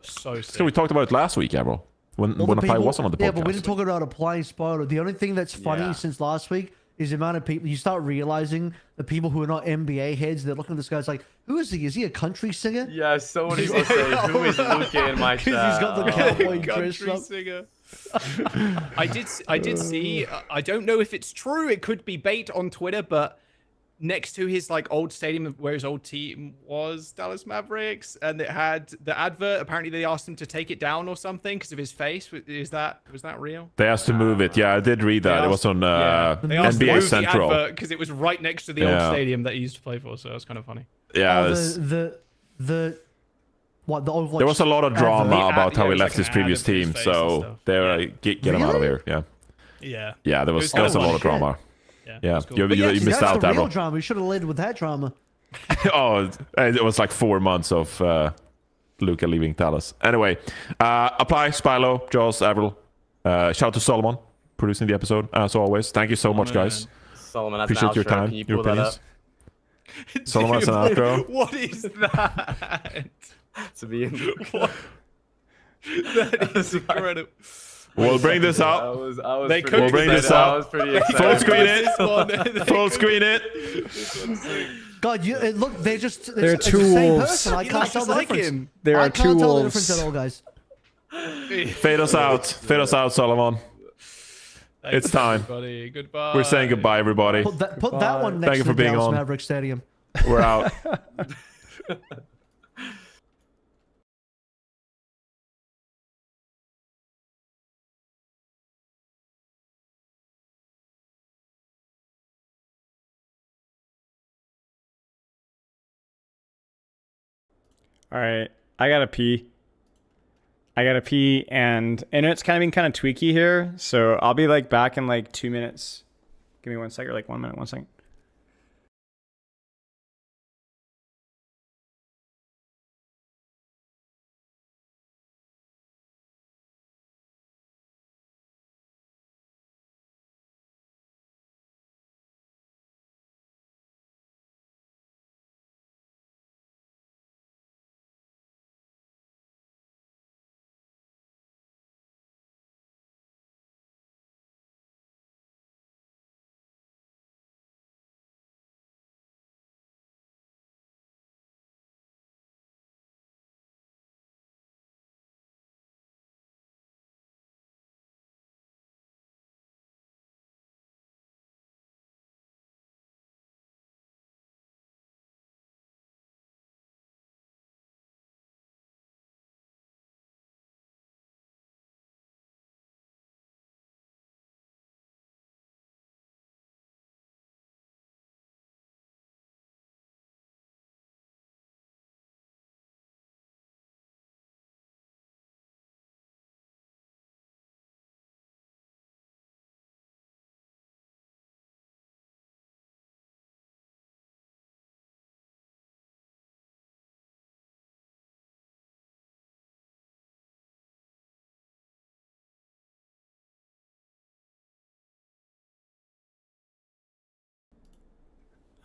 So sick. So we talked about it last week, Avril. When Well, the Apply people- wasn't on the podcast. Yeah, but we didn't talk about applying spoiler. The only thing that's funny Yeah. since last week is the amount of people you start realizing the people who are not NBA heads. They're looking at this guy's like, who is he? Is he a country singer? Yeah, so many people say, "Who is Luca in my chat?" Because he's got the cowboy dress Country up. singer. I did see. I don't know if it's true. It could be bait on Twitter, but next to his like old stadium where his old team was, Dallas Mavericks, and it had the advert. Apparently, they asked him to take it down or something because of his face. Was that real? They asked to move it. Yeah, I did read that. It was on They asked to NBA move Central. the advert because it was right next to the old stadium that he used to play for. So that was kind of funny. Yeah, Oh, this- the Overwatch. there was a lot of drama The ad- about how yeah, he it was left like his an previous ad of his team, face and so stuff. they were like, get him out of here. Yeah, Yeah. yeah, there It was was there was a cool. lot of drama. Yeah. Yeah, it was cool. you But yeah, see, missed that's out, the real Avril. drama. We should have led with that drama. Oh, it was like 4 months of Luca leaving Dallas. Anyway, Apply, Spilo, Jaws, Avril. Shout out to Solomon producing the episode as always. Thank you so much, guys. Solomon, that's Appreciate an your outro. time, Can you your pull that opinions. up? Solomon, that's an outro. What is that? To be in That is incredible. We'll bring this I up. was They pretty We'll bring this excited. I up. was pretty excited. Full screen This one. it. Full screen it. God, look, they just They're it's two the same wolves. person. I You can't just tell the like difference. him. There I are can't two tell the wolves. difference at all, guys. Fade us out. Fade us out, Solomon. It's time. Everybody. Goodbye. We're saying goodbye, everybody. Put that one next Thank you to for the being Dallas on. Maverick Stadium. We're out. All right, I gotta pee. And it's kind of been kind of tweaky here, so I'll be like back in like 2 minutes. Give me 1 second, or like 1 minute, 1 second.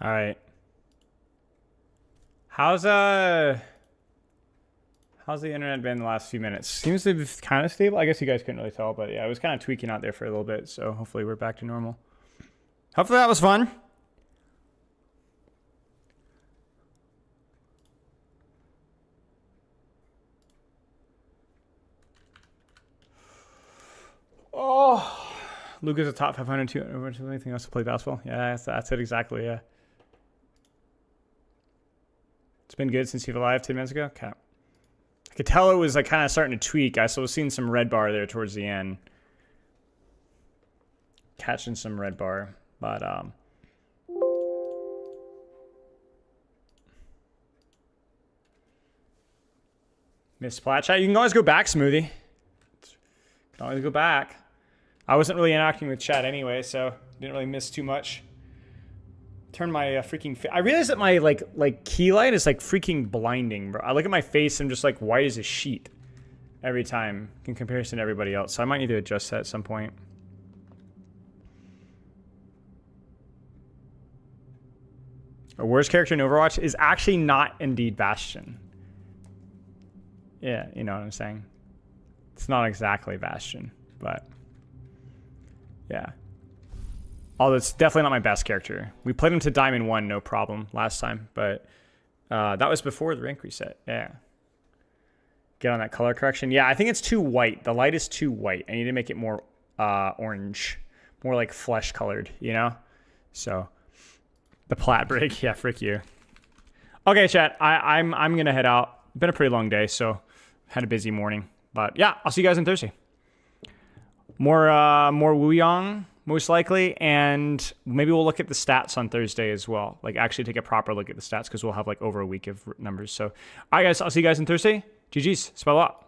All right. How's the internet been the last few minutes? Seems to be kind of stable. I guess you guys couldn't really tell, but yeah, it was kind of tweaking out there for a little bit. So hopefully we're back to normal. Hopefully that was fun. Oh, Luca's a top 500 too. Anything else to play basketball? Yeah, that's it exactly. Yeah. It's been good since you've alive 10 minutes ago. Okay. I could tell it was like kind of starting to tweak. I was seeing some red bar there towards the end. Catching some red bar, but Miss Plat Chat. You can always go back, Smoothie. Can always go back. I wasn't really interacting with chat anyway, so didn't really miss too much. Turn my freaking I realize that my like key light is like freaking blinding, bro. I look at my face and I'm just like white as a sheet every time in comparison to everybody else. So I might need to adjust that at some point. A worst character in Overwatch is actually not indeed Bastion. Yeah, you know what I'm saying. It's not exactly Bastion, but yeah. Although it's definitely not my best character. We played him to Diamond 1, no problem, last time. But that was before the rank reset. Yeah. Get on that color correction. Yeah, I think it's too white. The light is too white. I need to make it more orange. More like flesh colored, you know? So, the plat break. Yeah, frick you. Okay, chat. I'm going to head out. Been a pretty long day, so had a busy morning. But yeah, I'll see you guys on Thursday. More Wuyong, most likely, and maybe we'll look at the stats on Thursday as well. Like actually take a proper look at the stats because we'll have like over a week of numbers. So, all right, guys, I'll see you guys on Thursday. GG's, spell out.